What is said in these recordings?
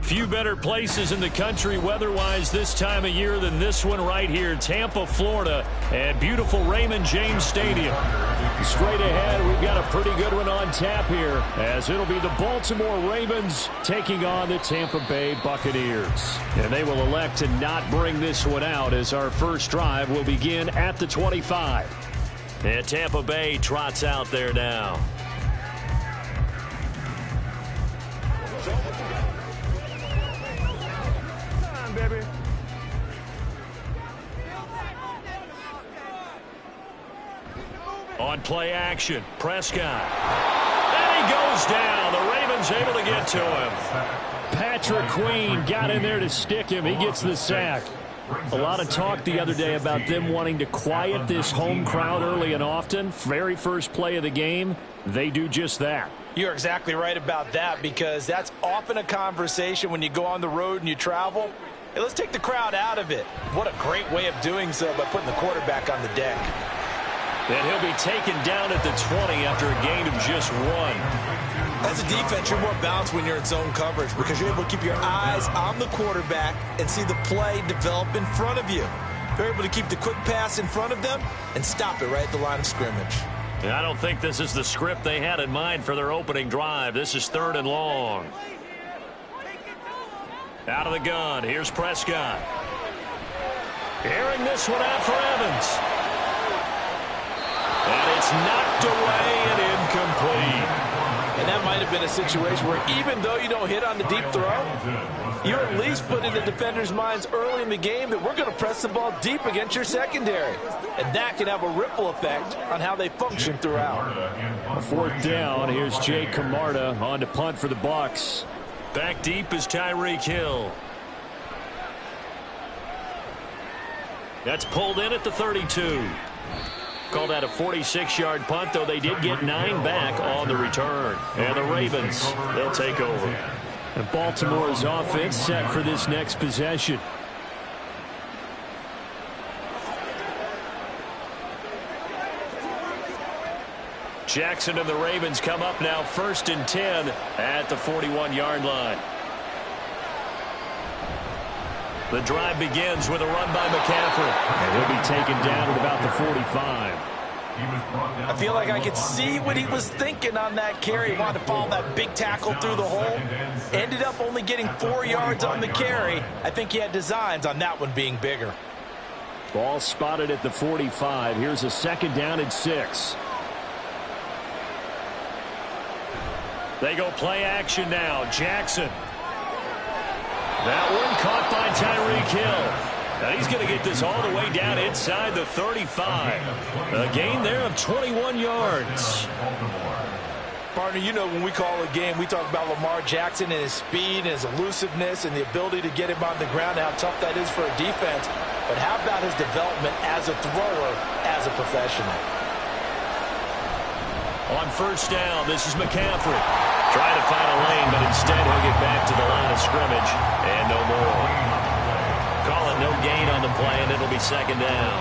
Few better places in the country weather-wise this time of year than this one right here, Tampa, Florida, at beautiful Raymond James Stadium. Straight ahead, we've got a pretty good one on tap here, as it'll be the Baltimore Ravens taking on the Tampa Bay Buccaneers. And they will elect to not bring this one out, as our first drive will begin at the 25. And Tampa Bay trots out there now. Baby. On play action, Prescott. And he goes down. The Ravens able to get to him. Patrick Queen got in there to stick him. He gets the sack. A lot of talk the other day about them wanting to quiet this home crowd early and often. Very first play of the game, they do just that. You're exactly right about that, because that's often a conversation when you go on the road and you travel. Hey, let's take the crowd out of it. What a great way of doing so by putting the quarterback on the deck. And he'll be taken down at the 20 after a gain of just 1. As a defense, you're more balanced when you're in zone coverage because you're able to keep your eyes on the quarterback and see the play develop in front of you. You're able to keep the quick pass in front of them and stop it right at the line of scrimmage. And I don't think this is the script they had in mind for their opening drive. This is 3rd and long. Out of the gun, here's Prescott. Airing this one out for Evans. And it's knocked away and incomplete. And that might have been a situation where even though you don't hit on the deep throw, you're at least put in the defenders' minds early in the game that we're going to press the ball deep against your secondary. And that can have a ripple effect on how they function throughout. A 4th down, here's Jay Camarda on to punt for the Bucs. Back deep is Tyreek Hill. That's pulled in at the 32. Called that a 46-yard punt, though they did get 9 back on the return. And the Ravens, they'll take over. And Baltimore's offense set for this next possession. Jackson and the Ravens come up now 1st and 10 at the 41-yard line. The drive begins with a run by McCaffrey. And he'll be taken down at about the 45. I feel like I could see what he was thinking on that carry. He wanted to follow that big tackle through the hole. Ended up only getting 4 yards on the carry. I think he had designs on that one being bigger. Ball spotted at the 45. Here's a 2nd down and 6. They go play action now. Jackson. That one caught by Tyreek Hill. Now he's going to get this all the way down inside the 35. A gain there of 21 yards. Partner, you know when we call a game, we talk about Lamar Jackson and his speed and his elusiveness and the ability to get him on the ground and how tough that is for a defense. But how about his development as a thrower, as a professional? On 1st down, this is McCaffrey. Trying to find a lane, but instead he'll get back to the line of scrimmage. And no more. Call it no gain on the play, and it'll be 2nd down.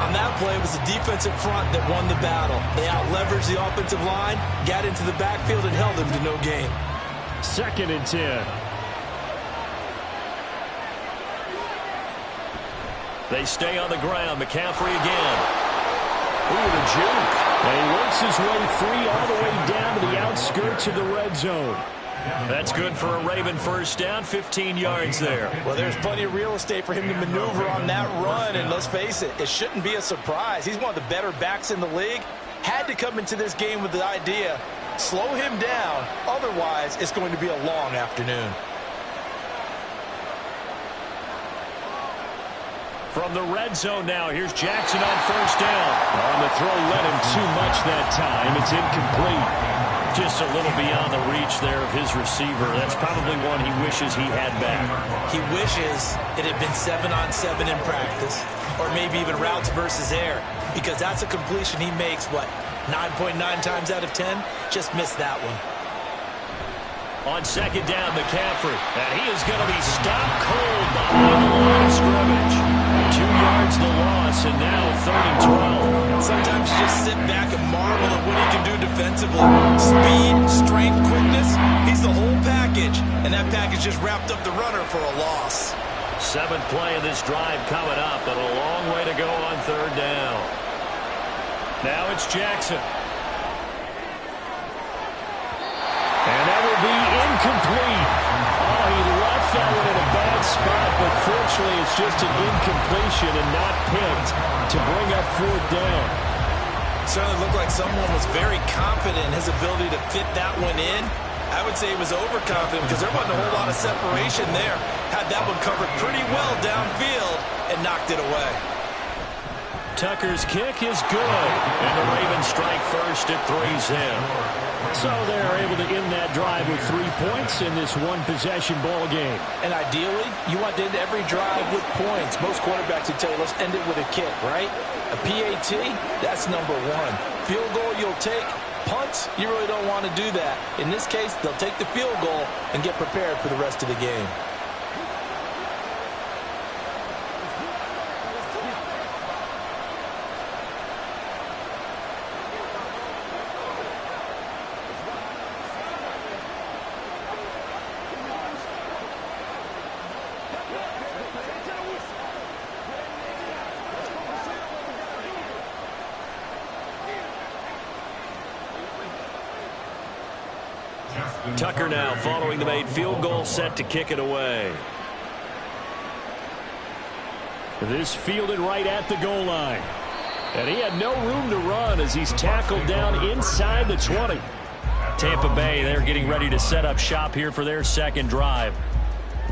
On that play, it was the defensive front that won the battle. They out-leveraged the offensive line, got into the backfield, and held them to no gain. 2nd and 10. They stay on the ground. McCaffrey again. Ooh, the juke. And he works his way free all the way down to the outskirts of the red zone. That's good for a Raven 1st down, 15 yards there. Well, there's plenty of real estate for him to maneuver on that run, and let's face it, it shouldn't be a surprise. He's one of the better backs in the league. Had to come into this game with the idea, slow him down, otherwise it's going to be a long afternoon. From the red zone now, here's Jackson on 1st down. On the throw, led him too much that time. It's incomplete. Just a little beyond the reach there of his receiver. That's probably one he wishes he had back. He wishes it had been 7-on-7 in practice, or maybe even routes versus air, because that's a completion he makes, what, 9.9 times out of 10? Just missed that one. On 2nd down, McCaffrey. And he is going to be stopped cold behind the line of scrimmage. 2 yards the loss, and now 3rd and 12. Sometimes you just sit back and marvel at what he can do defensively. Speed, strength, quickness, he's the whole package. And that package just wrapped up the runner for a loss. 7th play of this drive coming up, but a long way to go on 3rd down. Now it's Jackson. And that will be incomplete. Oh, he left that one in a bad spot, but fortunately it's just an incompletion and not picked to bring up 4th down. Certainly looked like someone was very confident in his ability to fit that one in. I would say he was overconfident because there wasn't a whole lot of separation there. Had that one covered pretty well downfield and knocked it away. Tucker's kick is good, and the Ravens strike first at 3's in. So they're able to end that drive with 3 points in this one-possession ball game. And ideally, you want to end every drive with points. Most quarterbacks would tell you, let's end it with a kick, right? A PAT, that's number 1. Field goal you'll take. Punts, you really don't want to do that. In this case, they'll take the field goal and get prepared for the rest of the game. Tucker now following the made field goal, set to kick it away. This fielded right at the goal line. And he had no room to run as he's tackled down inside the 20. Tampa Bay, they're getting ready to set up shop here for their 2nd drive.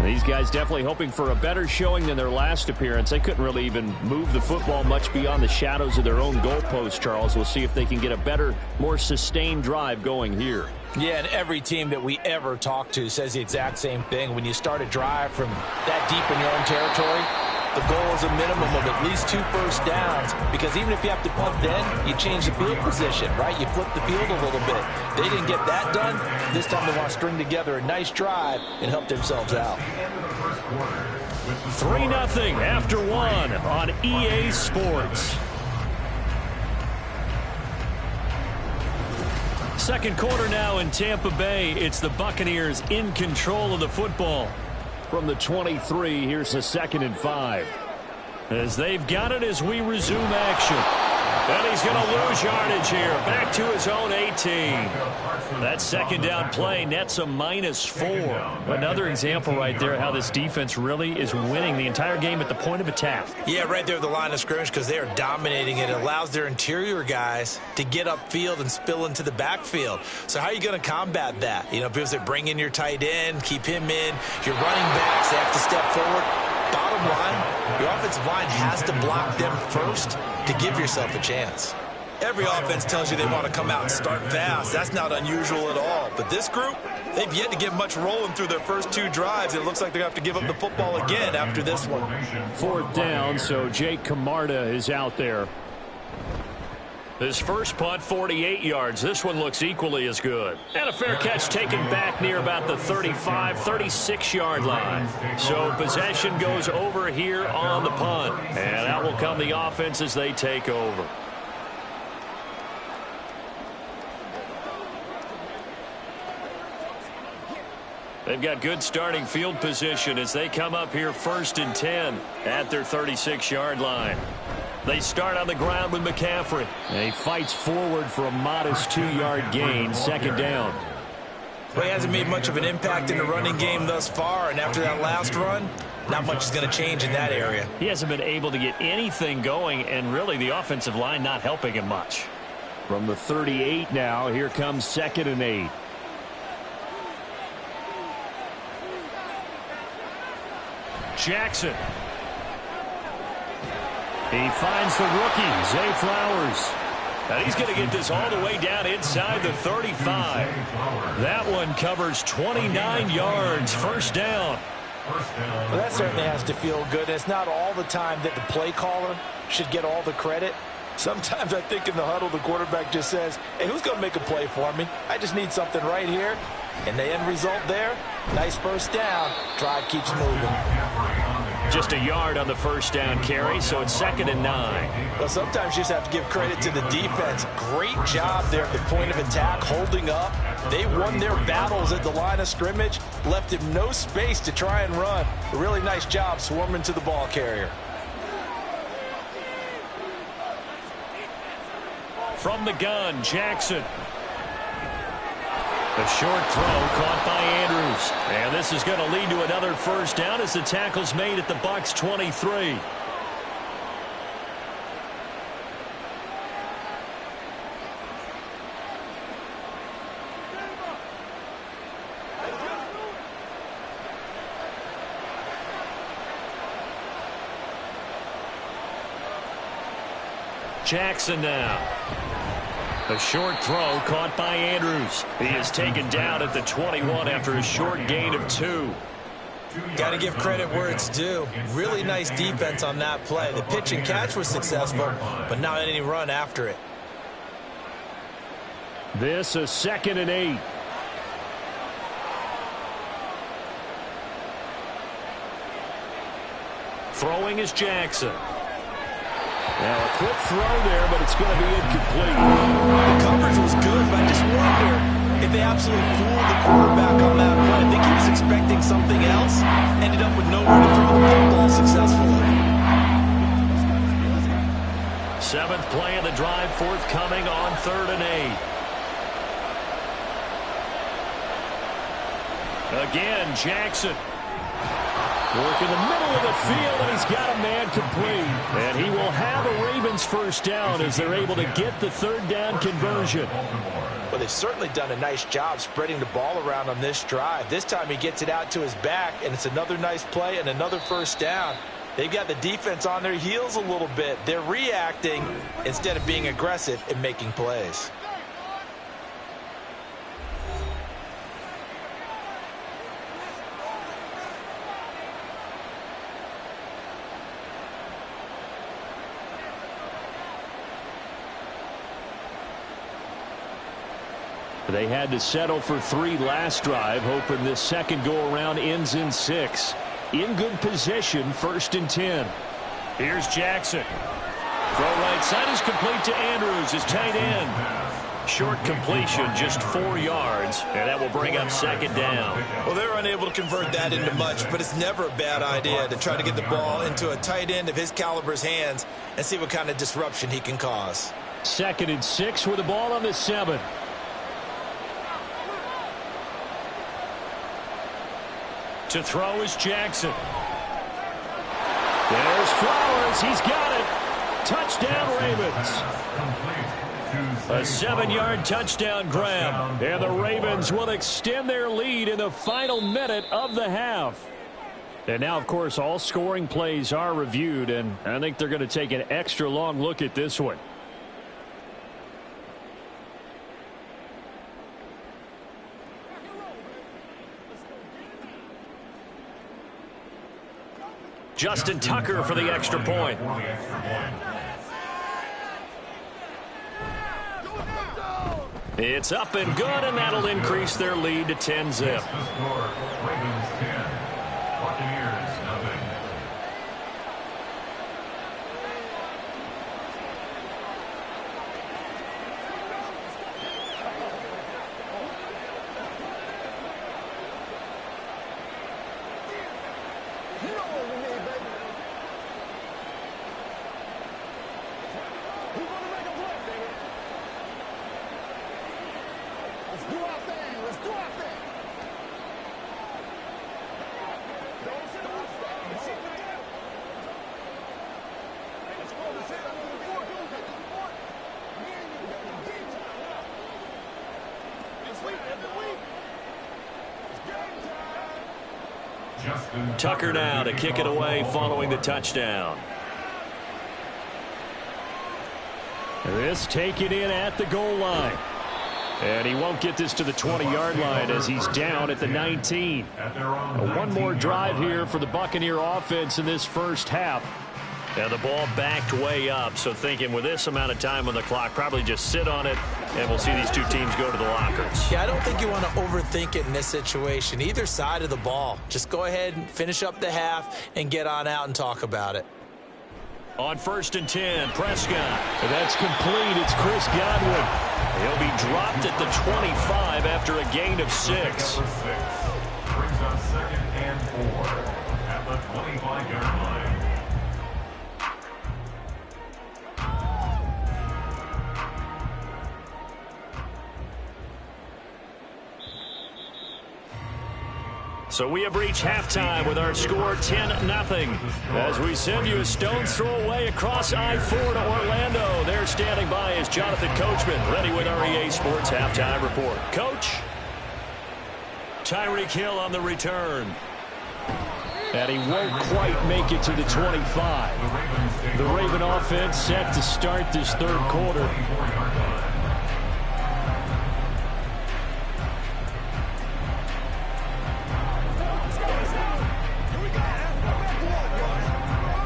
These guys definitely hoping for a better showing than their last appearance. They couldn't really even move the football much beyond the shadows of their own goalpost, Charles. We'll see if they can get a better, more sustained drive going here. Yeah, and every team that we ever talk to says the exact same thing. When you start a drive from that deep in your own territory, the goal is a minimum of at least 2 first downs, because even if you have to punt then, you change the field position, right? You flip the field a little bit. They didn't get that done. This time they want to string together a nice drive and help themselves out. 3-0 after 1 on EA Sports. Second quarter now in Tampa Bay. It's the Buccaneers in control of the football. From the 23, here's a 2nd and 5. As they've got it as we resume action. And he's going to lose yardage here. Back to his own 18. That 2nd down play nets a -4. Another example right there how this defense really is winning the entire game at the point of attack. Yeah, right there at the line of scrimmage, because they are dominating it. It allows their interior guys to get upfield and spill into the backfield. So how are you going to combat that? You know, because they bring in your tight end, keep him in. Your running backs, they have to step forward. Bottom line, your offensive line has to block them first to give yourself a chance. Every offense tells you they want to come out and start fast. That's not unusual at all. But this group, they've yet to get much rolling through their first 2 drives. It looks like they're going to have to give up the football again after this one. 4th down, so Jake Camarda is out there. His first punt, 48 yards. This one looks equally as good. And a fair catch taken back near about the 35, 36-yard line. So possession goes over here on the punt. And out will come the offense as they take over. They've got good starting field position as they come up here 1st and 10 at their 36-yard line. They start on the ground with McCaffrey. And he fights forward for a modest 2-yard gain, 2nd down. Well, he hasn't made much of an impact in the running game thus far, and after that last run, not much is going to change in that area. He hasn't been able to get anything going, and really the offensive line not helping him much. From the 38 now, here comes 2nd and 8. Jackson. He finds the rookie, Zay Flowers. And he's going to get this all the way down inside the 35. That one covers 29 yards, 1st down. Well, that certainly has to feel good. It's not all the time that the play caller should get all the credit. Sometimes I think in the huddle, the quarterback just says, hey, who's going to make a play for me? I just need something right here. And the end result there, nice 1st down. Drive keeps moving. Just a yard on the first down carry, so it's 2nd and 9. Well, sometimes you just have to give credit to the defense. Great job there at the point of attack, holding up. They won their battles at the line of scrimmage, left him no space to try and run. A really nice job swarming to the ball carrier. From the gun, Jackson. A short throw caught by Andrews. And this is going to lead to another first down as the tackle's made at the Bucs 23. Jackson now. A short throw caught by Andrews. He is taken down at the 21 after a short gain of 2. Got to give credit where it's due. Really nice defense on that play. The pitch and catch was successful, but not any run after it. This is 2nd and 8. Throwing is Jackson. Now a quick throw there, but it's going to be incomplete. The coverage was good, but I just wonder if they absolutely fooled the quarterback on that play. I think he was expecting something else. Ended up with nowhere to throw the football successfully. 7th play of the drive forthcoming on 3rd and 8. Again, Jackson. Work in the middle of the field, and he's got a man complete. And he will have a Ravens first down as they're able to get the 3rd down conversion. Well, they've certainly done a nice job spreading the ball around on this drive. This time he gets it out to his back, and it's another nice play and another first down. They've got the defense on their heels a little bit. They're reacting instead of being aggressive and making plays. They had to settle for 3 last drive, hoping this second go-around ends in 6. In good position, 1st and 10. Here's Jackson. Throw right side is complete to Andrews, his tight end. Short completion, just 4 yards, and that will bring up 2nd down. Well, they're unable to convert that into much, but it's never a bad idea to try to get the ball into a tight end of his caliber's hands and see what kind of disruption he can cause. 2nd and 6 with the ball on the 7. To throw is Jackson. There's Flowers. He's got it. Touchdown, Ravens. A 7-yard touchdown grab. And the Ravens will extend their lead in the final minute of the half. And now, of course, all scoring plays are reviewed, and I think they're going to take an extra long look at this one. Justin Tucker for the extra point. It's up and good, and that'll increase their lead to 10-zip. Ravens 10, Buccaneers nothing. Tucker now to kick it away following the touchdown. This taken in at the goal line. And he won't get this to the 20-yard line as he's down at the 19. One more drive here for the Buccaneer offense in this first half. And the ball backed way up, so thinking with this amount of time on the clock, probably just sit on it, and we'll see these two teams go to the lockers. Yeah, I don't think you want to overthink it in this situation. Either side of the ball. Just go ahead and finish up the half and get on out and talk about it. On 1st and 10, Prescott. And that's complete. It's Chris Godwin. He'll be dropped at the 25 after a gain of 6. Brings up 2nd and 4 at the 25-yard line. So we have reached halftime with our score 10-0. As we send you a stone's throw away across I-4 to Orlando. There standing by is Jonathan Coachman, ready with our EA Sports Halftime Report. Coach? Tyreek Hill on the return. And he won't quite make it to the 25. The Raven offense set to start this third quarter.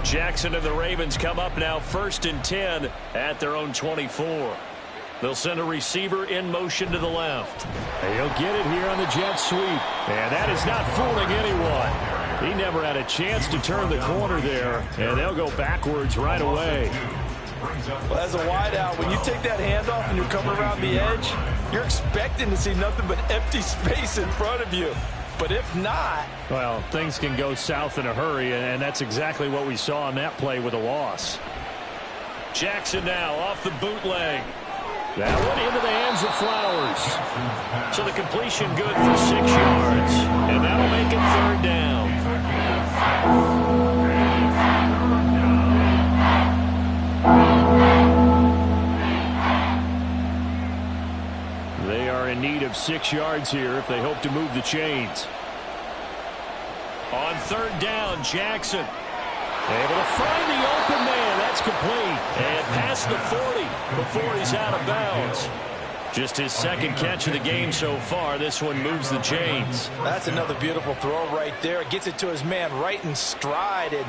Jackson and the Ravens come up now 1st and 10 at their own 24. They'll send a receiver in motion to the left. He'll get it here on the jet sweep. And that is not fooling anyone. He never had a chance to turn the corner there, and they'll go backwards right away. Well, as a wideout, when you take that handoff and you're coming around the edge, you're expecting to see nothing but empty space in front of you. But if not... well, things can go south in a hurry, and that's exactly what we saw on that play with a loss. Jackson now off the bootleg. That one into the hands of Flowers. So the completion good for 6 yards. And that'll make it 3rd down. They are in need of 6 yards here if they hope to move the chains. On 3rd down, Jackson. Able to find the open man. That's complete. And past the 40 before he's out of bounds. Just his 2nd catch of the game so far. This one moves the chains. That's another beautiful throw right there. Gets it to his man right in stride. And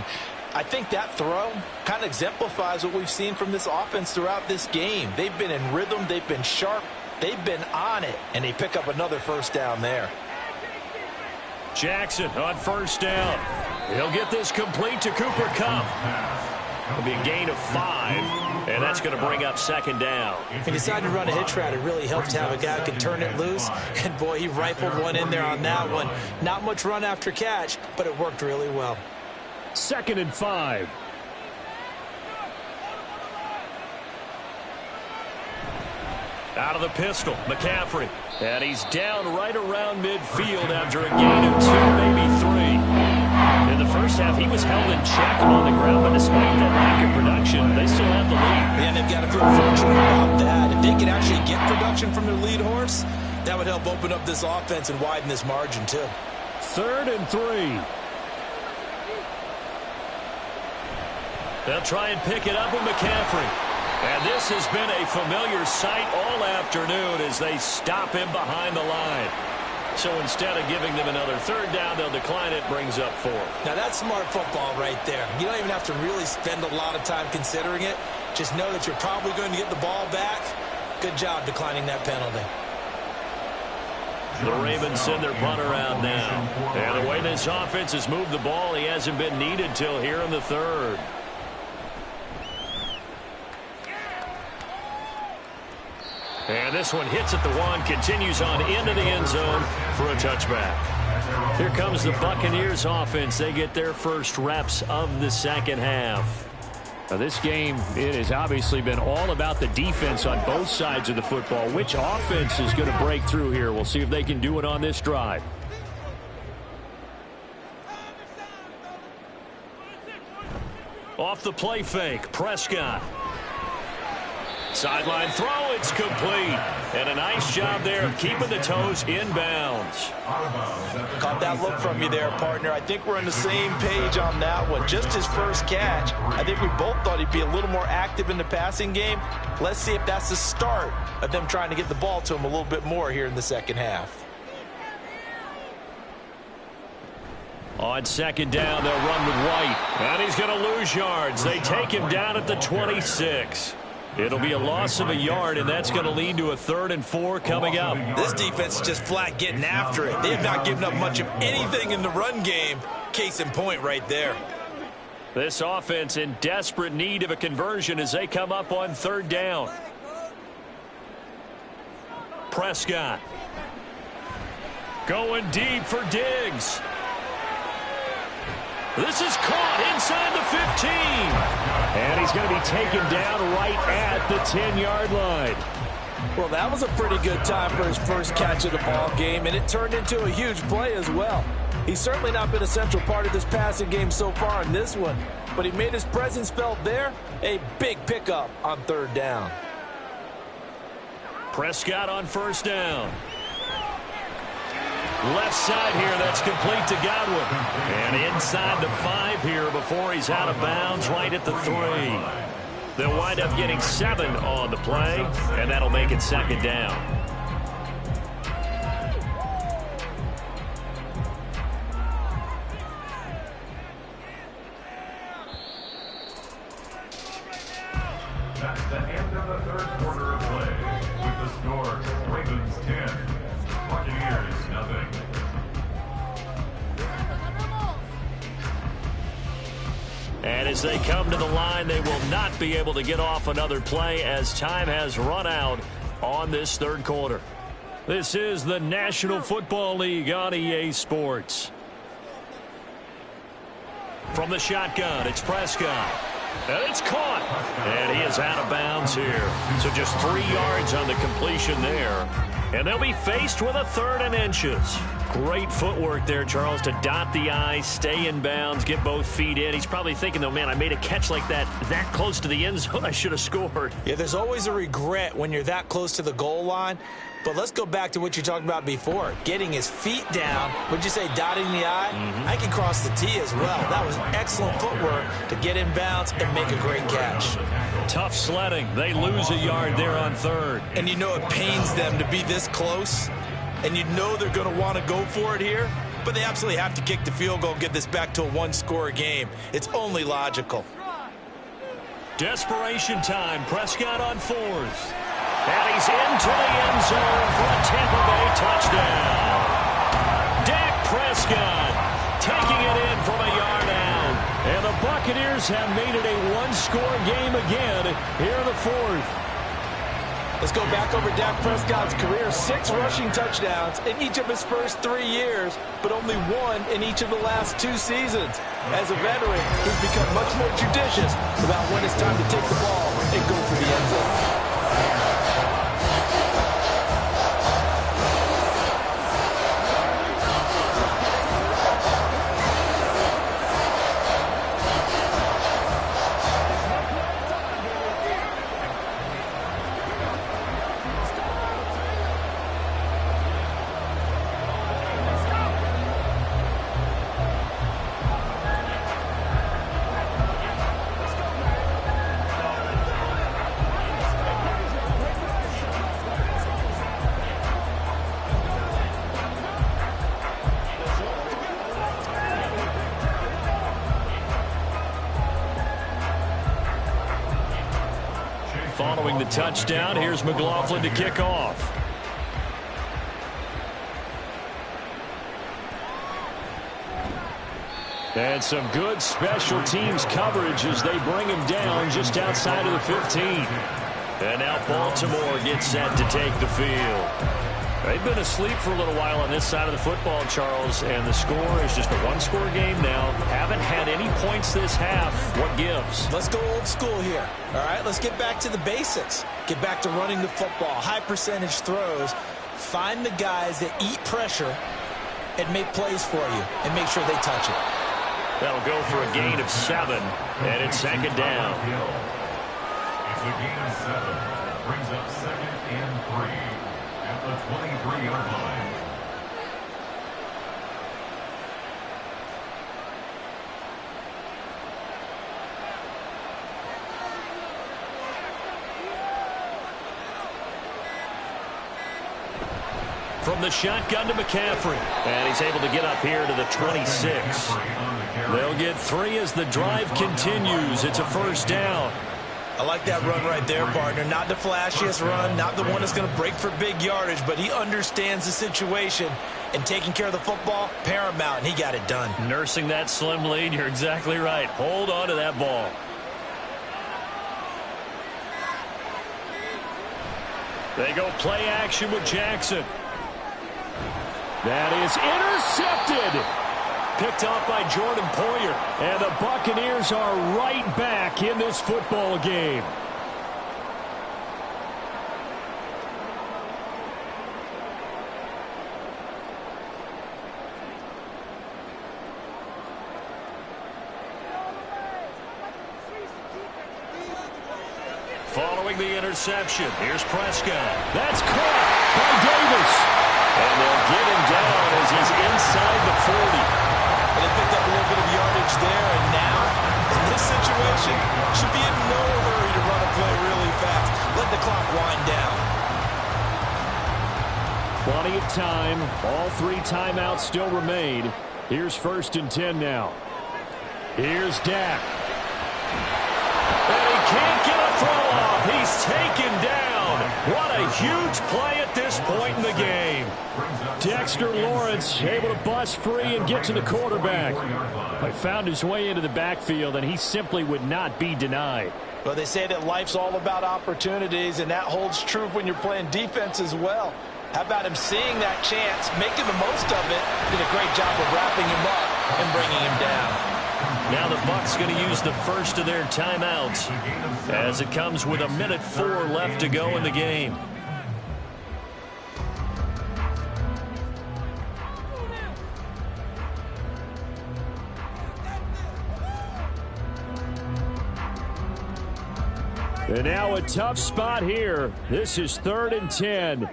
I think that throw kind of exemplifies what we've seen from this offense throughout this game. They've been in rhythm. They've been sharp. They've been on it. And they pick up another 1st down there. Jackson on 1st down. He'll get this complete to Cooper Kupp. It'll be a gain of 5, and that's going to bring up 2nd down. He decided to run a hitch route. It really helps to have a guy who can turn it loose. And, boy, he rifled one in there on that one. Not much run after catch, but it worked really well. 2nd and 5. Out of the pistol, McCaffrey. And he's down right around midfield after a gain of 2, maybe 3. In the first half, he was held in check on the ground, but despite that lack of production, they still have the lead. And they've got to feel fortunate about that. If they can actually get production from their lead horse, that would help open up this offense and widen this margin, too. 3rd and 3. They'll try and pick it up with McCaffrey. And this has been a familiar sight all afternoon as they stop him behind the line. So instead of giving them another 3rd down, they'll decline it, brings up 4. Now that's smart football right there. You don't even have to really spend a lot of time considering it. Just know that you're probably going to get the ball back. Good job declining that penalty. The Ravens send their punter out now. And the way this offense has moved the ball, he hasn't been needed till here in the 3rd. And this one hits at the 1, continues on into the end zone for a touchback. Here comes the Buccaneers offense. They get their first reps of the 2nd half. Now this game, it has obviously been all about the defense on both sides of the football. Which offense is going to break through here? We'll see if they can do it on this drive. Off the play fake, Prescott. Sideline throw, it's complete. And a nice job there of keeping the toes inbounds. Caught that look from you there, partner. I think we're on the same page on that one. Just his first catch. I think we both thought he'd be a little more active in the passing game. Let's see if that's the start of them trying to get the ball to him a little bit more here in the 2nd half. On second down, they'll run with White. And he's going to lose yards. They take him down at the 26. It'll be a loss of a yard, and that's going to lead to a 3rd and 4 coming up. This defense is just flat getting after it. They have not given up much of anything in the run game. Case in point right there. This offense in desperate need of a conversion as they come up on 3rd down. Prescott going deep for Diggs. This is caught inside the 15. And he's going to be taken down right at the 10-yard line. Well, that was a pretty good time for his first catch of the ball game, and it turned into a huge play as well. He's certainly not been a central part of this passing game so far in this one, but he made his presence felt there. A big pickup on 3rd down. Prescott on 1st down. Left side here, that's complete to Godwin. And inside the 5 here before he's out of bounds right at the 3. They'll wind up getting 7 on the play, and that'll make it 2nd down. That's the end of the 3rd quarter of play. With the score, Ravens 10, Buccaneers nothing. And as they come to the line, they will not be able to get off another play as time has run out on this 3rd quarter. This is the National Football League on EA Sports. From the shotgun, it's Prescott. And it's caught. And he is out of bounds here. So just 3 yards on the completion there. And they'll be faced with a 3rd and inches. Great footwork there, Charles, to dot the I, stay in bounds, get both feet in. He's probably thinking, though, man, I made a catch like that close to the end zone. I should have scored. Yeah, there's always a regret when you're that close to the goal line. But let's go back to what you talked about before. Getting his feet down. Would you say dotting the I? I can cross the T as well. That was excellent footwork to get in bounds and make a great catch. Tough sledding. They lose a yard there on 3rd. And you know it pains them to be this close. And you know they're going to want to go for it here. But they absolutely have to kick the field goal and get this back to a 1-score game. It's only logical. Desperation time. Prescott on 4th. And he's into the end zone for a Tampa Bay touchdown. Dak Prescott taking it in from a yard out. And the Buccaneers have made it a 1-score game again here in the 4th. Let's go back over Dak Prescott's career. 6 rushing touchdowns in each of his first 3 years, but only 1 in each of the last 2 seasons. As a veteran, he's become much more judicious about when it's time to take the ball and go for the end zone. Following the touchdown, here's McLaughlin to kick off. And some good special teams coverage as they bring him down just outside of the 15. And now Baltimore gets set to take the field. They've been asleep for a little while on this side of the football, Charles, and the score is just a 1-score game now. Haven't had any points this half. What gives? Let's go old school here. All right, let's get back to the basics. Get back to running the football, high percentage throws. Find the guys that eat pressure and make plays for you and make sure they touch it. That'll go for a gain of 7, and it's 2nd down. It's a gain of 7. Brings up 2nd and 3. At the 23-yard line. from the shotgun to McCaffrey. And he's able to get up here to the 26. They'll get 3 as the drive continues. It's a first down. I like that run right there, partner. Not the flashiest run, not the one that's going to break for big yardage, but he understands the situation, and taking care of the football, paramount, and he got it done. Nursing that slim lead, you're exactly right. Hold on to that ball. They go play action with Jackson. That is intercepted. Picked off by Jordan Poyer. And the Buccaneers are right back in this football game. Following the interception, here's Prescott. That's caught by Davis. And they'll get him down as he's inside the 40. And they picked up a little bit of yardage there, and now, in this situation, should be in no hurry to run a play really fast. Let the clock wind down. Plenty of time. All 3 timeouts still remain. Here's 1st and 10 now. Here's Dak. And he can't get a throw off. He's taken down. What a huge play at this point in the game. Dexter Lawrence able to bust free and get to the quarterback. He found his way into the backfield, and he simply would not be denied. Well, they say that life's all about opportunities, and that holds true when you're playing defense as well. How about him seeing that chance, making the most of it, did a great job of wrapping him up and bringing him down. Now the Bucs going to use the first of their timeouts as it comes with 1:04 left to go in the game. And now a tough spot here. This is 3rd and 10.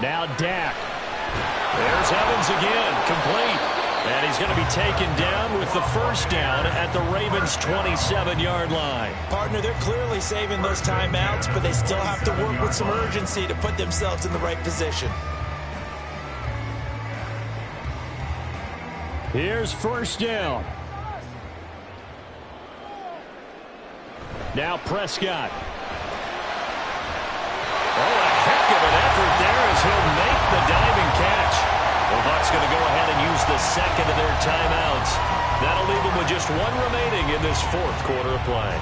Now Dak. There's Evans again, complete. And he's going to be taken down with the first down at the Ravens' 27-yard line. Partner, they're clearly saving those timeouts, but they still have to work with some urgency to put themselves in the right position. Here's 1st down. Now Prescott. Oh, a heck of an effort there as he'll make the diving catch. The Bucs going to go ahead and use the second of their timeouts. That'll leave them with just 1 remaining in this 4th quarter of play.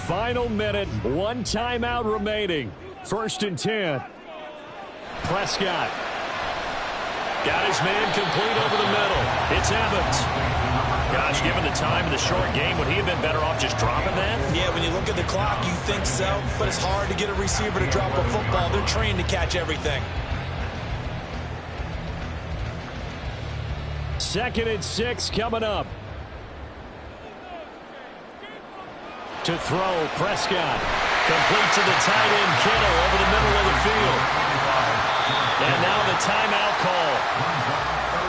Final minute, 1 timeout remaining. 1st and 10. Prescott. Got his man complete over the middle. It's Evans. Gosh, given the time of the short game, would he have been better off just dropping that? Yeah, when you look at the clock, you think so. But it's hard to get a receiver to drop a football. They're trained to catch everything. 2nd and 6 coming up. To throw, Prescott. Complete to the tight end, Kittle, over the middle of the field. And now the timeout call.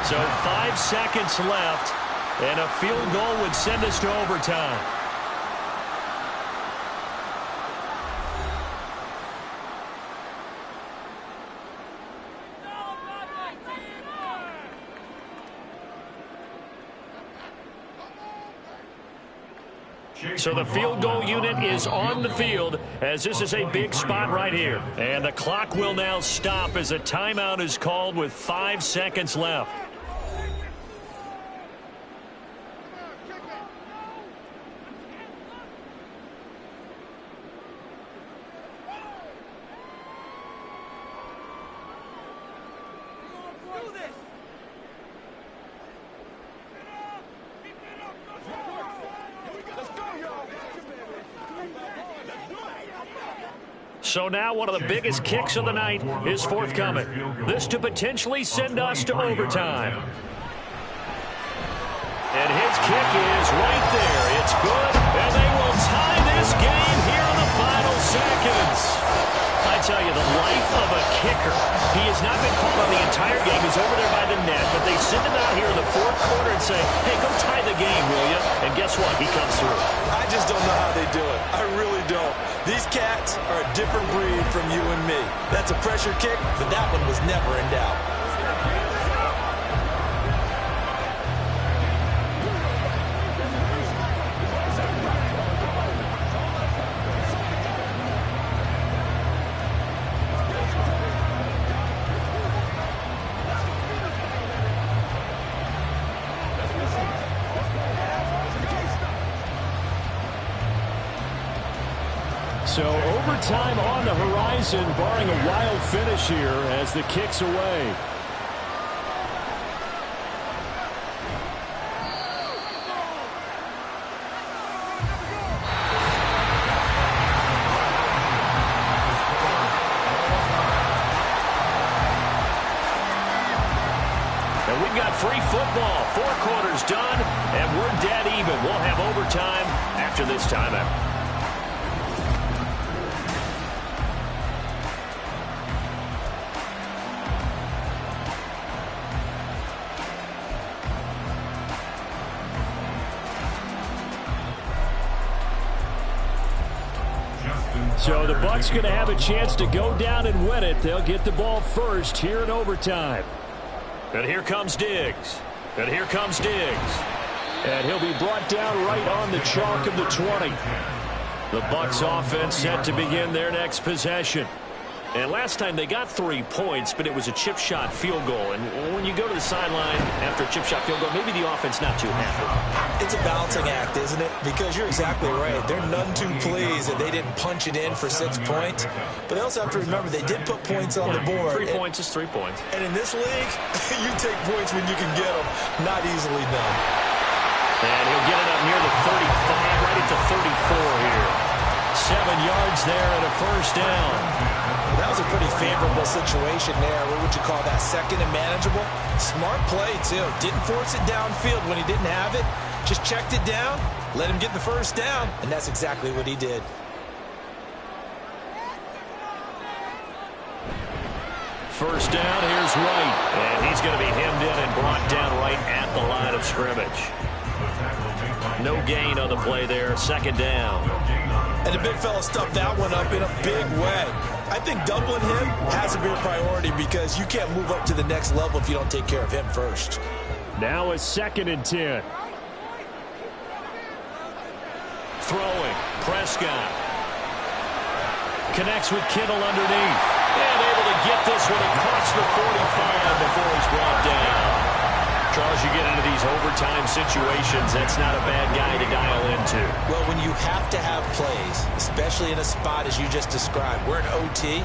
So 5 seconds left, and a field goal would send us to overtime. So the field goal unit is on the field as this is a big spot right here. And the clock will now stop as a timeout is called with 5 seconds left. So now one of the biggest kicks of the night is forthcoming. This to potentially send us to overtime. And his kick is right there. It's good, and they will tie this game here in the final seconds. I tell you, the life of a kicker. He has not been called on the entire game. He's over there by the net, but they send him out here in the fourth say, hey, go tie the game, will you? And guess what? He comes through. I just don't know how they do it. I really don't. These cats are a different breed from you and me. That's a pressure kick, but that one was never in doubt. So overtime on the horizon, barring a wild finish here as the kick's away. And we've got free football. 4 quarters done, and we're dead even. We'll have overtime after this timeout. So the Bucs going to have a chance to go down and win it. They'll get the ball first here in overtime. And here comes Diggs. And here comes Diggs. And he'll be brought down right on the chalk of the 20. The Bucs offense set to begin their next possession. And last time they got 3 points, but it was a chip shot field goal. And when you go to the sideline after a chip shot field goal, maybe the offense not too happy. It's a balancing act, isn't it? Because you're exactly right. They're none too pleased that they didn't punch it in for 6 points. But they also have to remember they did put points on the board. 3 points is 3 points. And in this league, you take points when you can get them. Not easily done. And he'll get it up near the 35, right at the 34 here. 7 yards there and a first down. That was a pretty favorable situation there. What would you call that? Second and manageable? Smart play, too. Didn't force it downfield when he didn't have it. Just checked it down, let him get the first down, and that's exactly what he did. First down, here's White. And he's going to be hemmed in and brought down right at the line of scrimmage. No gain on the play there. Second down. And the big fella stuffed that one up in a big way. I think doubling him has to be a priority because you can't move up to the next level if you don't take care of him first. Now a 2nd and 10. Throwing. Prescott. Connects with Kittle underneath. And able to get this one across the 45 before he's brought down. Charles, you get into these overtime situations, that's not a bad guy to dial into. Well, when you have to have plays, especially in a spot as you just described, we're in OT,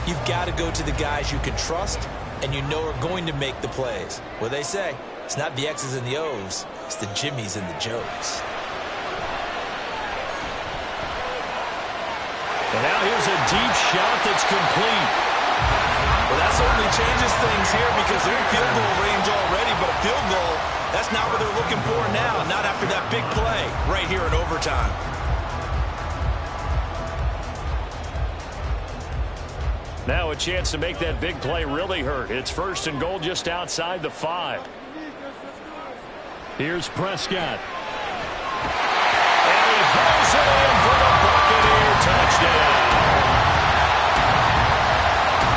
you've got to go to the guys you can trust and you know are going to make the plays. What they say, it's not the X's and the O's, it's the Jimmies and the Joes. And now here's a deep shot that's complete. Well, that certainly changes things here because they're in field goal range already, but a field goal, that's not what they're looking for now, not after that big play right here in overtime. Now a chance to make that big play really hurt. It's 1st and goal just outside the 5. Here's Prescott. And he throws it in for the Buccaneer touchdown.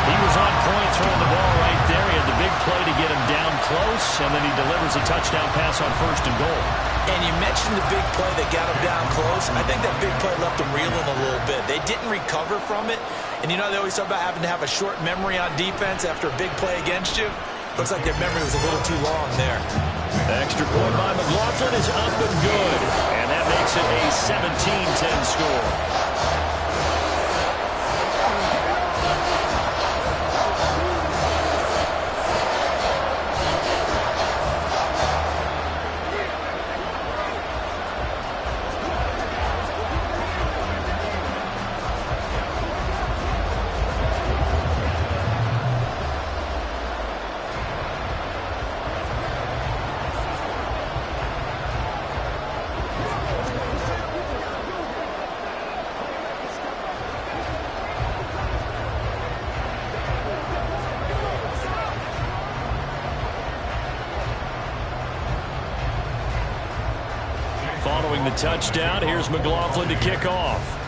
He was on point throwing the ball right there. He had the big play to get him down close, and then he delivers a touchdown pass on 1st and goal. And you mentioned the big play that got him down close. I think that big play left him reeling a little bit. They didn't recover from it. And you know they always talk about having to have a short memory on defense after a big play against you. Looks like their memory was a little too long there. Extra point by McLaughlin is up and good. And that makes it a 17-10 score. throwing the touchdown. Here's McLaughlin to kick off.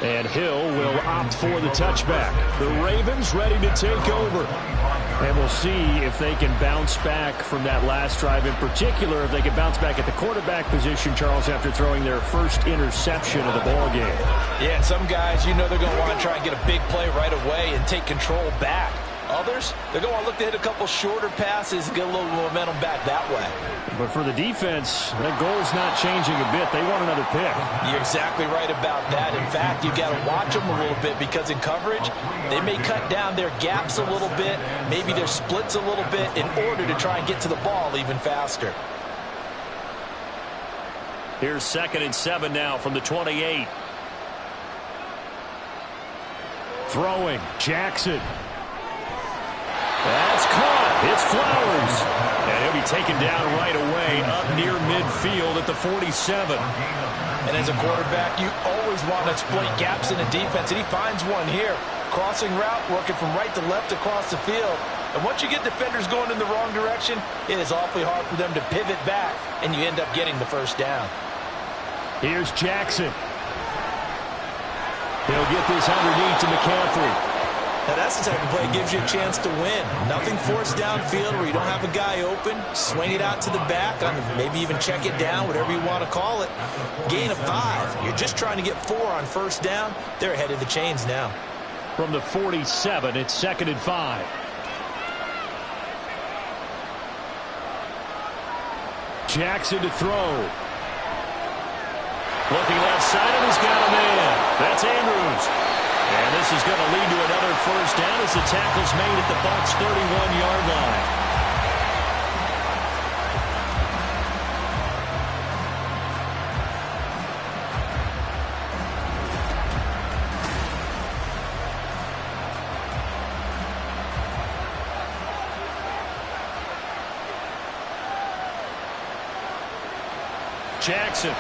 And Hill will opt for the touchback. The Ravens ready to take over. And we'll see if they can bounce back from that last drive. In particular, if they can bounce back at the quarterback position, Charles, after throwing their first interception of the ballgame. Yeah, and some guys, you know they're going to want to try and get a big play right away and take control back. Others, they're going to look to hit a couple shorter passes and get a little momentum back that way. But for the defense, that goal's not changing a bit. They want another pick. You're exactly right about that. In fact, you've got to watch them a little bit because in coverage, they may cut down their gaps a little bit, maybe their splits a little bit in order to try and get to the ball even faster. Here's 2nd and 7 now from the 28. Throwing, Jackson. That's caught. It's Flowers. And he'll be taken down right away up near midfield at the 47. And as a quarterback, you always want to exploit gaps in the defense, and he finds one here. Crossing route, working from right to left across the field. And once you get defenders going in the wrong direction, it is awfully hard for them to pivot back, and you end up getting the first down. Here's Jackson. He'll get this underneath to McCaffrey. Now that's the type of play that gives you a chance to win. Nothing forced downfield where you don't have a guy open. Swing it out to the back, maybe even check it down, whatever you want to call it. Gain of 5. You're just trying to get 4 on first down. They're ahead of the chains now. From the 47, it's 2nd and 5. Jackson to throw. Looking left side, and he's got a man. That's Andrews. And this is going to lead to another first down as the tackle's made at the Bucs' 31-yard line. Jackson.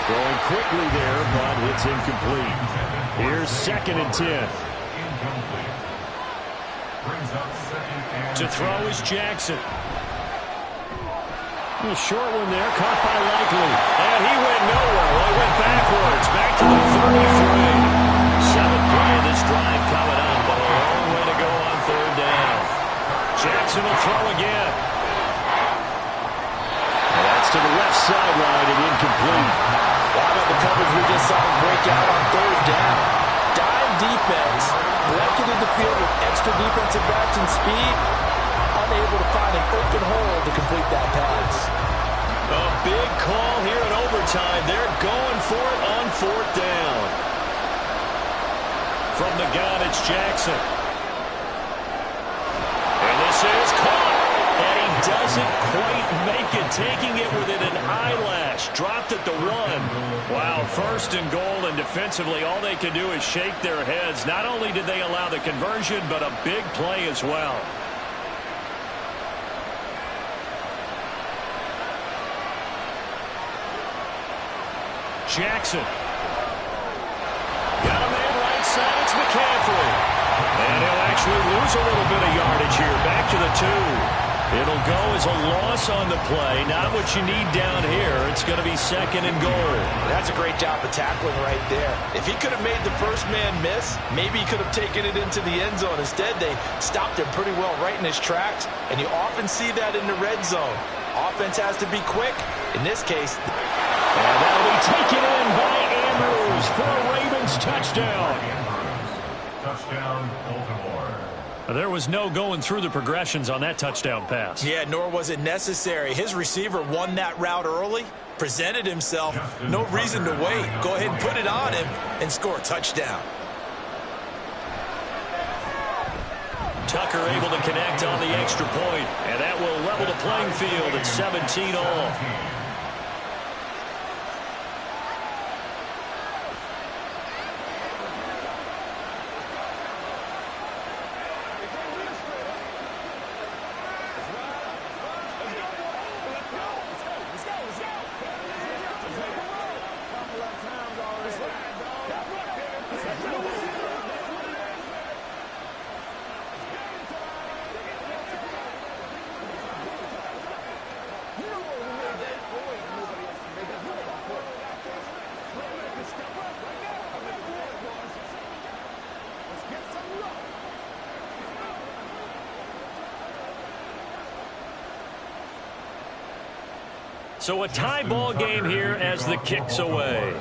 Throwing quickly there, but it's incomplete. Here's 2nd and 10. To throw is Jackson. A short one there, caught by Likely. And he went nowhere. Well, he went backwards, back to the 33. 7th play of this drive coming up, but a long way to go on 3rd down. Jackson will throw again. And that's to the left sideline and incomplete. How about the coverage we just saw him break out on 3rd down? Dime defense, blanketed the field with extra defensive backs and speed, unable to find an open hole to complete that pass. A big call here in overtime. They're going for it on 4th down. From the gun, it's Jackson. And this is caught. And he doesn't quite make it, taking it within an eyelash. Dropped at the 1. Wow, 1st and goal, and defensively all they can do is shake their heads. Not only did they allow the conversion, but a big play as well. Jackson. Got a man right side, it's McCaffrey. And he'll actually lose a little bit of yardage here. Back to the 2. It'll go as a loss on the play. Not what you need down here. It's going to be 2nd and goal. That's a great job of tackling right there. If he could have made the first man miss, maybe he could have taken it into the end zone. Instead, they stopped him pretty well right in his tracks, and you often see that in the red zone. Offense has to be quick. In this case, and that'll be taken in by Andrews for a Ravens touchdown. Touchdown, Baltimore. There was no going through the progressions on that touchdown pass. Yeah, nor was it necessary. His receiver won that route early, presented himself, no reason to wait. Go ahead and put it on him and score a touchdown. Tucker able to connect on the extra point, and that will level the playing field at 17 all. So a tie ball game here as the kick's away.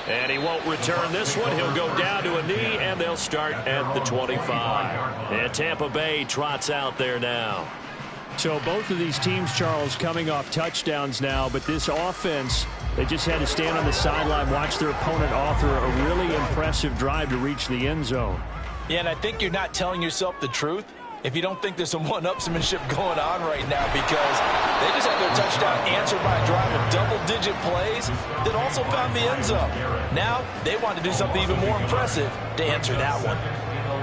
And he won't return this one. He'll go down to a knee, and they'll start at the 25. And Tampa Bay trots out there now. So both of these teams, Charles, coming off touchdowns now, but this offense, they just had to stand on the sideline, watch their opponent author a really impressive drive to reach the end zone. Yeah, and I think you're not telling yourself the truth if you don't think there's some one-upsmanship going on right now, because they just had their touchdown answered by a drive of double-digit plays that also found the end zone. Now they want to do something even more impressive to answer that one.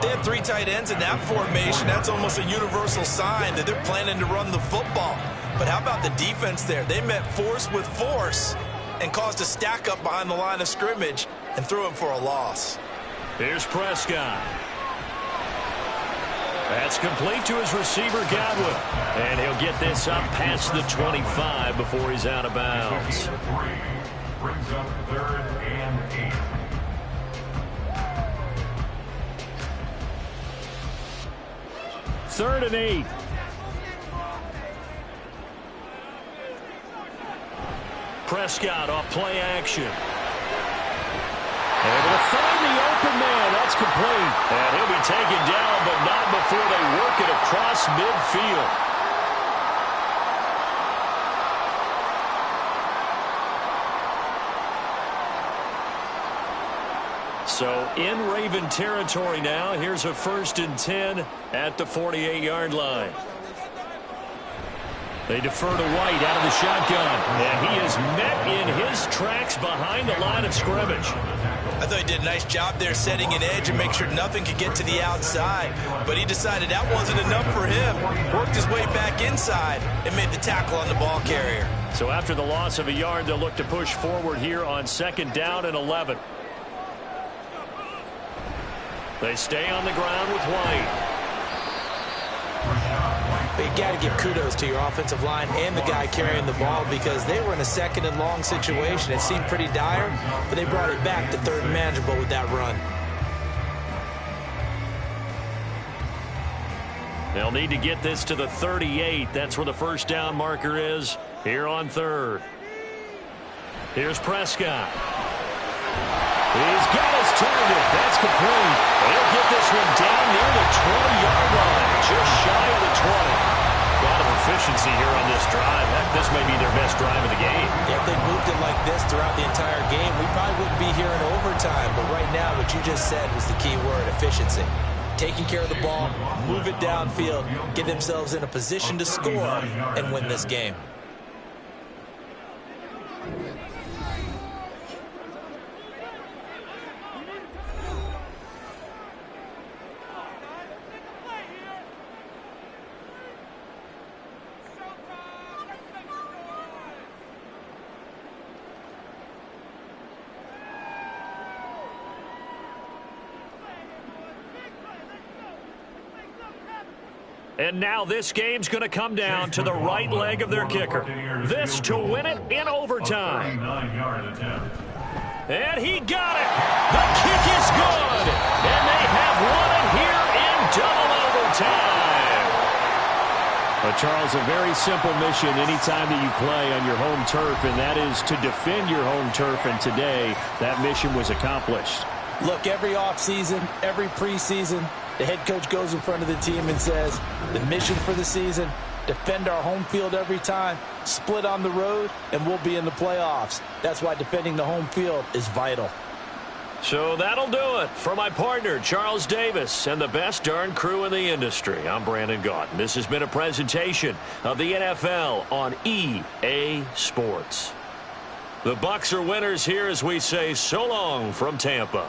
They have 3 tight ends in that formation. That's almost a universal sign that they're planning to run the football. But how about the defense there? They met force with force and caused a stack up behind the line of scrimmage and threw him for a loss. Here's Prescott. That's complete to his receiver, Godwin. And he'll get this up past the 25 before he's out of bounds. Brings up 3rd and 8. Third and 8. Prescott off play action. Able to find the open man. That's complete. And he'll be taken down, but not before they work it across midfield. So in Raven territory now. Here's a 1st and 10 at the 48-yard line. They defer to White out of the shotgun. And he is met in his tracks behind the line of scrimmage. I thought he did a nice job there setting an edge and make sure nothing could get to the outside. But he decided that wasn't enough for him. Worked his way back inside and made the tackle on the ball carrier. So after the loss of a yard, they'll look to push forward here on 2nd down and 11. They stay on the ground with White. But you got to give kudos to your offensive line and the guy carrying the ball, because they were in a 2nd and long situation. It seemed pretty dire, but they brought it back to 3rd and manageable with that run. They'll need to get this to the 38. That's where the 1st down marker is here on 3rd. Here's Prescott. He's got his target. That's complete. He'll get this one down near the 20-yard line, just shy of the 20. A lot of efficiency here on this drive. Heck, this may be their best drive of the game. If they moved it like this throughout the entire game, we probably wouldn't be here in overtime. But right now, what you just said was the key word, efficiency. Taking care of the ball, move it downfield, get themselves in a position to score, and win this game. And now this game's going to come down to the right leg of their kicker. This to win it in overtime. And he got it. The kick is good. And they have won it here in double overtime. But Charles, a very simple mission anytime that you play on your home turf, and that is to defend your home turf. And today, that mission was accomplished. Look, every offseason, every preseason, the head coach goes in front of the team and says, the mission for the season, defend our home field every time, split on the road, and we'll be in the playoffs. That's why defending the home field is vital. So that'll do it for my partner, Charles Davis, and the best darn crew in the industry. I'm Brandon Gaudin. This has been a presentation of the NFL on EA Sports. The Bucs are winners here as we say so long from Tampa.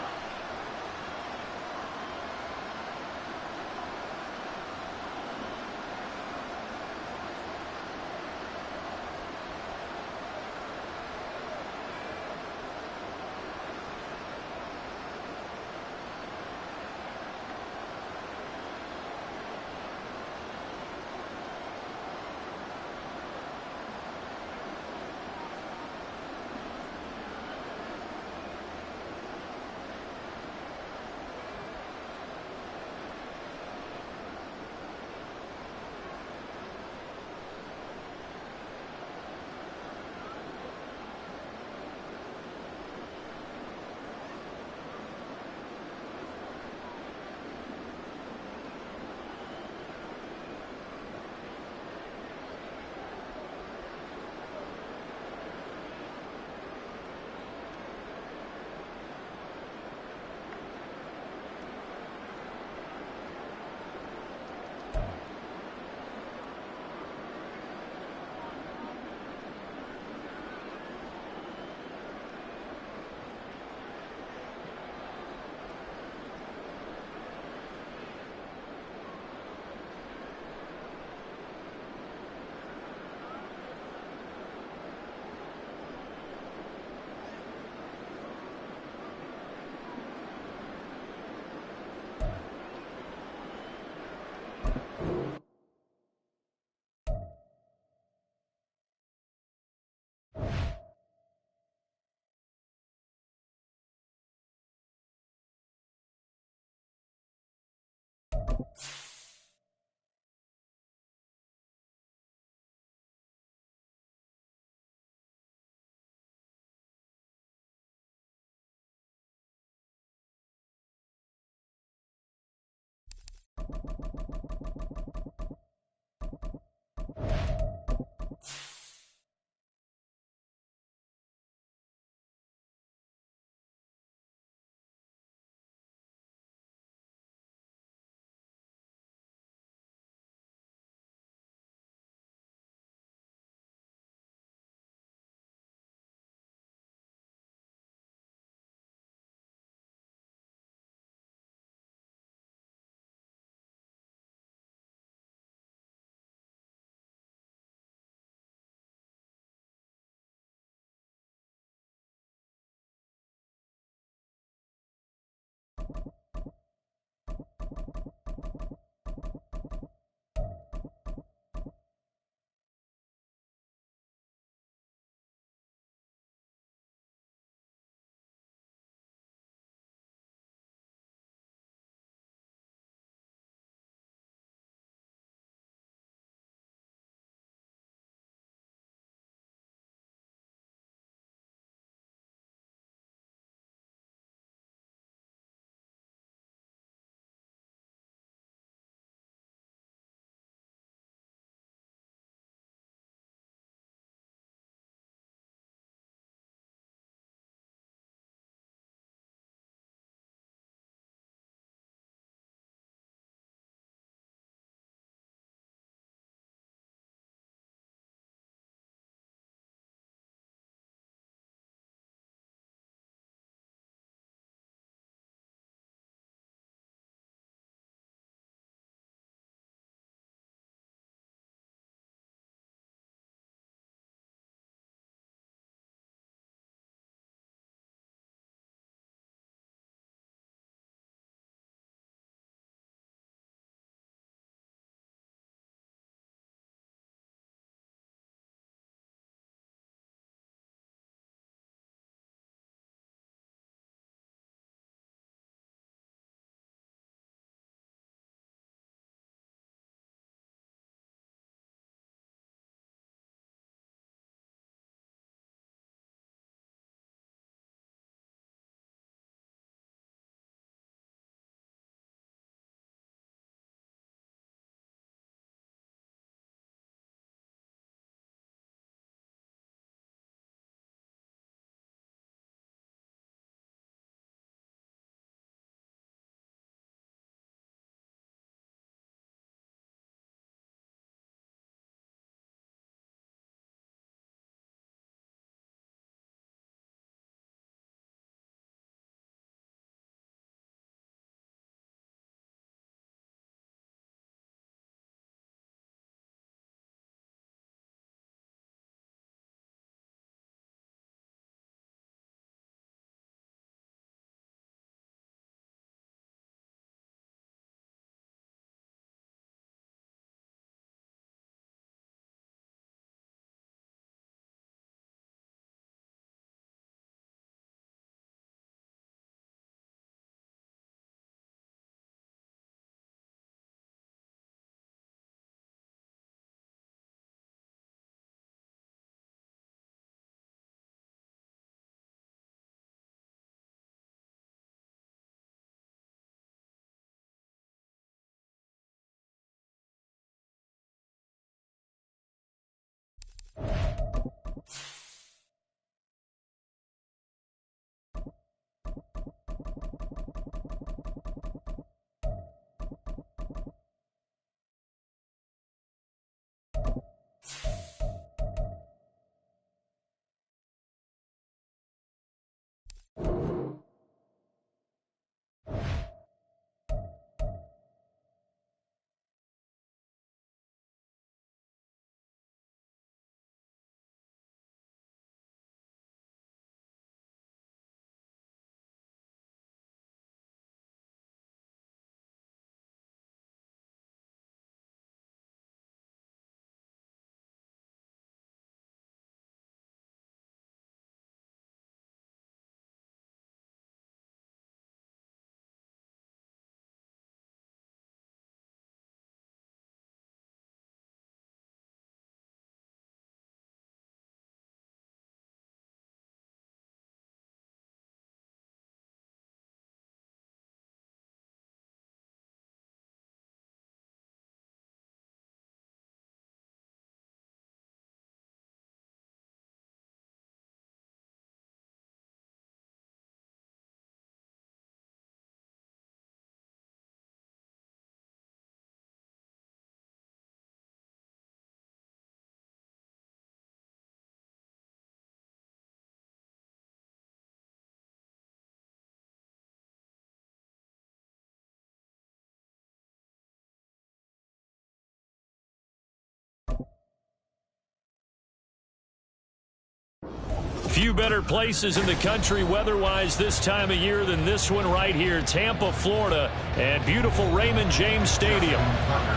Few better places in the country weather-wise this time of year than this one right here, Tampa, Florida, and beautiful Raymond James Stadium.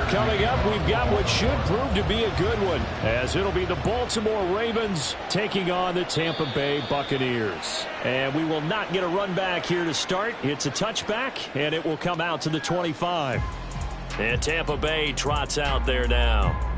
Coming up, we've got what should prove to be a good one, as it'll be the Baltimore Ravens taking on the Tampa Bay Buccaneers. And we will not get a run back here to start. It's a touchback, and it will come out to the 25. And Tampa Bay trots out there now.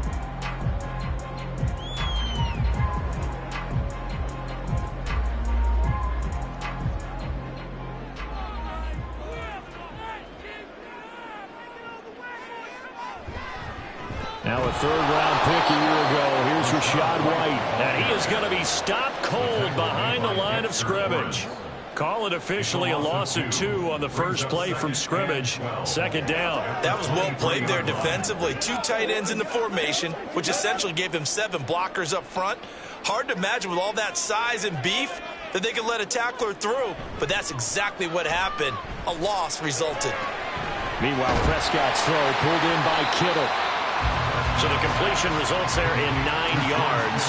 Now a third-round pick a year ago. Here's Rachaad White. And he is going to be stopped cold behind the line of scrimmage. Call it officially a loss of 2 on the first play from scrimmage. Second down. That was well played there defensively. 2 tight ends in the formation, which essentially gave them 7 blockers up front. Hard to imagine with all that size and beef that they could let a tackler through. But that's exactly what happened. A loss resulted. Meanwhile, Prescott's throw pulled in by Kittle. So the completion results there in 9 yards.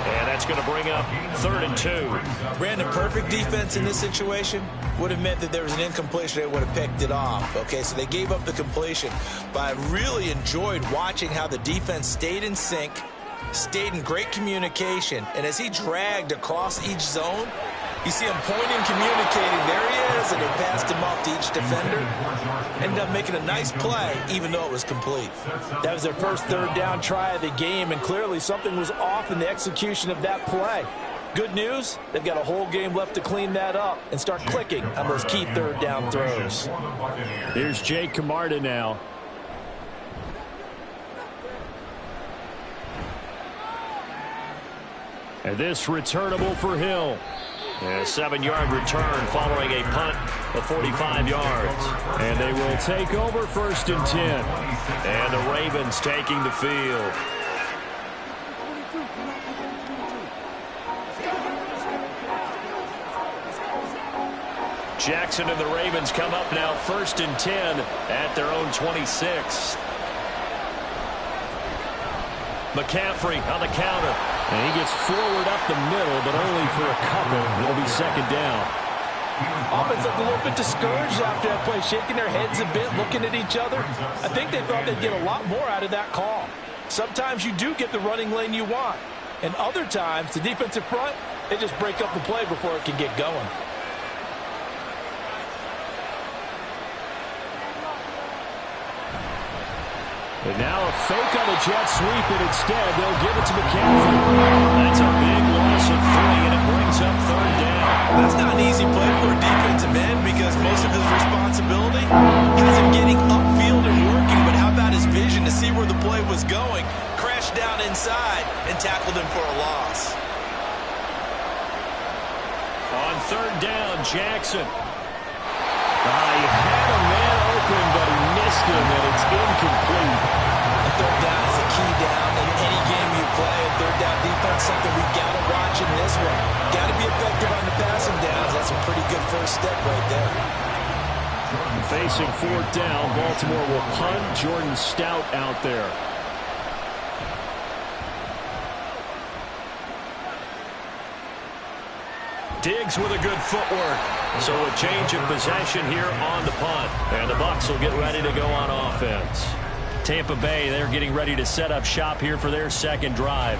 And that's going to bring up 3rd and 2. Brandon, perfect defense in this situation would have meant that there was an incompletion. They would have picked it off. Okay, so they gave up the completion. But I really enjoyed watching how the defense stayed in sync, stayed in great communication. And as he dragged across each zone, you see him pointing, communicating. There he is, and they passed him off to each defender. Ended up making a nice play, even though it was complete. That was their first third down try of the game, and clearly something was off in the execution of that play. Good news, they've got a whole game left to clean that up and start clicking on those key third down throws. Here's Jake Camarda now. And this returnable for Hill. A 7-yard return following a punt of 45 yards. And they will take over 1st and 10. And the Ravens taking the field. Jackson and the Ravens come up now 1st and 10 at their own 26. McCaffrey on the counter. And he gets forward up the middle, but only for a couple. It'll be 2nd down. Offense looked a little bit discouraged after that play, shaking their heads a bit, looking at each other. I think they thought they'd get a lot more out of that call. Sometimes you do get the running lane you want. And other times, the defensive front, they just break up the play before it can get going. And now a fake on the jet sweep, and instead they'll give it to McCaffrey. That's a big loss of 3, and it brings up 3rd down. That's not an easy play for a defensive end because most of his responsibility has him getting upfield and working. But how about his vision to see where the play was going? Crashed down inside and tackled him for a loss. On 3rd down, Jackson. He had a man open, but he missed him, and it's incomplete. A 3rd down is a key down in any game you play. And 3rd down defense, something we got to watch in this one. Got to be effective on the passing downs. That's a pretty good first step right there. Facing 4th down, Baltimore will punt. Jordan Stout out there. Diggs with a good footwork. So a change of possession here on the punt. And the Bucs will get ready to go on offense. Tampa Bay, they're getting ready to set up shop here for their 2nd drive.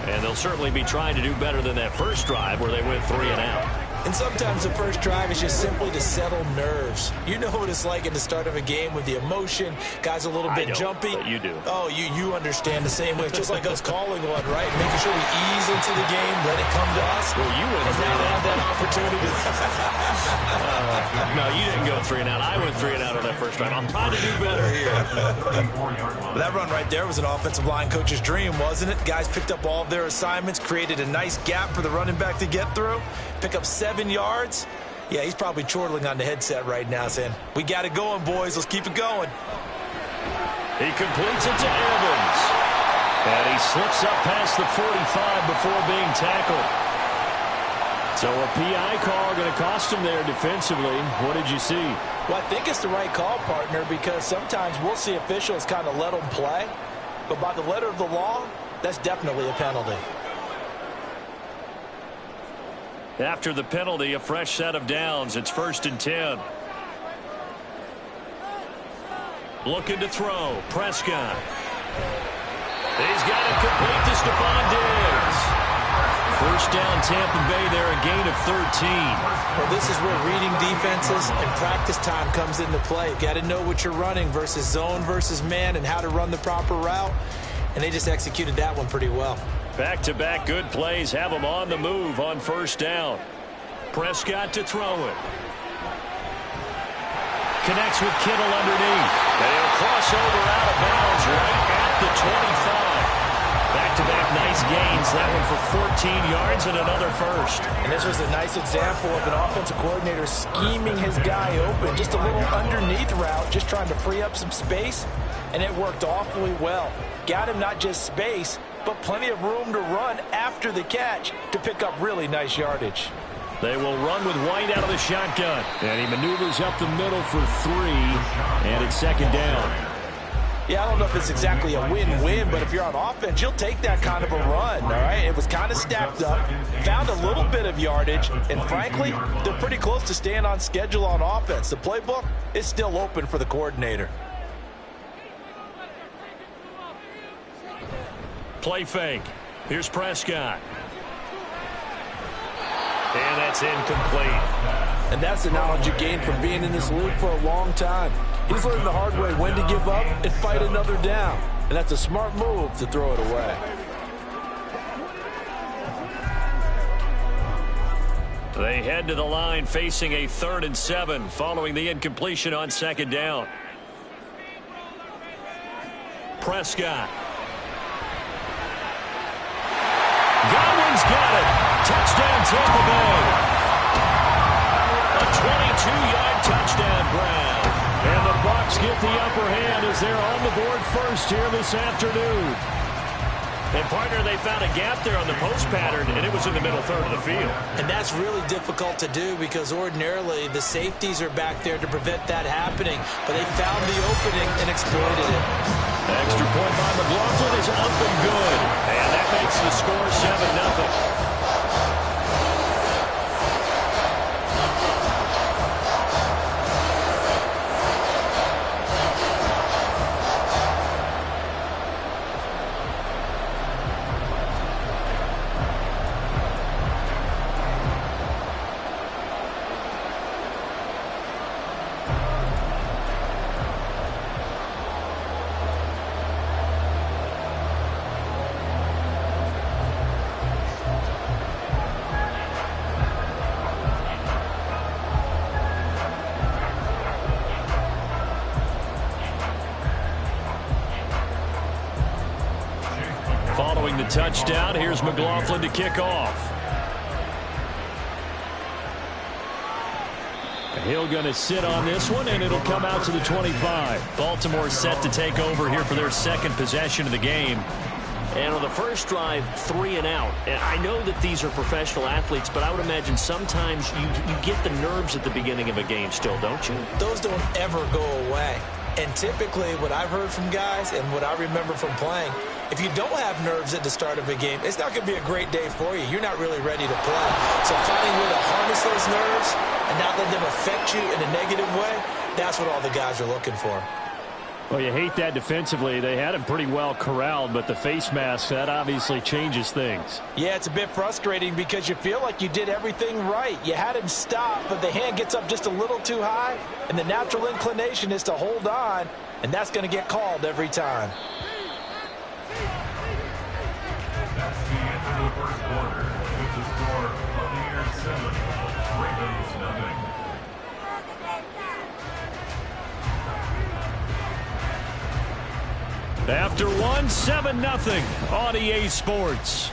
And they'll certainly be trying to do better than that first drive where they went 3 and out. And sometimes the first drive is just simply to settle nerves. You know what it's like at the start of a game with the emotion. Guys a little bit jumpy. But you do. Oh, you understand the same way. It's just like us calling one, right? Making sure we ease into the game, let it come to us. Well, you went and now they have that opportunity. No, you didn't go 3 and out. I went 3 and out on that first drive. I'm trying to do better here. That run right there was an offensive line coach's dream, wasn't it? Guys picked up all of their assignments, created a nice gap for the running back to get through, pick up 7 yards. Yeah, he's probably chortling on the headset right now saying, we got it going, boys. Let's keep it going. He completes it to Evans. And he slips up past the 45 before being tackled. So a PI call going to cost him there defensively. What did you see? Well, I think it's the right call, partner, because sometimes we'll see officials kind of let them play. But by the letter of the law, that's definitely a penalty. After the penalty, a fresh set of downs. It's 1st and 10. Looking to throw. Prescott. He's got it complete to Stephon Diggs. First down, Tampa Bay there, a gain of 13. Well, this is where reading defenses and practice time comes into play. Got to know what you're running versus zone versus man and how to run the proper route. And they just executed that one pretty well. Back-to-back good plays have them on the move on first down. Prescott to throw it. Connects with Kittle underneath. And he'll cross over out of bounds right at the 25. Back-to-back nice gains. That one for 14 yards and another first. And this was a nice example of an offensive coordinator scheming his guy open. Just a little underneath route, just trying to free up some space. And it worked awfully well. Got him not just space, but plenty of room to run after the catch to pick up really nice yardage. They will run with White out of the shotgun. And he maneuvers up the middle for 3. And it's 2nd down. Yeah, I don't know if it's exactly a win-win, but if you're on offense, you'll take that kind of a run, all right? It was kind of stacked up, found a little bit of yardage, and frankly, they're pretty close to staying on schedule on offense. The playbook is still open for the coordinator. Play fake. Here's Prescott. And that's incomplete. And that's the knowledge you gain from being in this league for a long time. He's learned the hard way when to give up and fight another down. And that's a smart move to throw it away. They head to the line facing a 3rd and 7 following the incompletion on 2nd down. Prescott. Godwin's got it. Touchdown Tampa Bay. A 22-yard touchdown grab. And the Bucs get the upper hand as they're on the board first here this afternoon. And, partner, they found a gap there on the post pattern, and it was in the middle third of the field. And that's really difficult to do because ordinarily the safeties are back there to prevent that happening. But they found the opening and exploited it. Extra point by McLaughlin is up and good. And that makes the score 7-0. Following the touchdown, here's McLaughlin to kick off. Hill going to sit on this one, and it'll come out to the 25. Baltimore set to take over here for their 2nd possession of the game. And on the first drive, 3 and out. And I know that these are professional athletes, but I would imagine sometimes you get the nerves at the beginning of a game still, don't you? Those don't ever go away. And typically what I've heard from guys and what I remember from playing, if you don't have nerves at the start of a game, it's not going to be a great day for you. You're not really ready to play. So finding a way to harness those nerves and not let them affect you in a negative way, that's what all the guys are looking for. Well, you hate that defensively. They had him pretty well corralled, but the face mask, that obviously changes things. Yeah, it's a bit frustrating because you feel like you did everything right. You had him stop, but the hand gets up just a little too high, and the natural inclination is to hold on, and that's going to get called every time. That's the end of the first quarter with the score Buccaneers 7, Ravens nothing. After 1, 7-0 on EA Sports.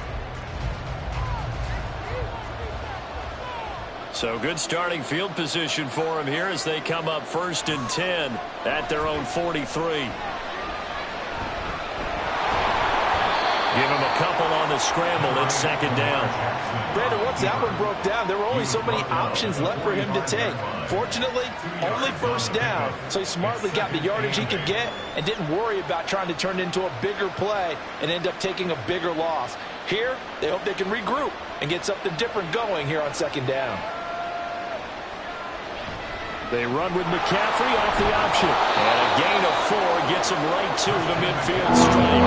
So good starting field position for them here as they come up 1st and 10 at their own 43. Give him a couple on the scramble. It's 2nd down. Brandon, once that one broke down, there were only so many options left for him to take. Fortunately, only 1st down, so he smartly got the yardage he could get and didn't worry about trying to turn it into a bigger play and end up taking a bigger loss. Here, they hope they can regroup and get something different going here on second down. They run with McCaffrey off the option. And a gain of 4 gets him right to the midfield stripe.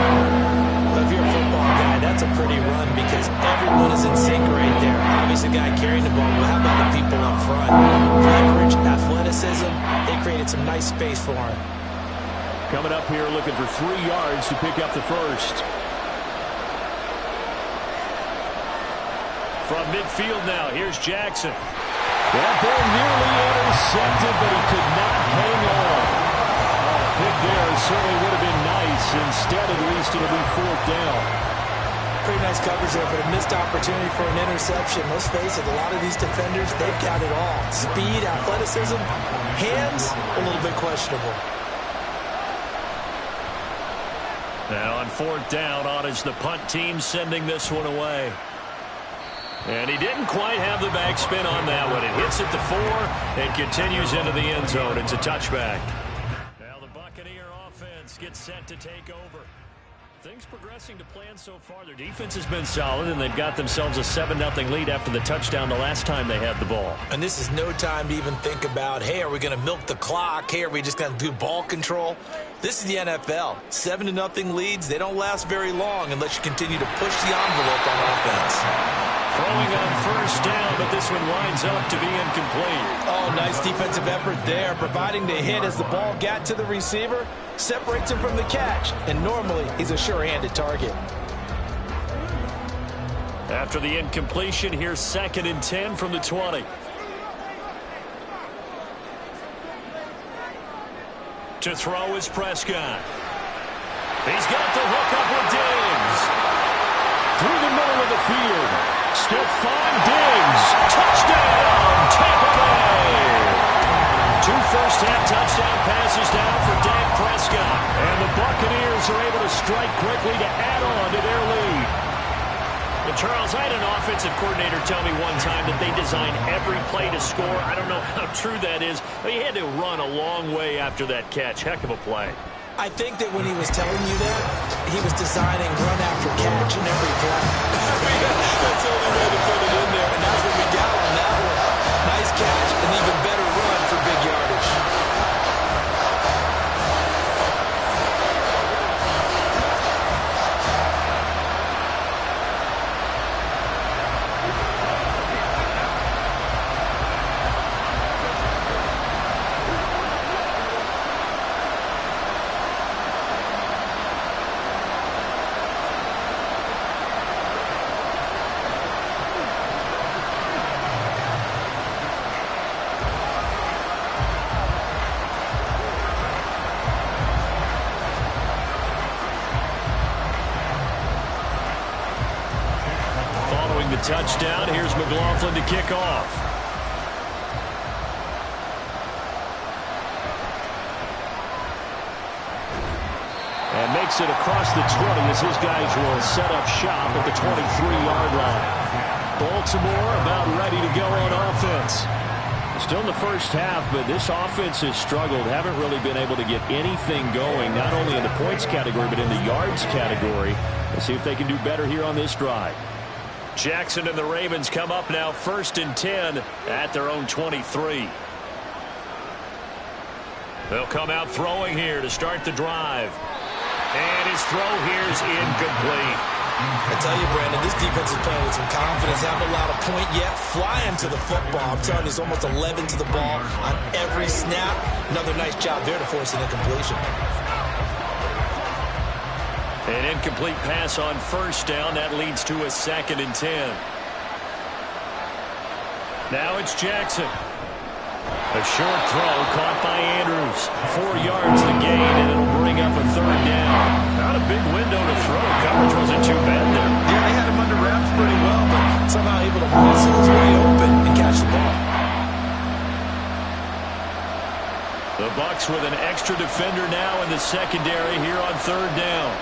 Well, if you're a football guy, that's a pretty run because everyone is in sync right there. Obviously, the guy carrying the ball, but how about the people up front? Leverage, athleticism, they created some nice space for him. Coming up here looking for 3 yards to pick up the first. From midfield now, here's Jackson. That ball nearly intercepted, but he could not hang on. A pick there certainly would have been nice. Instead, at least, it'll be 4th down. Pretty nice coverage there, but a missed opportunity for an interception. Let's face it, a lot of these defenders, they've got it all. Speed, athleticism, hands, a little bit questionable. Now on 4th down, on is the punt team sending this one away. And he didn't quite have the backspin on that one. It hits at the 4 and continues into the end zone. It's a touchback. Now the Buccaneer offense gets set to take over. Things progressing to plan so far. Their defense has been solid, and they've got themselves a 7-0 lead after the touchdown the last time they had the ball. And this is no time to even think about, hey, are we going to milk the clock? Hey, are we just going to do ball control? This is the NFL. 7-0 leads, they don't last very long unless you continue to push the envelope on offense. Throwing on 1st down, but this one winds up to be incomplete. Oh, nice defensive effort there, providing the hit as the ball got to the receiver, separates him from the catch, and normally he's a sure-handed target. After the incompletion, here's 2nd and 10 from the 20. To throw is Prescott. He's got the hook up with Diggs. Through the middle of the field. Still 5 Diggs. Touchdown, Tampa Bay. 2 first-half touchdown passes now for Dak Prescott. And the Buccaneers are able to strike quickly to add on to their lead. And Charles, I had an offensive coordinator tell me one time that they design every play to score. I don't know how true that is, but he had to run a long way after that catch. Heck of a play. I think that when he was telling you that, he was designing run after catch in every play. That's the only way to put it in there, and that's what we got on that one. Nice catch, an even better run for big yardage. Touchdown. Here's McLaughlin to kick off. And makes it across the 20 as his guys will set up shop at the 23-yard line. Baltimore about ready to go on offense. Still in the first half, but this offense has struggled. Haven't really been able to get anything going, not only in the points category, but in the yards category. Let's see if they can do better here on this drive. Jackson and the Ravens come up now 1st and 10 at their own 23. They'll come out throwing here to start the drive. And his throw here is incomplete. I tell you, Brandon, this defense is playing with some confidence. Haven't allowed a point yet. Flying to the football. I'm telling you, there's almost 11 to the ball on every snap. Another nice job there to force an incompletion. An incomplete pass on 1st down. That leads to a 2nd and 10. Now it's Jackson. A short throw caught by Andrews. 4 yards the gain, and it'll bring up a 3rd down. Not a big window to throw. Coverage wasn't too bad there. Yeah, they had him under wraps pretty well, but somehow able to muscle his way open and catch the ball. The Bucs with an extra defender now in the secondary here on 3rd down.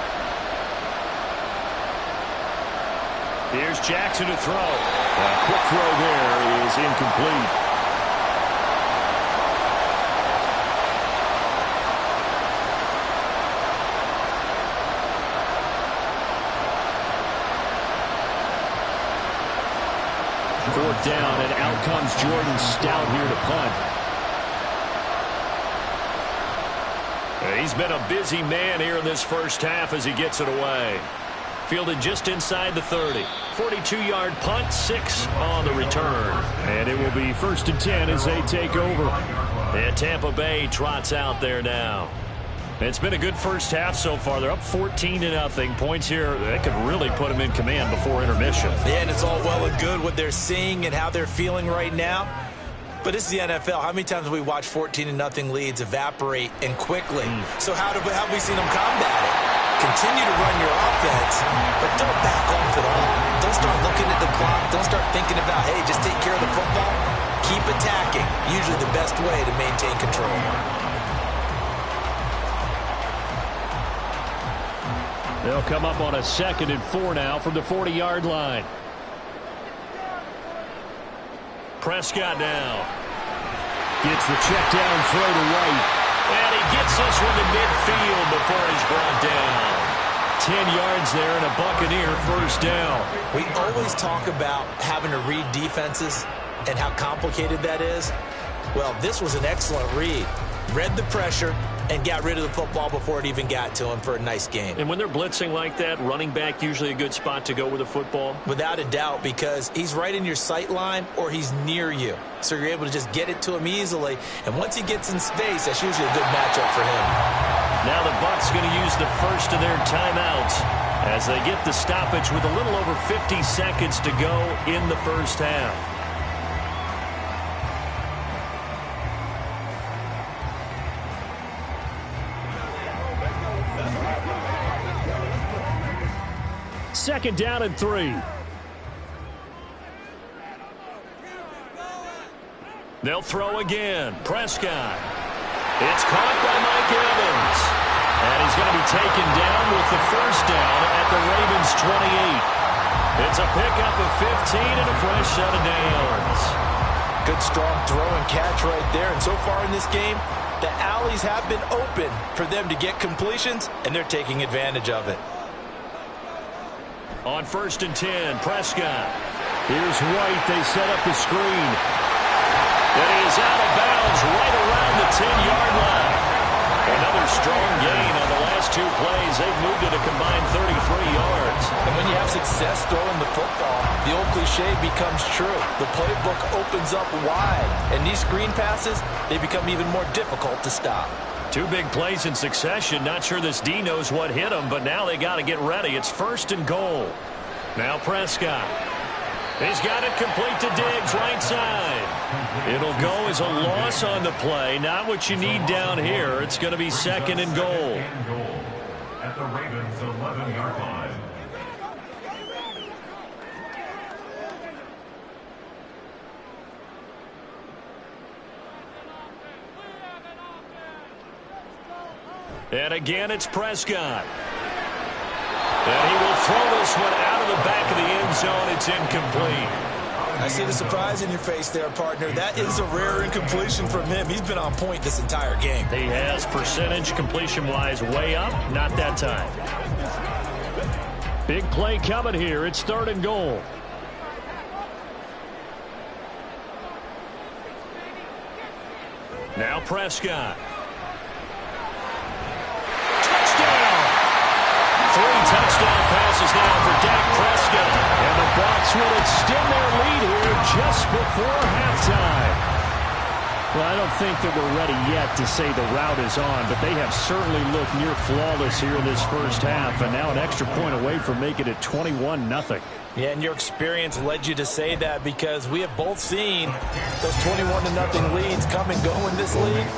Here's Jackson to throw. A quick throw there is incomplete. 4th down, and out comes Jordan Stout here to punt. He's been a busy man here in this first half as he gets it away. Fielded just inside the 30. 42-yard punt, 6 on the return. And it will be 1st and 10 as they take over. And Tampa Bay trots out there now. It's been a good first half so far. They're up 14-0. Points here, that could really put them in command before intermission. Yeah, and it's all well and good what they're seeing and how they're feeling right now. But this is the NFL. How many times have we watched 14-0 leads evaporate and quickly? So how have we seen them combat it? Continue to run your offense, but don't back off at all. Don't start looking at the clock. Don't start thinking about, hey, just take care of the football. Keep attacking. Usually the best way to maintain control. They'll come up on a 2nd and 4 now from the 40-yard line. Prescott now. Gets the check down throw to White. And he gets this one to midfield before he's brought down. 10 yards there and a Buccaneer 1st down. We always talk about having to read defenses and how complicated that is. Well, this was an excellent read. Read the pressure and got rid of the football before it even got to him for a nice game. And when they're blitzing like that, running back usually a good spot to go with the football? Without a doubt, because he's right in your sight line or he's near you. So you're able to just get it to him easily. And once he gets in space, that's usually a good matchup for him. Now the Bucs going to use the first of their timeouts as they get the stoppage with a little over 50 seconds to go in the first half. Second down and 3. They'll throw again. Prescott. It's caught by Mike Evans. And he's going to be taken down with the first down at the Ravens' 28. It's a pickup of 15 and a fresh set of downs. Good strong throw and catch right there. And so far in this game, the alleys have been open for them to get completions, and they're taking advantage of it. On 1st and 10, Prescott. Here's White. They set up the screen. And he is out of bounds right around the 10-yard line. Another strong gain on the last 2 plays. They've moved it a combined 33 yards. And when you have success throwing the football, the old cliche becomes true. The playbook opens up wide. And these screen passes, they become even more difficult to stop. 2 big plays in succession. Not sure this D knows what hit him, but now they got to get ready. It's 1st and goal. Now Prescott. He's got it complete to Diggs, right side. It'll go as a loss on the play. Not what you need down here. It's going to be 2nd and goal. At the Ravens' 11-yard line. And again, it's Prescott. And he will throw this one out of the back of the end zone. It's incomplete. I see the surprise in your face there, partner. That is a rare incompletion from him. He's been on point this entire game. He has percentage completion-wise way up. Not that time. Big play coming here. It's 3rd and goal. Now Prescott. 3 touchdown passes now for Dak Prescott. And the Bucs will extend their lead here just before halftime. Well, I don't think that we're ready yet to say the route is on, but they have certainly looked near flawless here in this first half, and now an extra point away from making it 21-0. Yeah, and your experience led you to say that because we have both seen those 21-0 leads come and go in this league.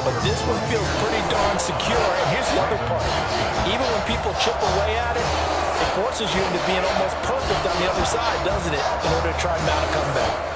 But this one feels pretty darn secure. And here's the other part. Even when people chip away at it, it forces you into being almost perfect on the other side, doesn't it, in order to try and mount a comeback.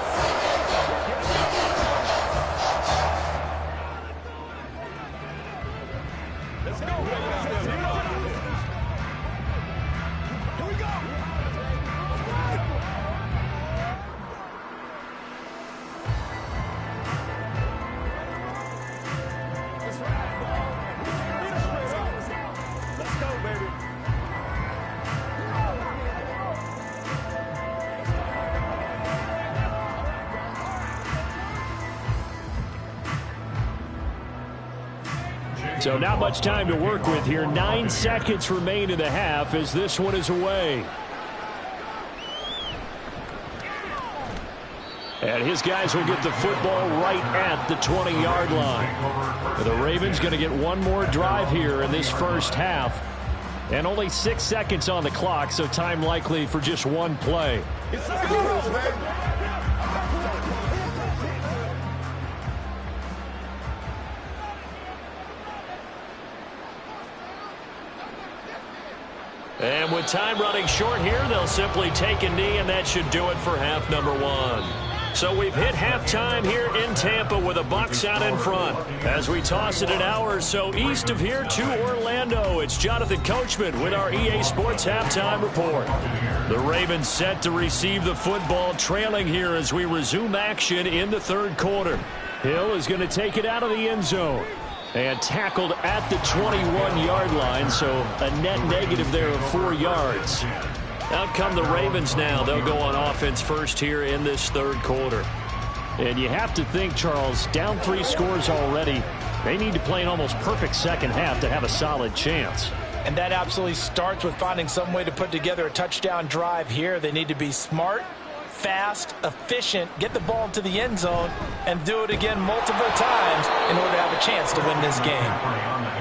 So not much time to work with here. 9 seconds remain in the half as this one is away. And his guys will get the football right at the 20-yard line. The Ravens going to get one more drive here in this first half. And only 6 seconds on the clock, so time likely for just one play. And with time running short here, they'll simply take a knee, and that should do it for half number one. So we've hit halftime here in Tampa with the Bucs out in front. As we toss it an hour or so east of here to Orlando, it's Jonathan Coachman with our EA Sports Halftime Report. The Ravens set to receive the football, trailing here as we resume action in the third quarter. Hill is going to take it out of the end zone. And tackled at the 21-yard line, so a net negative there of 4 yards. Out come the Ravens now. They'll go on offense first here in this third quarter. And you have to think, Charles, down 3 scores already. They need to play an almost perfect second half to have a solid chance. And that absolutely starts with finding some way to put together a touchdown drive here. They need to be smart, fast, efficient, get the ball into the end zone, and do it again multiple times in order to have a chance to win this game.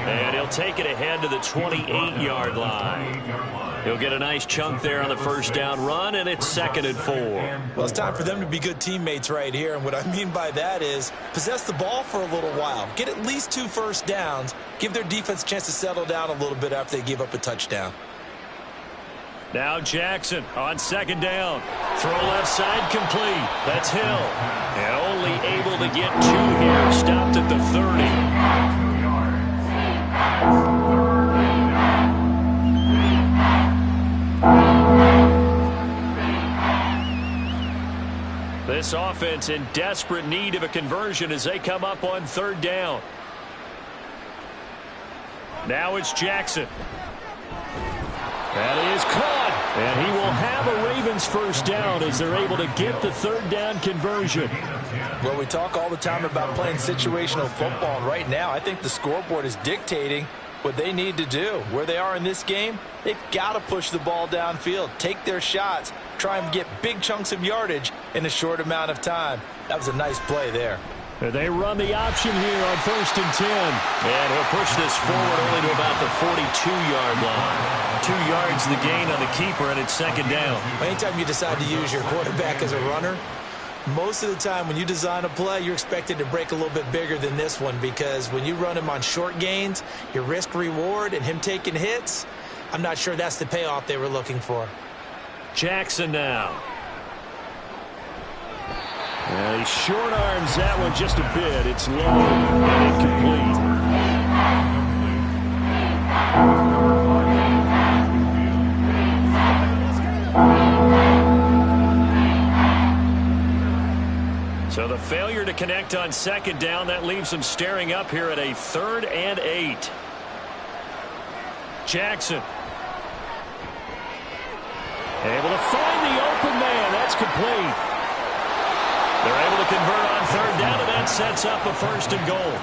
And he'll take it ahead to the 28-yard line. He'll get a nice chunk there on the first down run, and it's 2nd and 4. Well, it's time for them to be good teammates right here, and what I mean by that is possess the ball for a little while, get at least 2 first downs, give their defense a chance to settle down a little bit after they give up a touchdown. Now Jackson on 2nd down. Throw left side complete. That's Hill. And only able to get 2 here. Stopped at the 30. This offense in desperate need of a conversion as they come up on 3rd down. Now it's Jackson. That is caught, and he will have a Ravens first down as they're able to get the 3rd down conversion. Well, we talk all the time about playing situational football, and right now I think the scoreboard is dictating what they need to do. Where they are in this game, they've got to push the ball downfield, take their shots, try and get big chunks of yardage in a short amount of time. That was a nice play there. They run the option here on 1st and 10. And he'll push this forward only to about the 42-yard line. 2 yards the gain on the keeper, and it's 2nd down. Anytime you decide to use your quarterback as a runner, most of the time when you design a play, you're expected to break a little bit bigger than this one, because when you run him on short gains, your risk-reward and him taking hits, I'm not sure that's the payoff they were looking for. Jackson now. He short arms that one just a bit. It's low and incomplete. So the failure to connect on 2nd down, that leaves them staring up here at a 3rd and 8. Jackson. Able to find the open man. That's complete. They're able to convert on 3rd down, and that sets up a 1st and goal.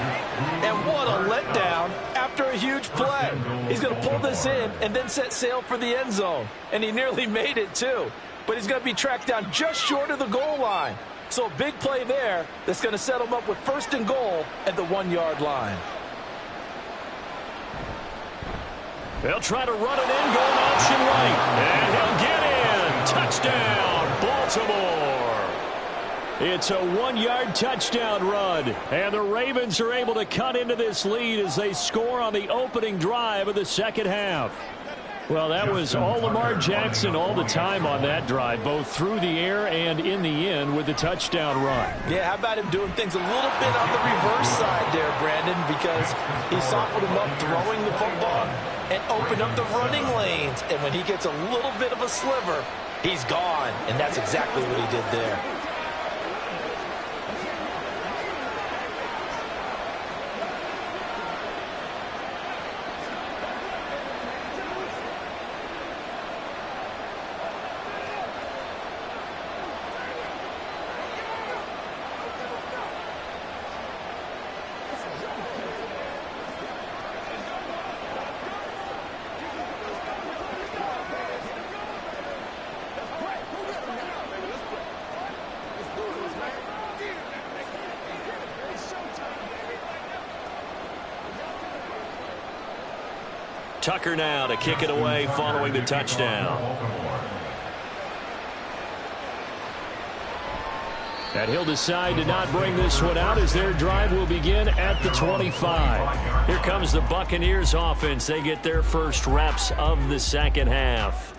And what a letdown after a huge play. He's going to pull this in and then set sail for the end zone. And he nearly made it, too. But he's going to be tracked down just short of the goal line. So a big play there that's going to set him up with 1st and goal at the 1-yard line. They'll try to run it in, going option right. And he'll get in. Touchdown, Baltimore. It's a 1-yard touchdown run, and the Ravens are able to cut into this lead as they score on the opening drive of the second half. Well, that was all Lamar Jackson all the time on that drive, both through the air and in the end with the touchdown run. Yeah, how about him doing things a little bit on the reverse side there, Brandon, because he softened him up throwing the football and opened up the running lanes. And when he gets a little bit of a sliver, he's gone, and that's exactly what he did there. Tucker now to kick it away following the touchdown. And he'll decide to not bring this one out as their drive will begin at the 25. Here comes the Buccaneers offense. They get their first reps of the second half.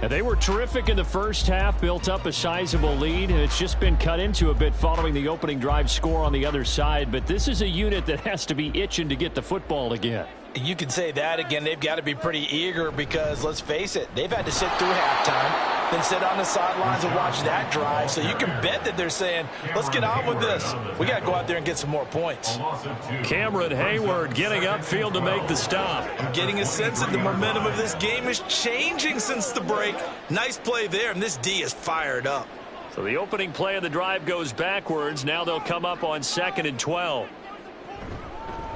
And they were terrific in the first half, built up a sizable lead, and it's just been cut into a bit following the opening drive score on the other side. But this is a unit that has to be itching to get the football again. You can say that again. They've got to be pretty eager because, let's face it, they've had to sit through halftime, then sit on the sidelines and watch that drive. So you can bet that they're saying, let's get on with this. We got to go out there and get some more points. Cameron Hayward getting upfield to make the stop. I'm getting a sense that the momentum of this game is changing since the break. Nice play there, and this D is fired up. So the opening play of the drive goes backwards. Now they'll come up on 2nd and 12.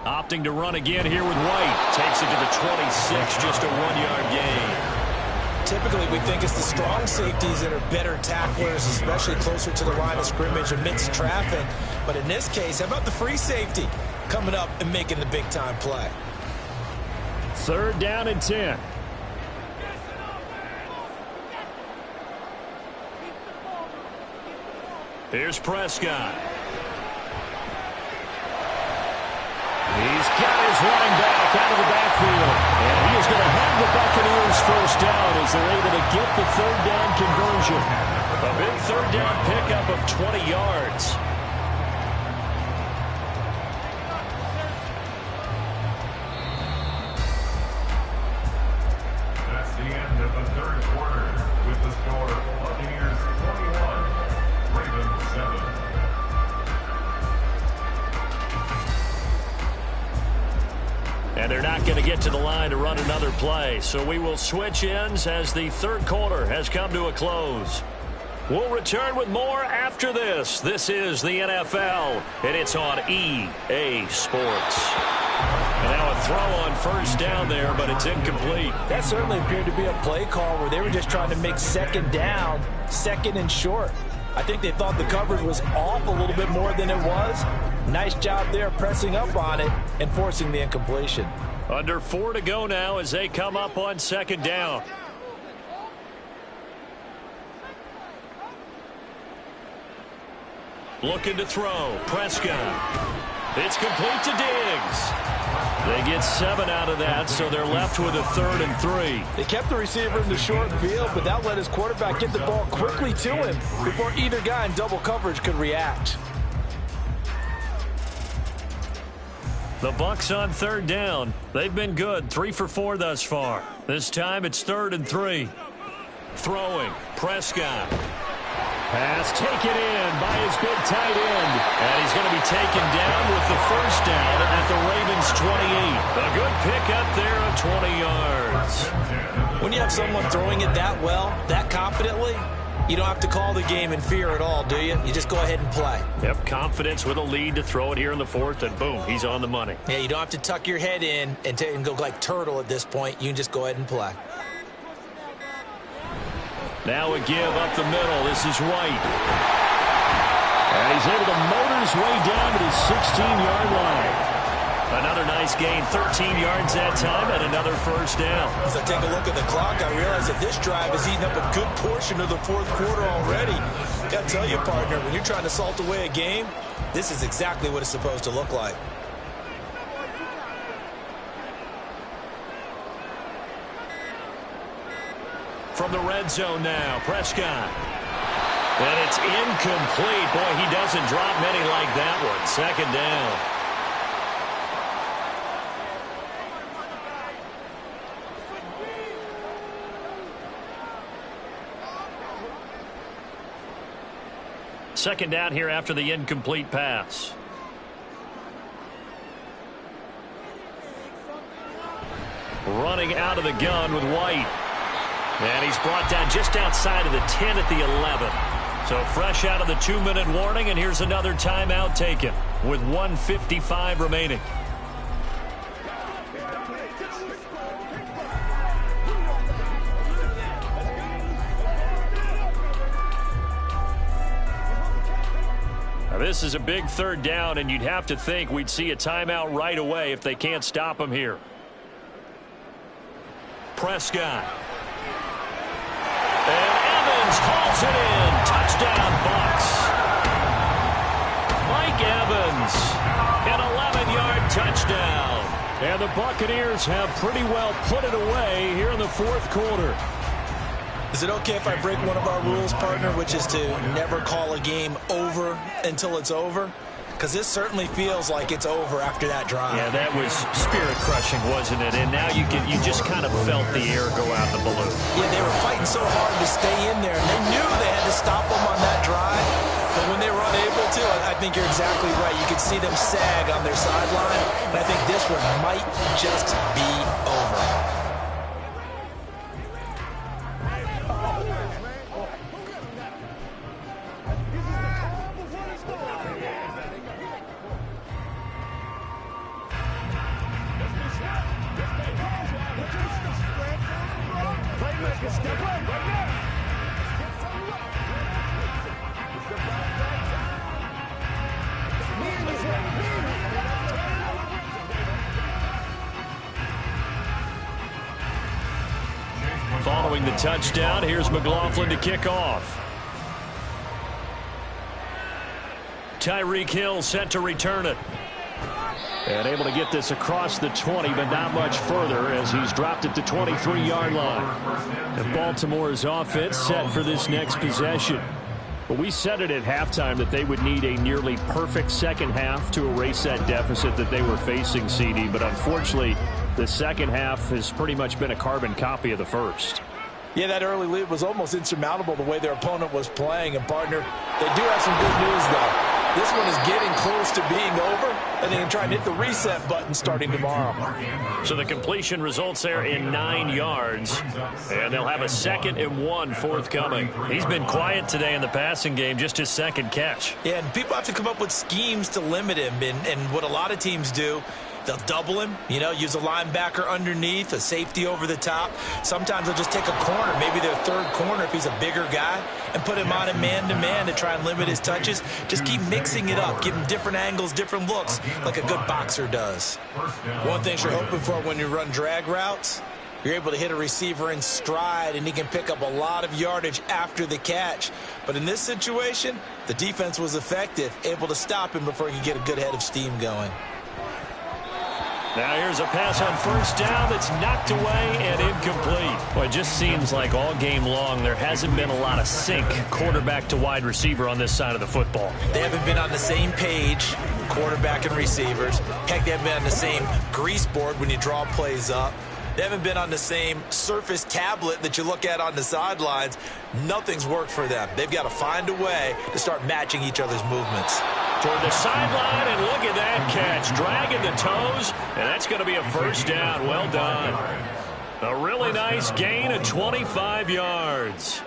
Opting to run again here with White. Takes it to the 26, just a 1-yard gain. Typically, we think it's the strong safeties that are better tacklers, especially closer to the line of scrimmage amidst traffic. But in this case, how about the free safety coming up and making the big-time play? 3rd down and 10. Here's Prescott. He's got his running back out of the backfield. And he is going to have the Buccaneers first down as they're able to get the 3rd down conversion. A big 3rd down pickup of 20 yards. That's the end of the third quarter with the score Buccaneers 21, Ravens 7. And they're not going to get to the line to run another play. So we will switch ends as the third quarter has come to a close. We'll return with more after this. This is the NFL, and it's on EA Sports. And now a throw on first down there, but it's incomplete. That certainly appeared to be a play call where they were just trying to make 2nd down, 2nd and short. I think they thought the coverage was off a little bit more than it was. Nice job there pressing up on it and forcing the incompletion. Under 4 to go now as they come up on 2nd down. Looking to throw. Prescott. It's complete to Diggs. They get 7 out of that, so they're left with a 3rd and 3. They kept the receiver in the short field, but that let his quarterback get the ball quickly to him before either guy in double coverage could react. The Bucs on 3rd down. They've been good, 3 for 4 thus far. This time it's 3rd and 3. Throwing. Prescott. Pass taken in by his big tight end. And he's going to be taken down with the first down at the Ravens 28. A good pickup there of 20 yards. When you have someone throwing it that well, that confidently, you don't have to call the game in fear at all, do you? You just go ahead and play. Yep, confidence with a lead to throw it here in the 4th, and boom, he's on the money. Yeah, you don't have to tuck your head in and go like turtle at this point. You can just go ahead and play. Now a give up the middle. This is White. And he's able to motor his way down to the 16-yard line. Another nice gain, 13 yards that time, and another first down. As I take a look at the clock, I realize that this drive has eaten up a good portion of the 4th quarter already. Got to tell you, partner, when you're trying to salt away a game, this is exactly what it's supposed to look like. From the red zone now, Prescott. And it's incomplete. Boy, he doesn't drop many like that one. 2nd down. Second down here after the incomplete pass. Running out of the gun with White. And he's brought down just outside of the 10 at the 11. So fresh out of the 2-minute warning, and here's another timeout taken with 1:55 remaining. This is a big 3rd down, and you'd have to think we'd see a timeout right away if they can't stop him here. Prescott. And Evans hauls it in. Touchdown, Bucs. Mike Evans, an 11-yard touchdown. And the Buccaneers have pretty well put it away here in the fourth quarter. Is it okay if I break one of our rules, partner, which is to never call a game over until it's over? Because this certainly feels like it's over after that drive. Yeah, that was spirit-crushing, wasn't it? And now you just kind of felt the air go out the balloon. Yeah, they were fighting so hard to stay in there, and they knew they had to stop them on that drive. But when they were unable to, I think you're exactly right. You could see them sag on their sideline, and I think this one might just be over. Following the touchdown, here's McLaughlin to kick off. Tyreek Hill set to return it. And able to get this across the 20, but not much further as he's dropped it to 23-yard line. And Baltimore's offense set for this next possession. But we said it at halftime that they would need a nearly perfect second half to erase that deficit that they were facing, CD. But unfortunately, the second half has pretty much been a carbon copy of the first. Yeah, that early lead was almost insurmountable the way their opponent was playing. And, partner, they do have some good news, though. This one is getting close to being over, and they can try and hit the reset button starting tomorrow. So the completion results there in 9 yards, and they'll have a 2nd and 1 forthcoming. He's been quiet today in the passing game, just his second catch. Yeah, and people have to come up with schemes to limit him, and what a lot of teams do, they'll double him, use a linebacker underneath, a safety over the top. Sometimes they'll just take a corner, maybe their third corner if he's a bigger guy, and put him on a man-to-man to try and limit his touches. Just keep mixing it up, give him different angles, different looks, like a good boxer does. One thing you're hoping for when you run drag routes, you're able to hit a receiver in stride, and he can pick up a lot of yardage after the catch. But in this situation, the defense was effective, able to stop him before he could get a good head of steam going. Now here's a pass on first down that's knocked away and incomplete. Well, it just seems like all game long there hasn't been a lot of sync quarterback to wide receiver on this side of the football. They haven't been on the same page, quarterback and receivers. Heck, they haven't been on the same grease board when you draw plays up. They haven't been on the same surface tablet that you look at on the sidelines. Nothing's worked for them. They've got to find a way to start matching each other's movements. Toward the sideline, and look at that catch. Dragging the toes, and that's going to be a first down. Well done. A really nice gain of 25 yards.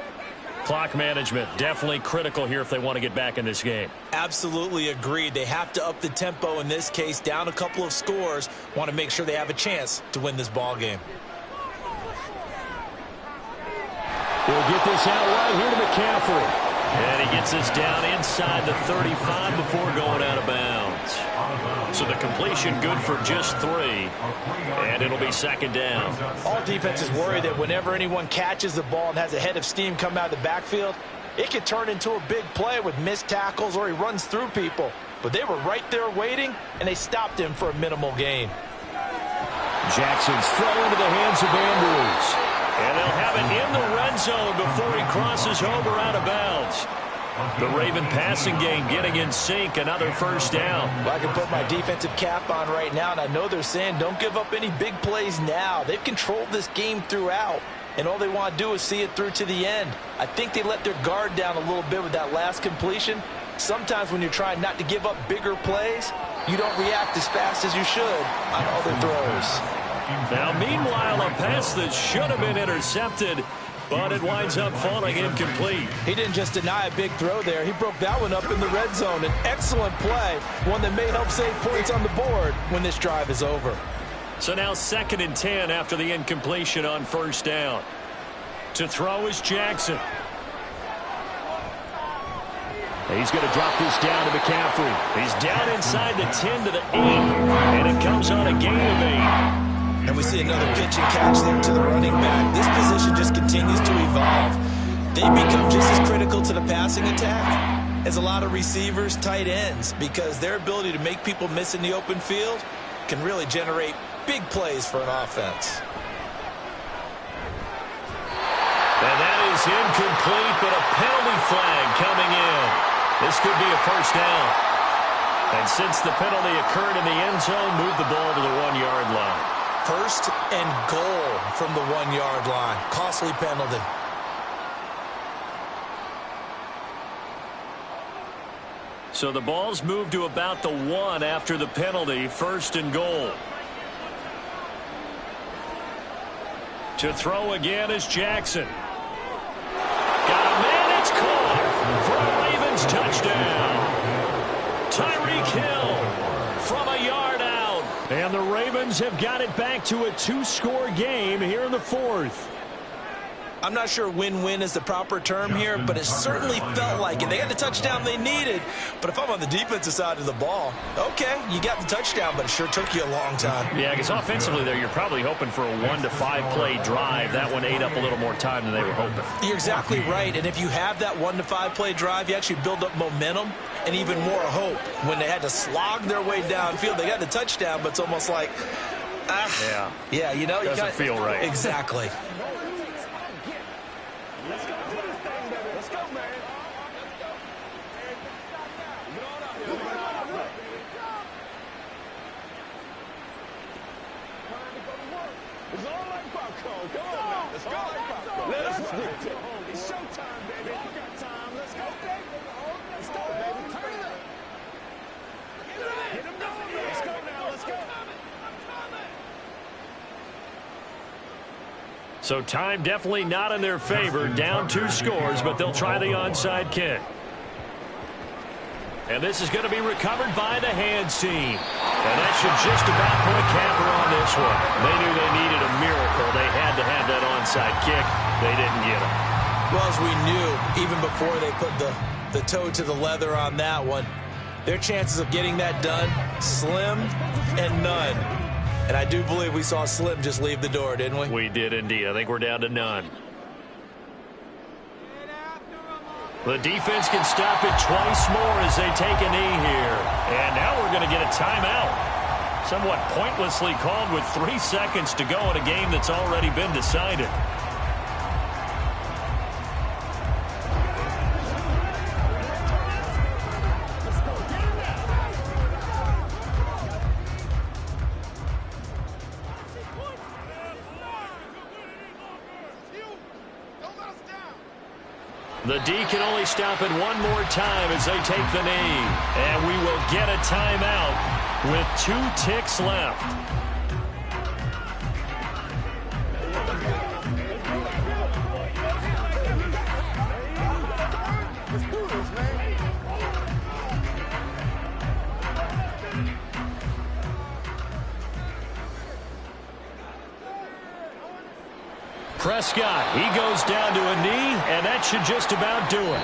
Clock management definitely critical here if they want to get back in this game. Absolutely agreed. They have to up the tempo in this case, down a couple of scores. Want to make sure they have a chance to win this ball game. We'll get this out right here to McCaffrey. And he gets this down inside the 35 before going out of bounds. So the completion good for just 3. And it'll be second down. All defenses worry that whenever anyone catches the ball and has a head of steam come out of the backfield, it could turn into a big play with missed tackles or he runs through people. But they were right there waiting, and they stopped him for a minimal gain. Jackson's throw into the hands of Andrews. And they'll have it in the red zone before he crosses over out of bounds. The Raven passing game getting in sync, another first down. Well, I can put my defensive cap on right now, and I know they're saying don't give up any big plays now. They've controlled this game throughout, and all they want to do is see it through to the end. I think they let their guard down a little bit with that last completion. Sometimes when you're trying not to give up bigger plays, you don't react as fast as you should on other throws. Now, meanwhile, a pass that should have been intercepted, but it winds up falling incomplete. He didn't just deny a big throw there. He broke that one up in the red zone. An excellent play, one that may help save points on the board when this drive is over. So now 2nd and 10 after the incompletion on first down. To throw is Jackson. He's going to drop this down to McCaffrey. He's down inside the 10 to the 8, and it comes on a gain of 8. And we see another pitch and catch there to the running back. This position just continues to evolve. They become just as critical to the passing attack as a lot of receivers, tight ends, because their ability to make people miss in the open field can really generate big plays for an offense. And that is incomplete, but a penalty flag coming in. This could be a first down. And since the penalty occurred in the end zone, move the ball to the 1-yard line. First and goal from the 1-yard line. Costly penalty. So the ball's moved to about the 1 after the penalty. First and goal. To throw again is Jackson. Got a man, it's caught for a Ravens touchdown. Tyreek Hill from a yard out. And the Ravens have got it back to a 2-score game here in the 4th. I'm not sure win-win is the proper term here, but it certainly felt like it. They got the touchdown they needed, but if I'm on the defensive side of the ball, okay, you got the touchdown, but it sure took you a long time. Yeah, because offensively there, you're probably hoping for a 1 to 5 play drive. That one ate up a little more time than they were hoping. You're exactly right, and if you have that 1 to 5 play drive, you actually build up momentum and even more hope. When they had to slog their way downfield, they got the touchdown, but it's almost like, yeah, you know, doesn't feel right. Exactly. So time definitely not in their favor. Down 2 scores, but they'll try the onside kick. And this is going to be recovered by the hands team. And that should just about put a capper on this one. They knew they needed a miracle. They had to have that onside kick. They didn't get it. Well, as we knew, even before they put the toe to the leather on that one, their chances of getting that done, slim and none. And I do believe we saw Slim just leave the door, didn't we? We did indeed. I think we're down to none. The defense can stop it twice more as they take a knee here. And now we're going to get a timeout. Somewhat pointlessly called with 3 seconds to go in a game that's already been decided. The D can only stop it one more time as they take the knee. And we will get a timeout with 2 ticks left. Prescott, he goes down to a knee, and that should just about do it.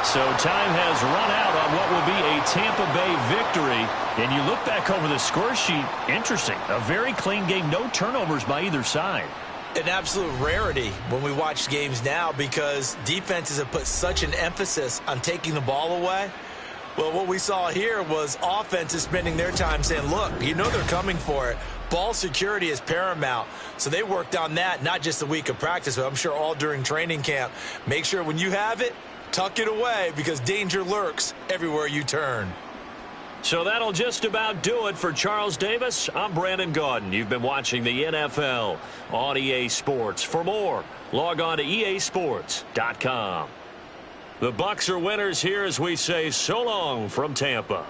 So time has run out on what will be a Tampa Bay victory. And you look back over the score sheet, interesting. A very clean game, no turnovers by either side. An absolute rarity when we watch games now because defenses have put such an emphasis on taking the ball away. Well, what we saw here was offenses spending their time saying, look, you know they're coming for it. Ball security is paramount. So they worked on that, not just a week of practice, but I'm sure all during training camp. Make sure when you have it, tuck it away because danger lurks everywhere you turn. So that'll just about do it for Charles Davis. I'm Brandon Gaudin. You've been watching the NFL on EA Sports. For more, log on to easports.com. The Bucs are winners here as we say so long from Tampa.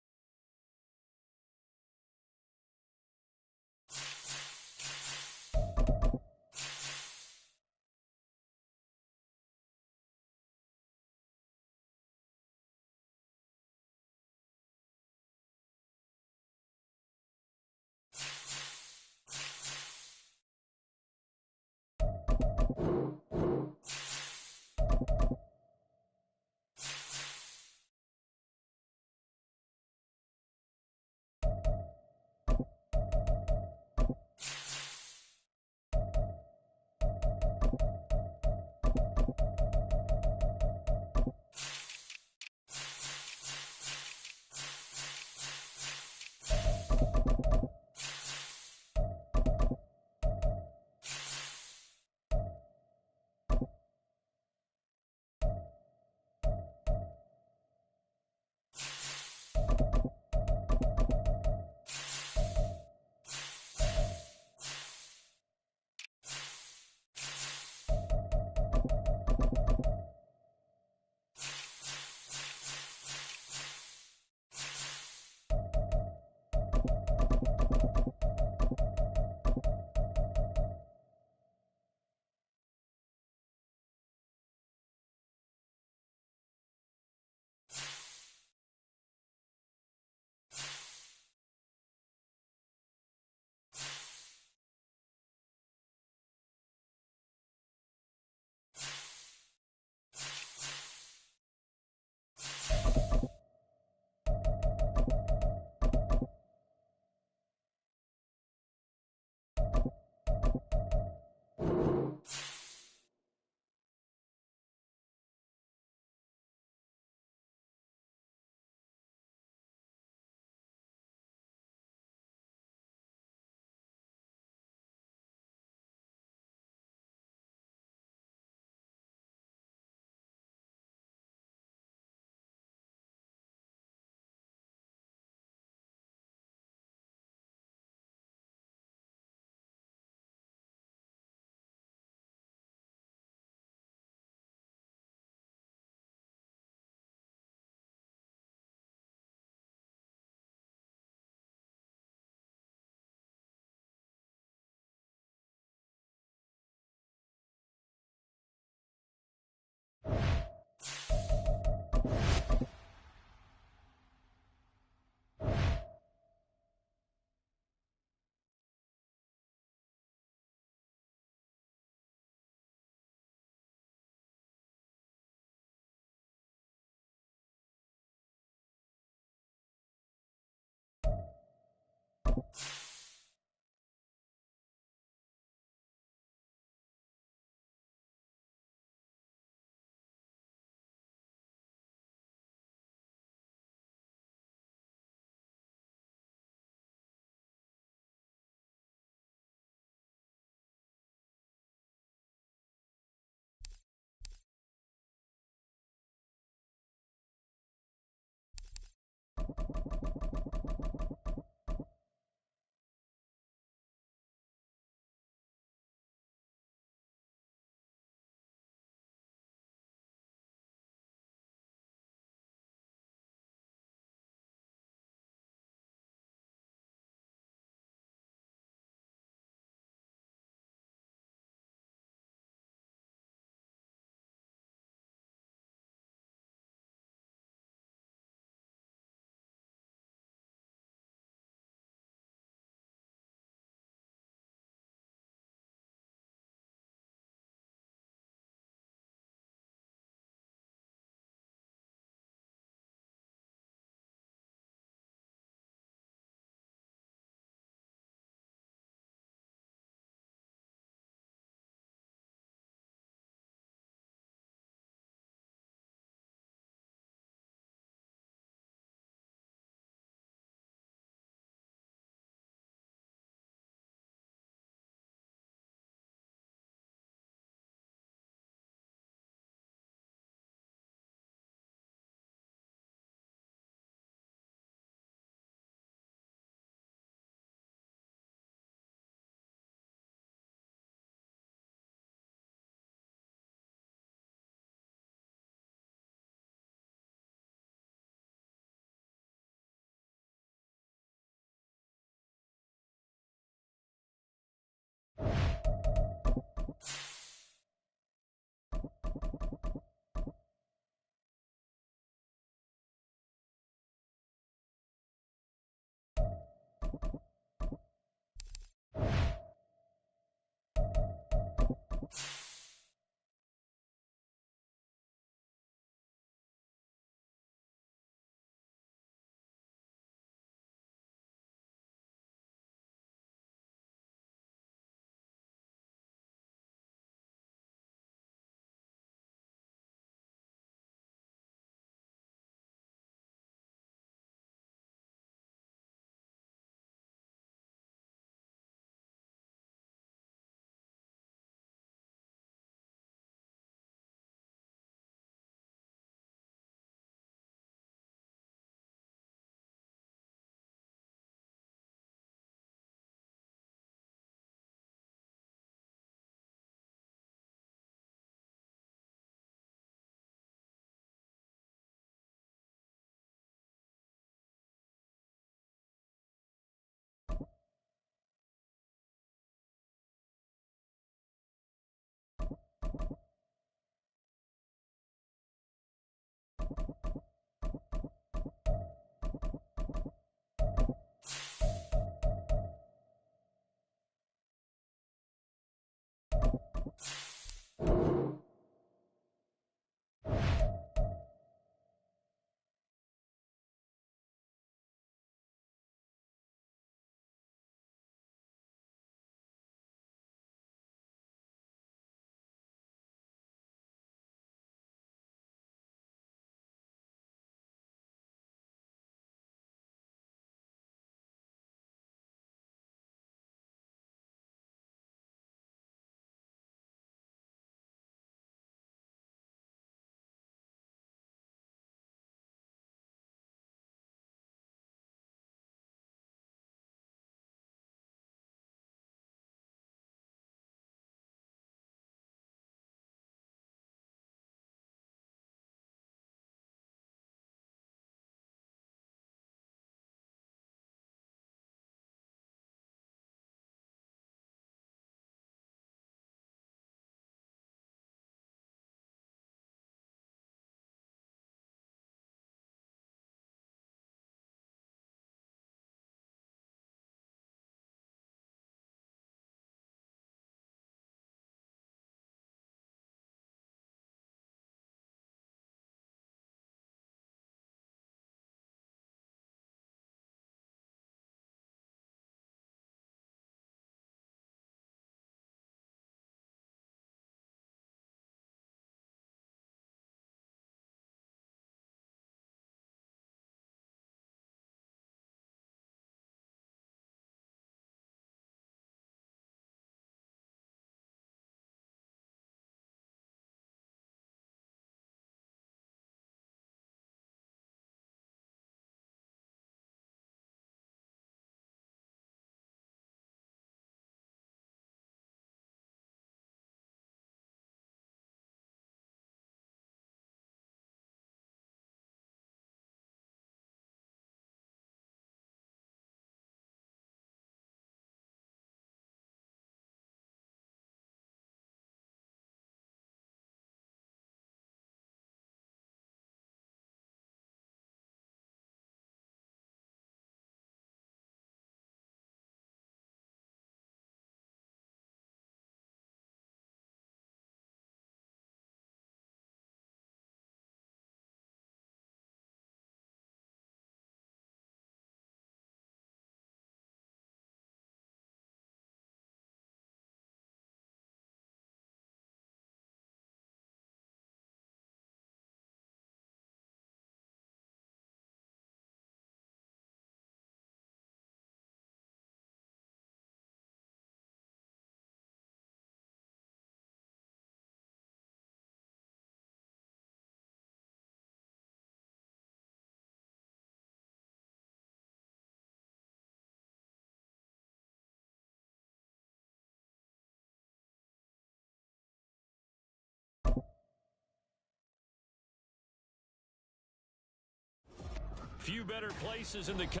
Few better places in the country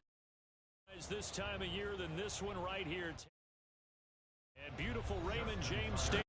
this time of year than this one right here. And beautiful Raymond James Stadium.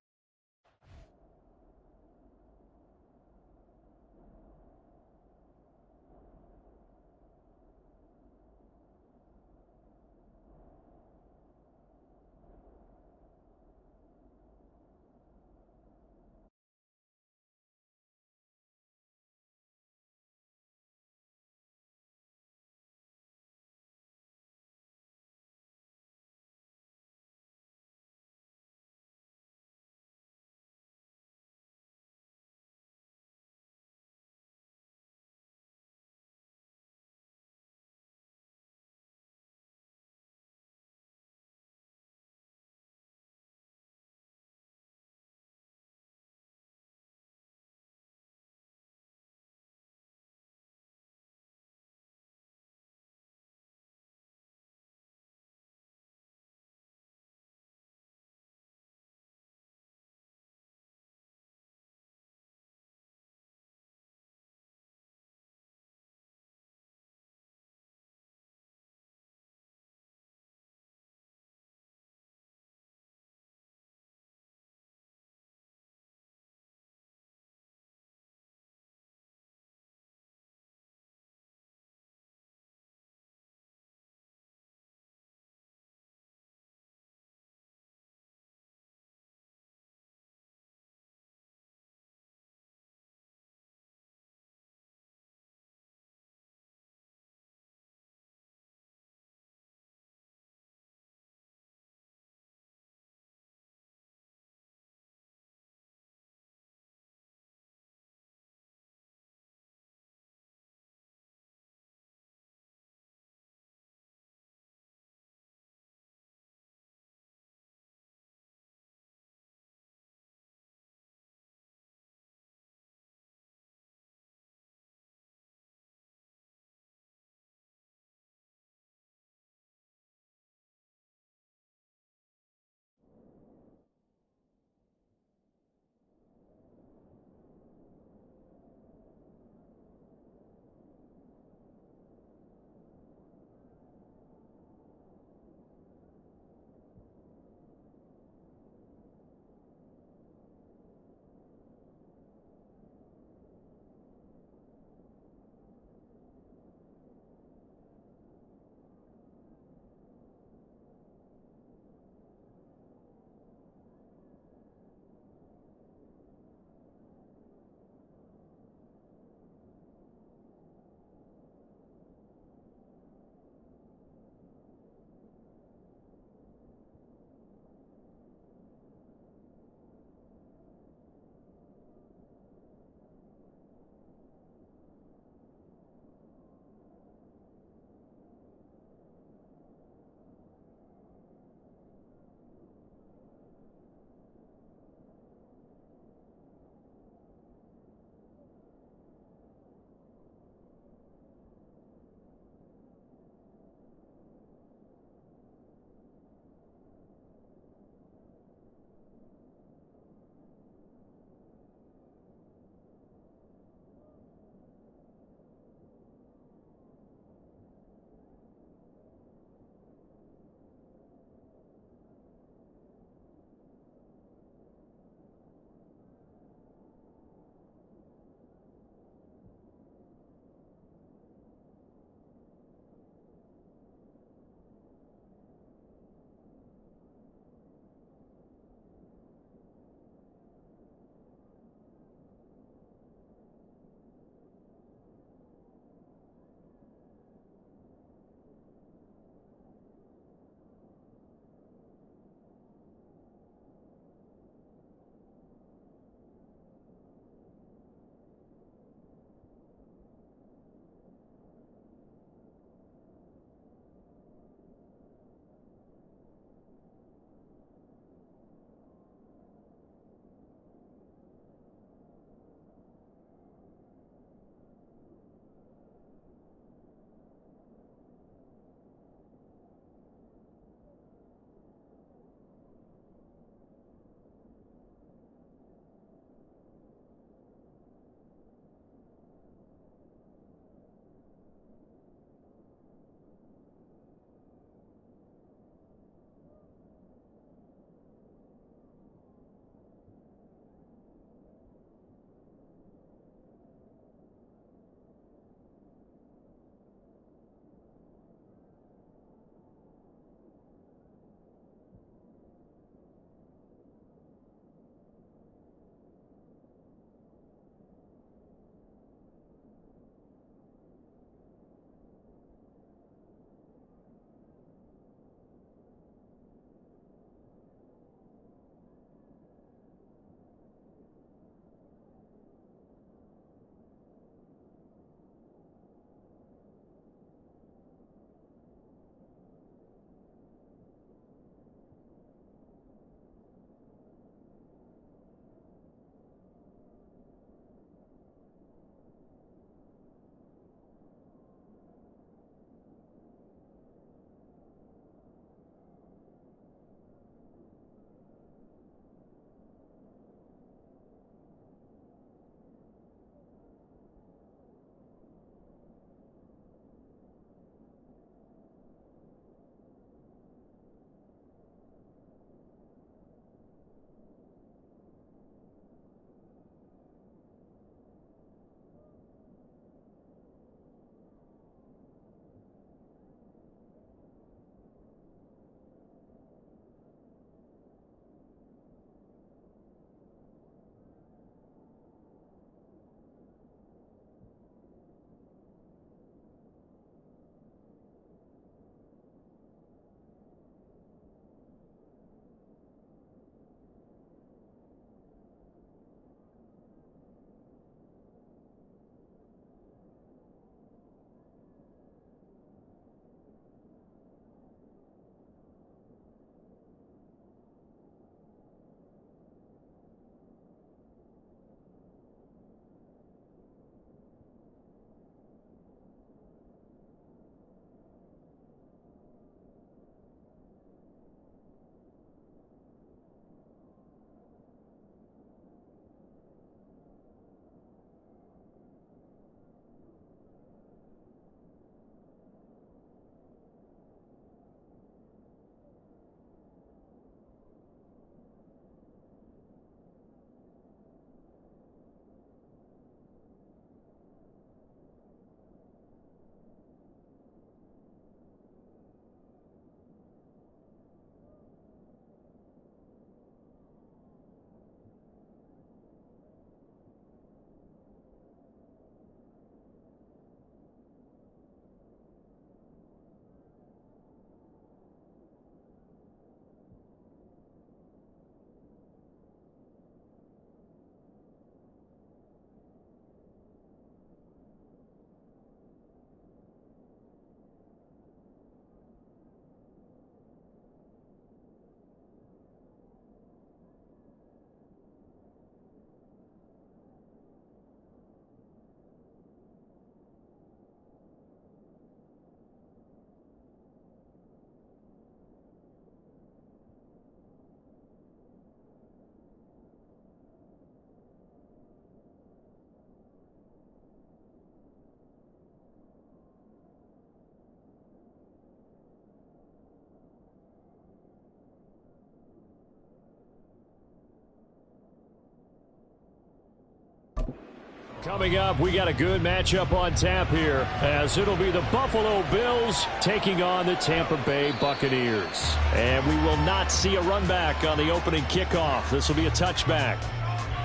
Coming up, we got a good matchup on tap here, as it'll be the Buffalo Bills taking on the Tampa Bay Buccaneers. And we will not see a run back on the opening kickoff. This will be a touchback.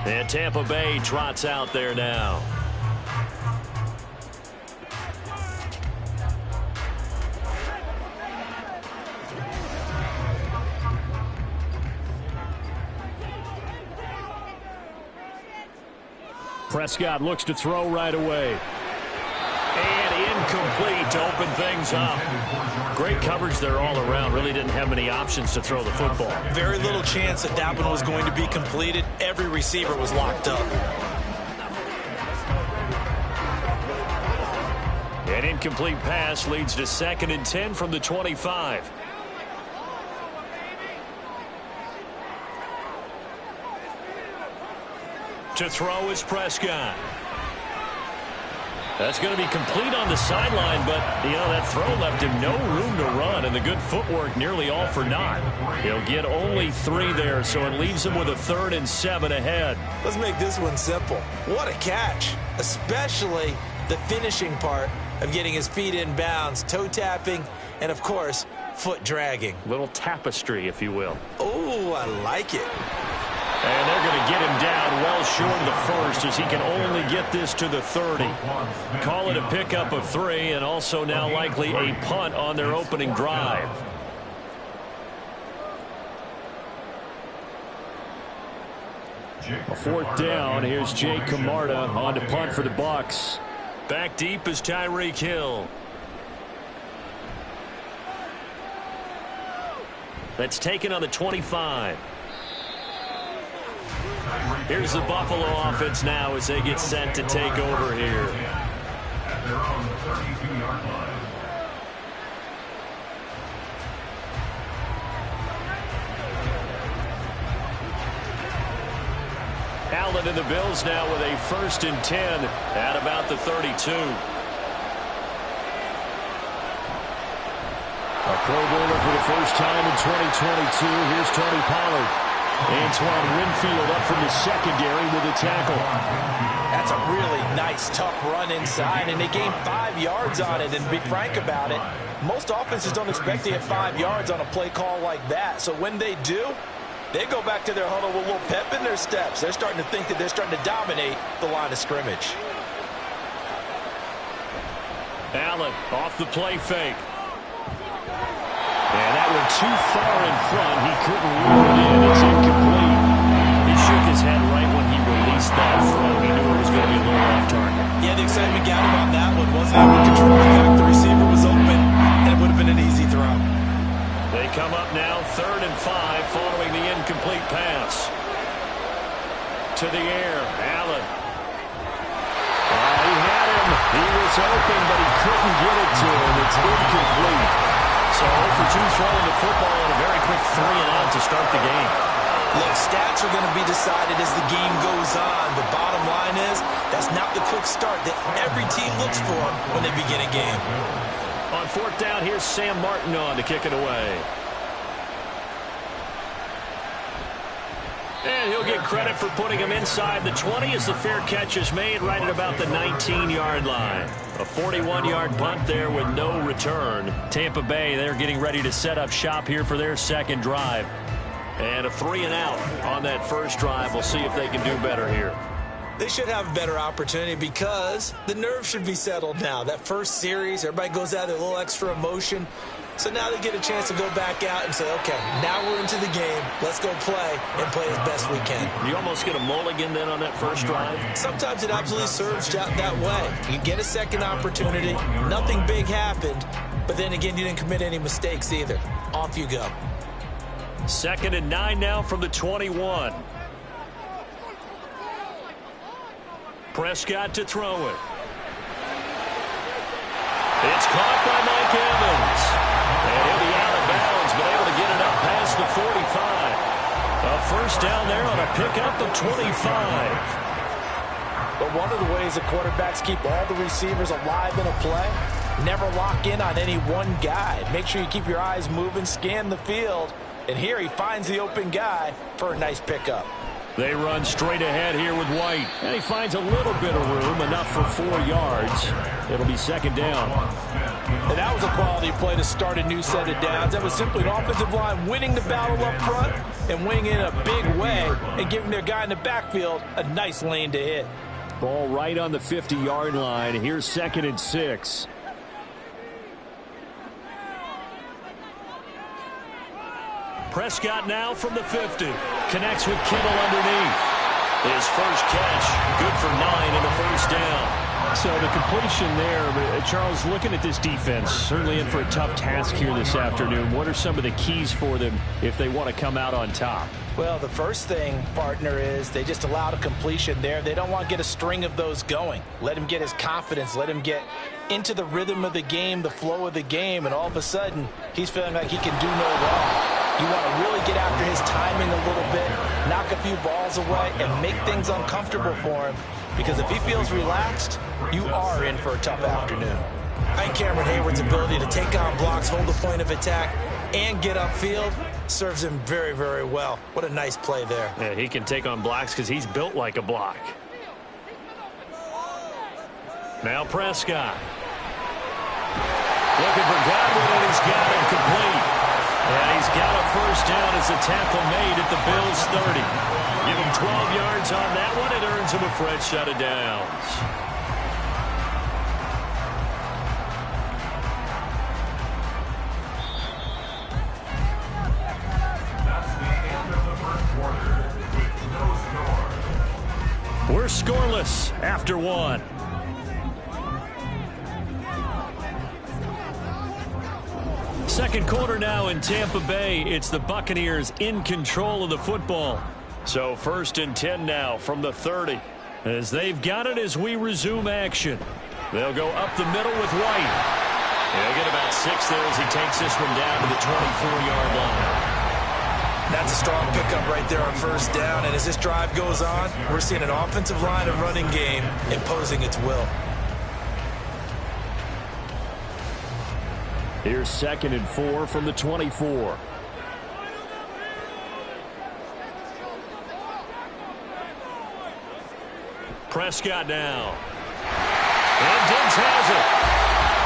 And Tampa Bay trots out there now. Prescott looks to throw right away. And incomplete to open things up. Great coverage there all around. Really didn't have many options to throw the football. Very little chance that that one was going to be completed. Every receiver was locked up. An incomplete pass leads to 2nd and 10 from the 25. To throw is Prescott. That's going to be complete on the sideline, but, that throw left him no room to run, and the good footwork nearly all for naught. He'll get only 3 there, so it leaves him with a 3rd and 7 ahead. Let's make this one simple. What a catch, especially the finishing part of getting his feet in bounds, toe tapping, and, of course, foot dragging. Little tapestry, if you will. Oh, I like it. And they're going to get him down well short of the first, as he can only get this to the 30. Call it a pickup of 3, and also now likely a punt on their opening drive. A 4th down. Here's Jake Camarda on to punt for the Bucs. Back deep is Tyreek Hill. That's taken on the 25. Here's the Buffalo offense now as they get set to take over here. At their own 32-yard line. Allen and the Bills now with a 1st and 10 at about the 32. A Pro Bowler for the first time in 2022. Here's Tony Pollard. Antoine Winfield up from the secondary with a tackle. That's a really nice, tough run inside, and they gained 5 yards on it. And to be frank about it, most offenses don't expect to get 5 yards on a play call like that. So when they do, they go back to their huddle with a little pep in their steps. They're starting to think that they're starting to dominate the line of scrimmage. Allen off the play fake. And that went too far in front. He couldn't reel it in. It's incomplete. He shook his head right when he released that throw. He knew it was going to be a little off target. Yeah, the excitement got him on that one. Wasn't able to control the fact the receiver was open, and it would have been an easy throw. They come up now 3rd and 5 following the incomplete pass. To the air, Allen. He had him. He was open, but he couldn't get it to him. It's incomplete. So 0 for 2 throwing the football and a very quick 3 and out to start the game. Look, stats are going to be decided as the game goes on. The bottom line is that's not the quick start that every team looks for when they begin a game. On 4th down, here's Sam Martin on to kick it away. And he'll get credit for putting him inside the 20 as the fair catch is made right at about the 19-yard line. A 41-yard punt there with no return. Tampa Bay, they're getting ready to set up shop here for their 2nd drive. And a 3 and out on that first drive. We'll see if they can do better here. They should have a better opportunity because the nerves should be settled now. That first series, everybody goes out with a little extra emotion. So now they get a chance to go back out and say, okay, now we're into the game. Let's go play and play as best we can. You almost get a mulligan then on that first drive? Sometimes it absolutely serves that way. You get a second opportunity. Nothing big happened. But then again, you didn't commit any mistakes either. Off you go. 2nd and 9 now from the 21. Prescott to throw it. It's caught by Mike Evans. And he'll be out of bounds, but able to get it up past the 45. A first down there on a pickup of 25. But one of the ways that quarterbacks keep all the receivers alive in a play, never lock in on any one guy. Make sure you keep your eyes moving, scan the field. And here he finds the open guy for a nice pickup. They run straight ahead here with White. And he finds a little bit of room, enough for 4 yards. It'll be second down. And that was a quality play to start a new set of downs. That was simply an offensive line winning the battle up front and winning in a big way and giving their guy in the backfield a nice lane to hit. Ball right on the 50-yard line. Here's 2nd and 6. Prescott now from the 50. Connects with Kittle underneath. His first catch, good for 9 and a first down. So the completion there, but Charles, looking at this defense, certainly in for a tough task here this afternoon. What are some of the keys for them if they want to come out on top? Well, the first thing, partner, is they just allowed a completion there. They don't want to get a string of those going. Let him get his confidence. Let him get into the rhythm of the game, the flow of the game, and all of a sudden, he's feeling like he can do no wrong. You want to really get after his timing a little bit, knock a few balls away, and make things uncomfortable for him. Because if he feels relaxed, you are in for a tough afternoon. I think Cameron Hayward's ability to take on blocks, hold the point of attack, and get upfield serves him very, very well. What a nice play there. Yeah, he can take on blocks because he's built like a block. Now Prescott. Looking for Godwin, and he's got him complete. And he's got a first down as a tackle made at the Bills' 30. Give him 12 yards on that one. It earns him a fresh set of downs. That's the end of the first quarter with no score. We're scoreless after 1. Second quarter now in Tampa Bay. It's the Buccaneers in control of the football. So 1st and 10 now from the 30. As they've got it as we resume action. They'll go up the middle with White. They'll get about 6 there as he takes this one down to the 24-yard line. That's a strong pickup right there on first down. And as this drive goes on, we're seeing an offensive line and running game imposing its will. Here's 2nd and 4 from the 24. Prescott now. And Diggs has it.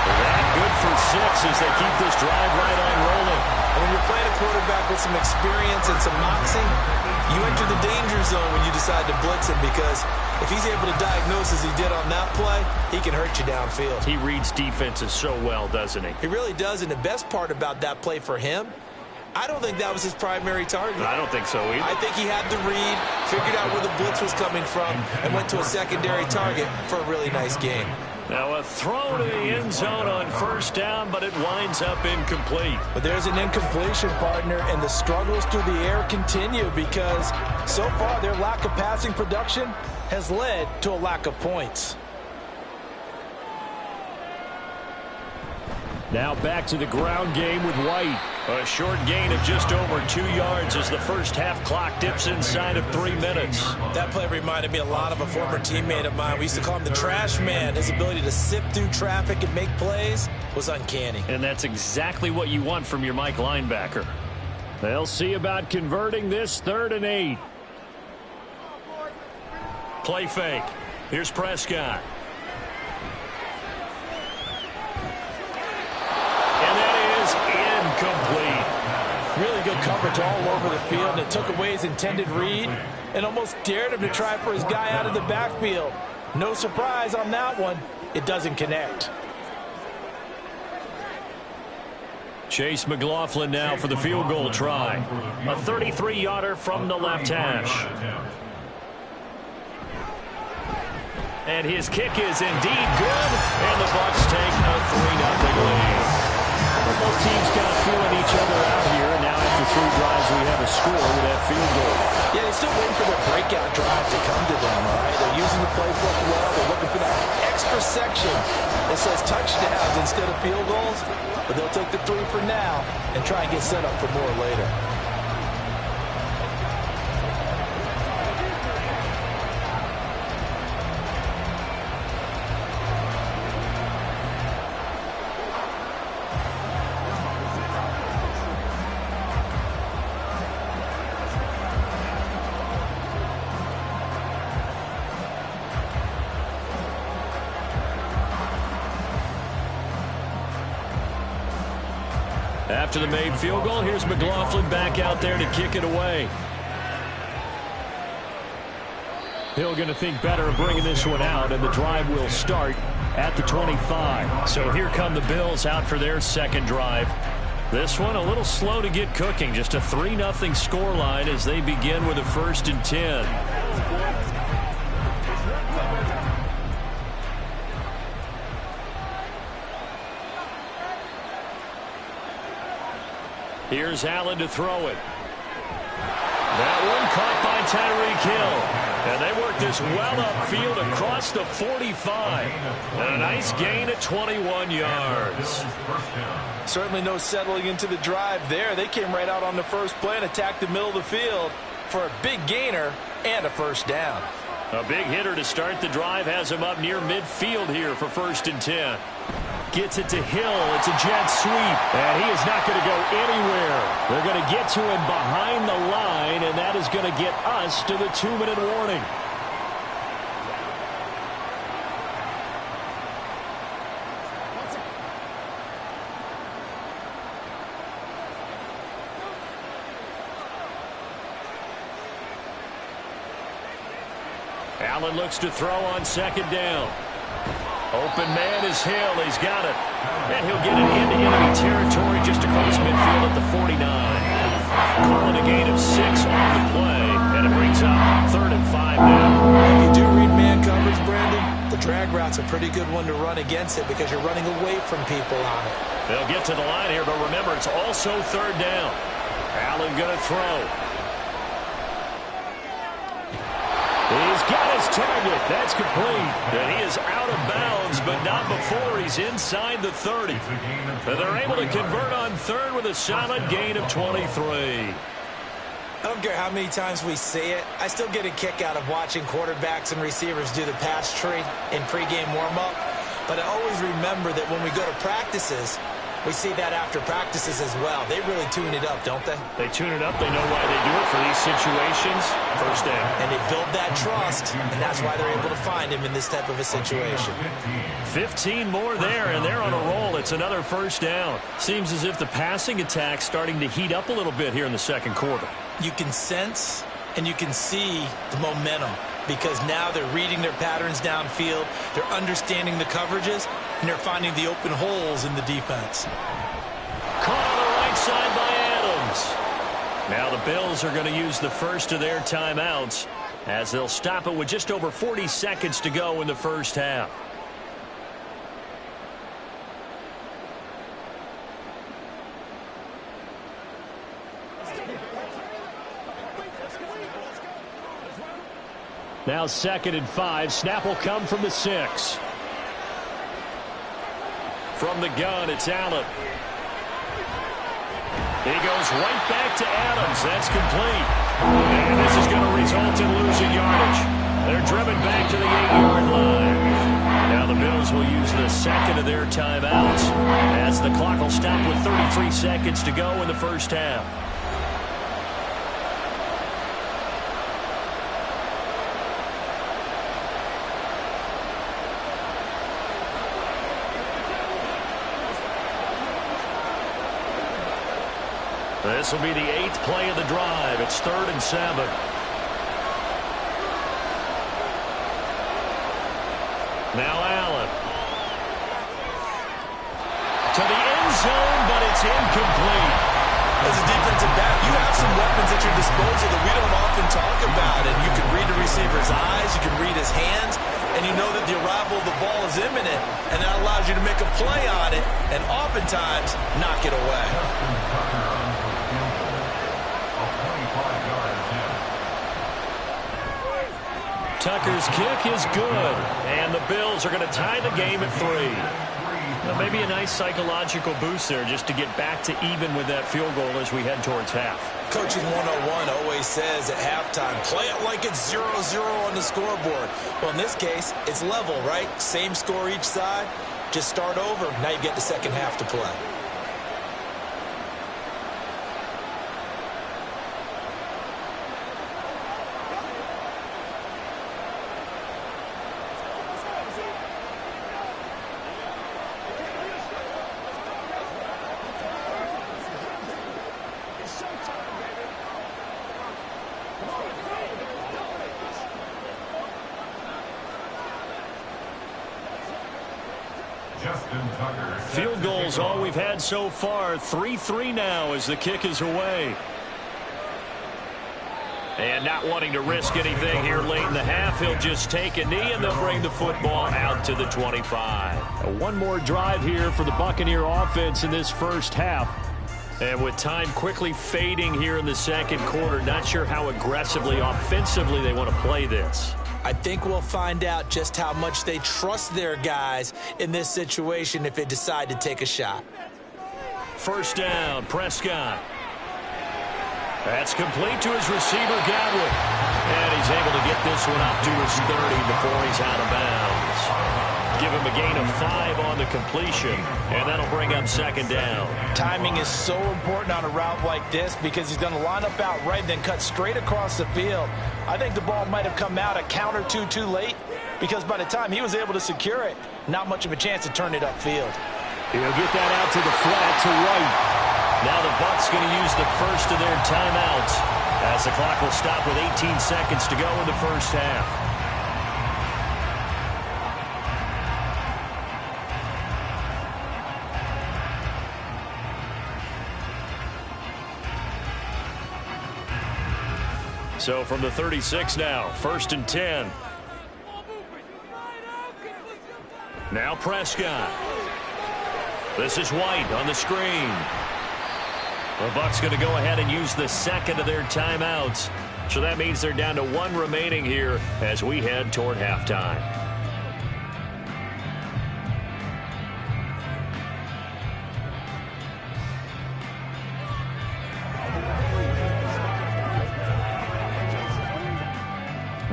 That good for 6 as they keep this drive right on rolling. And when you're playing a quarterback with some experience and some moxie, you enter the danger zone when you decide to blitz him, because if he's able to diagnose as he did on that play, he can hurt you downfield. He reads defenses so well, doesn't he? He really does, and the best part about that play for him, I don't think that was his primary target. I don't think so either. I think he had the read, figured out where the blitz was coming from, and went to a secondary target for a really nice game. Now a throw to the end zone on first down, but it winds up incomplete. But there's an incompletion, partner, and the struggles through the air continue because so far their lack of passing production has led to a lack of points. Now back to the ground game with White. A short gain of just over 2 yards as the first half clock dips inside of 3 minutes. That play reminded me a lot of a former teammate of mine. We used to call him the trash man. His ability to sift through traffic and make plays was uncanny. And that's exactly what you want from your Mike linebacker. They'll see about converting this 3rd and 8. Play fake. Here's Prescott. Complete. Really good coverage all over the field. It took away his intended read and almost dared him to try for his guy out of the backfield. No surprise on that one. It doesn't connect. Chase McLaughlin now for the field goal try. A 33-yarder from the left hash. And his kick is indeed good. And the Bucs take a 3-0 lead. Both teams kind of feeling each other out here, and now after 3 drives we have a score with that field goal. Yeah, they're still waiting for their breakout drive to come to them, all right? They're using the playbook well. They're looking for that extra section that says touchdowns instead of field goals, but they'll take the 3 for now and try and get set up for more later. After the made field goal, here's McLaughlin back out there to kick it away. Hill going to think better of bringing this one out, and the drive will start at the 25. So here come the Bills out for their second drive. This one a little slow to get cooking. Just a 3-0 scoreline as they begin with a 1st and 10. Here's Allen to throw it. That one caught by Tyreek Hill. And they work this well upfield across the 45. And a nice gain at 21 yards. Certainly no settling into the drive there. They came right out on the first play and attacked the middle of the field for a big gainer and a 1st down. A big hitter to start the drive has him up near midfield here for 1st and 10. Gets it to Hill. It's a jet sweep. And he is not going to go anywhere. They're going to get to him behind the line, and that is going to get us to the 2-minute warning. Allen looks to throw on 2nd down. Open man is Hill. He's got it. And he'll get it into enemy territory just across midfield at the 49. Calling a gain of 6 on the play. And it brings up 3rd and 5 now. If you do read man coverage, Brandon, the drag route's a pretty good one to run against it because you're running away from people on it. They'll get to the line here, but remember, it's also 3rd down. Allen going to throw. He's got his target. That's complete. And he is out of bounds, but not before he's inside the 30. And they're able to convert on 3rd with a solid gain of 23. I don't care how many times we see it. I still get a kick out of watching quarterbacks and receivers do the pass tree in pregame warm-up. But I always remember that when we go to practices, we see that after practices as well. They really tune it up, don't they? They tune it up. They know why they do it for these situations. 1st down. And they build that trust, and that's why they're able to find him in this type of a situation. 15 more there, and they're on a roll. It's another 1st down. Seems as if the passing attack's starting to heat up a little bit here in the 2nd quarter. You can sense and you can see the momentum because now they're reading their patterns downfield, they're understanding the coverages, and they're finding the open holes in the defense. Caught on the right side by Adams. Now the Bills are going to use the first of their timeouts as they'll stop it with just over 40 seconds to go in the 1st half. Now 2nd and 5. Snap will come from the 6. From the gun, it's Allen. He goes right back to Adams. That's complete. And this is going to result in losing yardage. They're driven back to the 8-yard line. Now the Bills will use the 2nd of their timeouts as the clock will stop with 33 seconds to go in the 1st half. This will be the 8th play of the drive. It's 3rd and 7. Now Allen. To the end zone, but it's incomplete. As a defensive back, you have some weapons at your disposal that we don't often talk about. And you can read the receiver's eyes, you can read his hands, and you know that the arrival of the ball is imminent. And that allows you to make a play on it and oftentimes knock it away. Tucker's kick is good, and the Bills are going to tie the game at 3. Now, maybe a nice psychological boost there just to get back to even with that field goal as we head towards half. Coaching 101 always says at halftime, play it like it's 0-0 on the scoreboard. Well, in this case, it's level, right? Same score each side. Just start over. Now you get the 2nd half to play. Field goals all we've had so far. 3-3 now as the kick is away. And not wanting to risk anything here late in the half, he'll just take a knee and they'll bring the football out to the 25. One more drive here for the Buccaneer offense in this first half. And with time quickly fading here in the second quarter, not sure how aggressively, offensively they want to play this. I think we'll find out just how much they trust their guys in this situation if they decide to take a shot. First down, Prescott. That's complete to his receiver, Godwin. And he's able to get this one up to his 30 before he's out of bounds. Give him a gain of 5 on the completion, and that'll bring up second down. Timing is so important on a route like this because he's going to line up out right and then cut straight across the field. I think the ball might have come out a count or two too late because by the time he was able to secure it, not much of a chance to turn it upfield. He'll get that out to the flat to right. Now the Bucs going to use the first of their timeouts as the clock will stop with 18 seconds to go in the first half. So from the 36 now, 1st and 10. Now Prescott. This is White on the screen. The Bucs going to go ahead and use the second of their timeouts. So that means they're down to 1 remaining here as we head toward halftime.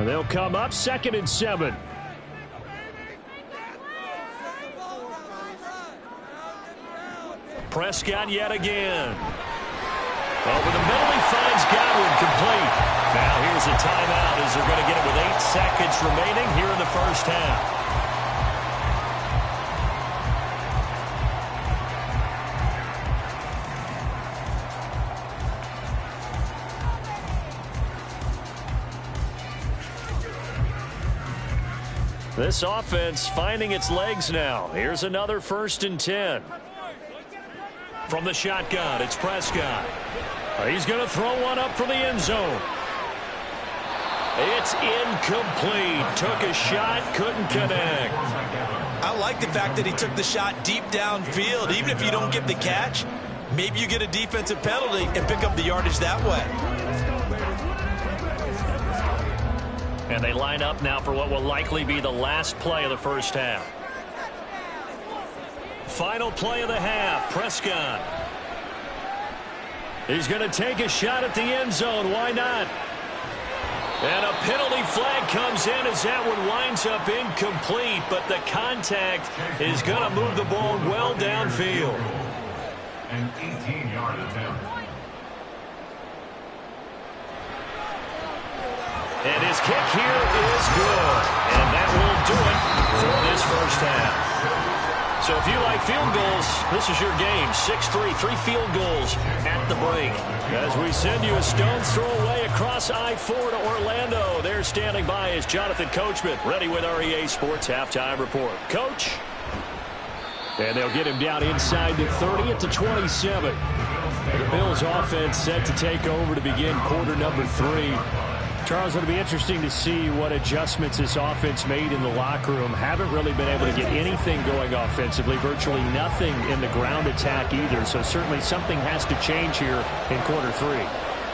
They'll come up 2nd and 7. Prescott yet again. Over the middle, he finds Godwin complete. Now here's a timeout as they're going to get it with 8 seconds remaining here in the first half. This offense finding its legs now. Here's another 1st and 10. From the shotgun, it's Prescott. He's going to throw one up for the end zone. It's incomplete. Took a shot, couldn't connect. I like the fact that he took the shot deep downfield. Even if you don't get the catch, maybe you get a defensive penalty and pick up the yardage that way. And they line up now for what will likely be the last play of the first half. Final play of the half, Prescott. He's going to take a shot at the end zone. Why not? And a penalty flag comes in as that one winds up incomplete, but the contact is going to move the ball well downfield. An 18-yard attempt. And his kick here is good. And that will do it for this first half. So if you like field goals, this is your game. 6-3, 3 field goals at the break. As we send you a stone's throw away across I-4 to Orlando. There standing by is Jonathan Coachman, ready with our EA Sports Halftime Report. Coach. And they'll get him down inside the 30 at the 27. The Bills offense set to take over to begin quarter number 3. Charles, it'll be interesting to see what adjustments this offense made in the locker room. Haven't really been able to get anything going offensively, virtually nothing in the ground attack either. So certainly something has to change here in quarter 3.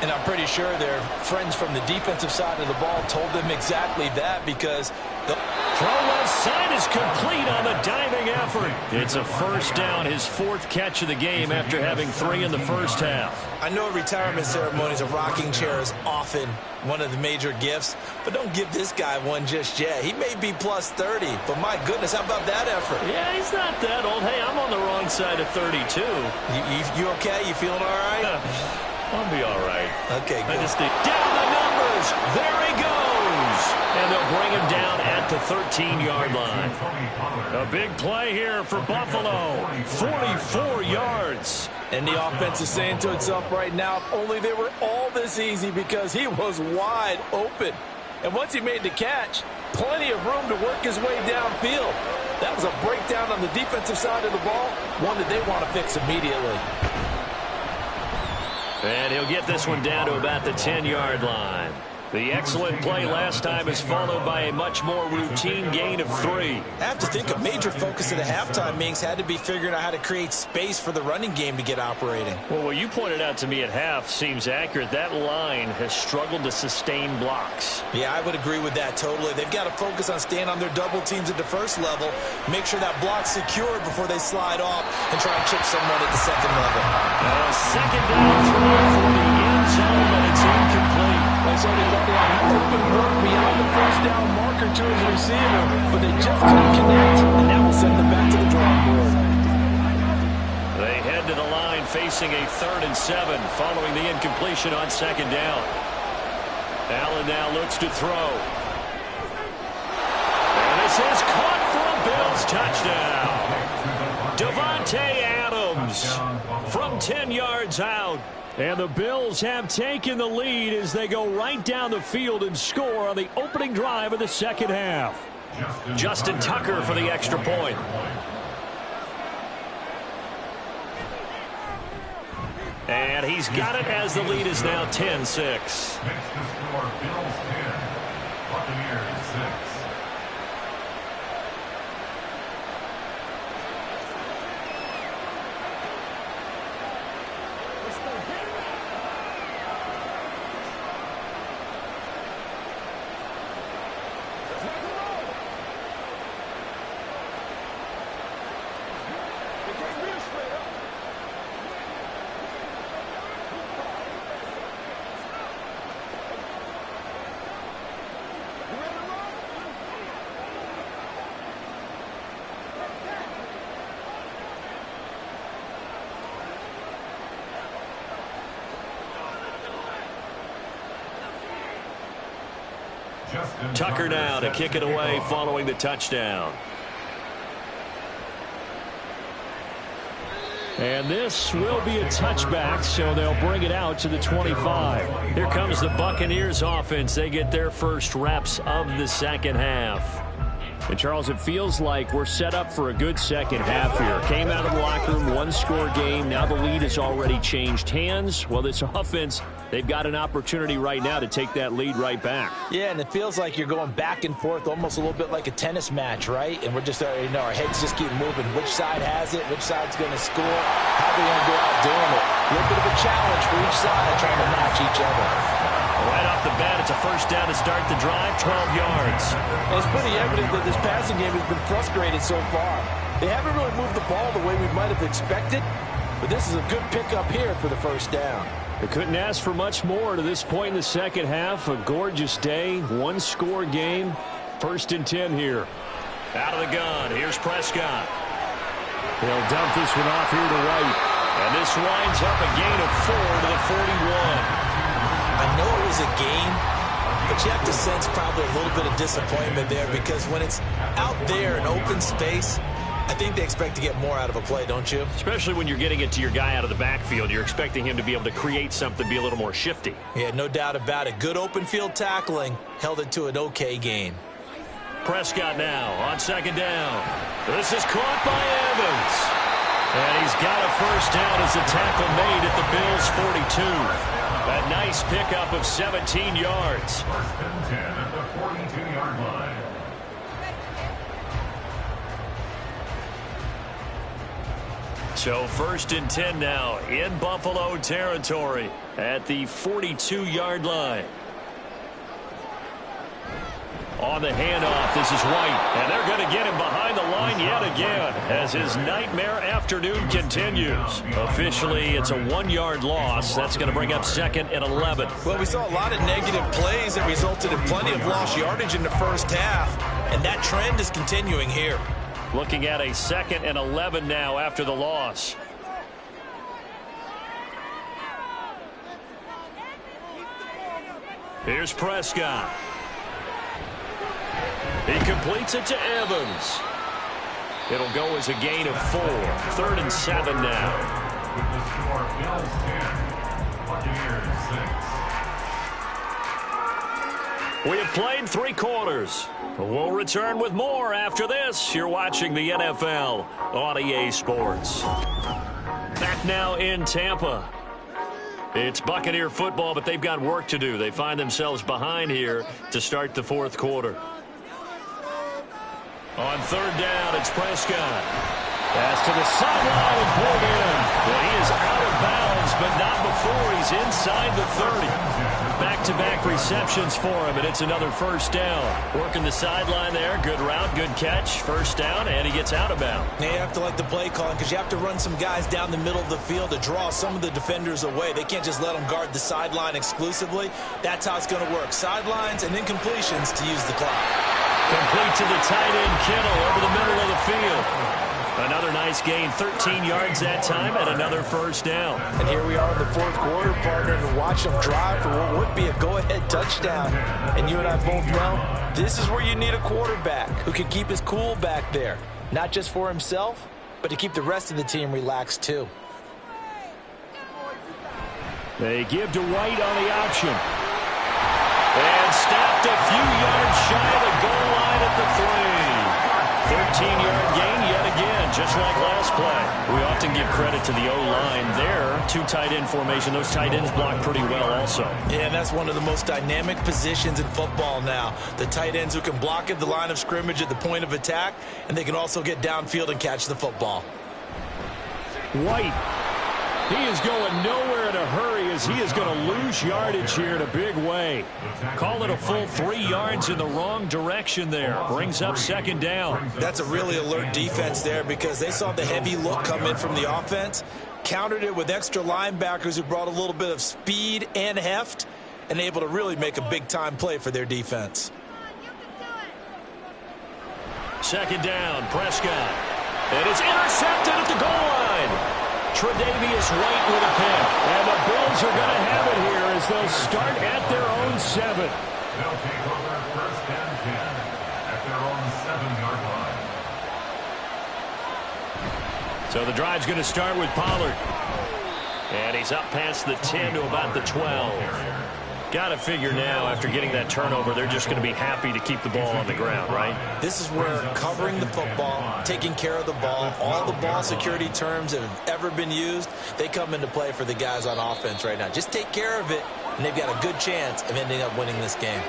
And I'm pretty sure their friends from the defensive side of the ball told them exactly that because the throw left side is complete on the diving effort. It's a first down, his 4th catch of the game after having 3 in the first half. I know at retirement ceremonies a rocking chair is often one of the major gifts, but don't give this guy one just yet. He may be plus 30, but my goodness, how about that effort? Yeah, he's not that old. Hey, I'm on the wrong side of 32. You okay? You feeling all right? I'll be all right. Okay, good. I just need down the numbers. There he goes. And they'll bring him down at the 13-yard line. A big play here for Buffalo. 44 yards. And the offense is saying to itself right now, if only they were all this easy because he was wide open. And once he made the catch, plenty of room to work his way downfield. That was a breakdown on the defensive side of the ball, one that they want to fix immediately. And he'll get this one down to about the 10-yard line. The excellent play last time is followed by a much more routine gain of 3. I have to think a major focus at the halftime means had to be figuring out how to create space for the running game to get operating. Well, what you pointed out to me at half seems accurate. That line has struggled to sustain blocks. Yeah, I would agree with that totally. They've got to focus on staying on their double teams at the first level, make sure that block's secured before they slide off and try and chip someone at the second level. Second down throw for the end zone, but it's incomplete. So they thought they had open work beyond the first down marker to his receiver, but they just couldn't connect, and that will send them back to the drawing board. They head to the line facing a 3rd and 7 following the incompletion on second down. Allen now looks to throw. And this is caught for a Bills touchdown. Davante Adams from 10 yards out. And the Bills have taken the lead as they go right down the field and score on the opening drive of the second half. Justin Tucker for the extra point. And he's got it as the lead is now 10-6. Makes the score Bills 10, Buccaneers 6. Tucker now to kick it away following the touchdown. And this will be a touchback, so they'll bring it out to the 25. Here comes the Buccaneers offense. They get their first reps of the second half. And, Charles, it feels like we're set up for a good second half here. Came out of the locker room, one-score game. Now the lead has already changed hands. Well, this offense, they've got an opportunity right now to take that lead right back. Yeah, and it feels like you're going back and forth almost a little bit like a tennis match, right? And we're just, our heads just keep moving. Which side has it? Which side's going to score? How are they going to go out doing it? A little bit of a challenge for each side trying to match each other. Right off the bat, it's a first down to start the drive, 12 yards. And it's pretty evident that this passing game has been frustrated so far. They haven't really moved the ball the way we might have expected, but this is a good pickup here for the first down. They couldn't ask for much more to this point in the second half. A gorgeous day, one-score game, 1st and 10 here. Out of the gun, here's Prescott. He'll dump this one off here to right. And this winds up a gain of 4 to the 41. I know it was a game, but you have to sense probably a little bit of disappointment there because when it's out there in open space, I think they expect to get more out of a play, don't you? Especially when you're getting it to your guy out of the backfield. You're expecting him to be able to create something, be a little more shifty. Yeah, no doubt about it. Good open field tackling held it to an okay gain. Prescott now on second down. This is caught by Evans. And he's got a first down as the tackle made at the Bills' 42. A nice pickup of 17 yards. 1st and 10 at the 42-yard line. So 1st and 10 now in Buffalo territory at the 42-yard line. On the handoff, this is White, and they're going to get him behind the line yet again as his nightmare afternoon continues. Officially, it's a 1-yard loss. That's going to bring up 2nd and 11. Well, we saw a lot of negative plays that resulted in plenty of lost yardage in the first half, and that trend is continuing here. Looking at a 2nd and 11 now after the loss. Here's Prescott. He completes it to Evans. It'll go as a gain of 4. 3rd and 7 now. With the score, Bills 10, Buccaneers 6. We have played 3 quarters. We'll return with more after this. You're watching the NFL on EA Sports. Back now in Tampa. It's Buccaneer football, but they've got work to do. They find themselves behind here to start the 4th quarter. On 3rd down, it's Prescott. Pass to the sideline and pulled in. Well, he is out of bounds, but not before he's inside the 30. Back-to-back receptions for him, and it's another 1st down. Working the sideline there. Good route, good catch. 1st down, and he gets out of bounds. Now you have to like the play calling because you have to run some guys down the middle of the field to draw some of the defenders away. They can't just let them guard the sideline exclusively. That's how it's going to work. Sidelines and incompletions to use the clock. Complete to the tight end, Kittle, over the middle of the field. Another nice gain, 13 yards that time, and another 1st down. And here we are in the 4th quarter, partner, and watch them drive for what would be a go-ahead touchdown. And you and I both know this is where you need a quarterback who can keep his cool back there. Not just for himself, but to keep the rest of the team relaxed too. They give to White on the option. And stopped a few yards shy of the goal line at the 3. 13-yard gain yet again, just like last play. We often give credit to the O-line there. 2 tight end formation. Those tight ends block pretty well also. Yeah, and that's one of the most dynamic positions in football now. The tight ends who can block at the line of scrimmage at the point of attack, and they can also get downfield and catch the football. White. He is going nowhere in a hurry as he is going to lose yardage here in a big way. Call it a full 3 yards in the wrong direction there. Brings up 2nd down. That's a really alert defense there because they saw the heavy look come in from the offense, countered it with extra linebackers who brought a little bit of speed and heft, and able to really make a big-time play for their defense. 2nd down, Prescott. And it's intercepted at the goal line. Tre'Davious White with a pick. And the Bills are going to have it here as they'll start at their own 7. They'll take over 1st and 10 at their own 7-yard line. So the drive's going to start with Pollard. And he's up past the 10 to about the 12. Got to figure now, after getting that turnover, they're just going to be happy to keep the ball on the ground, right? This is where covering the football, taking care of the ball, all the ball security terms that have ever been used, they come into play for the guys on offense right now. Just take care of it, and they've got a good chance of ending up winning this game.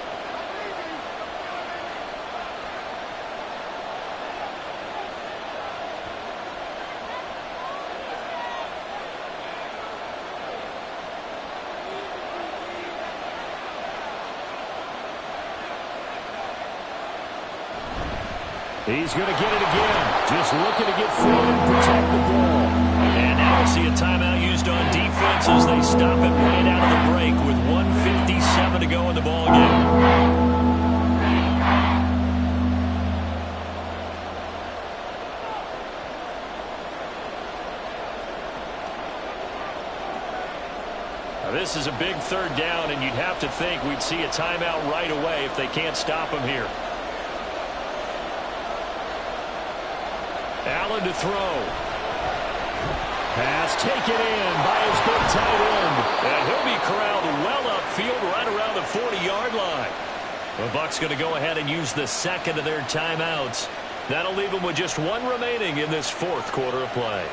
He's going to get it again. Just looking to get forward and protect the ball. And now we'll see a timeout used on defense as they stop it right out of the break with 1:57 to go in the ball game. Now this is a big 3rd down, and you'd have to think we'd see a timeout right away if they can't stop him here. Allen to throw. Pass taken in by his big tight end. And he'll be corralled well upfield right around the 40-yard line. The Bucs going to go ahead and use the 2nd of their timeouts. That'll leave them with just 1 remaining in this 4th quarter of play.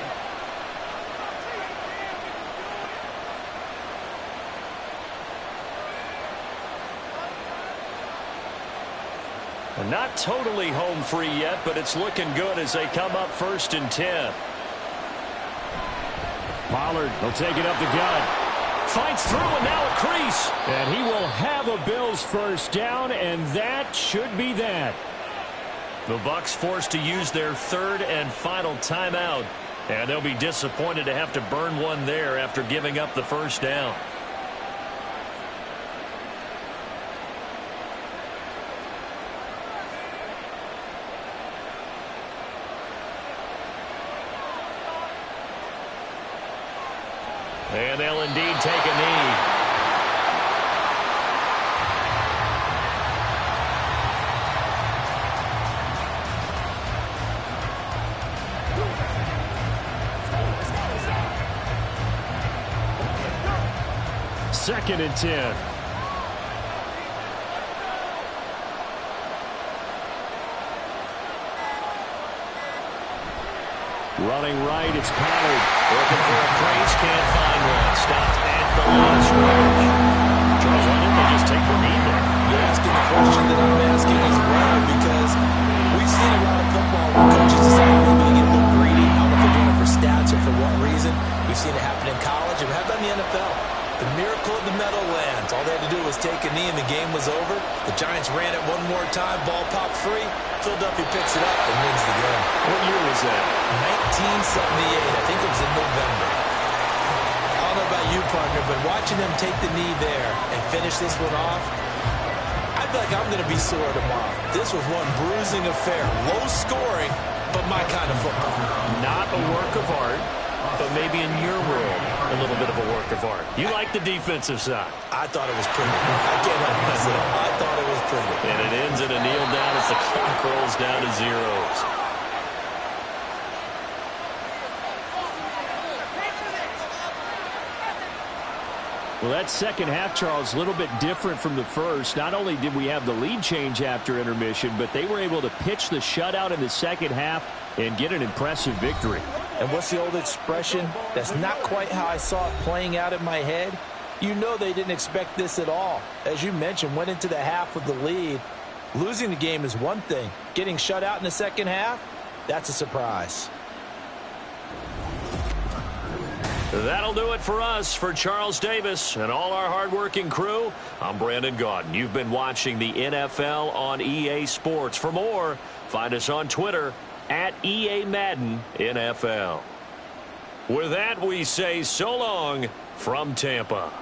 And not totally home free yet, but it's looking good as they come up 1st and 10. Pollard will take it up the gut. Fights through, and now a crease. And he will have a Bills 1st down, and that should be that. The Bucs forced to use their 3rd and final timeout. And they'll be disappointed to have to burn one there after giving up the 1st down. And they'll indeed take a knee. Second and 10. Running right, it's Pollard. Looking for a brace, can't find one. Stopped at the line of scrimmage. Charles, why didn't they just take the knee there? You're asking the question that I'm asking as well, because we've seen a lot of football where coaches decide maybe to get a little greedy. I don't know if they're doing it for stats or for what reason. We've seen it happen in college, and we have done in the NFL. The miracle of the Meadowlands. All they had to do was take a knee, and the game was over. The Giants ran it one more time. Ball popped free. Philadelphia picks it up and wins the game. What year was that? 1978. I think it was in November. I don't know about you, partner, but watching them take the knee there and finish this one off, I feel like I'm going to be sore tomorrow. This was one bruising affair. Low scoring, but my kind of football. Not a work of art, but maybe in your world, a little bit of a work of art. You like the defensive side. I thought it was pretty. I can't help myself. I thought it was pretty. And it ends in a kneel down as the clock rolls down to zeros. Well, that second half, Charles, a little bit different from the first. Not only did we have the lead change after intermission, but they were able to pitch the shutout in the second half and get an impressive victory. And what's the old expression? That's not quite how I saw it playing out in my head. You know they didn't expect this at all. As you mentioned, went into the half with the lead. Losing the game is one thing. Getting shut out in the second half, that's a surprise. That'll do it for us. For Charles Davis and all our hardworking crew, I'm Brandon Gaudin. You've been watching the NFL on EA Sports. For more, find us on Twitter at EA Madden NFL. With that, we say so long from Tampa.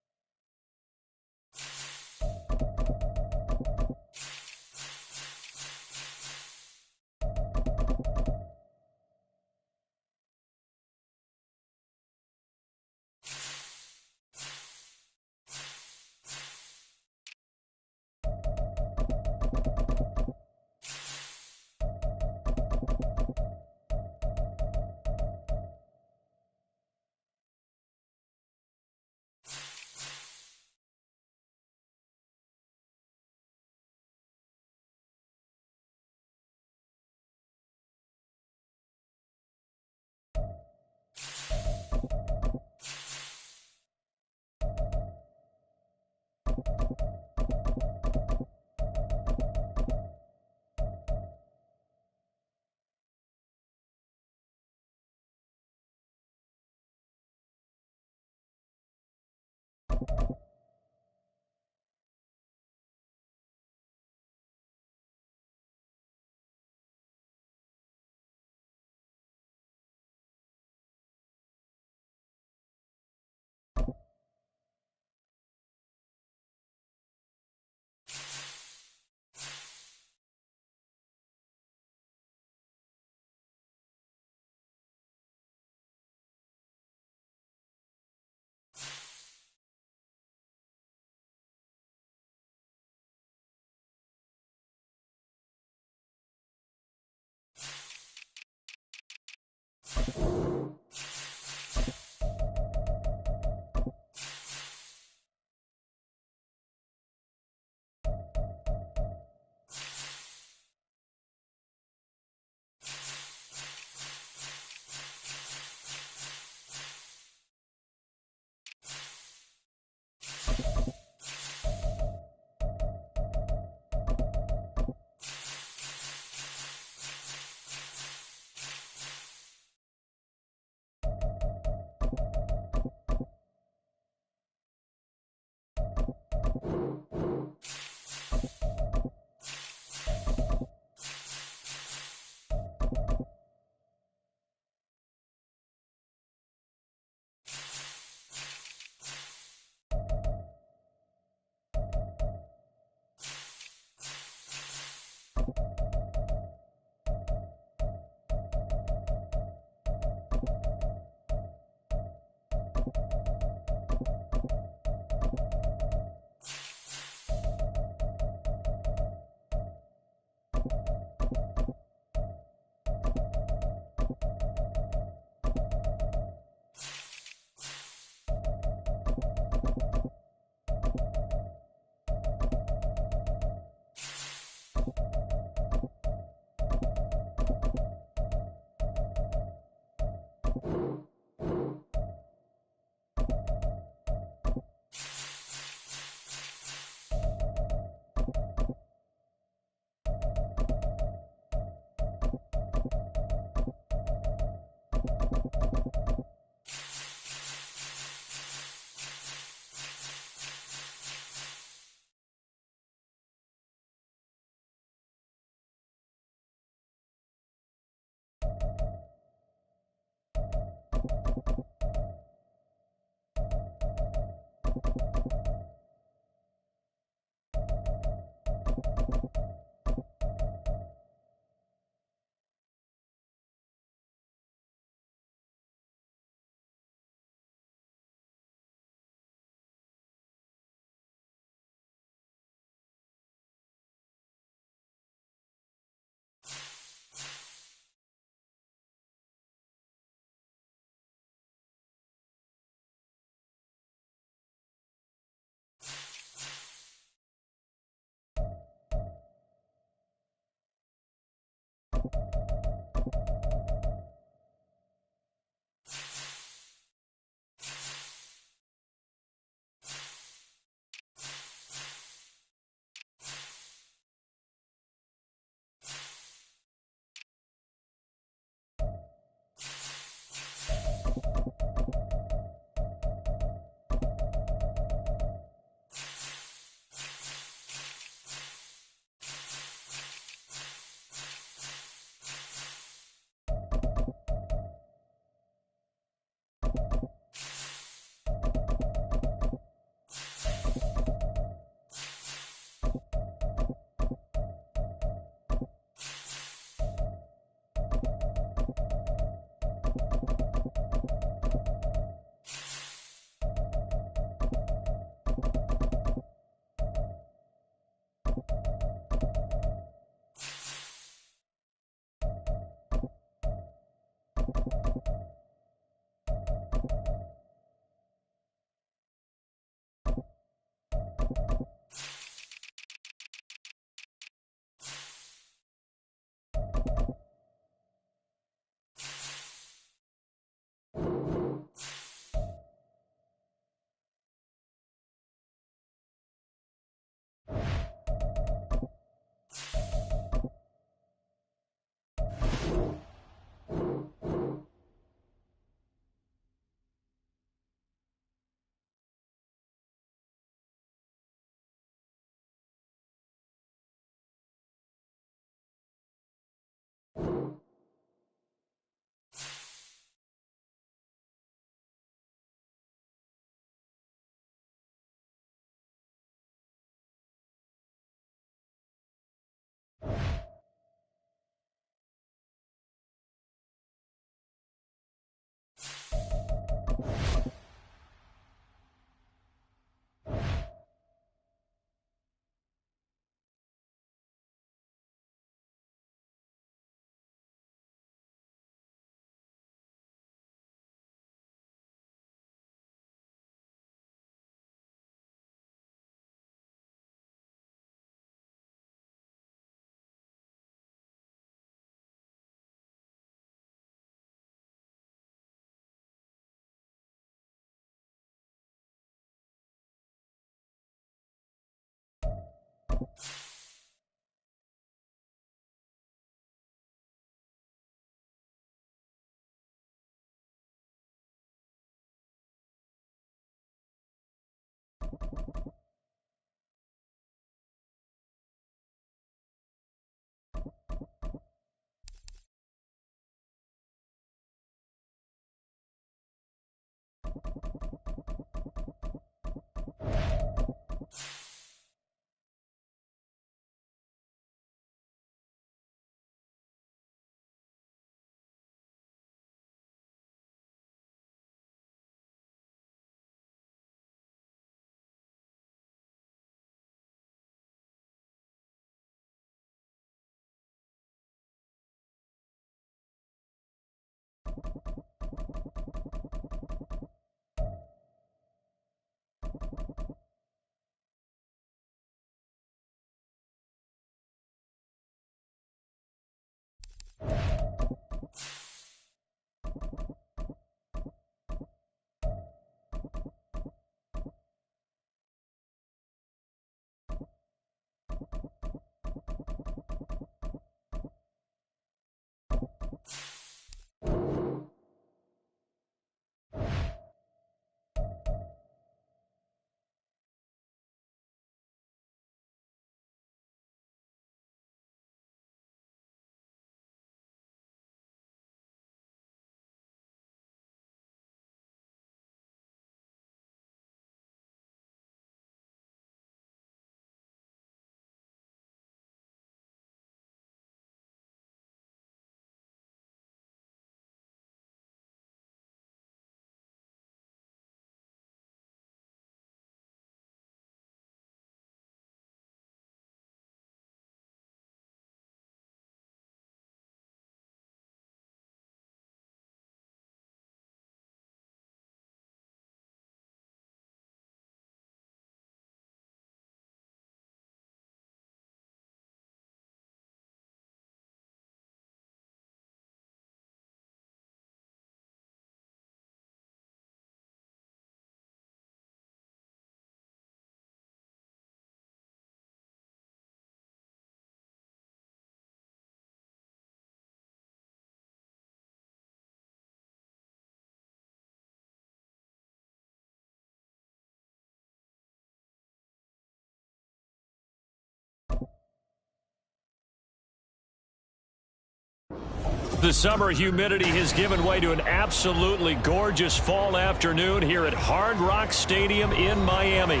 The summer humidity has given way to an absolutely gorgeous fall afternoon here at Hard Rock Stadium in Miami.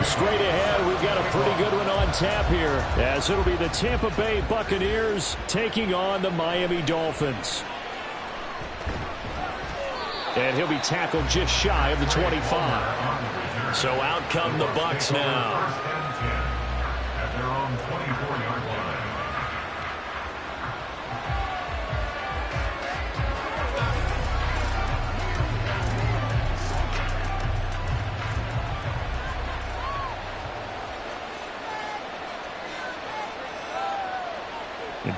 Straight ahead, we've got a pretty good one on tap here, as it'll be the Tampa Bay Buccaneers taking on the Miami Dolphins. And he'll be tackled just shy of the 25. So out come the Bucs now. At their own 24-yard line.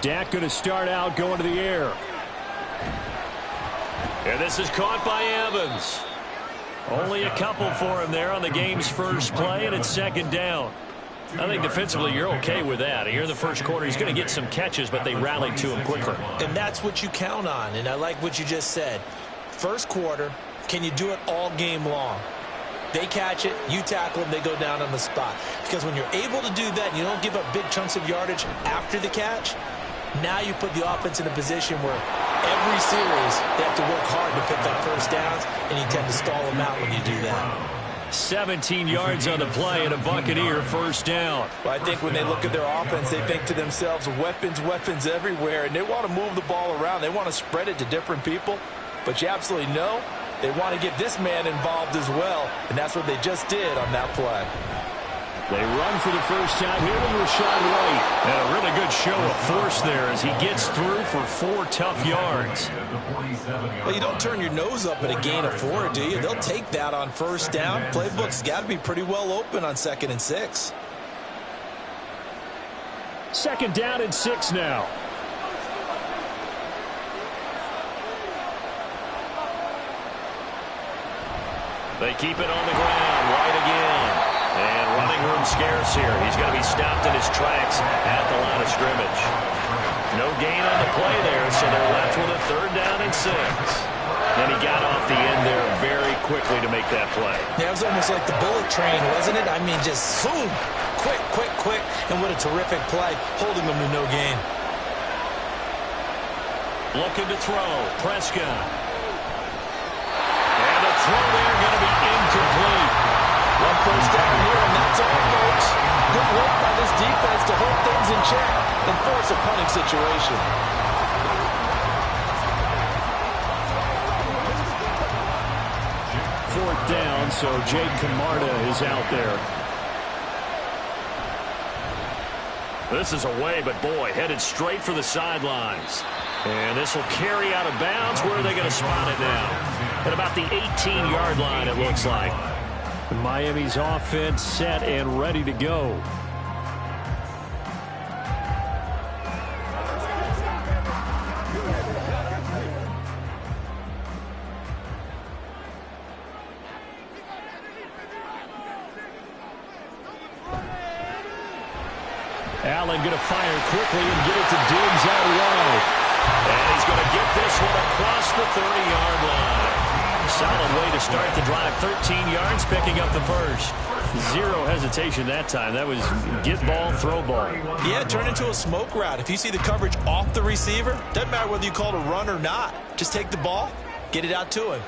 Dak going to start out going to the air. And this is caught by Evans. Only a couple for him there on the game's first play, and it's second down. I think defensively you're okay with that. Here in the first quarter, he's going to get some catches, but they rallied to him quicker. And that's what you count on, and I like what you just said. First quarter, can you do it all game long? They catch it, you tackle them, they go down on the spot. Because when you're able to do that and you don't give up big chunks of yardage after the catch, now you put the offense in a position where every series they have to work hard to pick up first downs, and you tend to stall them out when you do that. 17 yards on the play and a Buccaneer first down. Well, I think when they look at their offense, they think to themselves, weapons, weapons everywhere, and they want to move the ball around. They want to spread it to different people, but you absolutely know they want to get this man involved as well, and that's what they just did on that play. They run for the first time here with Rachaad White. And a really good show of force there as he gets through for 4 tough yards. Well, you don't turn your nose up at a gain of 4, do you? They'll take that on first down. Playbook's got to be pretty well open on 2nd and 6. Second down and 6 now. They keep it on the ground. White again. And running room scarce here. He's going to be stopped in his tracks at the line of scrimmage. No gain on the play there, so they're left with a 3rd down and 6. And he got off the end there very quickly to make that play. Yeah, it was almost like the bullet train, wasn't it? I mean, just zoom, quick, and what a terrific play, holding them to no gain. Looking to throw, Prescott. And the throw there going to be incomplete. 1 first down here, and that's all, folks. Good work by this defense to hold things in check and force a punting situation. Fourth down, so Jake Camarda is out there. This is away, but boy, headed straight for the sidelines. And this will carry out of bounds. Where are they going to spot it now? At about the 18-yard line, it looks like. Miami's offense set and ready to go. Allen going to fire quickly and get it to Diggs out wide. And he's going to get this one across the 30-yard line. Solid way to start the drive. 13 yards, picking up the first. Zero hesitation that time. That was get ball, throw ball. Yeah, turn into a smoke route. If you see the coverage off the receiver, doesn't matter whether you call it a run or not. Just take the ball, get it out to him.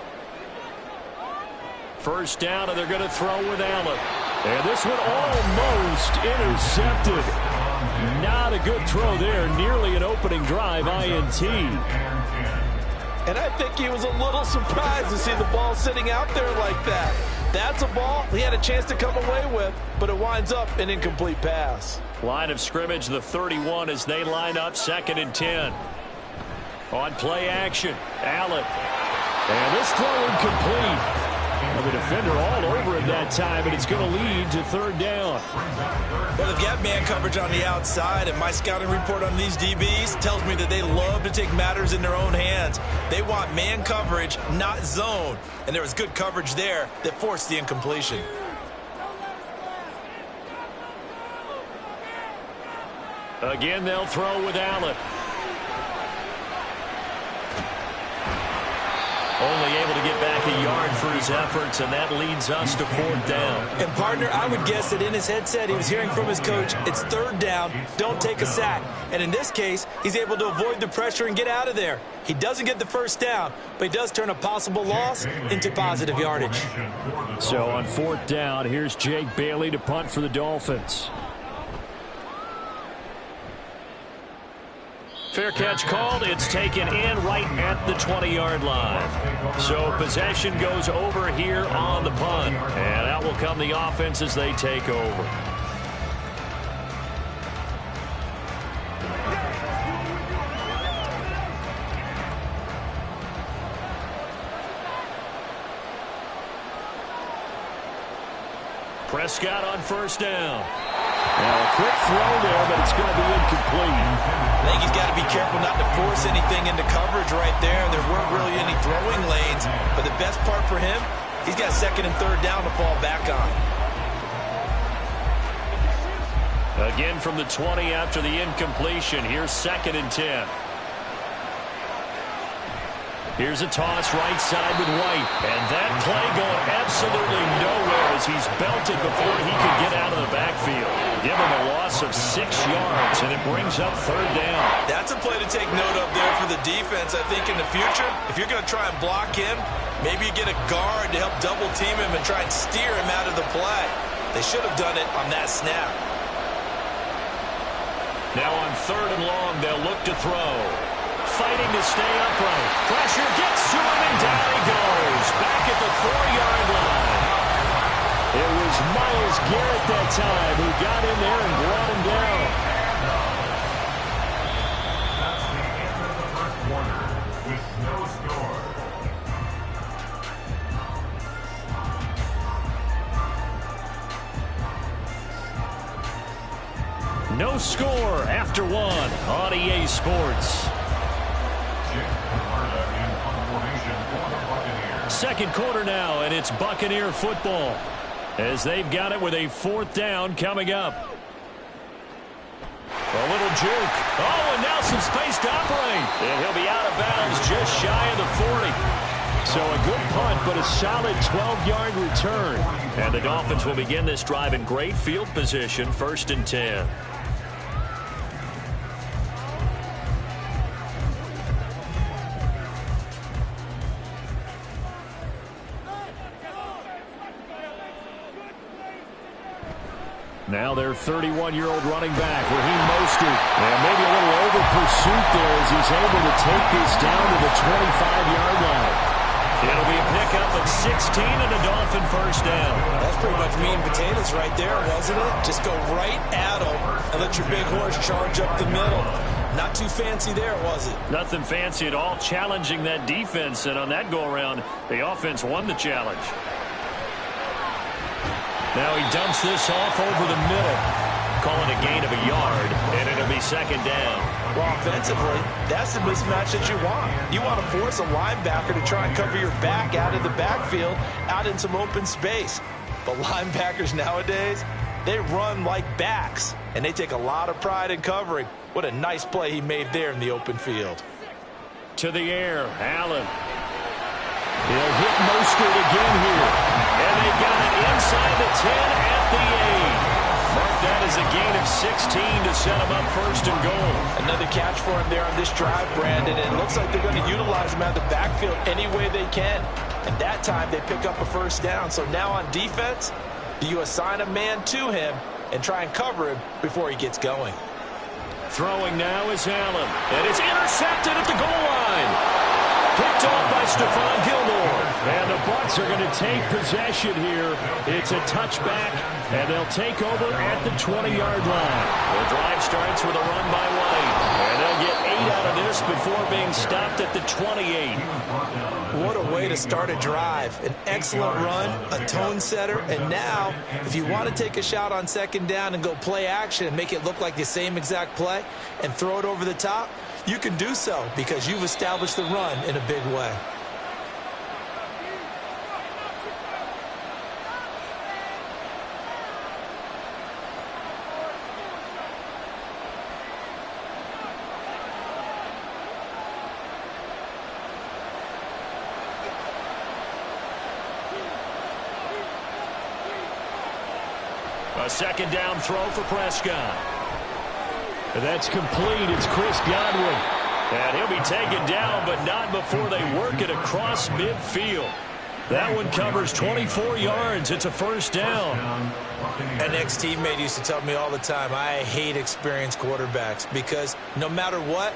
First down, and they're going to throw with Allen. And this one almost intercepted. Not a good throw there. Nearly an opening drive INT. And I think he was a little surprised to see the ball sitting out there like that. That's a ball he had a chance to come away with, but it winds up an incomplete pass. Line of scrimmage, the 31 as they line up 2nd and 10. On play action, Allen. And this throw incomplete. And the defender all over it that time, and it's going to lead to 3rd down. Well, they've got man coverage on the outside, and my scouting report on these DBs tells me that they love to take matters in their own hands. They want man coverage, not zone. And there was good coverage there that forced the incompletion. Again, they'll throw with Allen. Only able to get back a yard for his efforts, and that leads us to 4th down. And, partner, I would guess that in his headset he was hearing from his coach, it's 3rd down, don't take a sack. And in this case, he's able to avoid the pressure and get out of there. He doesn't get the first down, but he does turn a possible loss into positive yardage. So on 4th down, here's Jake Bailey to punt for the Dolphins. Fair catch called. It's taken in right at the 20-yard line. So possession goes over here on the punt. And out will come the offense as they take over. Prescott on 1st down. Now a quick throw there, but it's going to be incomplete. I think he's got to be careful not to force anything into coverage right there. There weren't really any throwing lanes, but the best part for him, he's got 2nd and 3rd down to fall back on. Again from the 20 after the incompletion. Here's 2nd and 10. Here's a toss right side with White. And that play going absolutely nowhere as he's belted before he could get out of the backfield. Give him a loss of 6 yards, and it brings up 3rd down. That's a play to take note of there for the defense. I think in the future, if you're going to try and block him, maybe you get a guard to help double team him and try and steer him out of the play. They should have done it on that snap. Now on 3rd and long, they'll look to throw. Fighting to stay upright. Pressure gets to him, and down he goes. Back at the 4-yard line. It was Myles Garrett that time who got in there and brought him down. That's the end of the first quarter with no score. No score after 1 on EA Sports. Second quarter now, and it's Buccaneer football. as they've got it with a 4th down coming up. A little juke. Oh, and now some space to operate. And he'll be out of bounds just shy of the 40. So a good punt, but a solid 12-yard return. And the Dolphins will begin this drive in great field position, 1st and 10. Now their 31-year-old running back, Raheem Mostert. And maybe a little over-pursuit there as he's able to take this down to the 25-yard line. It'll be a pickup of 16 and a Dolphin 1st down. That's pretty much meat and potatoes right there, wasn't it? Just go right at them and let your big horse charge up the middle. Not too fancy there, was it? Nothing fancy at all, challenging that defense. And on that go-around, the offense won the challenge. Now he dumps this off over the middle. Calling a gain of a yard, and it'll be 2nd down. Well, offensively, that's the mismatch that you want. You want to force a linebacker to try and cover your back out of the backfield, out in some open space. But linebackers nowadays, they run like backs, and they take a lot of pride in covering. What a nice play he made there in the open field. To the air, Allen. He'll hit Mostert again here. And they got it inside the 10 at the 8. Mark that as a gain of 16 to set him up 1st and goal. Another catch for him there on this drive, Brandon. And it looks like they're going to utilize him out of the backfield any way they can. And that time they pick up a 1st down. So now on defense, do you assign a man to him and try and cover him before he gets going? Throwing now is Allen. And it's intercepted at the goal line. Picked off by Stephon Gilmore. And the Bucs are going to take possession here. It's a touchback, and they'll take over at the 20-yard line. The drive starts with a run by White. And they'll get 8 out of this before being stopped at the 28. What a way to start a drive. An excellent run, a tone setter, and now, if you want to take a shot on 2nd down and go play action and make it look like the same exact play and throw it over the top, you can do so because you've established the run in a big way. A 2nd down throw for Prescott. That's complete. It's Chris Godwin. And he'll be taken down, but not before they work it across midfield. That one covers 24 yards. It's a 1st down. An ex-teammate used to tell me all the time, I hate experienced quarterbacks because no matter what,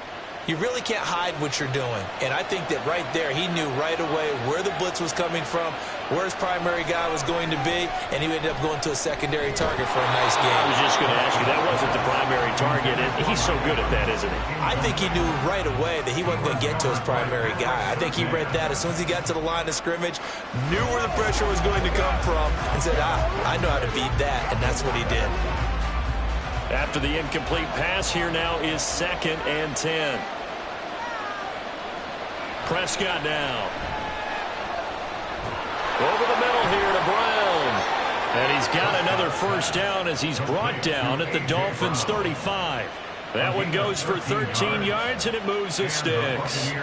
you really can't hide what you're doing. And I think that right there, he knew right away where the blitz was coming from, where his primary guy was going to be, and he ended up going to a secondary target for a nice game. I was just going to ask you, that wasn't the primary target. He's so good at that, isn't he? I think he knew right away that he wasn't going to get to his primary guy. I think he read that as soon as he got to the line of scrimmage, knew where the pressure was going to come from, and said, I know how to beat that, and that's what he did. After the incomplete pass, here now is 2nd and 10. Prescott now. Over the middle here to Brown. And he's got another 1st down as he's brought down at the Dolphins' 35. That one goes for 13 yards, and it moves the sticks.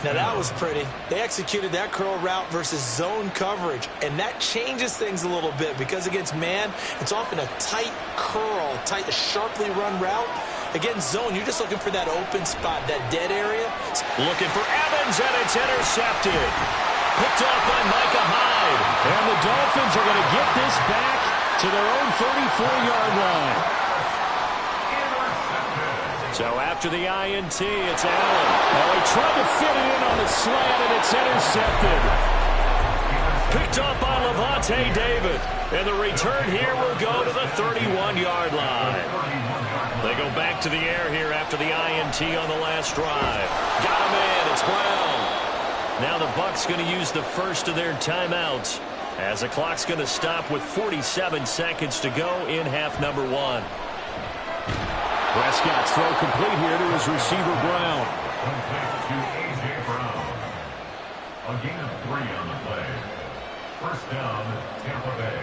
Now, that was pretty. They executed that curl route versus zone coverage, and that changes things a little bit because against man, it's often a tight curl, tight, sharply run route. Against zone, you're just looking for that open spot, that dead area. Looking for Evans, and it's intercepted. Picked off by Micah Hyde. And the Dolphins are going to get this back to their own 34-yard line. So after the INT, it's Allen. Well, he tried to fit it in on the slant, and it's intercepted. Picked off by Lavonte David. And the return here will go to the 31-yard line. They go back to the air here after the INT on the last drive. Got him in. It's Brown. Now the Bucs going to use the first of their timeouts as the clock's going to stop with 47 seconds to go in half number 1. Prescott's throw complete here to his receiver, Brown. To A.J. Brown. A gain of 3 on the play. 1st down, Tampa Bay.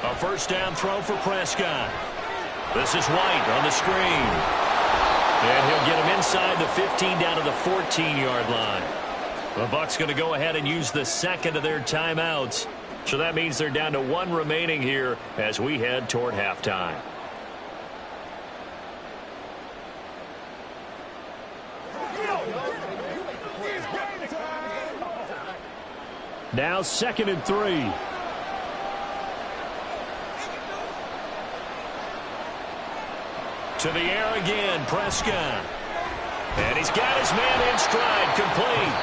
A first down throw for Prescott. This is White on the screen. And he'll get him inside the 15 down to the 14-yard line. The Bucs going to go ahead and use the second of their timeouts. So that means they're down to one remaining here as we head toward halftime. Now 2nd and 3. To the air again, Prescott. And he's got his man in stride, complete.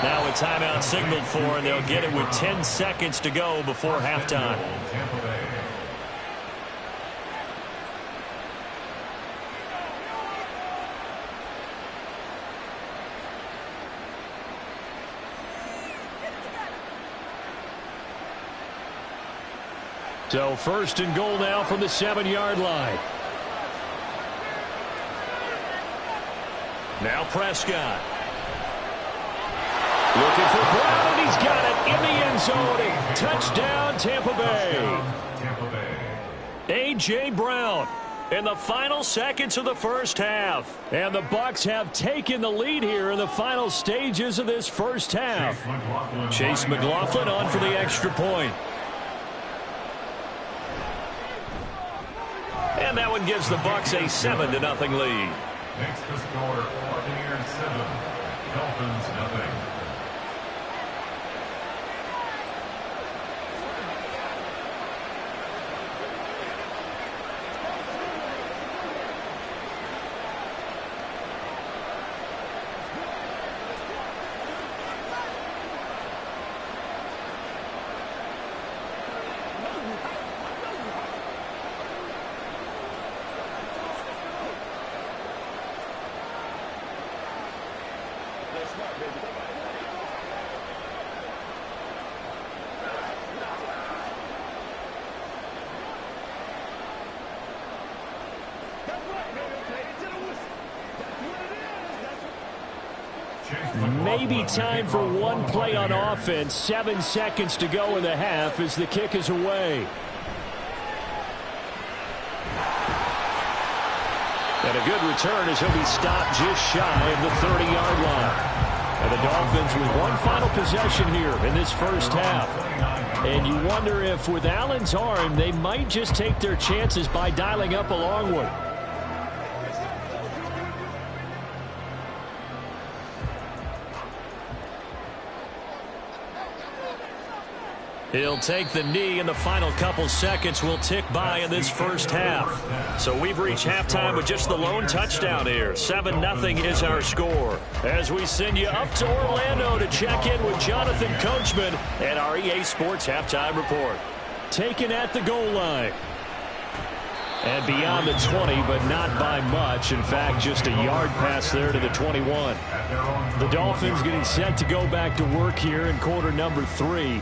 Now a timeout signaled for, and they'll get it with 10 seconds to go before halftime. So 1st and goal now from the 7-yard line. Now Prescott. Looking for Brown, and he's got it in the end zone. Touchdown, Tampa Bay. A.J. Brown in the final seconds of the first half. And the Bucs have taken the lead here in the final stages of this first half. Chase McLaughlin on for the extra point. And that one gives the Bucs a 7-0 lead. Next to score, Buccaneers 7, Dolphins 0. Maybe time for one play on offense. 7 seconds to go in the half as the kick is away. And a good return as he'll be stopped just shy of the 30-yard line. And the Dolphins with one final possession here in this first half. And you wonder if with Allen's arm, they might just take their chances by dialing up a long one. He'll take the knee, and the final couple seconds will tick by in this first half. So we've reached halftime with just the lone touchdown here. 7-0 is our score. As we send you up to Orlando to check in with Jonathan Coachman and our EA Sports Halftime Report. Taken at the goal line. And beyond the 20, but not by much. In fact, just a yard pass there to the 21. The Dolphins getting set to go back to work here in quarter number 3.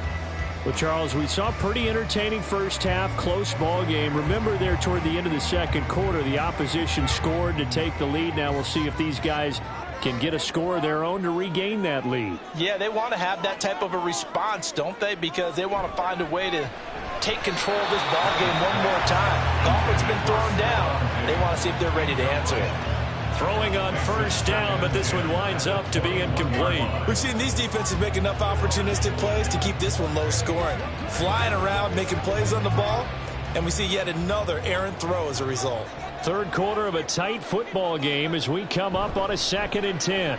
Well, Charles, we saw a pretty entertaining first half, close ball game. Remember there toward the end of the second quarter, the opposition scored to take the lead. Now we'll see if these guys can get a score of their own to regain that lead. Yeah, they want to have that type of a response, don't they? Because they want to find a way to take control of this ball game one more time. Dolphins been thrown down. They want to see if they're ready to answer it. Throwing on first down, but this one winds up to be incomplete. We've seen these defenses make enough opportunistic plays to keep this one low scoring. Flying around, making plays on the ball, and we see yet another errant throw as a result. Third quarter of a tight football game as we come up on a 2nd and 10. And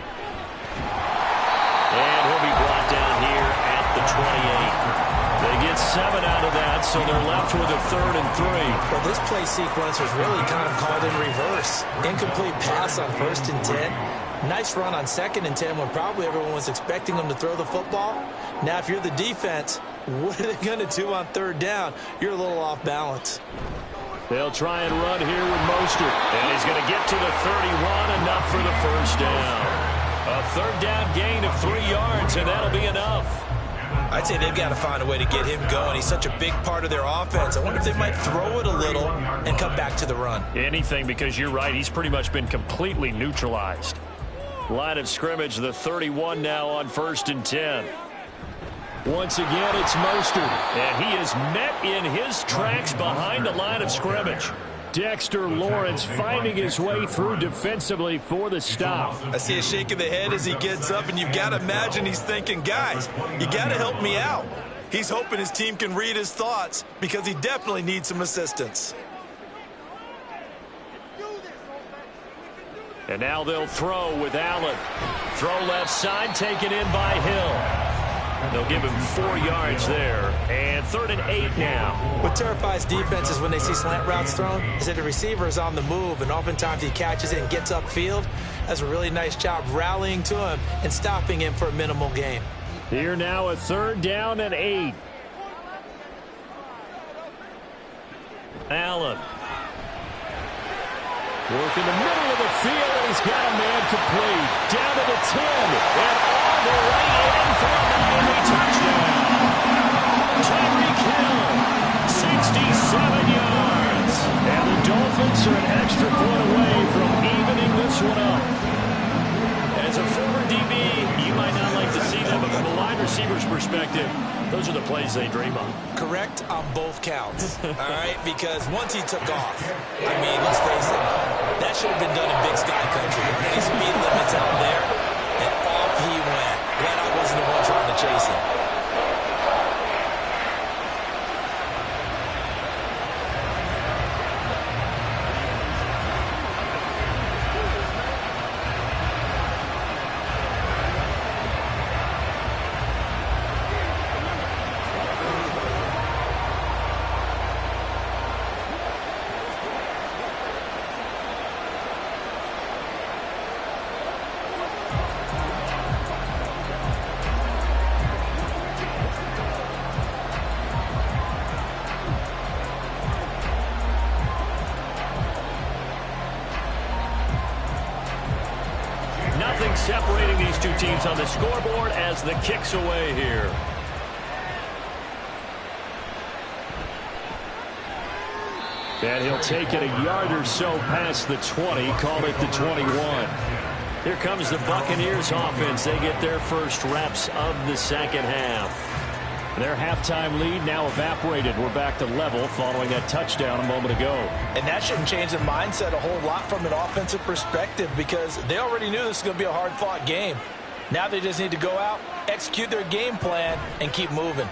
he'll be brought down here at the 28. They get 7 out of that, so they're left with a 3rd and 3. Well, this play sequence was really kind of called in reverse. Incomplete pass on 1st and 10. Nice run on 2nd and 10 when probably everyone was expecting them to throw the football. Now, if you're the defense, what are they going to do on 3rd down? You're a little off balance. They'll try and run here with Mostert. And he's going to get to the 31, enough for the first down. A 3rd down gain of 3 yards, and that'll be enough. I'd say they've got to find a way to get him going. He's such a big part of their offense. I wonder if they might throw it a little and come back to the run. Anything, because you're right. He's pretty much been completely neutralized. Line of scrimmage, the 31 now on 1st and 10. Once again, it's Mostert, and he is met in his tracks behind the line of scrimmage. Dexter Lawrence finding his way through defensively for the stop. I see a shake of the head as he gets up, and you've got to imagine he's thinking, guys, you got to help me out. He's hoping his team can read his thoughts because he definitely needs some assistance. And now they'll throw with Allen. Throw left side, taken in by Hill. They'll give him 4 yards there, and 3rd and 8 now. What terrifies defenses when they see slant routes thrown is that the receiver is on the move, and oftentimes he catches it and gets upfield. That's a really nice job rallying to him and stopping him for a minimal gain. Here now, a 3rd down and 8. Allen. Work in the middle of the field, and he's got a man complete. Down to the 10, and all the way in for a Miami touchdown. Tyreek Hill, 67 yards. And the Dolphins are an extra point away from evening this one up. As a former DB, you might not like to see that, but from a wide receiver's perspective, those are the plays they dream of. Correct on both counts, all right? Because once he took off, I mean, let's face it, that should have been done in Big Sky country. Any speed limits out there, and off he went. Glad I wasn't the one trying to chase him. Separating these two teams on the scoreboard as the kick's away here. And he'll take it a yard or so past the 20, call it the 21. Here comes the Buccaneers offense. They get their first reps of the second half. Their halftime lead now evaporated. We're back to level following that touchdown a moment ago. And that shouldn't change the mindset a whole lot from an offensive perspective because they already knew this was going to be a hard-fought game. Now they just need to go out, execute their game plan, and keep moving.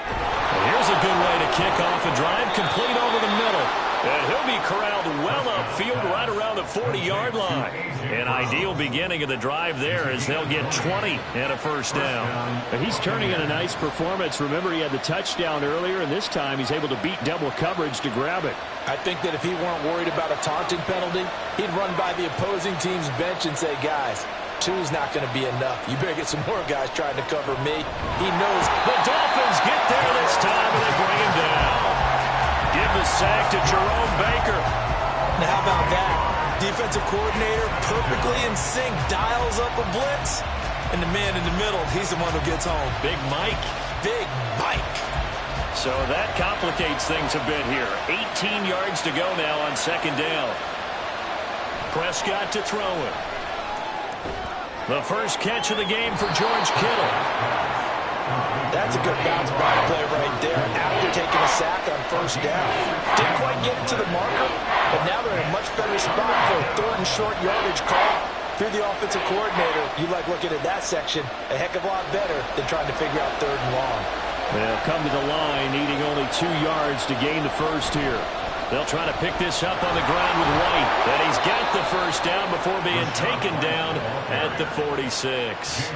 And here's a good way to kick off a drive, complete over the middle. And he'll be corralled well upfield right around the 40-yard line. An ideal beginning of the drive there as they'll get 20 and a first down. And he's turning in a nice performance. Remember, he had the touchdown earlier, and this time he's able to beat double coverage to grab it. I think that if he weren't worried about a taunting penalty, he'd run by the opposing team's bench and say, guys, 2's not going to be enough. You better get some more guys trying to cover me. He knows the Dolphins get there this time, and they bring him down. Give the sack to Jerome Baker. Now, how about that? Defensive coordinator perfectly in sync, dials up a blitz. And the man in the middle, he's the one who gets home. Big Mike. Big Mike. So that complicates things a bit here. 18 yards to go now on second down. Prescott to throw it. The first catch of the game for George Kittle. That's a good bounce back play right there after taking a sack on first down. Didn't quite get it to the marker, but now they're in a much better spot for a 3rd and short yardage call. Through the offensive coordinator, you like looking at that section a heck of a lot better than trying to figure out 3rd and long. They'll come to the line, needing only 2 yards to gain the first here. They'll try to pick this up on the ground with White. And he's got the first down before being taken down at the 46.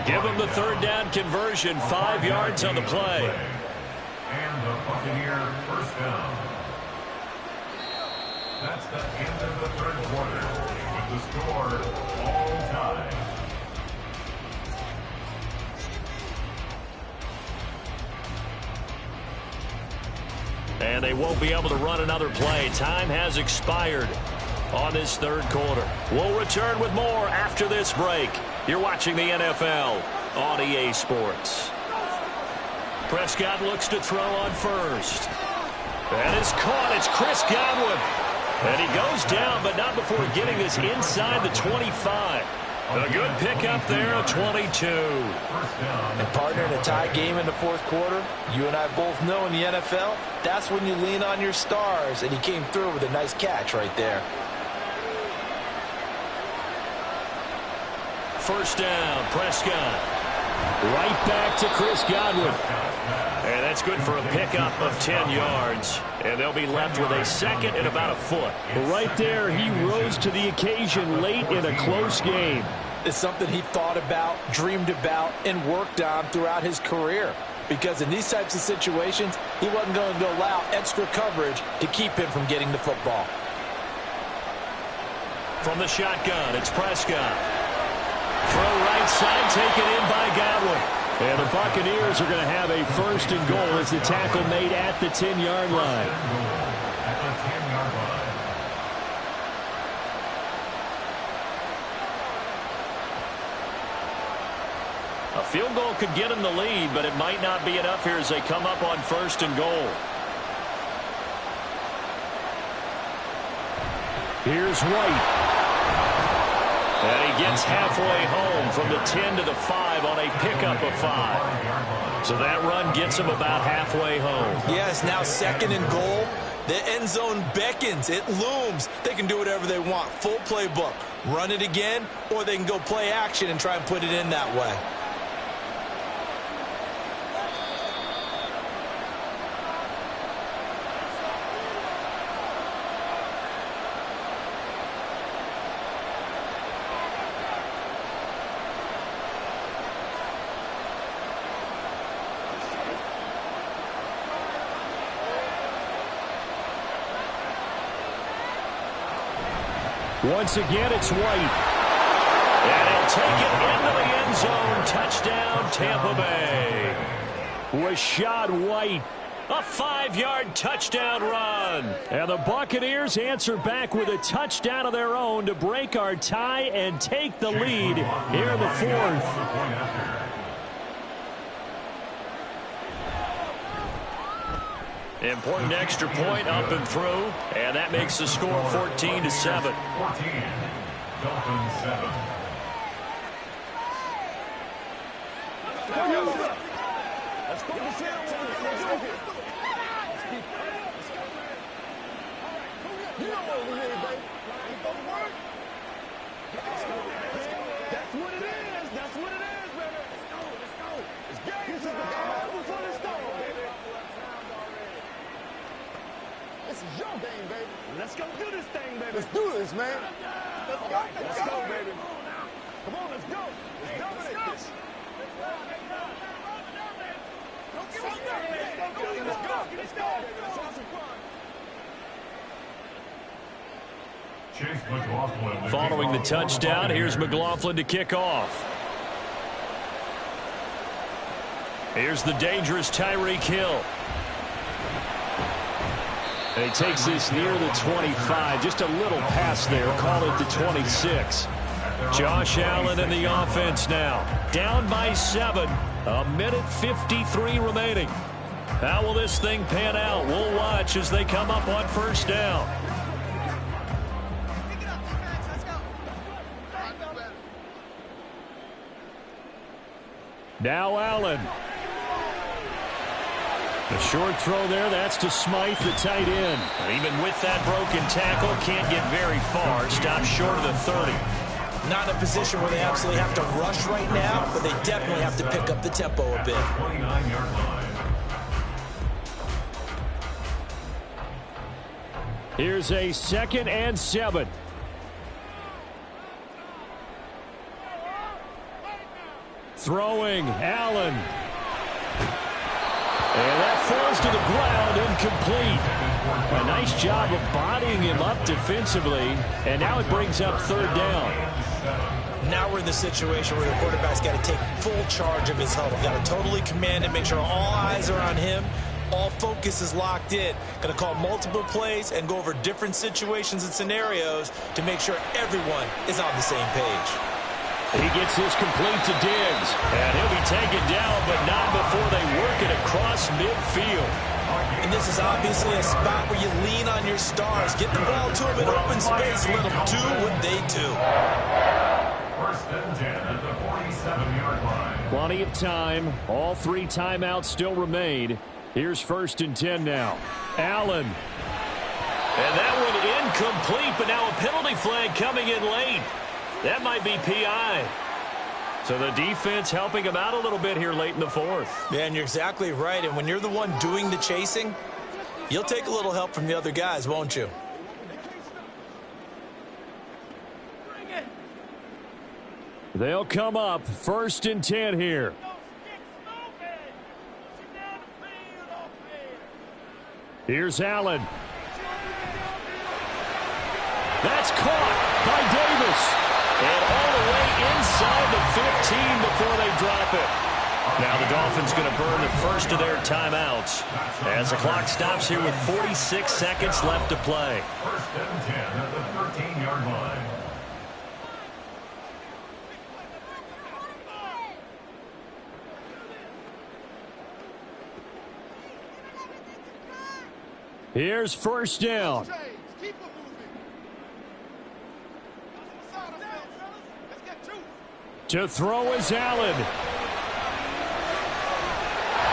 Give him the 3rd down conversion, 5 yards on the play. And the Buccaneer first down. That's the end of the 3rd quarter with the score all time. And they won't be able to run another play. Time has expired on this 3rd quarter. We'll return with more after this break. You're watching the NFL on EA Sports. Prescott looks to throw on first. That is caught. It's Chris Godwin. And he goes down, but not before getting this inside the 25. A good pickup there, a 22. And partner, in a tie game in the fourth quarter, you and I both know in the NFL, that's when you lean on your stars, and he came through with a nice catch right there. First down, Prescott. Right back to Chris Godwin. And that's good for a pickup of 10 yards. And they'll be left with a second and about a foot. Right there, he rose to the occasion late in a close game. It's something he thought about, dreamed about, and worked on throughout his career. Because in these types of situations, he wasn't going to allow extra coverage to keep him from getting the football. From the shotgun, it's Prescott. Throw right side, taken in by Godwin. And the Buccaneers are going to have a first and goal as the tackle made at the 10-yard line. A field goal could get them the lead, but it might not be enough here as they come up on first and goal. Here's White. And he gets halfway home from the 10 to the 5 on a pickup of 5. So that run gets him about halfway home. Yes, now second and goal. The end zone beckons. It looms. They can do whatever they want. Full playbook. Run it again, or they can go play action and try and put it in that way. Once again, it's White. And he'll take it into the end zone. Touchdown, Tampa Bay. Rachaad White. A 5-yard touchdown run. And the Buccaneers answer back with a touchdown of their own to break our tie and take the lead here in the fourth. Important extra point up and through, and that makes the score 14-7. 14, Dolphins 7. Let's go. You know over here, baby. That's what it is. That's what it is, baby. Let's go. It's game. This is the game before the storm, baby. This is your game, baby. Let's go do this thing, baby. Let's do this, man. Let's go. Let's go, baby. Come on, let's go. Let's dominate this. Let's go. Chase McLaughlin. Following the touchdown, here's McLaughlin to kick off. Here's the dangerous Tyreek Hill. And he takes this near the 25. Just a little pass there. Call it the 26. Josh Allen in the offense now. Down by 7. A minute 53 remaining. How will this thing pan out? We'll watch as they come up on first down. Now Allen. The short throw there, that's to Smythe, the tight end. And even with that broken tackle, can't get very far. Stopped short of the 30. Not in a position where they absolutely have to rush right now, but they definitely have to pick up the tempo a bit. 29-yard line. Here's a 2nd and 7. Throwing, Allen. And that falls to the ground, incomplete. A nice job of bodying him up defensively, and now it brings up 3rd down. Now we're in the situation where the quarterback's got to take full charge of his huddle. Got to totally command it, make sure all eyes are on him. All focus is locked in. Going to call multiple plays and go over different situations and scenarios to make sure everyone is on the same page. He gets this complete to Diggs. And he'll be taken down, but not before they work it across midfield. And this is obviously a spot where you lean on your stars. Get the ball to them in open space. Let them do what they do. First and 10 at the 47-yard line. Plenty of time. All 3 timeouts still remain. Here's first and 10 now. Allen. And that one incomplete, but now a penalty flag coming in late. That might be PI. So the defense helping him out a little bit here late in the 4th. Yeah, and you're exactly right. And when you're the one doing the chasing, you'll take a little help from the other guys, won't you? They'll come up first and 10 here. Here's Allen. That's caught by Davis. And all the way inside the 15 before they drop it. Now the Dolphins going to burn the first of their timeouts as the clock stops here with 46 seconds left to play. First and 10 at the 13-yard line. Here's first down. To throw is Allen.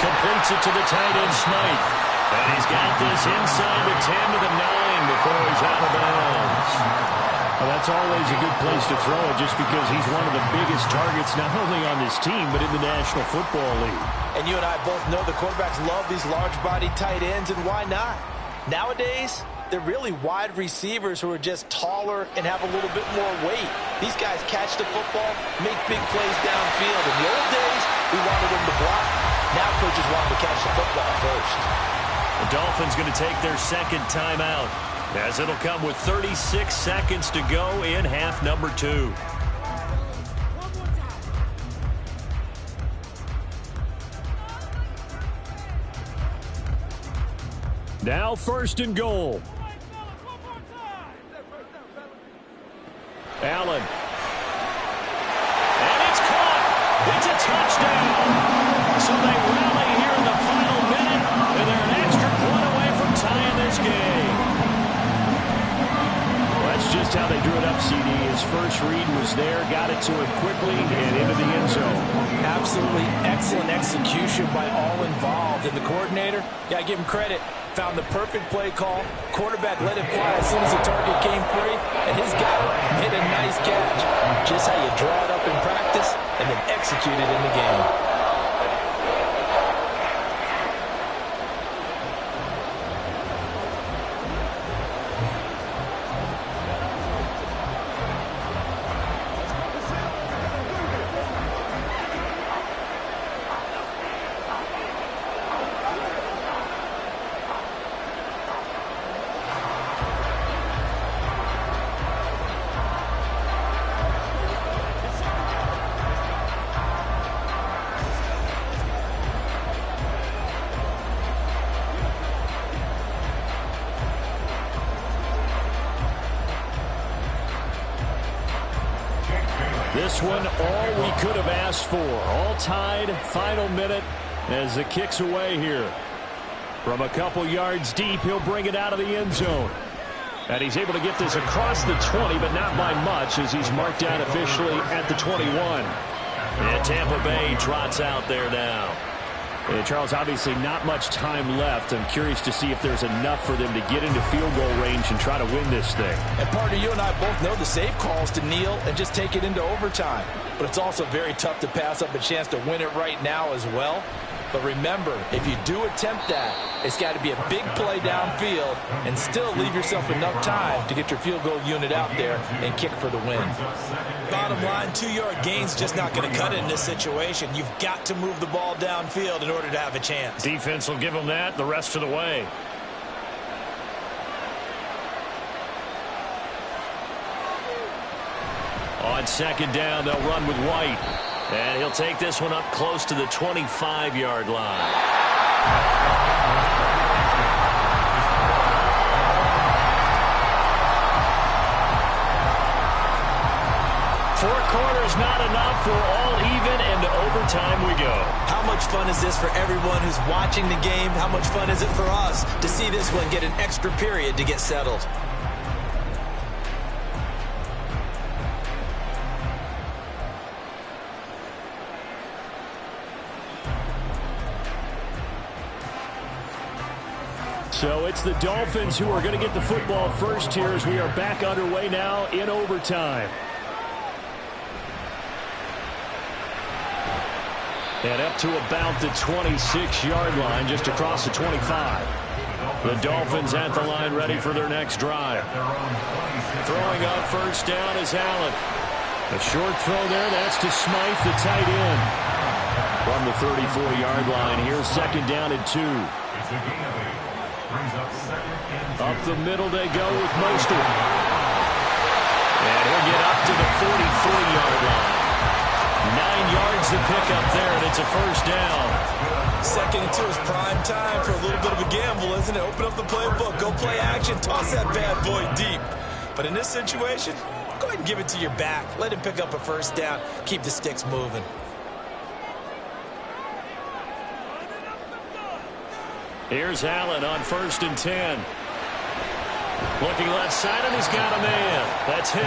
Completes it to the tight end, Smythe. And he's got this inside the 10 to the 9 before he's out of bounds. Well, that's always a good place to throw it just because he's one of the biggest targets not only on this team but in the National Football League. And you and I both know the quarterbacks love these large-bodied tight ends, and why not? Nowadays, they're really wide receivers who are just taller and have a little bit more weight. These guys catch the football, make big plays downfield. In the old days, we wanted them to block. Now coaches want them to catch the football first. The Dolphins going to take their second timeout as it'll come with 36 seconds to go in half number 2. Now first and goal. Allen. And it's caught. It's a touchdown. So they rally here in the final minute, and they're an extra point away from tying this game. Well, that's just how they drew it up, CD. His first read was there, got it to him quickly, and into the end zone. Absolutely excellent execution by all involved. And the coordinator, got to give him credit, found the perfect play call. Quarterback let it fly as soon as the target came free, and his guy made a nice catch. Just how you draw it up in practice and then execute it in the game. This one, all we could have asked for. All tied, final minute as the kick's away here. From a couple yards deep, he'll bring it out of the end zone. And he's able to get this across the 20, but not by much as he's marked down officially at the 21. And Tampa Bay trots out there now. And Charles, obviously not much time left. I'm curious to see if there's enough for them to get into field goal range and try to win this thing. And partner, you and I both know the safe calls to kneel and just take it into overtime. But it's also very tough to pass up a chance to win it right now as well. But remember, if you do attempt that, it's got to be a big play downfield and still leave yourself enough time to get your field goal unit out there and kick for the win. Bottom line, 2-yard gain's just not going to cut it in this situation. You've got to move the ball downfield in order to have a chance. Defense will give them that the rest of the way. On second down, they'll run with White. And he'll take this one up close to the 25-yard line. Four quarters not enough. We're all even, and to overtime we go. How much fun is this for everyone who's watching the game? How much fun is it for us to see this one get an extra period to get settled? So it's the Dolphins who are going to get the football first here as we are back underway now in overtime. And up to about the 26-yard line, just across the 25. The Dolphins at the line ready for their next drive. Throwing up first down is Allen. A short throw there, that's to Smythe, the tight end. From the 34-yard line, here's second down and 2. Up the middle they go with Mostert. And he'll get up to the 43-yard line. 9 yards to pick up there, and it's a first down. Second and 2 is prime time for a little bit of a gamble, isn't it? Open up the playbook, go play action, toss that bad boy deep. But in this situation, go ahead and give it to your back. Let him pick up a first down. Keep the sticks moving. Here's Allen on 1st and 10. Looking left side, and he's got a man. That's Hill.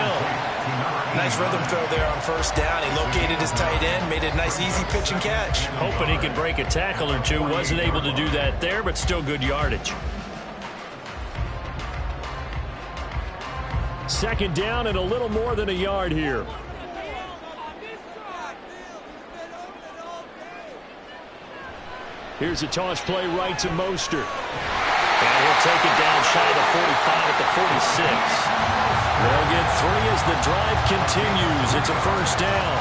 Nice rhythm throw there on first down. He located his tight end, made it a nice, easy pitch and catch. Hoping he could break a tackle or two. Wasn't able to do that there, but still good yardage. Second down and a little more than a yard here. Here's a toss play right to Mostert. And he'll take it down shy of the 45 at the 46. They'll get 3 as the drive continues. It's a first down.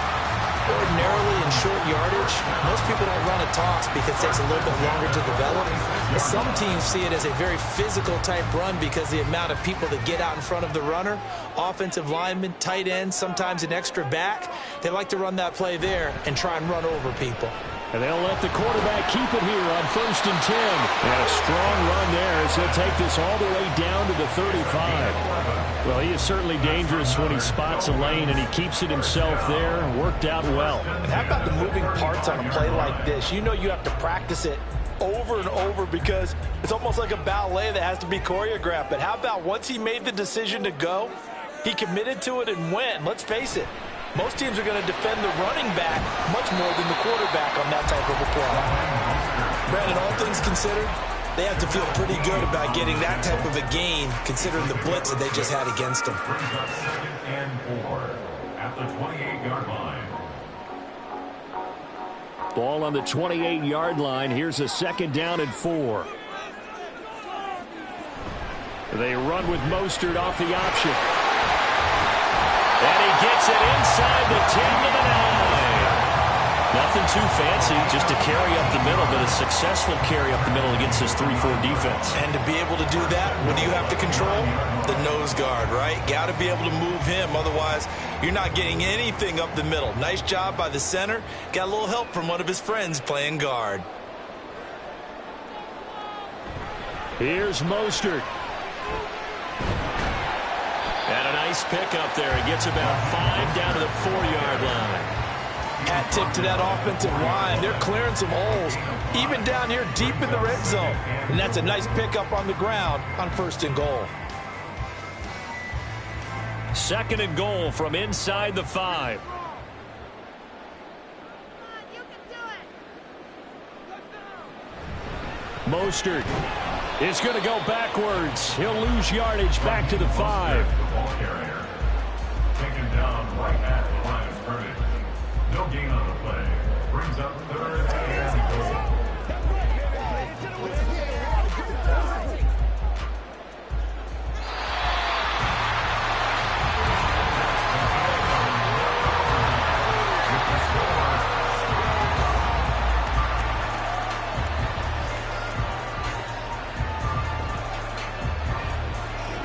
Ordinarily in short yardage, most people don't run a toss because it takes a little bit longer to develop. But some teams see it as a very physical type run because the amount of people that get out in front of the runner, offensive linemen, tight ends, sometimes an extra back, they like to run that play there and try and run over people. And they'll let the quarterback keep it here on 1st and 10. And a strong run there as he'll take this all the way down to the 35. Well, he is certainly dangerous when he spots a lane, and he keeps it himself there. Worked out well. And how about the moving parts on a play like this? You know you have to practice it over and over because it's almost like a ballet that has to be choreographed. But how about once he made the decision to go, he committed to it and went. Let's face it. Most teams are going to defend the running back much more than the quarterback on that type of a play. Brandon, all things considered, they have to feel pretty good about getting that type of a gain, considering the blitz that they just had against them. Brings up 2nd and 4 at the 28-yard line. Ball on the 28-yard line. Here's a 2nd down and 4. They run with Mostert off the option. And he gets it inside the 10 to the 9. Nothing too fancy, just a carry up the middle, but a successful carry up the middle against this 3-4 defense. And to be able to do that, what do you have to control? The nose guard, right? Got to be able to move him, otherwise you're not getting anything up the middle. Nice job by the center. Got a little help from one of his friends playing guard. Here's Mostert. And a nice pick up there. He gets about 5 down to the 4-yard line. Hat tip to that offensive line. They're clearing some holes, even down here deep in the red zone. And that's a nice pickup on the ground on 1st and goal. 2nd and goal from inside the 5. Mostert is going to go backwards. He'll lose yardage back to the 5. Ball carrier. Taken down right at the line of scrimmage. No gain on the play. Brings up 3rd and goal.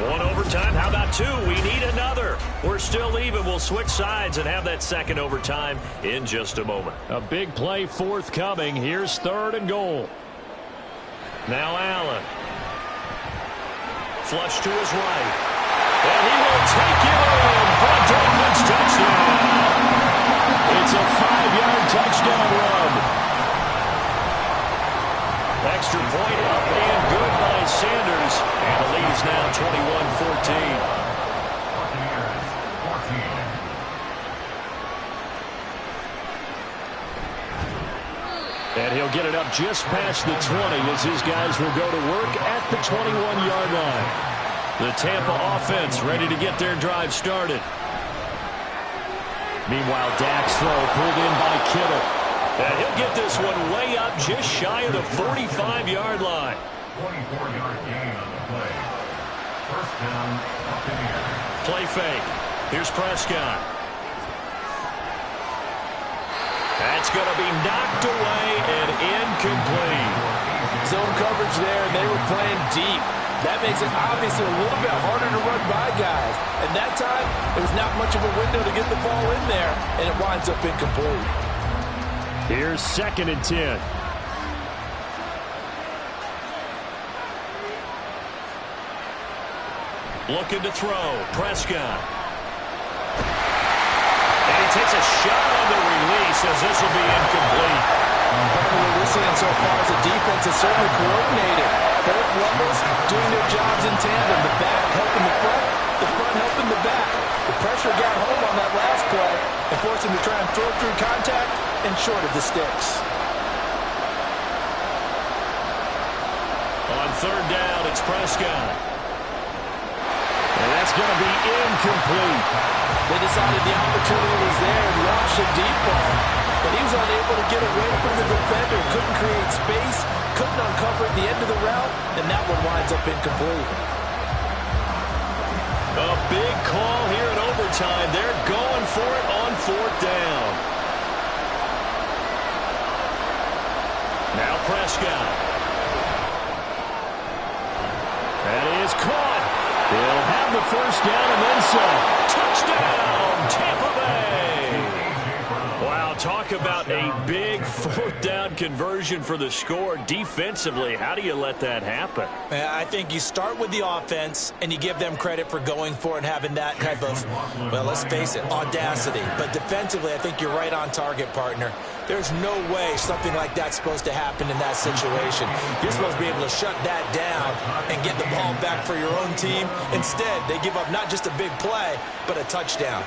One overtime. How about 2? We need another. We're still even. We'll switch sides and have that 2nd overtime in just a moment. A big play forthcoming. Here's 3rd and goal. Now Allen. Flush to his right. And he will take it in for a Dolphins touchdown. It's a 5-yard touchdown run. Extra point up and good by Sanders. And the lead is now 21-14. Buccaneers 14. And he'll get it up just past the 20 as his guys will go to work at the 21-yard line. The Tampa offense ready to get their drive started. Meanwhile, Dak's throw pulled in by Kittle. And he'll get this one way up just shy of the 45-yard line. 24-yard gain on the play. First down, Buccaneers. Play fake. Here's Prescott. That's going to be knocked away and incomplete. Zone coverage there, and they were playing deep. That makes it obviously a little bit harder to run by guys. And that time, there was not much of a window to get the ball in there, and it winds up incomplete. Here's 2nd and 10. Looking to throw. Prescott. And he takes a shot on the release as this will be incomplete. What we're seeing so far is the defense is certainly coordinated. Both levels doing their jobs in tandem. The back helping the front helping the back. The pressure got home on that last play and forced him to try and throw through contact and short of the sticks. On 3rd down, it's Prescott. And that's going to be incomplete. They decided the opportunity was there and launched a deep ball. But he was unable to get away from the defender. Couldn't create space. Couldn't uncover at the end of the route. And that one winds up incomplete. A big call here in overtime. They're going for it on 4th down. Now Prescott. That is caught. They'll have the first down and then some. Touchdown, Tampa Bay. Wow, talk about a big 4th down conversion for the score. Defensively, how do you let that happen? I think you start with the offense and you give them credit for going for it and having that type of, well, let's face it, audacity. But defensively, I think you're right on target, partner. There's no way something like that's supposed to happen in that situation. You're supposed to be able to shut that down and get the ball back for your own team. Instead, they give up not just a big play, but a touchdown.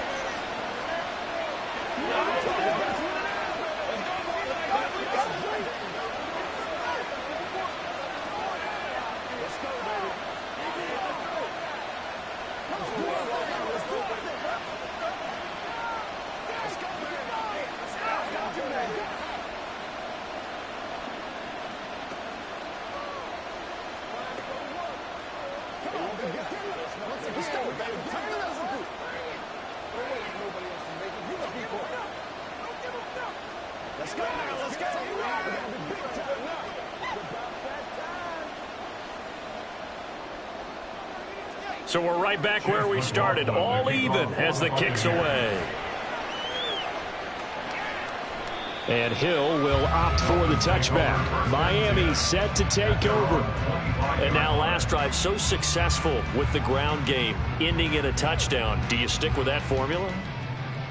So we're right back where we started, all even as the kick's away. And Hill will opt for the touchback. Miami set to take over. And now last drive so successful with the ground game, ending in a touchdown. Do you stick with that formula?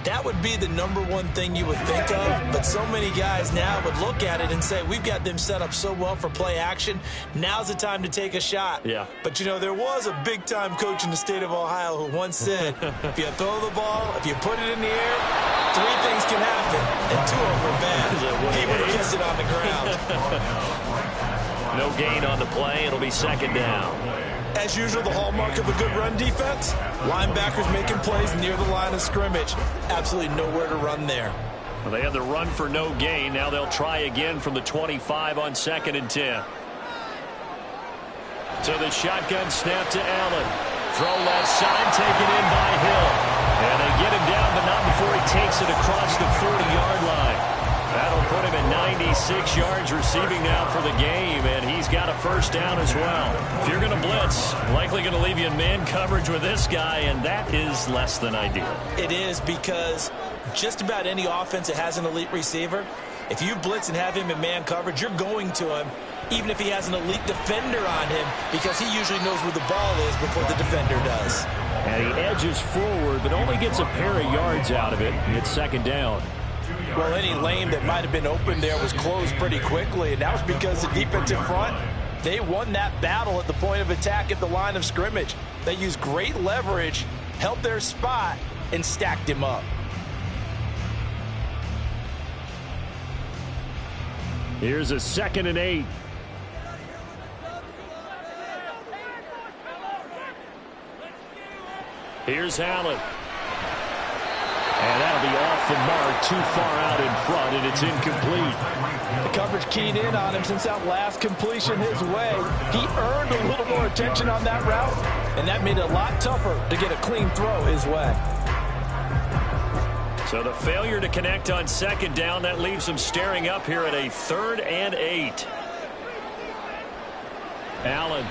That would be the #1 thing you would think of, but so many guys now would look at it and say, we've got them set up so well for play action. Now's the time to take a shot. Yeah. But, you know, there was a big-time coach in the state of Ohio who once said, if you throw the ball, if you put it in the air, 3 things can happen, and 2 of them are bad. He would have kept it on the ground. No gain on the play. It'll be 2nd down. As usual, the hallmark of a good run defense, linebackers making plays near the line of scrimmage. Absolutely nowhere to run there. Well, they had the run for no gain. Now they'll try again from the 25 on 2nd and 10. So the shotgun snap to Allen. Throw left side, taken in by Hill. And they get him down, but not before he takes it across the 40-yard line. That'll put him at 96 yards receiving now for the game, and he's got a first down as well. If you're going to blitz, likely going to leave you in man coverage with this guy, and that is less than ideal. It is, because just about any offense that has an elite receiver, if you blitz and have him in man coverage, you're going to him, even if he has an elite defender on him, because he usually knows where the ball is before the defender does. And he edges forward, but only gets a pair of yards out of it. It's 2nd down. Well, any lane that might have been open there was closed pretty quickly, and that was because the defensive front, they won that battle at the point of attack at the line of scrimmage. They used great leverage, held their spot, and stacked him up. Here's a 2nd and 8. Here's Allen. And that'll be off the mark, too far out in front, and it's incomplete. The coverage keyed in on him since that last completion his way. He earned a little more attention on that route, and that made it a lot tougher to get a clean throw his way. So the failure to connect on 2nd down, that leaves them staring up here at a 3rd and 8. Allen.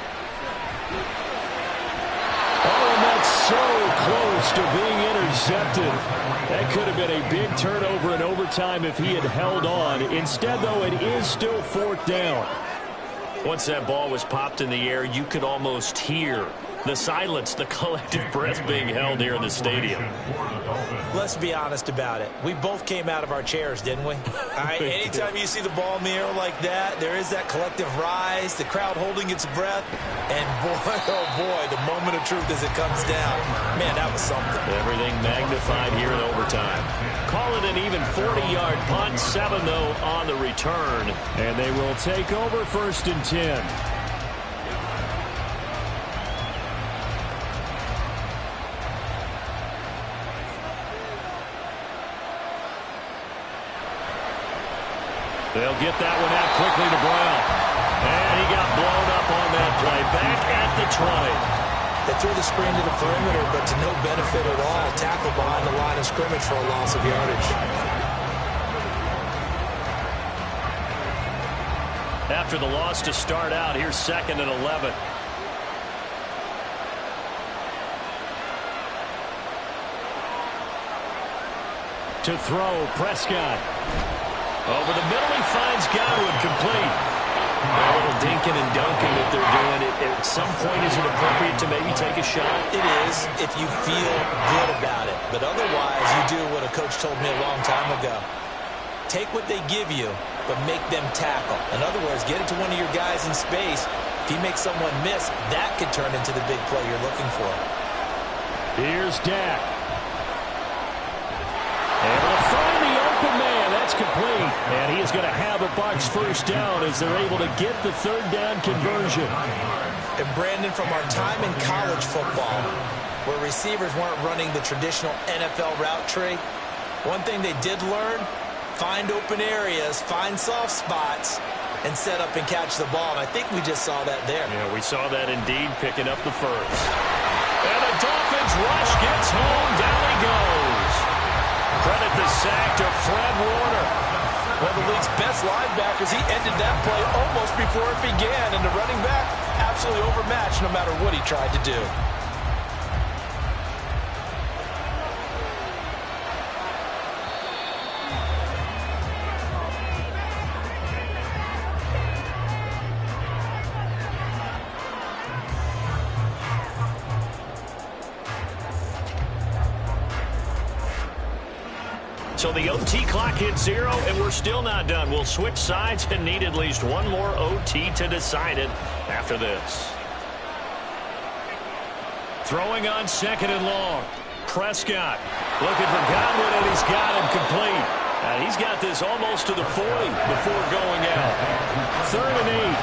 Oh, and that's so close to being intercepted. That could have been a big turnover in overtime if he had held on. Instead, though, it is still 4th down. Once that ball was popped in the air, you could almost hear the silence, the collective breath being held here in the stadium. Let's be honest about it. We both came out of our chairs, didn't we? All right, anytime you see the ball in the air like that, there is that collective rise, the crowd holding its breath, and boy, oh boy, the moment of truth as it comes down. Man, that was something. Everything magnified here in overtime. Call it an even 40-yard punt, 7 though on the return. And they will take over 1st and 10. They'll get that one out quickly to Brown. And he got blown up on that play. Back at the 20. They threw the screen to the perimeter, but to no benefit at all. Tackle behind the line of scrimmage for a loss of yardage. After the loss to start out, here's 2nd and 11. To throw, Prescott. Over the middle, he finds Godwin, complete. A little dinking and dunking that they're doing. At some point, is it appropriate to maybe take a shot? It is if you feel good about it. But otherwise, you do what a coach told me a long time ago. Take what they give you, but make them tackle. In other words, get it to one of your guys in space. If he makes someone miss, that could turn into the big play you're looking for. Here's Dak. Able to find the open man. That's complete. And he is going to have a Bucs 1st down as they're able to get the 3rd down conversion. And Brandon, from our time in college football, where receivers weren't running the traditional NFL route tree, one thing they did learn, find open areas, find soft spots, and set up and catch the ball. And I think we just saw that there. Yeah, we saw that indeed, picking up the 1st. And the Dolphins rush gets home. Down he goes. Credit the sack to Fred Warner. One of the league's best linebackers. He ended that play almost before it began. And the running back, absolutely overmatched no matter what he tried to do. So the OT clock hits 0, and we're still not done. We'll switch sides and need at least one more OT to decide it after this. Throwing on 2nd and long. Prescott looking for Godwin, and he's got him complete. And he's got this almost to the 40 before going out. 3rd and 8.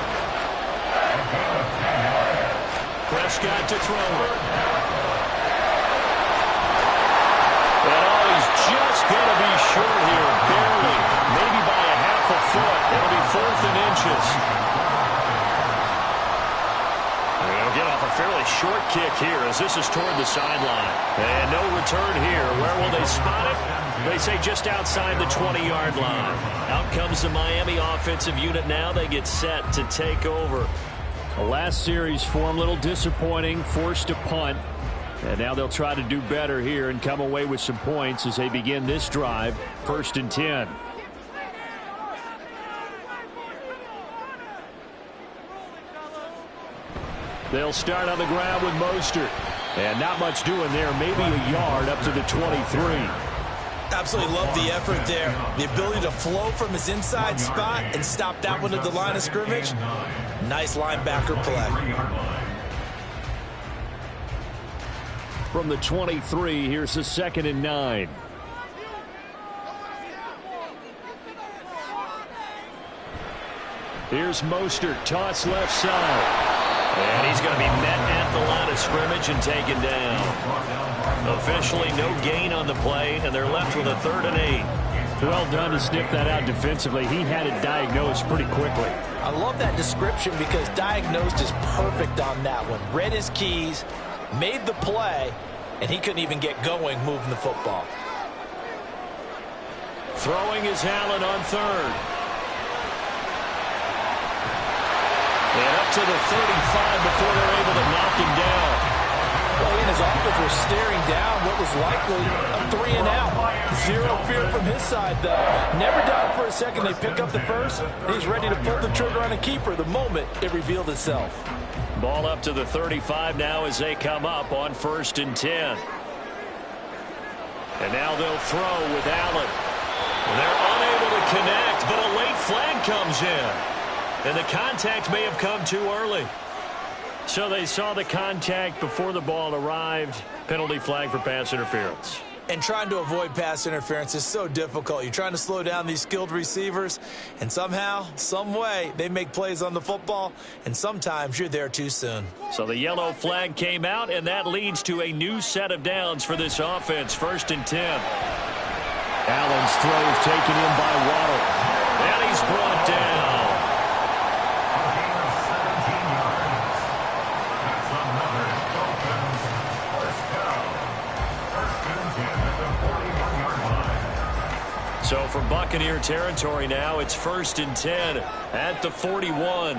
Prescott to throw it. And he's just going to be short here, barely, maybe by a half a foot. It'll be 4th and inches. They'll get off a fairly short kick here as this is toward the sideline. And no return here. Where will they spot it? They say just outside the 20-yard line. Out comes the Miami offensive unit now. They get set to take over. The last series for them, a little disappointing, forced to punt. And now they'll try to do better here and come away with some points as they begin this drive, 1st and 10. They'll start on the ground with Mostert. And not much doing there, maybe a yard up to the 23. Absolutely love the effort there. The ability to flow from his inside spot and stop that one at the line of scrimmage. Nice linebacker play. From the 23, here's the 2nd and 9. Here's Mostert, toss left side. And he's going to be met at the line of scrimmage and taken down. Officially no gain on the play, and they're left with a 3rd and 8. Well done to sniff that out defensively. He had it diagnosed pretty quickly. I love that description because diagnosed is perfect on that one. Read his keys, made the play, and he couldn't even get going moving the football. Throwing is Allen on 3rd. And up to the 35 before they're able to knock him down. Well, he and his offense were staring down what was likely a 3 and out. Zero fear from his side, though. Never doubt for a second they pick up the first. He's ready to pull the trigger on a keeper the moment it revealed itself. Ball up to the 35 now as they come up on 1st and 10. And now they'll throw with Allen. They're unable to connect, but a late flag comes in. And the contact may have come too early. So they saw the contact before the ball arrived. Penalty flag for pass interference. And trying to avoid pass interference is so difficult. You're trying to slow down these skilled receivers, and somehow, some way, they make plays on the football, and sometimes you're there too soon. So the yellow flag came out, and that leads to a new set of downs for this offense. 1st and 10. Allen's throw is taken in by Waddle. And he's brought down. So from Buccaneer territory now, it's 1st and 10 at the 41.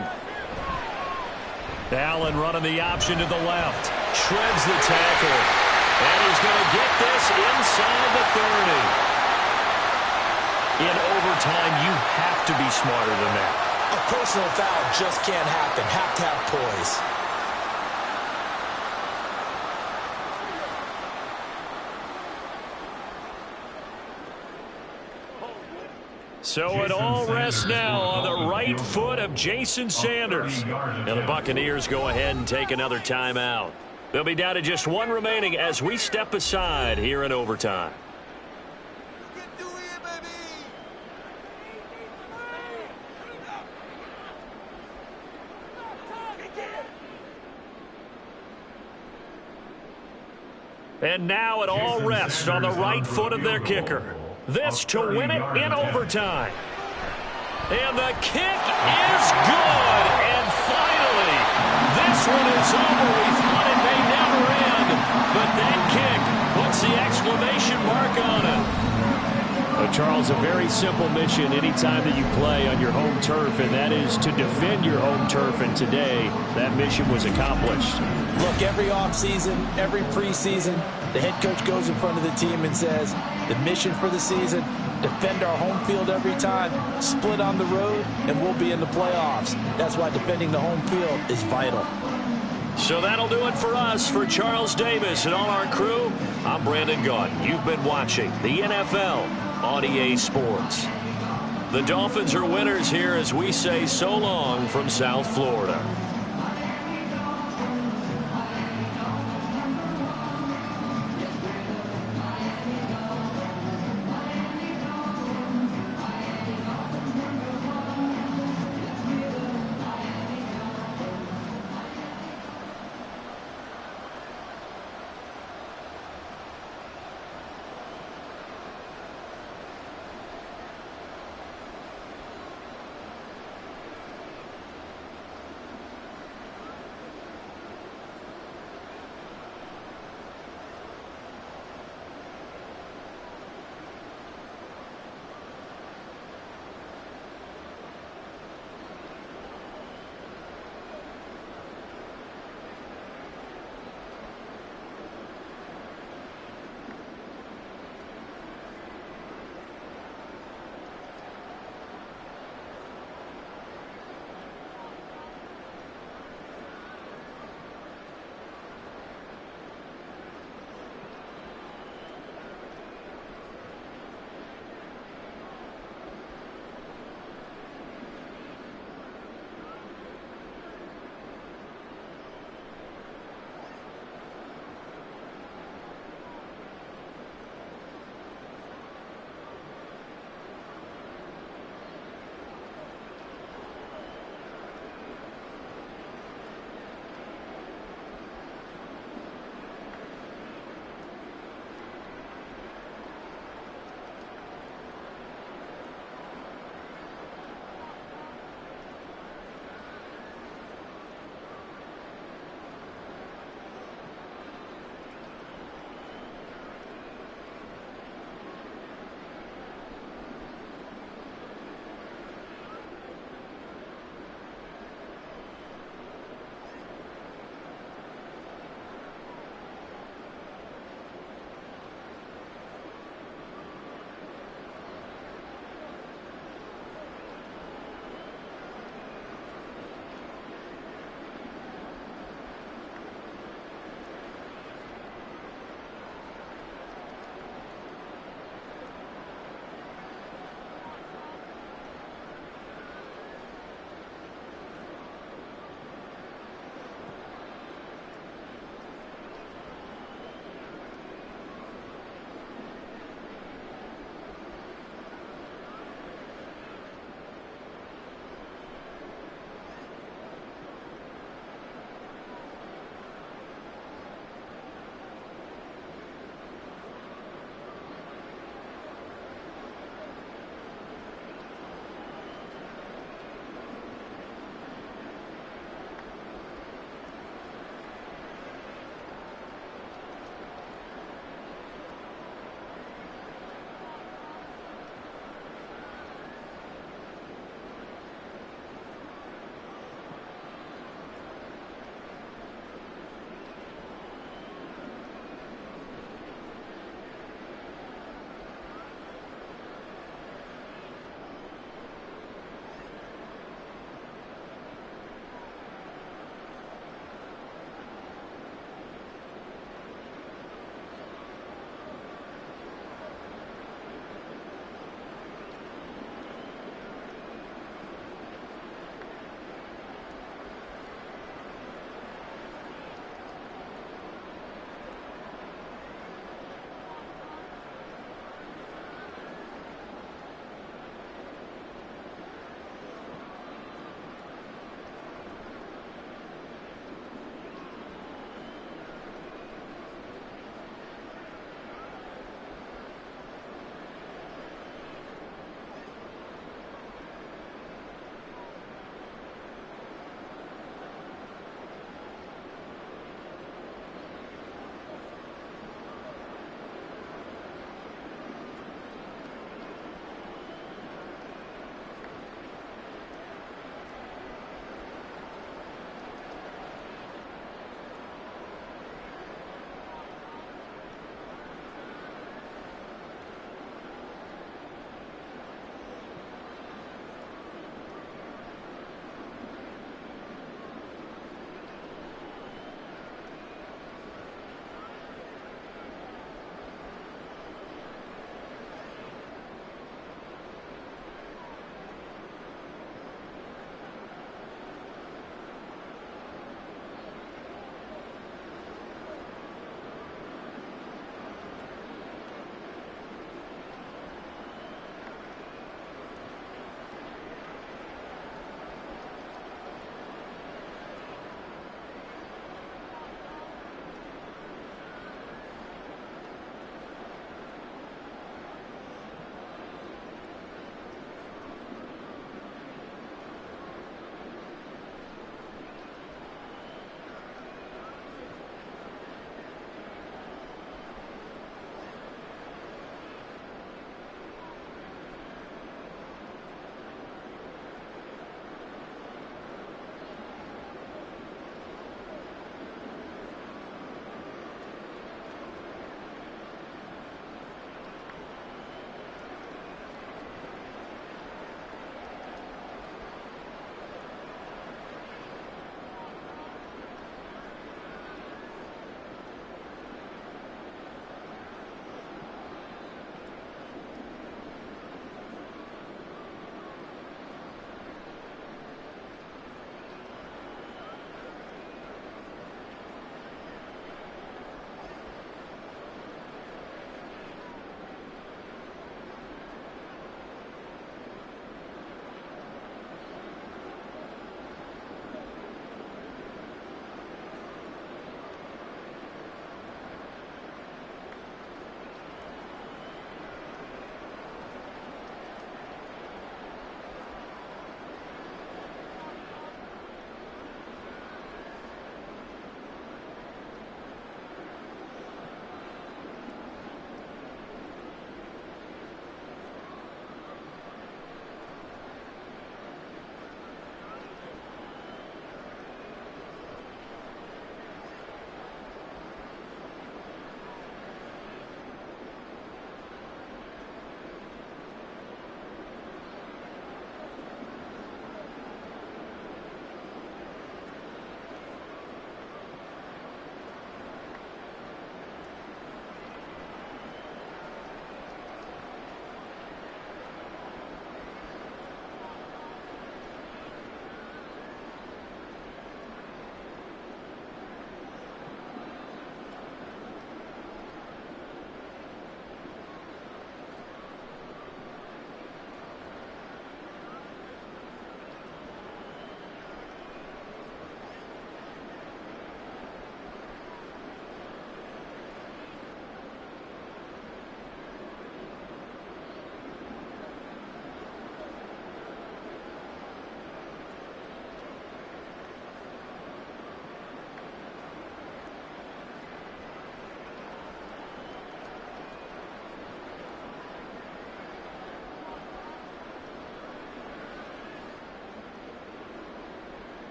Allen running the option to the left. Shreds the tackle. And he's going to get this inside the 30. In overtime, you have to be smarter than that. A personal foul just can't happen. Have to have poise. So it all rests now on the right foot of Jason Sanders. Now the Buccaneers go ahead and take another timeout. They'll be down to just 1 remaining as we step aside here in overtime. And now it all rests on the right foot of their kicker. This to win it in overtime. And the kick is good. And finally, this one is over. We thought it may never end. But that kick puts the exclamation mark on it. Charles, a very simple mission anytime that you play on your home turf, and that is to defend your home turf. And today, that mission was accomplished. Look, every offseason, every preseason, the head coach goes in front of the team and says, the mission for the season, defend our home field every time, split on the road, and we'll be in the playoffs. That's why defending the home field is vital. So that'll do it for us. For Charles Davis and all our crew, I'm Brandon Gaudin. You've been watching the NFL on EA Sports. The Dolphins are winners here as we say so long from South Florida.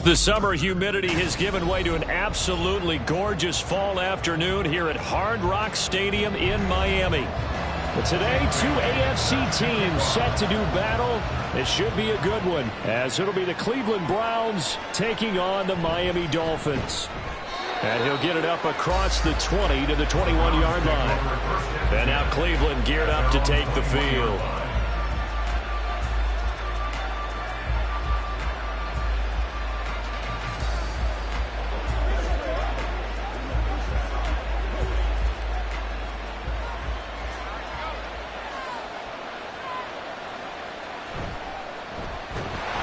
The summer humidity has given way to an absolutely gorgeous fall afternoon here at Hard Rock Stadium in Miami. But today, two AFC teams set to do battle. It should be a good one, as it'll be the Cleveland Browns taking on the Miami Dolphins. And he'll get it up across the 20 to the 21-yard line. And now Cleveland geared up to take the field.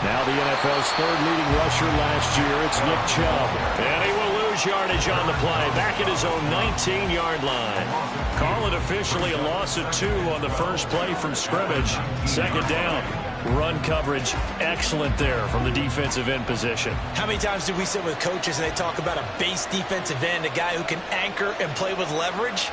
Now the NFL's third leading rusher last year, it's Nick Chubb. And he will lose yardage on the play, back at his own 19-yard line. Call it officially a loss of 2 on the first play from scrimmage. Second down. Run coverage, excellent there from the defensive end position. How many times do we sit with coaches and they talk about a base defensive end, a guy who can anchor and play with leverage?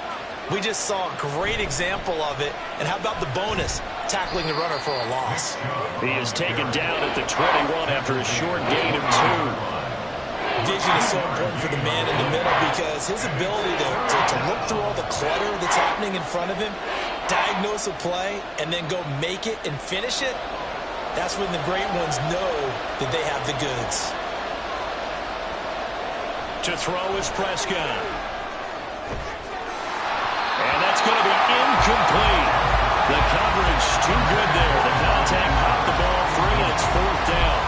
We just saw a great example of it. And how about the bonus? Tackling the runner for a loss. He is taken down at the 21 after a short gain of 2. Vision is so important for the man in the middle because his ability to look through all the clutter that's happening in front of him, diagnose a play, and then go make it and finish it, that's when the great ones know that they have the goods. To throw is Prescott. And that's going to be incomplete. The coverage too good there. The contact popped the ball free, and it's 4th down.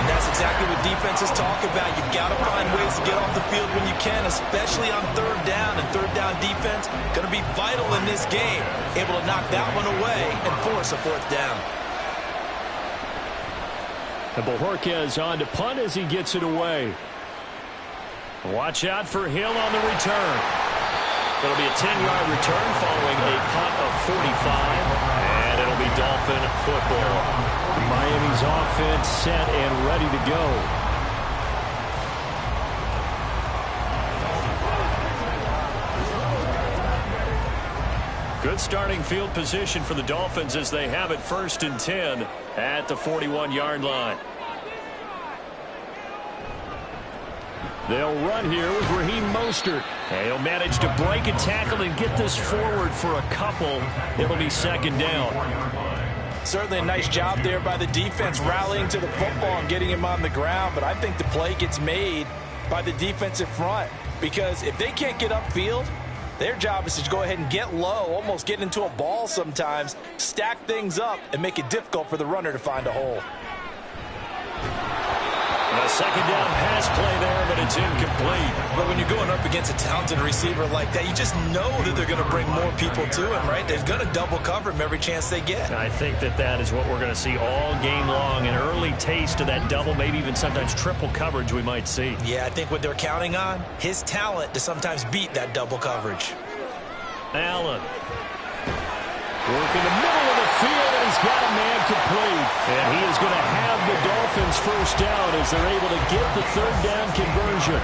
And that's That's exactly what defenses talk about. You've got to find ways to get off the field when you can, especially on third down. And third down defense going to be vital in this game. Able to knock that one away and force a fourth down. And Bojorquez on to punt as he gets it away. Watch out for Hill on the return. It'll be a 10-yard return following a punt of 45. And it'll be Dolphin football. Miami's offense set and ready to go. Good starting field position for the Dolphins as they have it 1st and 10 at the 41-yard line. They'll run here with Raheem Mostert. And he'll manage to break a tackle and get this forward for a couple. It'll be 2nd down. Certainly a nice job there by the defense rallying to the football and getting him on the ground. But I think the play gets made by the defensive front. Because if they can't get upfield, their job is to go ahead and get low, almost get into a ball sometimes, stack things up, and make it difficult for the runner to find a hole. A 2nd down pass play there, but it's incomplete. But when you're going up against a talented receiver like that, you just know that they're going to bring more people to him, right? They're going to double cover him every chance they get. I think that is what we're going to see all game long. An early taste of that double, maybe even sometimes triple coverage we might see. Yeah, I think what they're counting on, his talent to sometimes beat that double coverage. Allen. Work in the middle of the field, and he's got a man complete. And he is going to have the Dolphins 1st down as they're able to get the 3rd down conversion.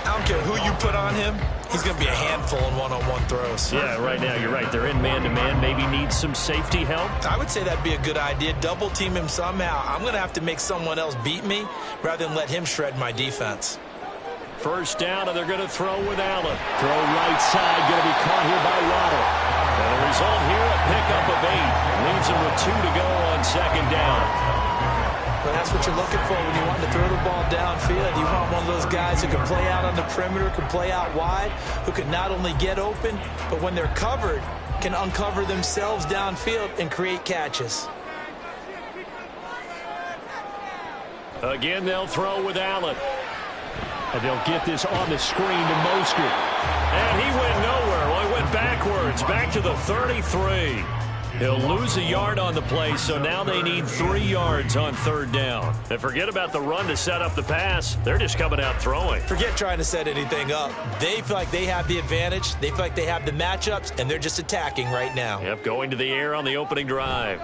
I don't care who you put on him, he's going to be a handful in one-on-one throws. Yeah, right now, you're right. They're in man-to-man, maybe need some safety help. I would say that'd be a good idea. Double team him somehow. I'm going to have to make someone else beat me rather than let him shred my defense. 1st down, and they're going to throw with Allen. Throw right side, going to be caught here by Waddle. And the result here, a pickup of 8. Leaves him with 2 to go on 2nd down. But that's what you're looking for when you want to throw the ball downfield. You want one of those guys who can play out on the perimeter, can play out wide, who can not only get open, but when they're covered, can uncover themselves downfield and create catches. Again, they'll throw with Allen. And they'll get this on the screen to Mostert. And he went nowhere. Well, he went backwards, back to the 33. He'll lose a yard on the play, so now they need 3 yards on 3rd down. And forget about the run to set up the pass. They're just coming out throwing. Forget trying to set anything up. They feel like they have the advantage. They feel like they have the matchups, and they're just attacking right now. Yep, going to the air on the opening drive.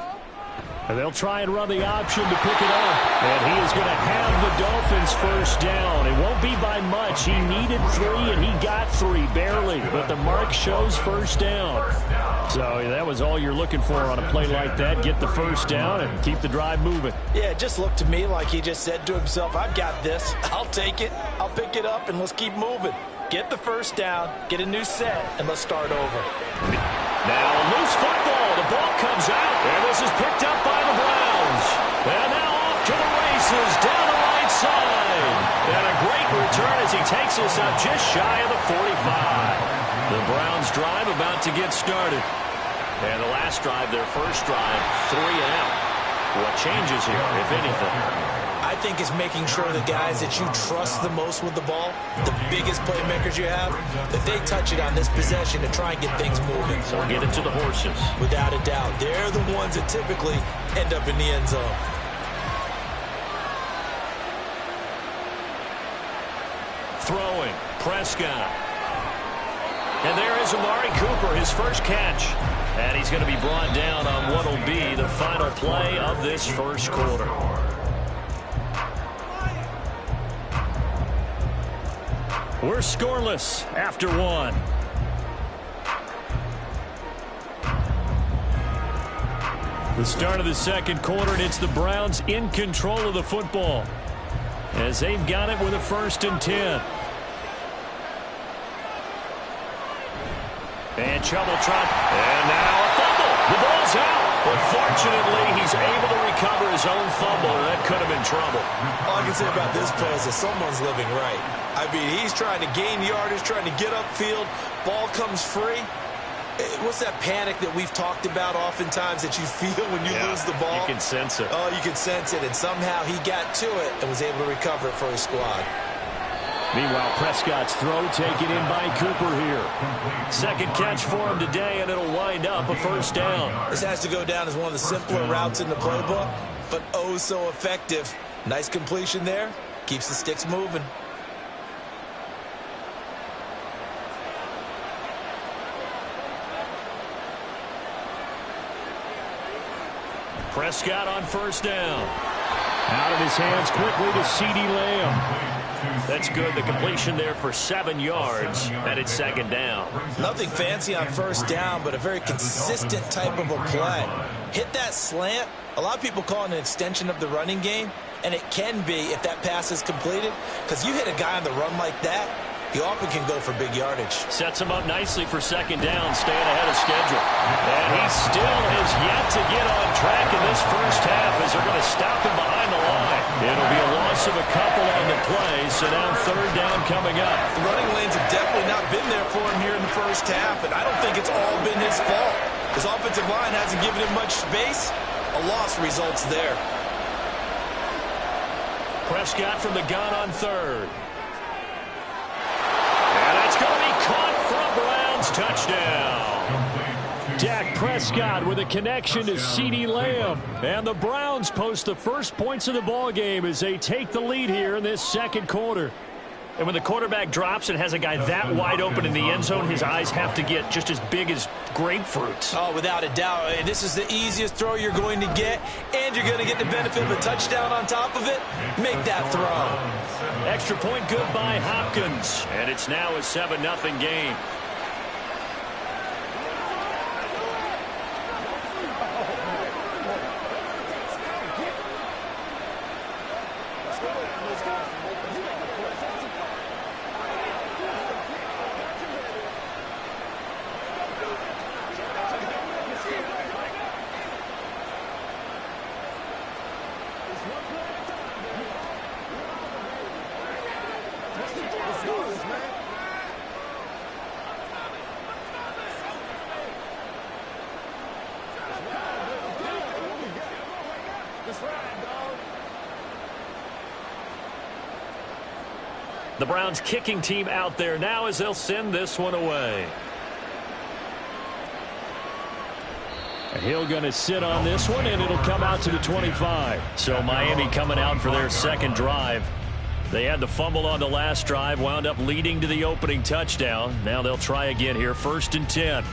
And they'll try and run the option to pick it up. And he is going to have the Dolphins 1st down. It won't be by much. He needed 3, and he got 3, barely. But the mark shows 1st down. So that was all you're looking for on a play like that. Get the 1st down and keep the drive moving. Yeah, it just looked to me like he just said to himself, I've got this. I'll take it. I'll pick it up, and let's keep moving. Get the 1st down, get a new set, and let's start over. Now, loose football. The ball comes out, and this is picked up by the Browns. And now off to the races down the right side. And a great return as he takes us up just shy of the 45. The Browns drive about to get started. And the last drive, their first drive, 3 and out. What changes here, if anything? I think it's making sure the guys that you trust the most with the ball, the biggest playmakers you have, that they touch it on this possession to try and get things moving. So get it to the horses. Without a doubt. They're the ones that typically end up in the end zone. Throwing, Prescott. And there is Amari Cooper, his first catch. And he's going to be brought down on what will be the final play of this 1st quarter. We're scoreless after 1. The start of the 2nd quarter, and it's the Browns in control of the football as they've got it with a 1st and 10. And Chubb will try. And now a fumble. The ball's out. But fortunately, he's able to recover his own fumble. That could have been trouble. All I can say about this play is that someone's living right. I mean, he's trying to gain yardage, trying to get upfield. Ball comes free. What's that panic that we've talked about oftentimes that you feel when you lose the ball? You can sense it. Oh, you can sense it, and somehow he got to it and was able to recover it for his squad. Meanwhile, Prescott's throw taken in by Cooper here. Second catch for him today, and it'll wind up a first down. This has to go down as one of the simpler routes in the playbook, but oh so effective. Nice completion there. Keeps the sticks moving. Prescott on first down. Out of his hands quickly to CeeDee Lamb. That's good. The completion there for 7 yards, and it's second down. Nothing fancy on first down, but a very consistent type of a play. Hit that slant. A lot of people call it an extension of the running game, and it can be if that pass is completed, because you hit a guy on the run like that, he often can go for big yardage. Sets him up nicely for second down, staying ahead of schedule. And he still has yet to get on track in this first half as they're going to stop him behind the line. It'll be a loss of a couple on the play, so now third down coming up. The running lanes have definitely not been there for him here in the first half, and I don't think it's all been his fault. His offensive line hasn't given him much space. A loss results there. Prescott from the gun on third. And it's going to be caught for a Browns touchdown. Dak Prescott with a connection to CeeDee Lamb. And the Browns post the first points of the ball game as they take the lead here in this second quarter. And when the quarterback drops and has a guy that wide open in the end zone, his eyes have to get just as big as grapefruits. Oh, without a doubt. This is the easiest throw you're going to get, and you're going to get the benefit of a touchdown on top of it. Make that throw. Extra point good by Hopkins. And it's now a 7-0 game. The Browns kicking team out there now as they'll send this one away. And Hill going to sit on this one, and it'll come out to the 25. So Miami coming out for their second drive. They had the fumble on the last drive, wound up leading to the opening touchdown. Now they'll try again here, 1st and 10.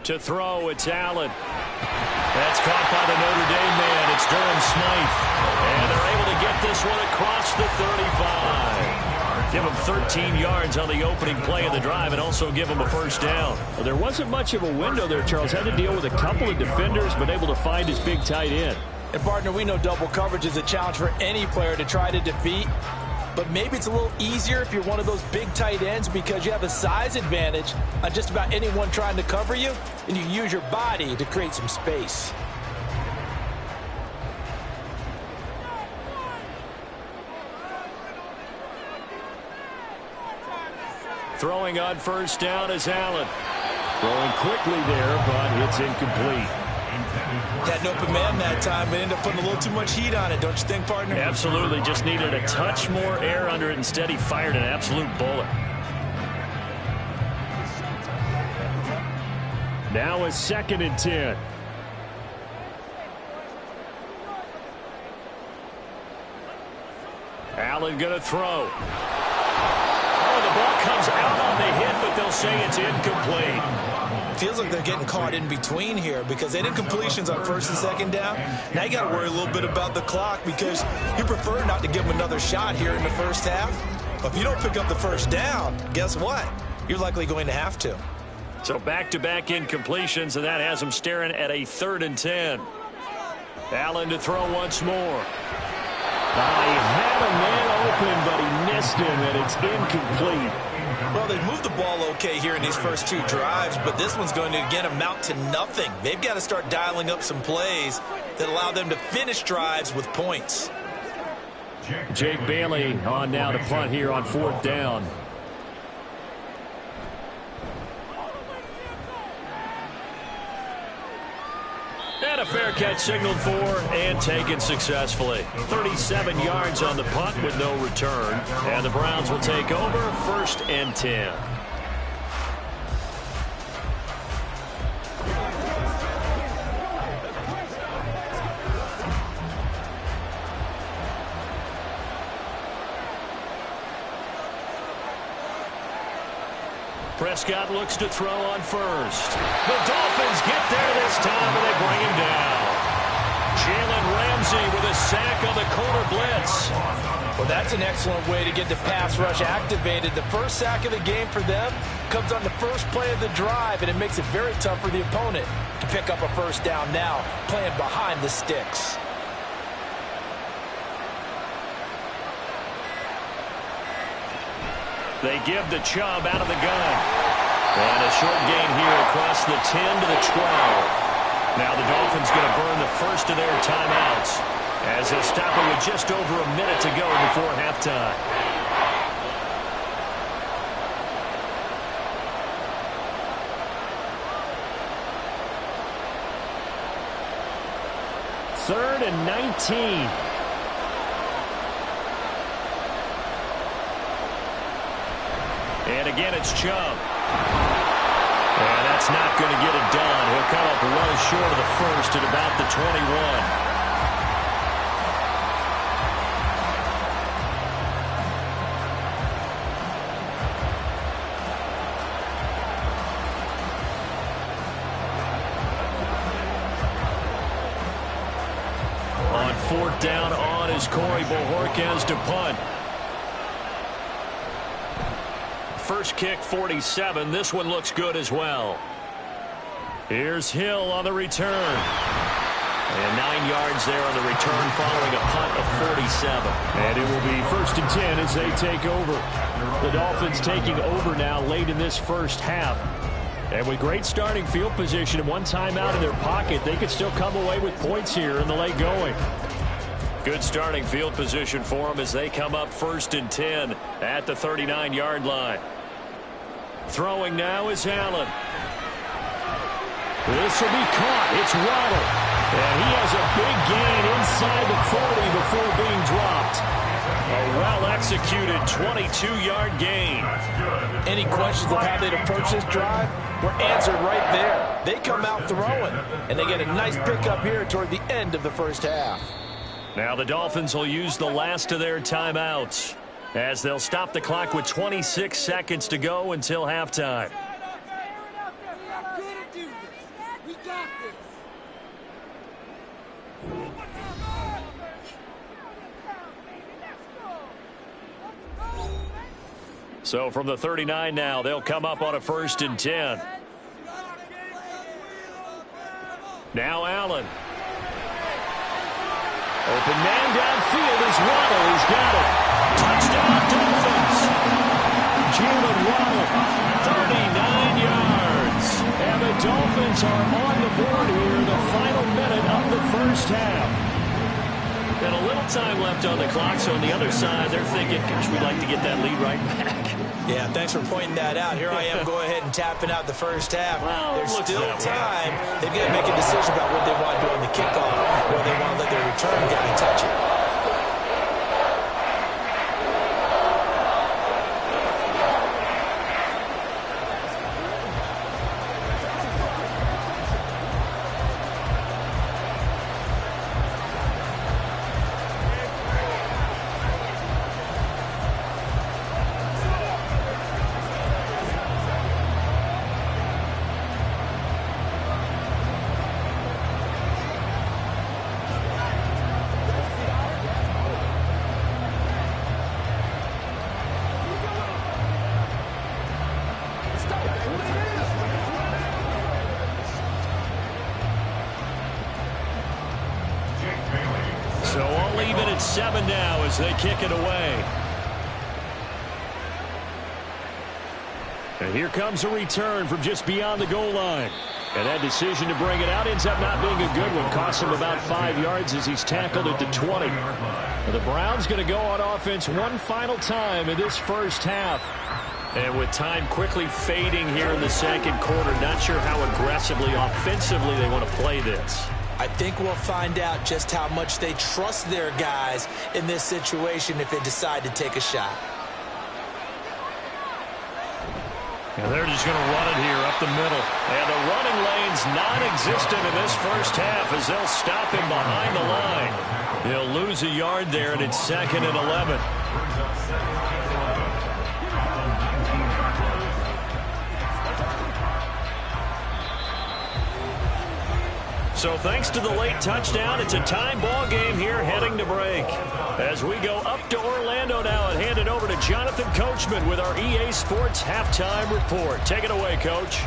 To throw, it's Allen. That's caught by the Notre Dame man. It's Durham Smythe. And they're able to get this one across the 35. Give him 13 yards on the opening play of the drive and also give him a first down. Well, there wasn't much of a window there, Charles. Had to deal with a couple of defenders, but able to find his big tight end. And, partner, we know double coverage is a challenge for any player to try to defeat. But maybe it's a little easier if you're one of those big tight ends because you have a size advantage on just about anyone trying to cover you, and you use your body to create some space. Throwing on first down is Allen. Throwing quickly there, but it's incomplete. Had an open man that time, but ended up putting a little too much heat on it, don't you think, partner? Absolutely. Just needed a touch more air under it. Instead, he fired an absolute bullet. Now a 2nd and 10. Allen going to throw. Oh, the ball comes out on the hit, but they'll say it's incomplete. Feels like they're getting caught in between here because they did completions on 1st and 2nd down. Now you got to worry a little bit about the clock because you prefer not to give them another shot here in the first half. But if you don't pick up the first down, guess what? You're likely going to have to. So back-to-back incompletions, and that has them staring at a 3rd and 10. Allen to throw once more. He had a man open, but he missed him, and it's incomplete. Well, they've moved the ball okay here in these first two drives, but this one's going to, again, amount to nothing. They've got to start dialing up some plays that allow them to finish drives with points. Jake Bailey on now to punt here on 4th down. And a fair catch signaled for and taken successfully. 37 yards on the punt with no return. And the Browns will take over 1st and 10. Prescott looks to throw on first. The Dolphins get there this time, and they bring him down. Jalen Ramsey with a sack on the corner blitz. Well, that's an excellent way to get the pass rush activated. The first sack of the game for them comes on the first play of the drive, and it makes it very tough for the opponent to pick up a first down now, playing behind the sticks. They give the Chubb out of the gun. And a short gain here across the 10 to the 12. Now the Dolphins going to burn the first of their timeouts as they'll stop it with just over a minute to go before halftime. Third and 19. And again, it's Chubb. And that's not going to get it done. He'll come up well short of the first at about the 21. On 4th down on is Corey Bojorquez to punt. First kick, 47. This one looks good as well. Here's Hill on the return. And 9 yards there on the return following a punt of 47. And it will be 1st and 10 as they take over. The Dolphins taking over now late in this first half. And with great starting field position and one timeout in their pocket, they could still come away with points here in the late going. Good starting field position for them as they come up 1st and 10 at the 39-yard line. Throwing now is Allen. This will be caught. It's Waddle. And he has a big gain inside the 40 before being dropped. A well-executed 22-yard gain. Any questions of how they'd approach this drive were answered right there. They come out throwing, and they get a nice pickup here toward the end of the first half. Now the Dolphins will use the last of their timeouts as they'll stop the clock with 26 seconds to go until halftime. So from the 39 now, they'll come up on a 1st and 10. Now Allen. Open man downfield is Waddle. He's got it. Touchdown Dolphins. Jalen Waddle, 39 yards. And the Dolphins are on the board here in the final minute of the first half. And a little time left on the clock, so on the other side, they're thinking, gosh, we'd like to get that lead right back. Yeah, thanks for pointing that out. Here I am going ahead and tapping out the first half. Well, there's still time. They've got to make a decision about what they want to do on the kickoff, or they want to let their return guy touch it. So all even at 7 now as they kick it away. And here comes a return from just beyond the goal line. And that decision to bring it out ends up not being a good one. Costs him about 5 yards as he's tackled at the 20. The Browns going to go on offense one final time in this first half. And with time quickly fading here in the second quarter, not sure how aggressively, offensively they want to play this. I think we'll find out just how much they trust their guys in this situation if they decide to take a shot. And they're just going to run it here up the middle. And the running lane's non-existent in this first half as they'll stop him behind the line. He'll lose a yard there, and it's 2nd and 11. So thanks to the late touchdown, it's a time ball game here heading to break. As we go up to Orlando now and hand it over to Jonathan Coachman with our EA Sports Halftime Report. Take it away, Coach.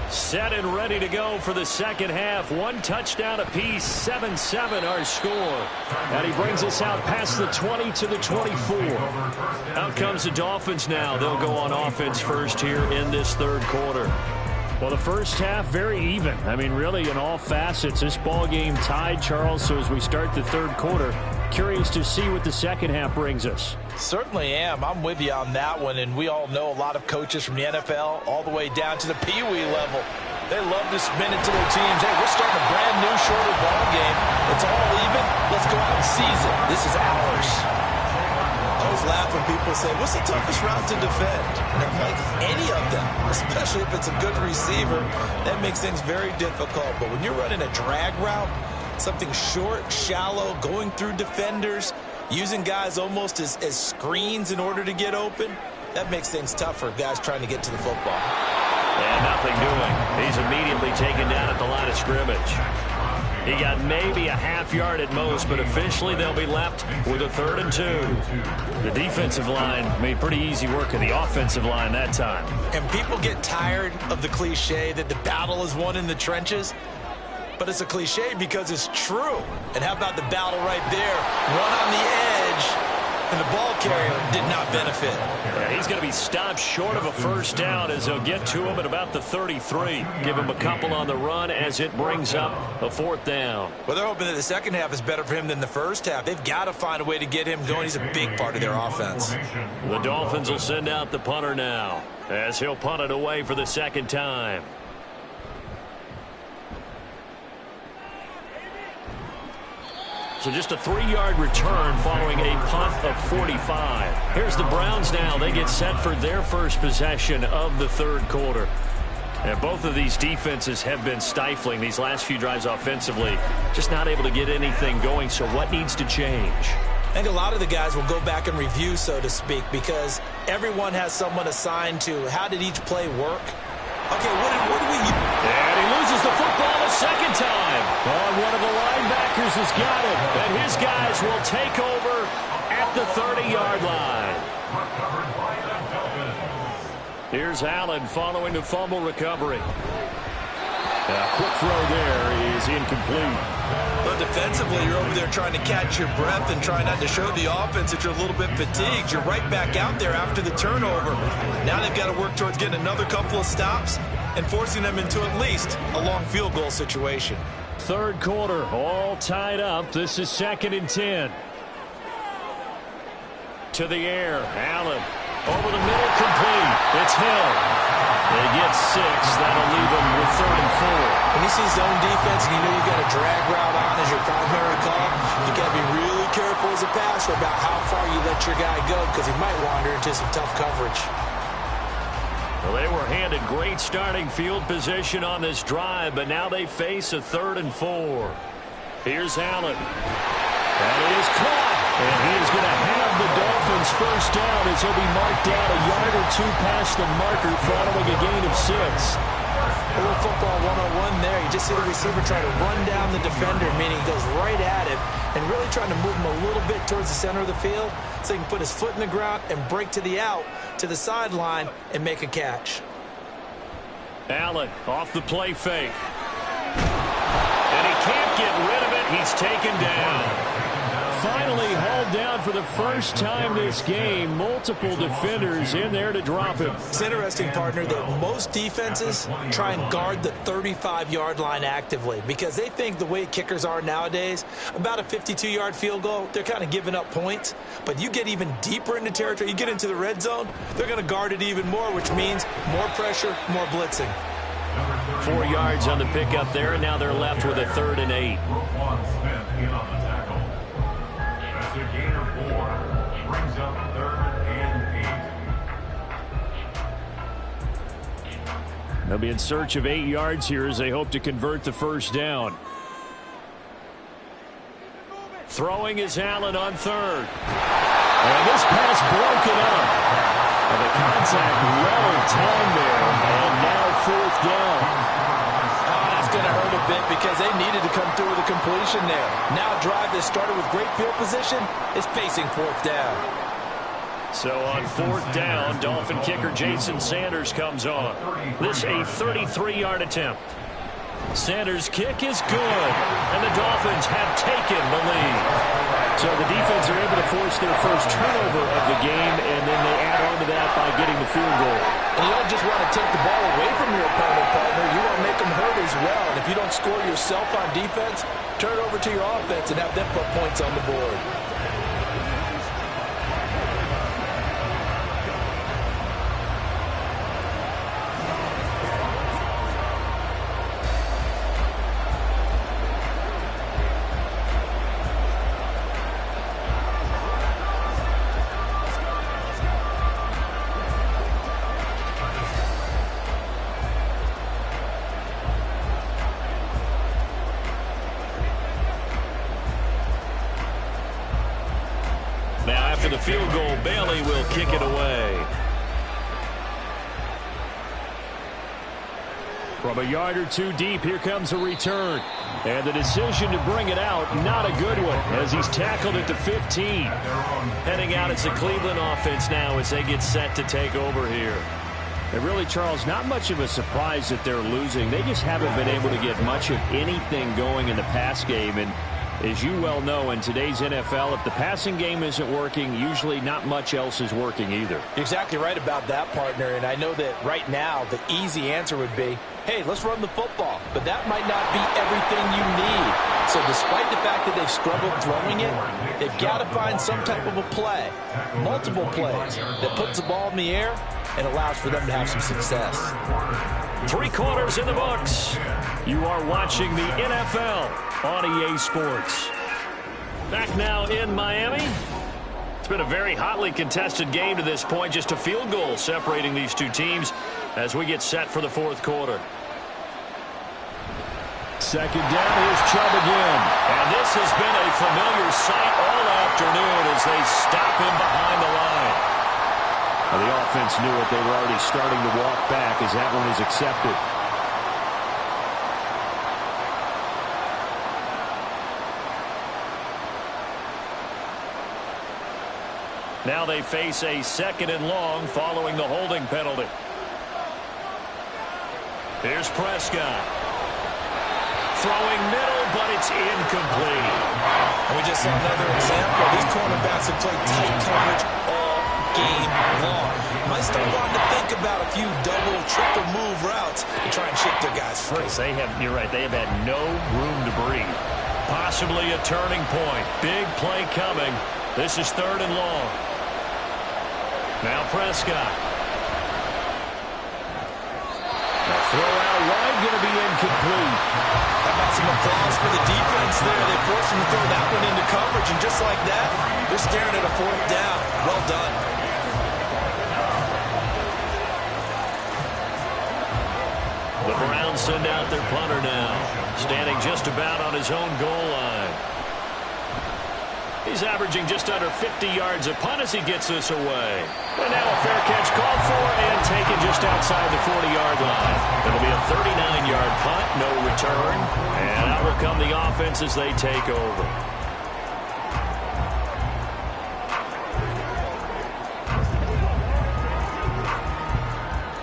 Set and ready to go for the second half. One touchdown apiece, 7-7 our score. And he brings us out past the 20 to the 24. Out comes the Dolphins now. They'll go on offense first here in this third quarter. Well, the first half, very even. I mean, really, in all facets, this ball game tied, Charles. So as we start the third quarter, curious to see what the second half brings us. Certainly am. I'm with you on that one. And we all know a lot of coaches from the NFL all the way down to the Pee Wee level. They love to spin it to their teams. Hey, we're starting a brand new, shorter ball game. It's all even. Let's go out and seize it. This is ours. I always laugh when people say, what's the toughest route to defend? And I'm like, any of them, especially if it's a good receiver, that makes things very difficult. But when you're running a drag route, something short, shallow, going through defenders, using guys almost as screens in order to get open, that makes things tough for guys trying to get to the football. And nothing doing. He's immediately taken down at the line of scrimmage. He got maybe a half yard at most, but officially they'll be left with a 3rd and 2. The defensive line made pretty easy work of the offensive line that time. And people get tired of the cliche that the battle is won in the trenches, but it's a cliche because it's true. And how about the battle right there? Run on the edge, and the ball carrier did not benefit. Yeah, he's going to be stopped short of a first down as they'll get to him at about the 33. Give him a couple on the run as it brings up a 4th down. Well, they're hoping that the second half is better for him than the first half. They've got to find a way to get him going. He's a big part of their offense. The Dolphins will send out the punter now as he'll punt it away for the second time. So just a 3-yard return following a punt of 45. Here's the Browns now. They get set for their first possession of the third quarter. And both of these defenses have been stifling these last few drives offensively. Just not able to get anything going. So what needs to change? I think a lot of the guys will go back and review, so to speak, because everyone has someone assigned to how did each play work. Okay, what do we... And he loses the football a second time. Oh, one of the linebackers has got it. And his guys will take over at the 30-yard line. Here's Allen following the fumble recovery. Quick throw there is incomplete. But defensively, you're over there trying to catch your breath and trying not to show the offense that you're a little bit fatigued. You're right back out there after the turnover. Now they've got to work towards getting another couple of stops and forcing them into at least a long field goal situation. Third quarter, all tied up. This is 2nd and 10. To the air, Allen. Over the middle, complete. It's Hill. They get 6. That'll leave them with 3rd and 4. When you see zone defense and you know you've got a drag route on as your primary call, you've got to be really careful as a passer about how far you let your guy go because he might wander into some tough coverage. Well, they were handed great starting field position on this drive, but now they face a 3rd and 4. Here's Allen. That is caught. And he is going to have the Dolphins first down as he'll be marked down a yard or 2 past the marker following a gain of 6. A little football 101 there. You just see the receiver try to run down the defender, meaning he goes right at him and really trying to move him a little bit towards the center of the field so he can put his foot in the ground and break to the out, to the sideline, and make a catch. Allen off the play fake. And he can't get rid of it. He's taken down. finally hauled down for the first time this game. Multiple defenders in there to drop him. It's interesting, partner, that most defenses try and guard the 35-yard line actively because they think the way kickers are nowadays, about a 52-yard field goal, they're kind of giving up points. But you get even deeper into territory, you get into the red zone, they're going to guard it even more, which means more pressure, more blitzing. 4 yards on the pickup there, and now they're left with a 3rd and 8. Roquan Smith in on the tackle. That's a gain of 4. Brings up 3rd and 8. They'll be in search of 8 yards here as they hope to convert the first down. Throwing is Allen on 3rd. And this pass broken up. And the contact well timed there. And now 4th down. Oh, that's going to hurt a bit because they needed to come through with a completion there. Now a drive that started with great field position is facing 4th down. So on 4th down, Dolphin kicker Jason Sanders comes on. This a 33-yard attempt. Sanders' kick is good, and the Dolphins have taken the lead. So the defense are able to force their first turnover of the game, and then they add on to that by getting the field goal. And you don't just want to take the ball away from your opponent, partner. You want to make them hurt as well. And if you don't score yourself on defense, turn it over to your offense and have them put points on the board. The field goal, Bailey will kick it away. From a yard or 2 deep, here comes a return. And the decision to bring it out, not a good one, as he's tackled at the 15. Heading out, it's the Cleveland offense now as they get set to take over here. And really, Charles, not much of a surprise that they're losing. They just haven't been able to get much of anything going in the pass game. And as you well know, in today's NFL, if the passing game isn't working, usually not much else is working either. You're exactly right about that, partner. And I know that right now the easy answer would be, hey, let's run the football. But that might not be everything you need. So despite the fact that they've struggled throwing it, they've got to find some type of a play, multiple plays, that puts the ball in the air and allows for them to have some success. 3 quarters in the books. You are watching the NFL on EA Sports. Back now in Miami. It's been a very hotly contested game to this point. Just a field goal separating these two teams as we get set for the 4th quarter. 2nd down, here's Chubb again. And this has been a familiar sight all afternoon as they stop him behind the line. Well, the offense knew it. They were already starting to walk back as that one is accepted. Now they face a 2nd and long following the holding penalty. Here's Prescott. Throwing middle, but it's incomplete. And we just saw another example. These cornerbacks have played tight coverage all game long. Might start wanting to think about a few double, triple move routes to try and shake their guys free. You're right, they have had no room to breathe. Possibly a turning point. Big play coming. This is 3rd and long. Now Prescott. The throw out wide going to be incomplete. How about some applause for the defense there? They forced him to throw that one into coverage, and just like that, they're staring at a 4th down. Well done. The Browns send out their punter now, standing just about on his own goal line. He's averaging just under 50 yards a punt as he gets this away. And now a fair catch called for and taken just outside the 40-yard line. It'll be a 39-yard punt, no return. And out will come the offense as they take over.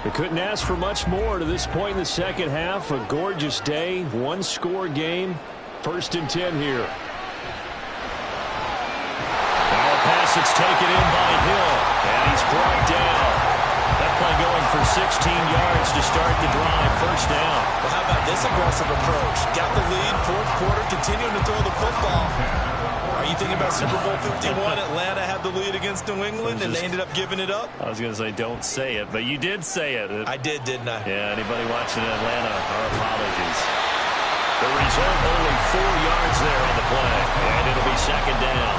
They couldn't ask for much more to this point in the 2nd half. A gorgeous day, 1-score game. 1st and 10 here. pass. It's taken in by Hill, and he's brought down. That play going for 16 yards to start the drive. First down. Well, how about this aggressive approach? Got the lead, fourth quarter, continuing to throw the football. Are you thinking about Super Bowl 51? Atlanta had the lead against New England, and they ended up giving it up? I was going to say don't say it, but you did say it. I did, didn't I? Yeah, anybody watching in Atlanta, our apologies. The result, only 4 yards there on the play, and it'll be second down.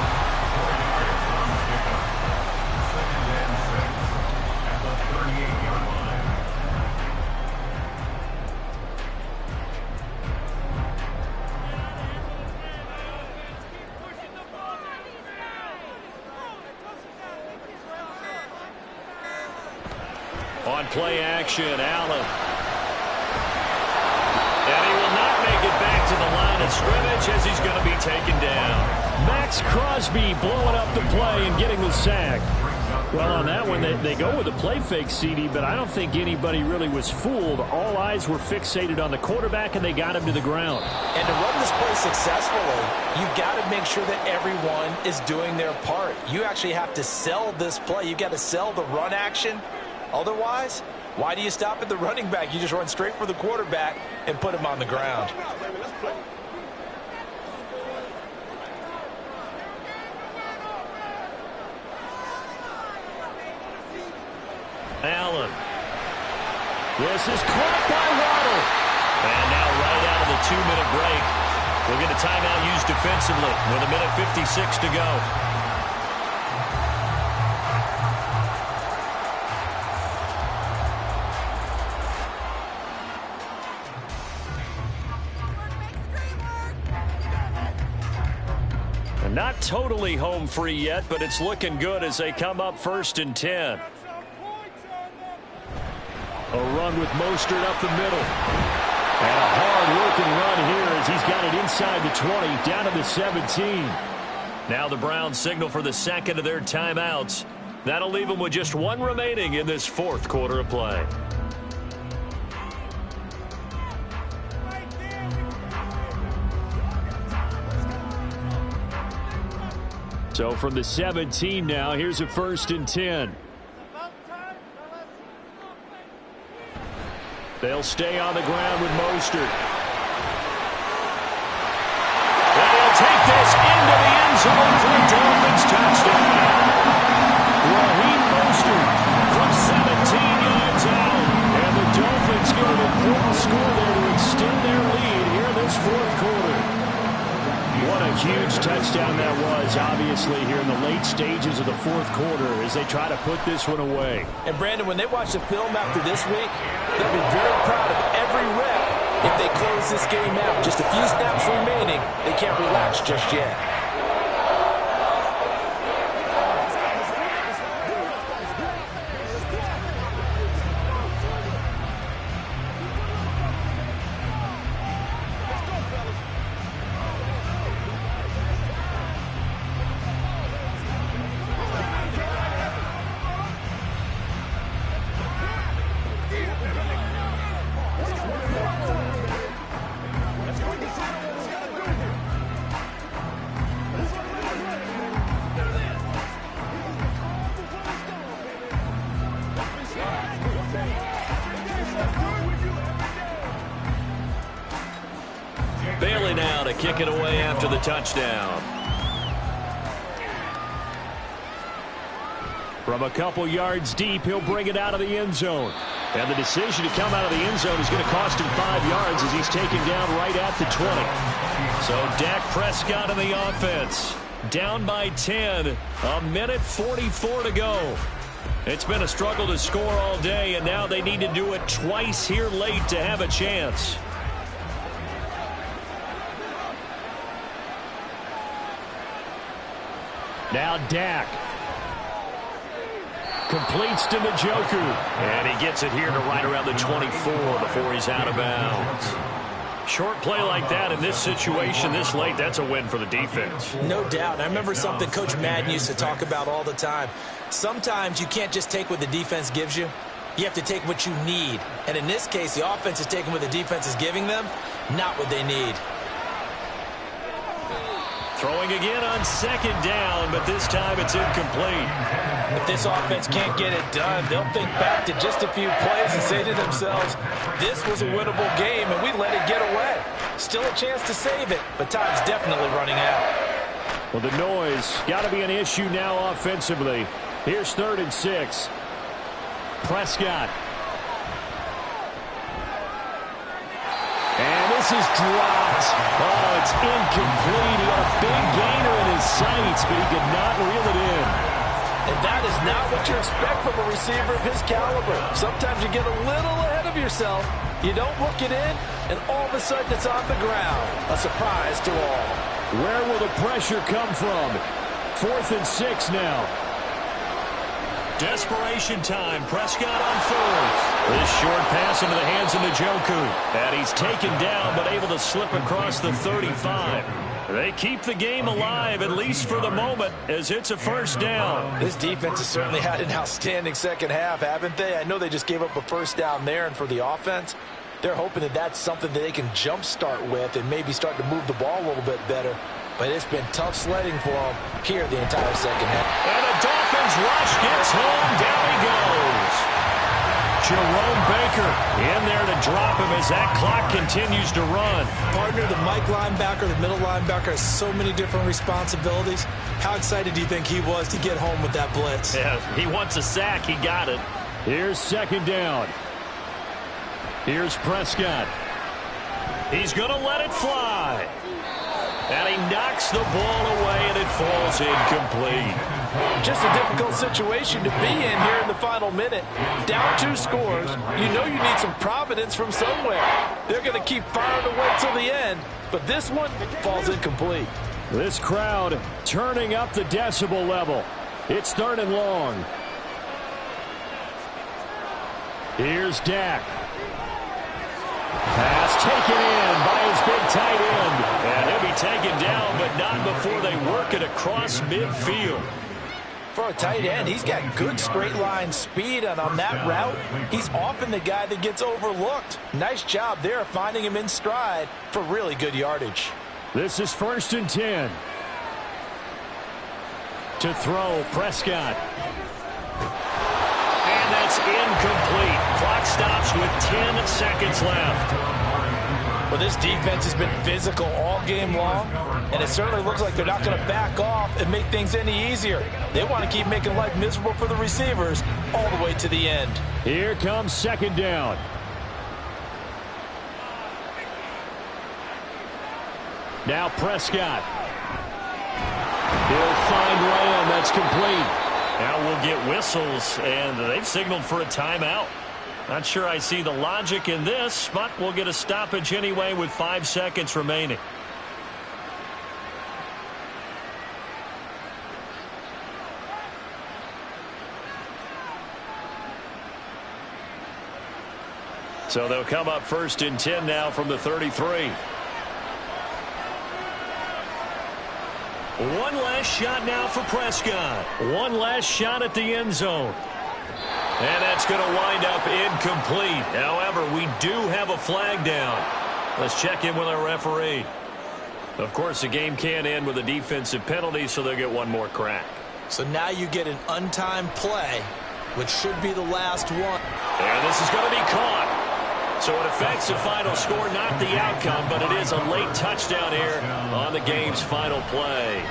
On play action, Allen. And he will not make it back to the line of scrimmage as he's going to be taken down. Max Crosby blowing up the play and getting the sack. Well, on that one, they go with a play fake, CD, but I don't think anybody really was fooled. All eyes were fixated on the quarterback, and they got him to the ground. And to run this play successfully, you've got to make sure that everyone is doing their part. You actually have to sell this play. You've got to sell the run action. Otherwise, why do you stop at the running back? You just run straight for the quarterback and put him on the ground. Allen. This is caught by Waddle. And now right out of the 2-minute break, we'll get a timeout used defensively with 1:56 to go. Not totally home free yet, but it's looking good as they come up 1st and 10. A run with Mostert up the middle. And a hard-working run here as he's got it inside the 20, down to the 17. Now the Browns signal for the second of their timeouts. That'll leave them with just one remaining in this fourth quarter of play. So from the 17 now, here's a 1st and 10. They'll stay on the ground with Mostert. And they'll take this into the end zone for a Dolphins touchdown. Raheem Mostert From 17 yards out. And the Dolphins get an important score there to extend their lead here in this fourth quarter. What a huge touchdown that was, obviously, here in the late stages of the fourth quarter as they try to put this one away. And, Brandon, when they watch the film after this week, they'll be very proud of every rep if they close this game out. Just a few snaps remaining. They can't relax just yet. Bailey now to kick it away after the touchdown. From a couple yards deep, he'll bring it out of the end zone. And the decision to come out of the end zone is going to cost him 5 yards as he's taken down right at the 20. So Dak Prescott in the offense. Down by 10. 1:44 to go. It's been a struggle to score all day, and now they need to do it twice here late to have a chance. Now Dak completes to Njoku. And he gets it here to right around the 24 before he's out of bounds. Short play like that in this situation this late, that's a win for the defense. No doubt. I remember something Coach Madden used to talk about all the time. Sometimes you can't just take what the defense gives you. You have to take what you need. And in this case, the offense is taking what the defense is giving them, not what they need. Throwing again on second down, but this time it's incomplete. If this offense can't get it done, they'll think back to just a few plays and say to themselves, this was a winnable game and we let it get away. Still a chance to save it, but time's definitely running out. Well, the noise got to be an issue now offensively. Here's 3rd and 6. Prescott. And this is dropped. Oh, it's incomplete. He had a big gainer in his sights, but he could not reel it in. And that is not what you expect from a receiver of his caliber. Sometimes you get a little ahead of yourself. You don't look it in, and all of a sudden it's on the ground. A surprise to all. Where will the pressure come from? 4th and 6 now. Desperation time. Prescott on 4th. This short pass into the hands of Njoku. And he's taken down, but able to slip across the 35. They keep the game alive, at least for the moment, as it's a 1st down. This defense has certainly had an outstanding second half, haven't they? I know they just gave up a 1st down there, and for the offense, they're hoping that that's something that they can jumpstart with and maybe start to move the ball a little bit better. But it's been tough sledding for them here the entire second half. And a Dolphins rush gets home. Down he goes. Jerome Baker in there to drop him as that clock continues to run. Partner, the Mike linebacker, the middle linebacker has so many different responsibilities. How excited do you think he was to get home with that blitz? Yeah, he wants a sack. He got it. Here's 2nd down. Here's Prescott. He's going to let it fly. And he knocks the ball away, and it falls incomplete. Just a difficult situation to be in here in the final minute. Down 2 scores. You know you need some providence from somewhere. They're going to keep firing away till the end. But this one falls incomplete. This crowd turning up the decibel level. It's 3rd and long. Here's Dak. Pass taken in by his big tight end. And he'll be taken down, but not before they work it across midfield. For a tight end, he's got good straight line speed, and on that route, he's often the guy that gets overlooked. Nice job there finding him in stride for really good yardage. This is 1st and 10. To throw, Prescott. And that's incomplete. Clock stops with 10 seconds left. Well, this defense has been physical all game long, and it certainly looks like they're not going to back off and make things any easier. They want to keep making life miserable for the receivers all the way to the end. Here comes 2nd down. Now Prescott. He'll find Lamb. That's complete. Now we'll get whistles, and they've signaled for a timeout. Not sure I see the logic in this, but we'll get a stoppage anyway with 5 seconds remaining. So they'll come up 1st and 10 now from the 33. One last shot now for Prescott. One last shot at the end zone. And that's going to wind up incomplete. However, we do have a flag down. Let's check in with our referee. Of course, the game can end with a defensive penalty, so they'll get one more crack. So now you get an untimed play, which should be the last one. And this is going to be caught. So it affects the final score, not the outcome, but it is a late touchdown here on the game's final play.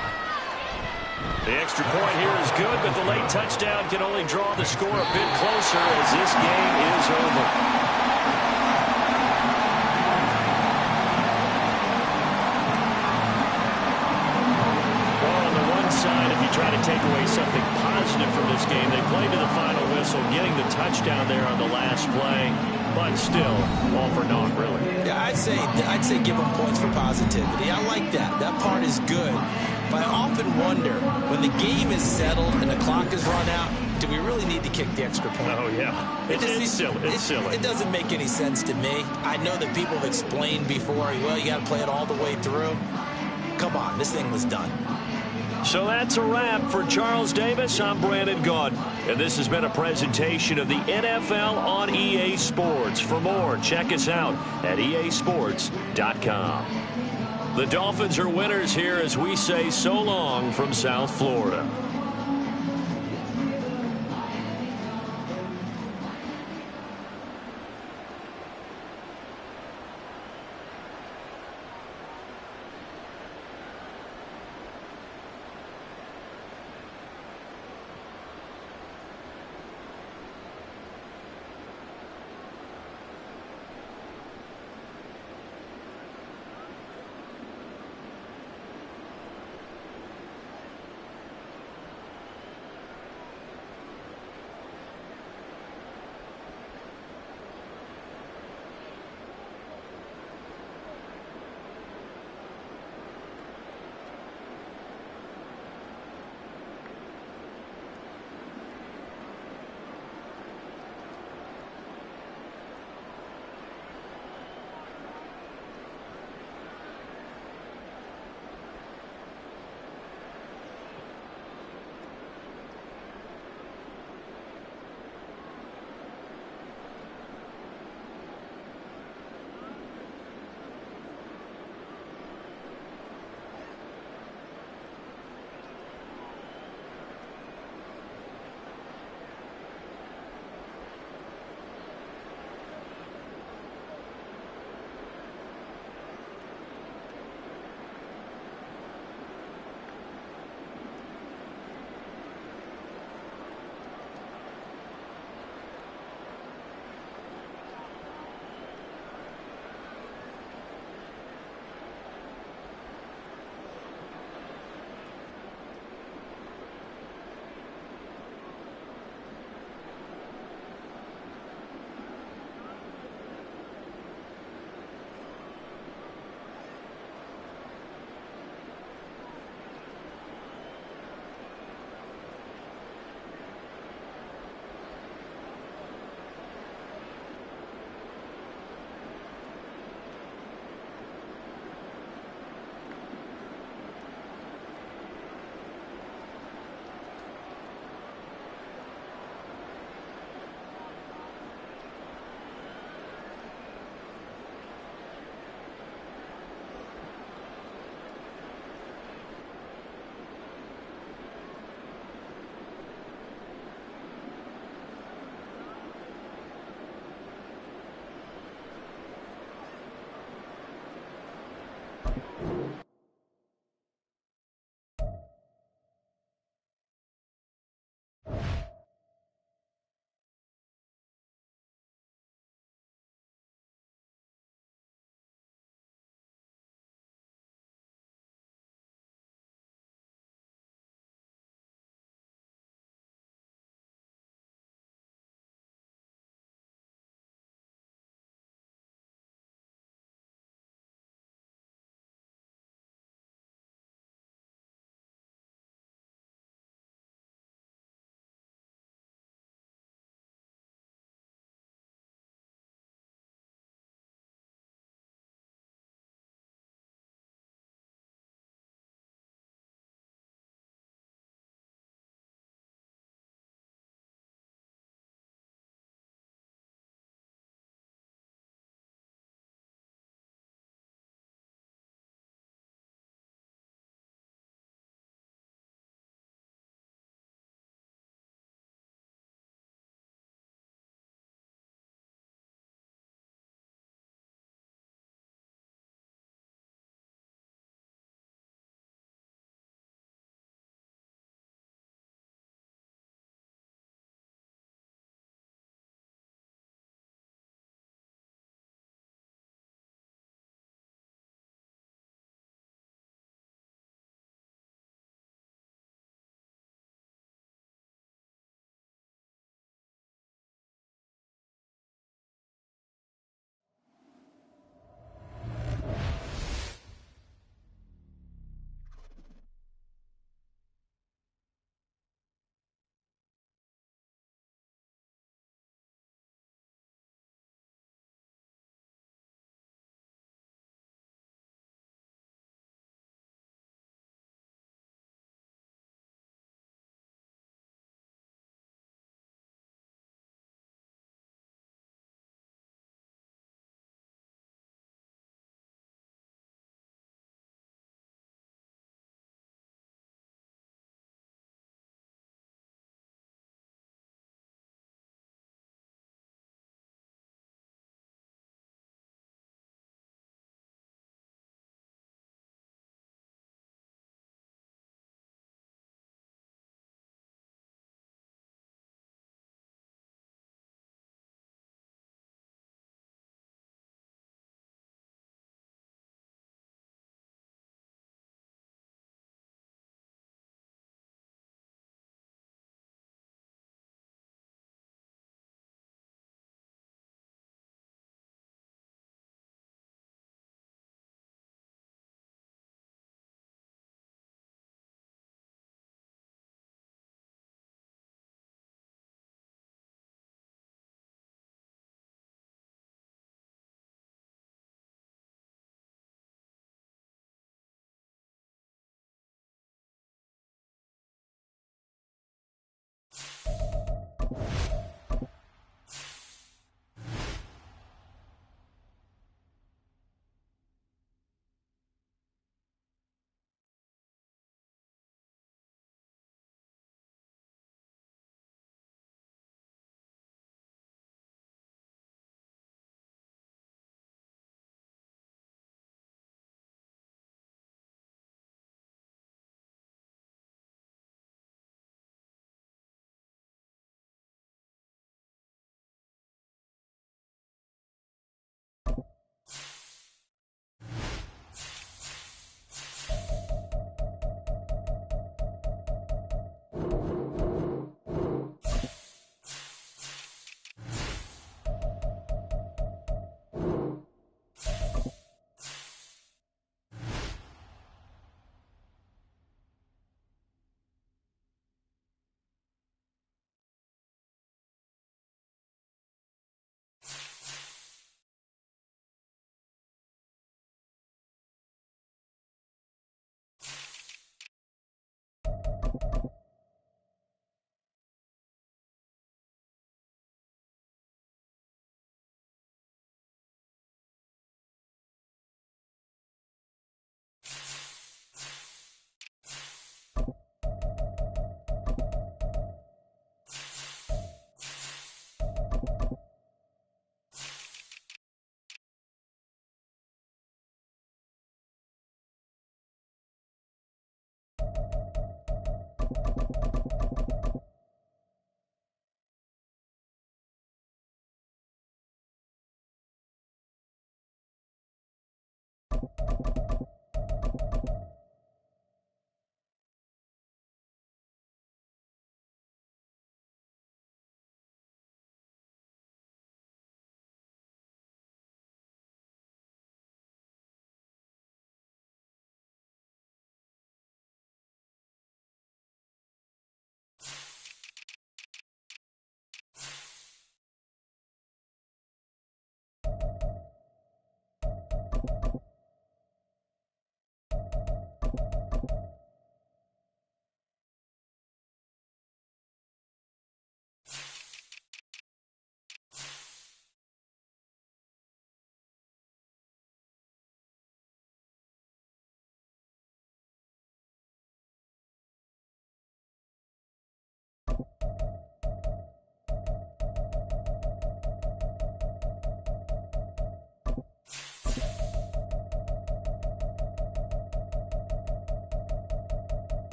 The extra point here is good, but the late touchdown can only draw the score a bit closer as this game is over. Well, on the one side, if you try to take away something positive from this game, they played to the final whistle, getting the touchdown there on the last play, but still, all for naught, really. Yeah, I'd say give them points for positivity. I like that. That part is good. But I often wonder, when the game is settled and the clock is run out, do we really need to kick the extra point? Oh, yeah. It's silly. It's silly. It doesn't make any sense to me. I know that people have explained before, well, you got to play it all the way through. Come on, this thing was done. So that's a wrap for Charles Davis. I'm Brandon Gaudin, and this has been a presentation of the NFL on EA Sports. For more, check us out at easports.com. The Dolphins are winners here as we say so long from South Florida.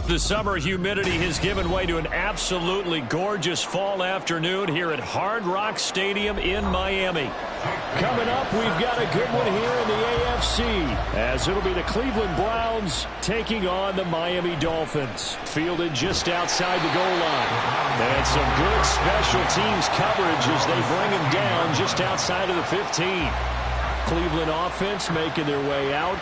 The summer humidity has given way to an absolutely gorgeous fall afternoon here at Hard Rock Stadium in Miami. Coming up, we've got a good one here in the AFC, as it'll be the Cleveland Browns taking on the Miami Dolphins. Fielded just outside the goal line. And some good special teams coverage as they bring him down just outside of the 15. Cleveland offense making their way out.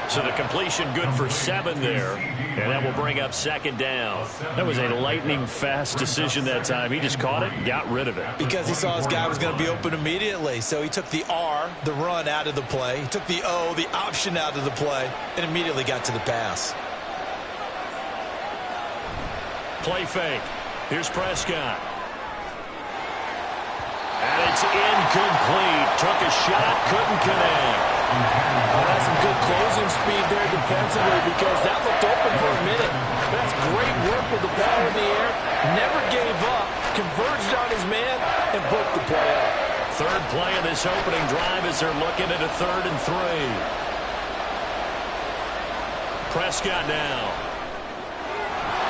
So the completion good for 7 there, and that will bring up second down. That was a lightning-fast decision that time. He just caught it and got rid of it. Because he saw his guy was going to be open immediately. So he took the R, the run, out of the play. He took the O, the option, out of the play, and immediately got to the pass. Play fake. Here's Prescott. And it's incomplete. Took a shot, couldn't connect. Well, that's some good closing speed there defensively, because that looked open for a minute. That's great work with the ball in the air. Never gave up, converged on his man, and broke the play up. Third play of this opening drive as they're looking at a 3rd and 3. Prescott now.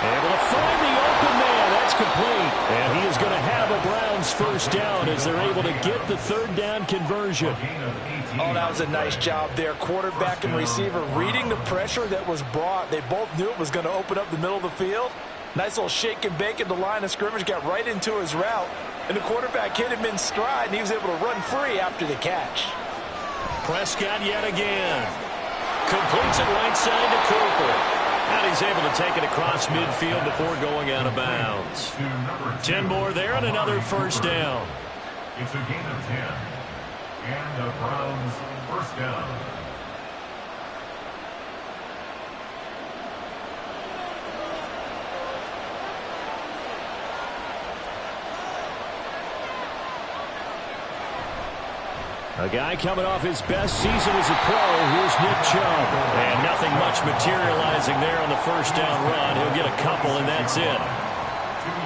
Able to find the open man. That's complete. And he is going to have a Browns first down as they're able to get the 3rd down conversion. Oh, that was a nice job there. Quarterback and receiver reading the pressure that was brought. They both knew it was going to open up the middle of the field. Nice little shake and bake at the line of scrimmage. Got right into his route. And the quarterback hit him in stride, and he was able to run free after the catch. Prescott yet again. Completes it right side to Cooper. And he's able to take it across midfield before going out of bounds. 10 more there and another first down. It's a gain of 10. And the Browns first down. A guy coming off his best season as a pro. Here's Nick Chubb. And nothing much materializing there on the first down run. He'll get a couple, and that's it.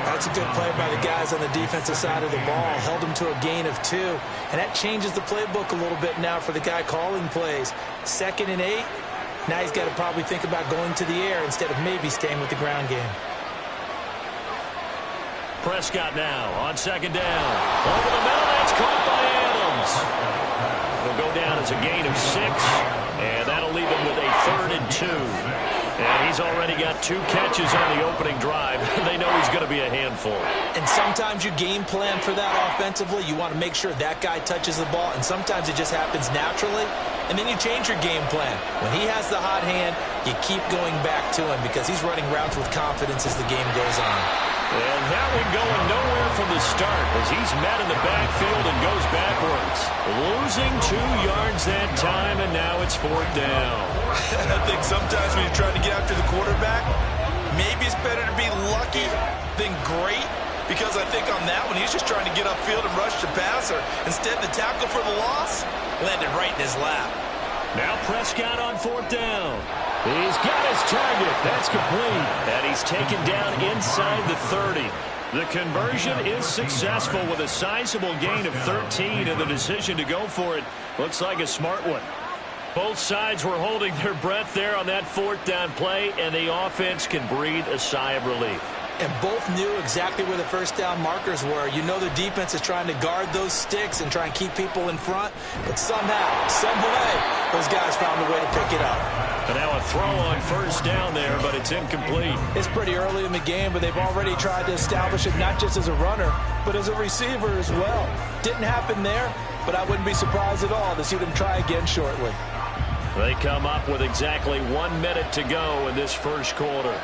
That's a good play by the guys on the defensive side of the ball. Held him to a gain of 2. And that changes the playbook a little bit now for the guy calling plays. 2nd and 8. Now he's got to probably think about going to the air instead of maybe staying with the ground game. Prescott now on 2nd down. Over the middle, that's caught by Adams. He'll go down as a gain of 6, and that'll leave him with a 3rd and 2. And he's already got 2 catches on the opening drive. They know he's going to be a handful. And sometimes you game plan for that offensively. You want to make sure that guy touches the ball, and sometimes it just happens naturally. And then you change your game plan. When he has the hot hand, you keep going back to him because he's running routes with confidence as the game goes on. And that one going nowhere from the start as he's met in the backfield and goes backwards. Losing 2 yards that time, and now it's 4th down. I think sometimes when you're trying to get after the quarterback, maybe it's better to be lucky than great, because I think on that one, he's just trying to get upfield and rush the passer. Instead, the tackle for the loss landed right in his lap. Now Prescott on 4th down. He's got his target. That's complete. And he's taken down inside the 30. The conversion is successful with a sizable gain of 13, and the decision to go for it looks like a smart one. Both sides were holding their breath there on that 4th down play, and the offense can breathe a sigh of relief. And both knew exactly where the first down markers were. You know the defense is trying to guard those sticks and try and keep people in front. But somehow, some way, those guys found a way to pick it up. And now a throw on 1st down there, but it's incomplete. It's pretty early in the game, but they've already tried to establish it not just as a runner, but as a receiver as well. Didn't happen there, but I wouldn't be surprised at all to see them try again shortly. They come up with exactly 1 minute to go in this first quarter.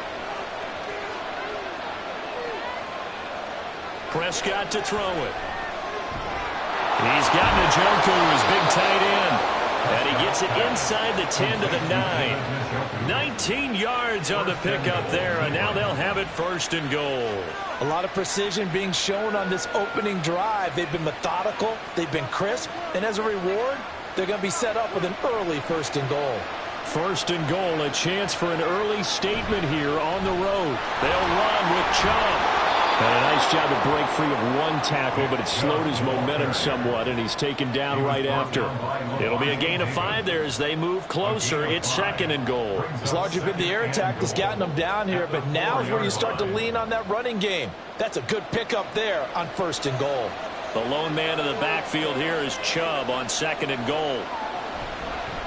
Prescott to throw it. He's got Njoku, his big tight end. And he gets it inside the 10 to the 9. 19 yards on the pickup there, and now they'll have it 1st and goal. A lot of precision being shown on this opening drive. They've been methodical, they've been crisp, and as a reward, they're going to be set up with an early 1st and goal. 1st and goal, a chance for an early statement here on the road. They'll run with Chubb. And a nice job to break free of one tackle, but it slowed his momentum somewhat, and he's taken down right after. It'll be a gain of 5 there as they move closer. It's 2nd and goal. It's largely been the air attack that's gotten them down here, but now is where you start to lean on that running game. That's a good pickup there on 1st and goal. The lone man in the backfield here is Chubb on 2nd and goal.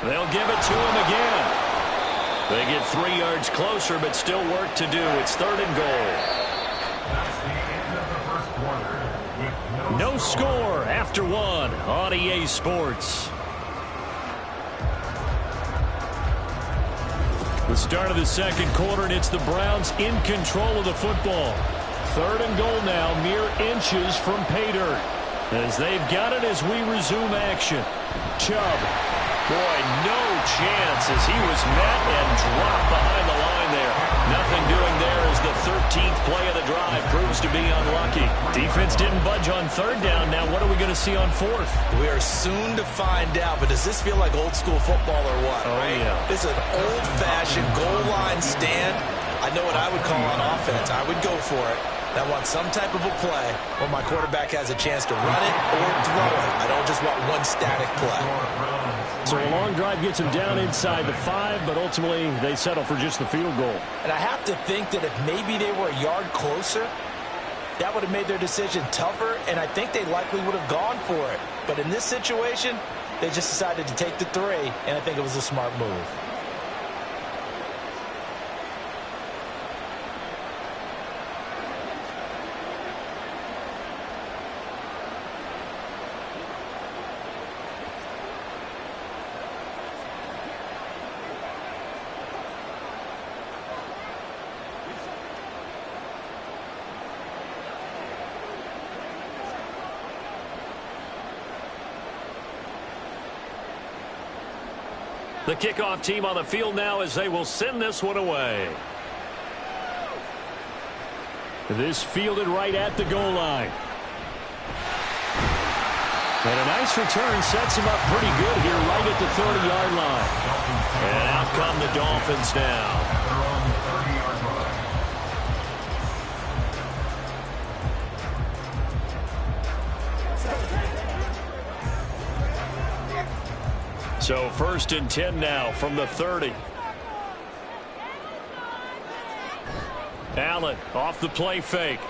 They'll give it to him again. They get 3 yards closer, but still work to do. It's 3rd and goal. That's the end of the first quarter with No score after 1 on EA Sports. The start of the 2nd quarter, and it's the Browns in control of the football. 3rd and goal now, mere inches from pay dirt. As they've got it as we resume action. Chubb. Boy, no chance as he was met and dropped behind the line there. Nothing doing there as the 13th play of the drive proves to be unlucky. Defense didn't budge on 3rd down. Now what are we going to see on 4th? We are soon to find out, but does this feel like old school football or what? Oh, right? yeah. This is an old-fashioned goal line stand. I know what I would call on offense. I would go for it. I want some type of a play where my quarterback has a chance to run it or throw it. I don't just want one static play. So a long drive gets them down inside the 5, but ultimately they settle for just the field goal. And I have to think that if maybe they were a yard closer, that would have made their decision tougher, and I think they likely would have gone for it. But in this situation, they just decided to take the 3, and I think it was a smart move. The kickoff team on the field now as they will send this one away. This fielded right at the goal line. And a nice return sets him up pretty good here right at the 30-yard line. And out come the Dolphins now. So 1st and 10 now from the 30. Allen off the play fake.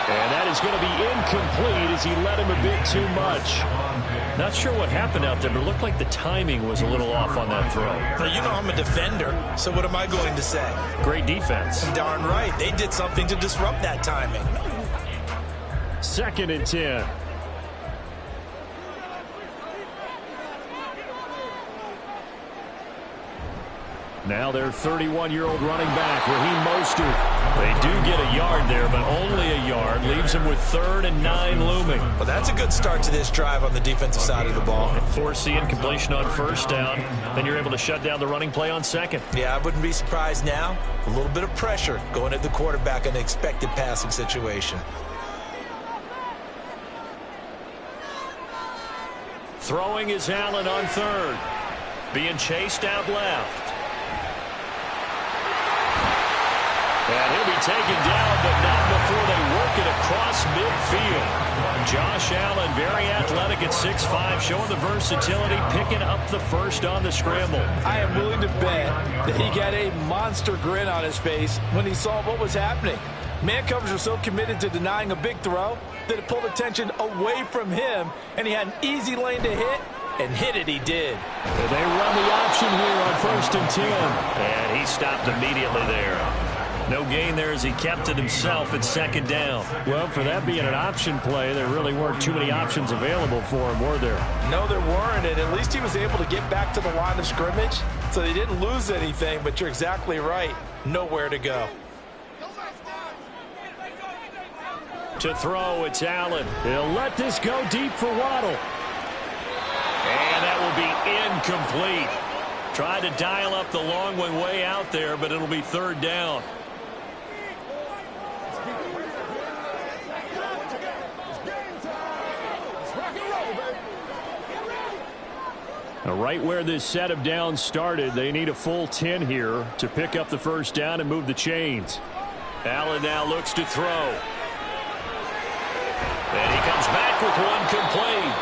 And that is going to be incomplete as he led him a bit too much. Not sure what happened out there, but it looked like the timing was a little off on that throw. Now, you know I'm a defender, so what am I going to say? Great defense. Darn right. They did something to disrupt that timing. 2nd and 10. Now their 31-year-old running back, Raheem Mostert. They do get a yard there, but only a yard. Leaves them with 3rd and 9 looming. Well, that's a good start to this drive on the defensive side of the ball. Force the incompletion on 1st down. Then you're able to shut down the running play on 2nd. Yeah, I wouldn't be surprised now. A little bit of pressure going at the quarterback in an expected passing situation. Throwing is Allen on 3rd. Being chased out left. And he'll be taken down, but not before they work it across midfield. Josh Allen, very athletic at 6'5", showing the versatility, picking up the 1st on the scramble. I am willing to bet that he got a monster grin on his face when he saw what was happening. Man coverage was so committed to denying a big throw that it pulled attention away from him, and he had an easy lane to hit, and hit it he did. They run the option here on 1st and 10. And he stopped immediately there. No gain there as he kept it himself at 2nd down. Well, for that being an option play, there really weren't too many options available for him, were there? No, there weren't, and at least he was able to get back to the line of scrimmage, so they didn't lose anything, but you're exactly right. Nowhere to go. To throw, it's Allen. He'll let this go deep for Waddle. And that will be incomplete. Tried to dial up the long one way out there, but it'll be 3rd down. Right where this set of downs started, they need a full 10 here to pick up the first down and move the chains. Allen now looks to throw. And he comes back with one complete.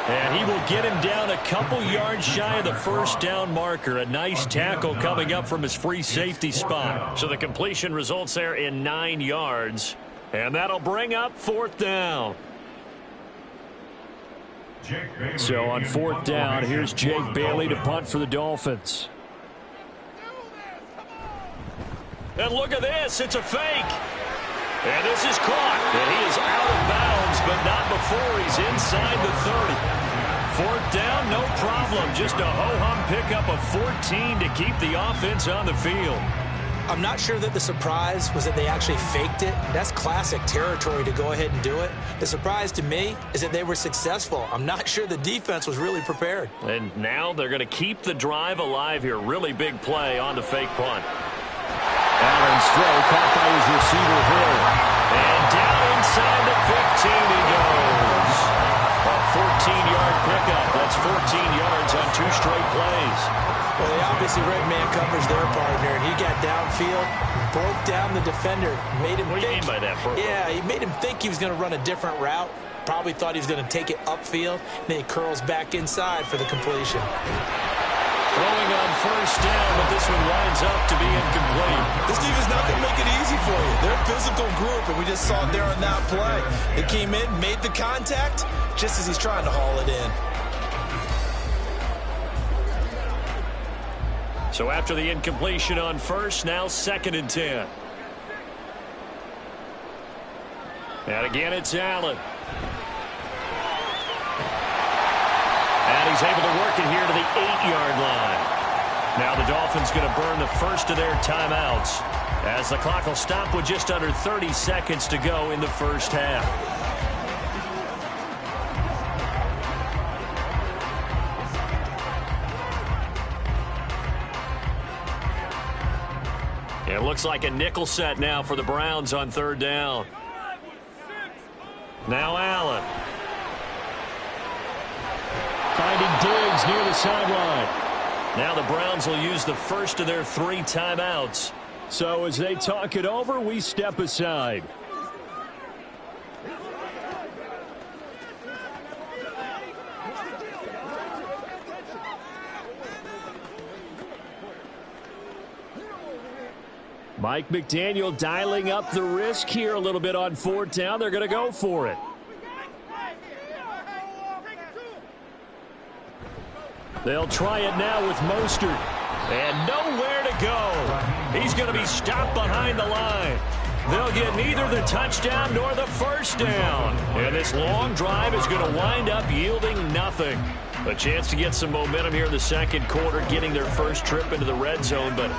And he will get him down a couple yards shy of the first down marker. A nice tackle coming up from his free safety spot. So the completion results there in 9 yards. And that'll bring up fourth down. So on fourth down, here's Jake Bailey to punt for the Dolphins. And look at this. It's a fake. And this is caught. And he is out of bounds, but not before he's inside the 30. Fourth down, no problem. Just a ho-hum pickup of 14 to keep the offense on the field. I'm not sure that the surprise was that they actually faked it. That's classic territory to go ahead and do it. The surprise to me is that they were successful. I'm not sure the defense was really prepared. And now they're going to keep the drive alive here. Really big play on the fake punt. Allen's throw caught by his receiver Hill. And down inside the 15 he goes. A 14-yard pickup. That's 14 yards on 2 straight plays. Well, they obviously read man coverage their partner, and he got downfield, broke down the defender, made him think. What do you mean by that, bro? Yeah, he made him think he was going to run a different route. Probably thought he was going to take it upfield. Then he curls back inside for the completion. Throwing on first down, but this one winds up to be incomplete. This defense not going to make it easy for you. They're a physical group, and we just saw it there on that play. They came in, made the contact, just as he's trying to haul it in. So after the incompletion on first, now 2nd and 10. And again, it's Allen. And he's able to work it here to the 8-yard line. Now the Dolphins going to burn the first of their timeouts as the clock will stop with just under 30 seconds to go in the first half. It looks like a nickel set now for the Browns on 3rd down. Now Allen. Finding Diggs near the sideline. Now the Browns will use the first of their 3 timeouts. So as they talk it over, we step aside. Mike McDaniel dialing up the risk here a little bit on 4th down. They're going to go for it. They'll try it now with Mostert. And nowhere to go. He's going to be stopped behind the line. They'll get neither the touchdown nor the first down. And this long drive is going to wind up yielding nothing. A chance to get some momentum here in the 2nd quarter, getting their first trip into the red zone, but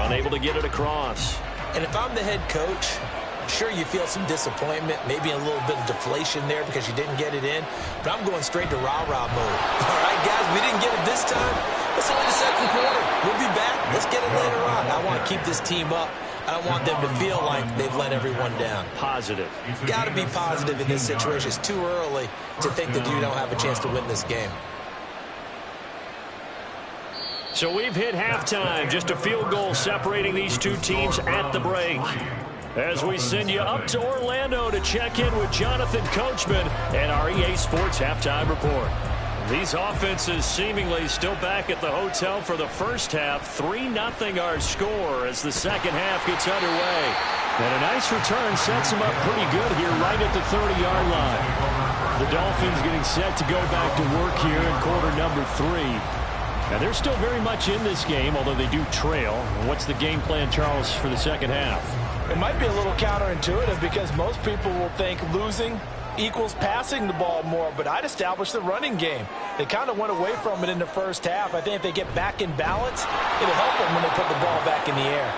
unable to get it across. And if I'm the head coach, sure you feel some disappointment, maybe a little bit of deflation there because you didn't get it in, but I'm going straight to rah-rah mode. All right, guys, we didn't get it this time. It's only the 2nd quarter. We'll be back. Let's get it later on. I want to keep this team up. I don't want them to feel like they've let everyone down. Positive. Got to be positive in this situation. It's too early to think that you don't have a chance to win this game. So we've hit halftime. Just a field goal separating these 2 teams at the break. As we send you up to Orlando to check in with Jonathan Coachman and our EA Sports Halftime Report. These offenses seemingly still back at the hotel for the first half. 3-0 our score as the 2nd half gets underway. And a nice return sets them up pretty good here right at the 30-yard line. The Dolphins getting set to go back to work here in quarter number 3. And they're still very much in this game, although they do trail. What's the game plan, Charles, for the 2nd half? It might be a little counterintuitive because most people will think losing equals passing the ball more, but I'd establish the running game. They kind of went away from it in the first half. I think if they get back in balance, it'll help them when they put the ball back in the air.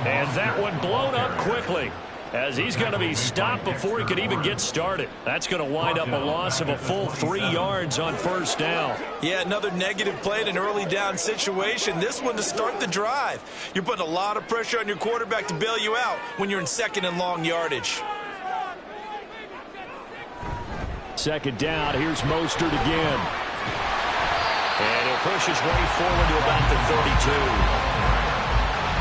And that one blown up quickly as he's going to be stopped before he could even get started. That's going to wind up a loss of a full 3 yards on first down. Yeah, another negative play in an early down situation. This one to start the drive. You're putting a lot of pressure on your quarterback to bail you out when you're in 2nd and long yardage. 2nd down. Here's Mostert again. And he'll push pushes Ray forward to about the 32.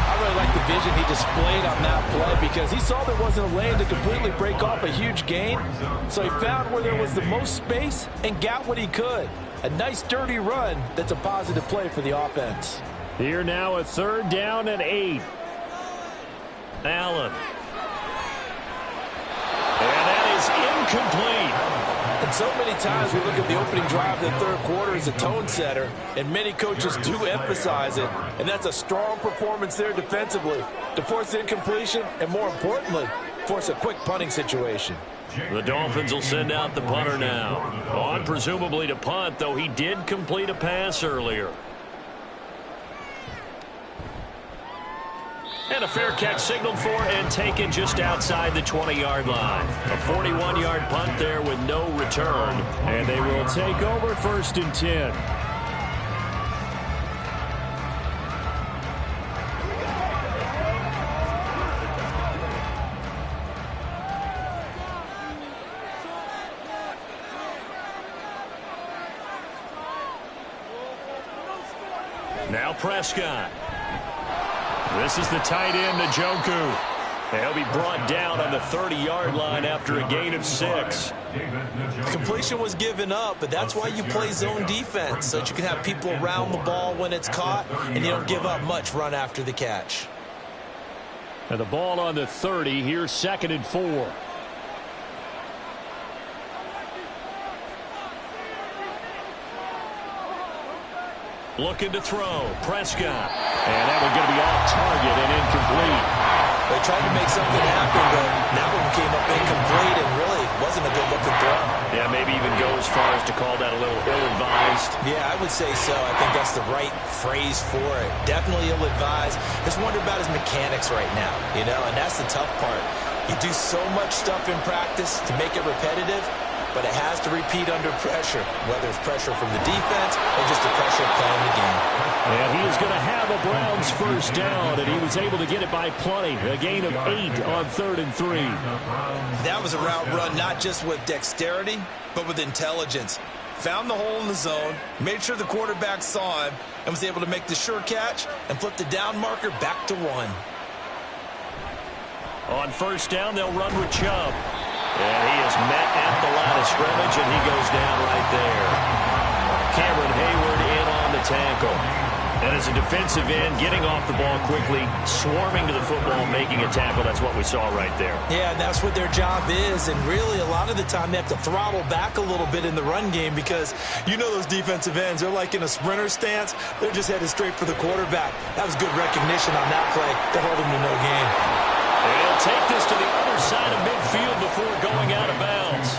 I really like the vision he displayed on that play because he saw there wasn't a lane to completely break off a huge gain. So he found where there was the most space and got what he could. A nice dirty run that's a positive play for the offense. Here now a 3rd down and 8. Allen. And that is incomplete. And so many times we look at the opening drive of the 3rd quarter as a tone setter, and many coaches do emphasize it, and that's a strong performance there defensively to force incompletion and, more importantly, force a quick punting situation. The Dolphins will send out the punter now. On presumably to punt, though he did complete a pass earlier. And a fair catch signaled for and taken just outside the 20-yard line. A 41-yard punt there with no return. And they will take over 1st and 10. Now Prescott. This is the tight end, Njoku. He'll be brought down on the 30-yard line after a gain of 6. Completion was given up, but that's why you play zone defense, so that you can have people around the ball when it's caught, and you don't give up much run after the catch. And the ball on the 30. Here's 2nd and 4. Looking to throw. Prescott. And that one going to be off target and incomplete. They tried to make something happen, but that one came up incomplete and really wasn't a good-looking throw. Yeah, maybe even go as far as to call that a little ill-advised. Yeah, I would say so. I think that's the right phrase for it. Definitely ill-advised. Just wonder about his mechanics right now, you know, and that's the tough part. You do so much stuff in practice to make it repetitive, but it has to repeat under pressure, whether it's pressure from the defense or just the pressure of playing the game. And he is going to have a Browns 1st down, and he was able to get it by plenty. A gain of 8 on 3rd and 3. That was a route run not just with dexterity, but with intelligence. Found the hole in the zone, made sure the quarterback saw him, and was able to make the sure catch and flip the down marker back to 1. On 1st down, they'll run with Chubb. And he is met at the line of scrimmage, and he goes down right there. Cameron Hayward in on the tackle. And as a defensive end, getting off the ball quickly, swarming to the football, making a tackle. That's what we saw right there. Yeah, and that's what their job is. And really, a lot of the time, they have to throttle back a little bit in the run game because you know those defensive ends, they're like in a sprinter stance. They're just headed straight for the quarterback. That was good recognition on that play to hold him to no gain. And he'll take this to the other side of midfield before going out of bounds.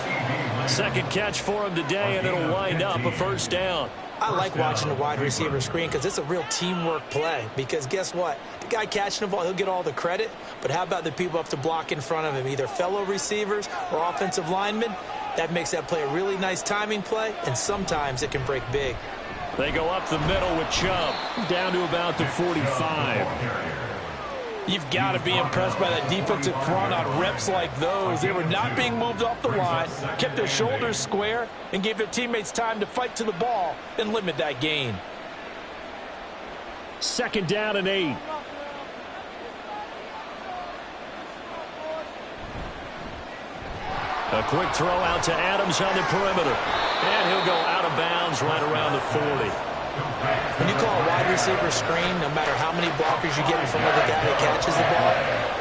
2nd catch for him today, and it'll wind up a 1st down. I like watching the wide receiver screen because it's a real teamwork play. Because guess what? The guy catching the ball, he'll get all the credit. But how about the people up to block in front of him, either fellow receivers or offensive linemen? That makes that play a really nice timing play, and sometimes it can break big. They go up the middle with Chubb. Down to about the 45. You've got to be impressed by that defensive front on reps like those. They were not being moved off the line, kept their shoulders square, and gave their teammates time to fight to the ball and limit that gain. 2nd down and 8. A quick throw out to Adams on the perimeter. And he'll go out of bounds right around the 40. When you call a wide receiver screen, no matter how many blockers you get in front of the guy that catches the ball,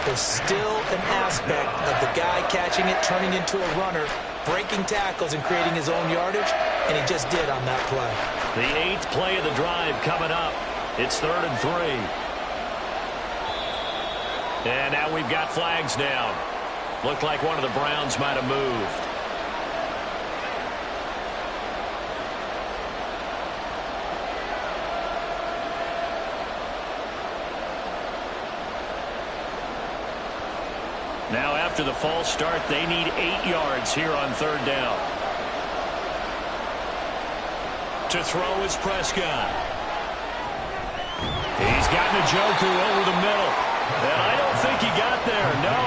there's still an aspect of the guy catching it, turning into a runner, breaking tackles and creating his own yardage, and he just did on that play. The 8th play of the drive coming up. It's 3rd and 3. And now we've got flags down. Looked like one of the Browns might have moved. Now after the false start, they need 8 yards here on 3rd down. To throw is Prescott. He's got Njoku over the middle. And I don't think he got there, no.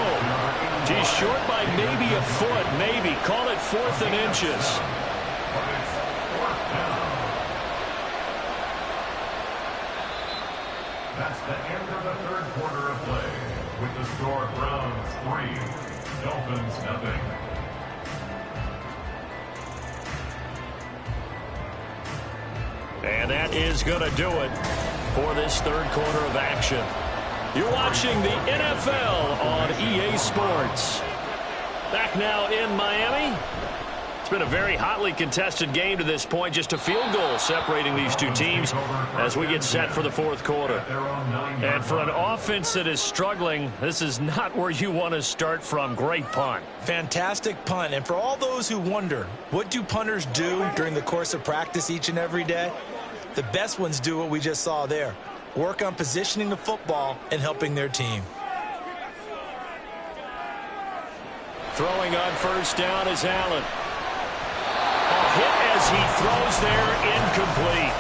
He's short by maybe a foot, maybe. Call it 4th and inches. That's the end of the third quarter of play. With the score, Browns 3, Dolphins 0. And that is going to do it for this third quarter of action. You're watching the NFL on EA Sports. Back now in Miami. It's been a very hotly contested game to this point. Just a field goal separating these two teams as we get set for the fourth quarter. And for an offense that is struggling, this is not where you want to start from. Great punt. Fantastic punt. And for all those who wonder, what do punters do during the course of practice each and every day? The best ones do what we just saw there. Work on positioning the football and helping their team. Throwing on first down is Allen. A hit as he throws there, incomplete.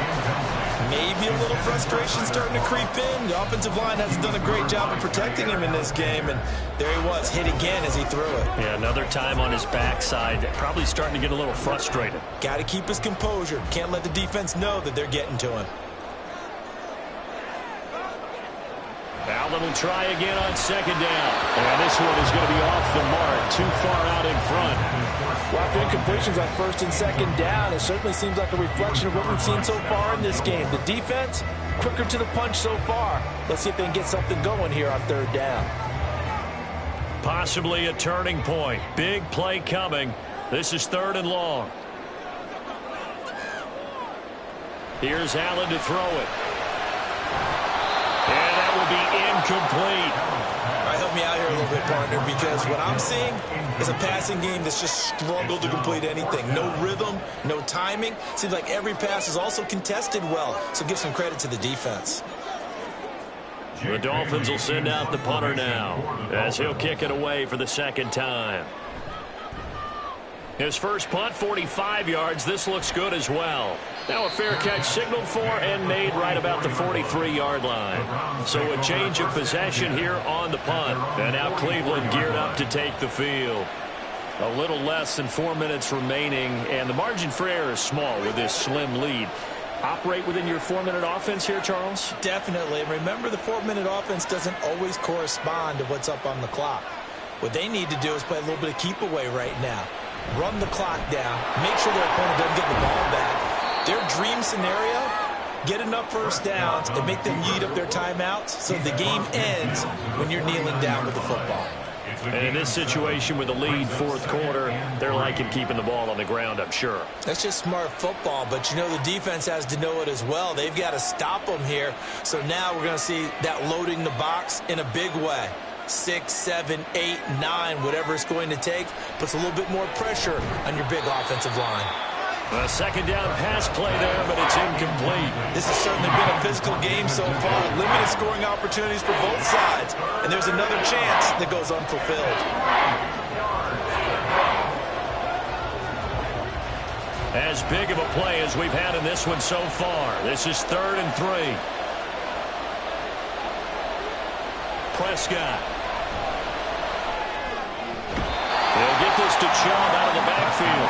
Maybe a little frustration starting to creep in. The offensive line hasn't done a great job of protecting him in this game, and there he was, hit again as he threw it. Yeah, another time on his backside, probably starting to get a little frustrated. Got to keep his composure. Can't let the defense know that they're getting to him. Allen will try again on second down. And this one is going to be off the mark, too far out in front. Well, after incompletions on first and second down, it certainly seems like a reflection of what we've seen so far in this game. The defense, quicker to the punch so far. Let's see if they can get something going here on third down. Possibly a turning point. Big play coming. This is third and long. Here's Allen to throw it. And that will be incomplete. All right, help me out here a little bit, partner, because what I'm seeing is a passing game that's just struggled to complete anything. No rhythm, no timing. Seems like every pass is also contested well, so give some credit to the defense. The Dolphins will send out the punter now as he'll kick it away for the second time. His first punt, 45 yards. This looks good as well. Now a fair catch signaled for and made right about the 43-yard line. So a change of possession here on the punt. And now Cleveland geared up to take the field. A little less than 4 minutes remaining, and the margin for error is small with this slim lead. Operate within your 4-minute offense here, Charles? Definitely. And remember, the 4-minute offense doesn't always correspond to what's up on the clock. What they need to do is play a little bit of keep away right now. Run the clock down. Make sure their opponent doesn't get the ball back. Their dream scenario, get enough first downs and make them eat up their timeouts so the game ends when you're kneeling down with the football. And in this situation with the lead fourth quarter, they're liking keeping the ball on the ground, I'm sure. That's just smart football, but you know the defense has to know it as well. They've got to stop them here. So now we're going to see that loading the box in a big way. 6, 7, 8, 9, whatever it's going to take, puts a little bit more pressure on your big offensive line. A second down pass play there, but it's incomplete. This has certainly been a physical game so far. Limited scoring opportunities for both sides. And there's another chance that goes unfulfilled. As big of a play as we've had in this one so far. This is 3rd and 3. Prescott. They'll get this to Chubb out of the backfield.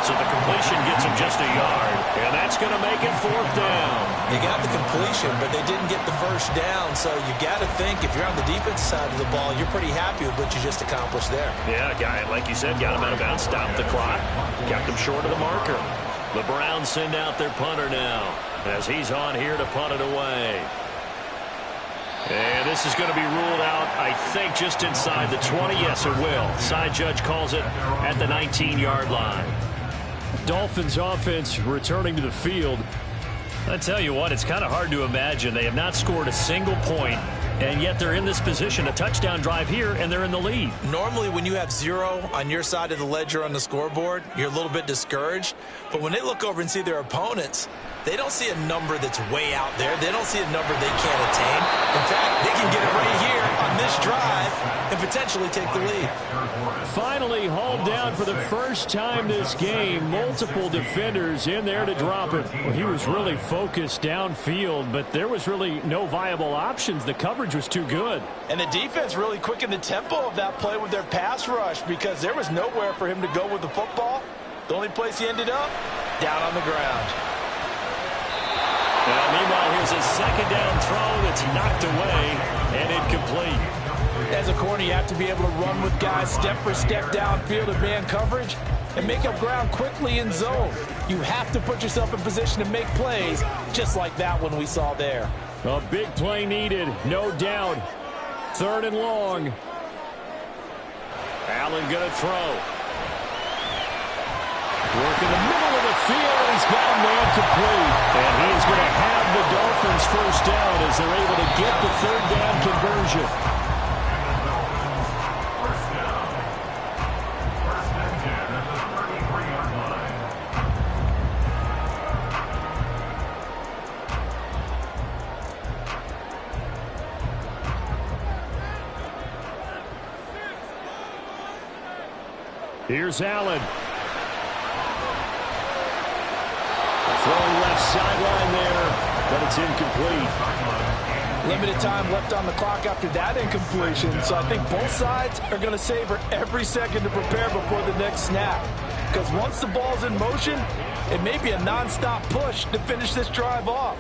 So the completion gets him just a yard. And that's going to make it 4th down. They got the completion, but they didn't get the first down. So you got to think, if you're on the defensive side of the ball, you're pretty happy with what you just accomplished there. Yeah, guy, like you said, got him out of bounds, stopped the clock, kept him short of the marker. The Browns send out their punter now as he's on here to punt it away. And this is going to be ruled out, I think, just inside the 20. Yes, it will. Side judge calls it at the 19-yard line. Dolphins offense returning to the field. I tell you what, it's kind of hard to imagine. They have not scored a single point, and yet they're in this position. A touchdown drive here, and they're in the lead. Normally, when you have 0 on your side of the ledger on the scoreboard, you're a little bit discouraged. But when they look over and see their opponents, they don't see a number that's way out there. They don't see a number they can't attain. In fact, they can get it right here on this drive and potentially take the lead. Finally hauled down for the first time this game. Multiple defenders in there to drop it. Well, he was really focused downfield, but there was really no viable options. The coverage was too good. And the defense really quickened the tempo of that play with their pass rush because there was nowhere for him to go with the football. The only place he ended up, down on the ground. Meanwhile, here's a second down throw that's knocked away and incomplete. As a corner, you have to be able to run with guys step for step downfield in man coverage and make up ground quickly in zone. You have to put yourself in position to make plays just like that one we saw there. A big play needed, no doubt. 3rd and long. Allen going to throw. Work in the middle of the field, and he's got him man complete. And he is going to have the Dolphins first down as they're able to get the 3rd down conversion. First down. First and 10 at the 33-yard line. Here's Allen. Throwing left sideline there, but it's incomplete. Limited time left on the clock after that incompletion, so I think both sides are going to savor every second to prepare before the next snap. Because once the ball's in motion, it may be a nonstop push to finish this drive off.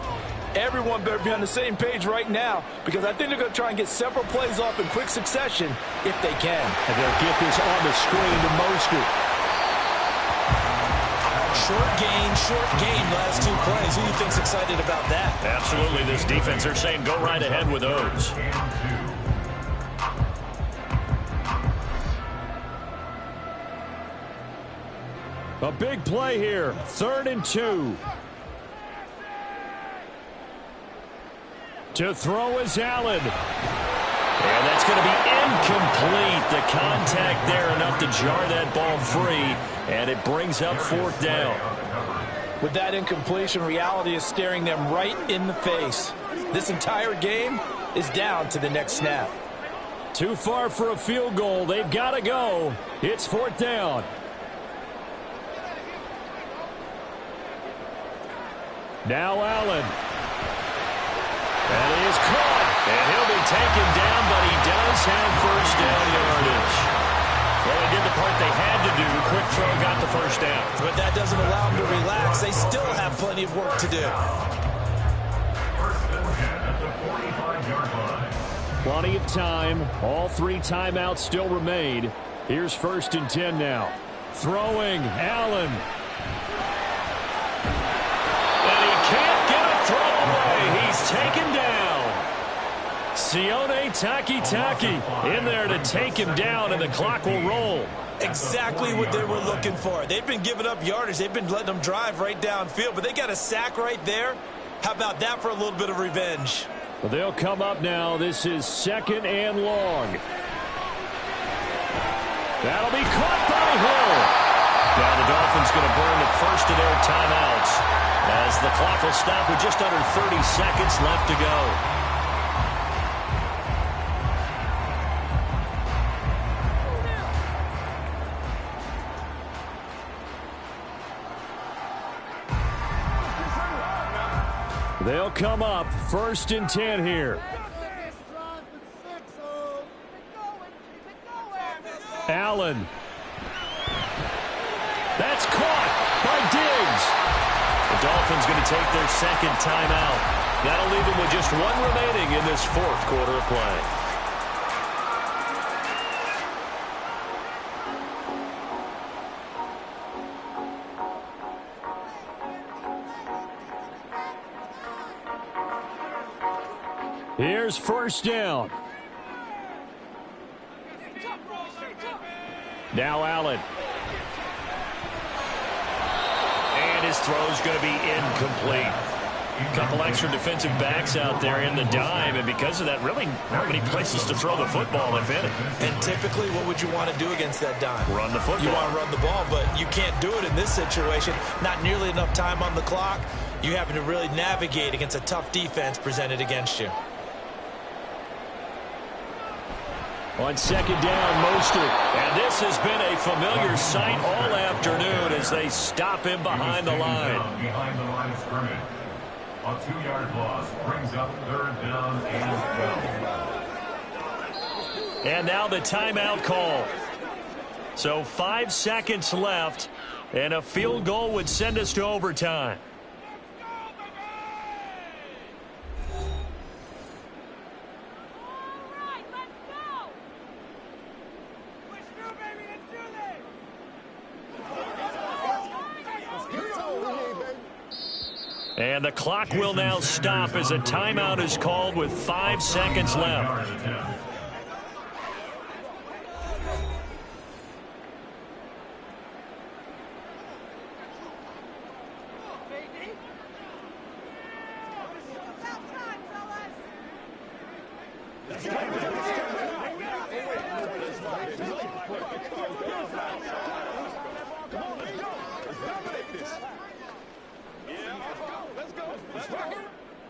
Everyone better be on the same page right now, because I think they're going to try and get several plays off in quick succession if they can. And they'll get this on the screen to Mostert. Short gain, last 2 plays. Who do you think's excited about that? Absolutely, this defense, they're saying go right ahead with those. A big play here, 3rd and 2. To throw is Allen. And that's going to be incomplete. The contact there enough to jar that ball free, and it brings up 4th down. With that incompletion, reality is staring them right in the face. This entire game is down to the next snap. Too far for a field goal. They've got to go. It's 4th down. Now Allen. And he is caught. And he'll be taken down, but he does have first down yardage. Well, they did the part they had to do. Quick throw got the first down. But that doesn't allow them to relax. They still have plenty of work to do. First and 10 at the 45-yard line. Plenty of time. All 3 timeouts still remain. Here's 1st and 10 now. Throwing, Allen. And he can't get a throw away. He's taken down. Sione Takitaki in there to take him down, and the clock will roll. Exactly what they were looking for. They've been giving up yardage. They've been letting them drive right downfield, but they got a sack right there. How about that for a little bit of revenge? Well, they'll come up now. This is 2nd and long. That'll be caught by Hill. Now the Dolphins going to burn the first of their timeouts as the clock will stop with just under 30 seconds left to go. They'll come up 1st and 10 here. Allen. That's caught by Diggs. The Dolphins going to take their 2nd timeout. That'll leave them with just 1 remaining in this 4th quarter of play. Here's 1st down. Now Allen. And his throw's going to be incomplete. A couple extra defensive backs out there in the dime, and because of that, really not many places to throw the football, if any. And typically, what would you want to do against that dime? Run the football. You want to run the ball, but you can't do it in this situation. Not nearly enough time on the clock. You having to really navigate against a tough defense presented against you. On 2nd down, Mostert. And this has been a familiar sight all afternoon as they stop him behind the line. Behind the line of scrimmage. A 2-yard loss brings up 3rd down and 12. And now the timeout call. So 5 seconds left, and a field goal would send us to overtime. And the clock will now stop as a timeout is called with 5 seconds left.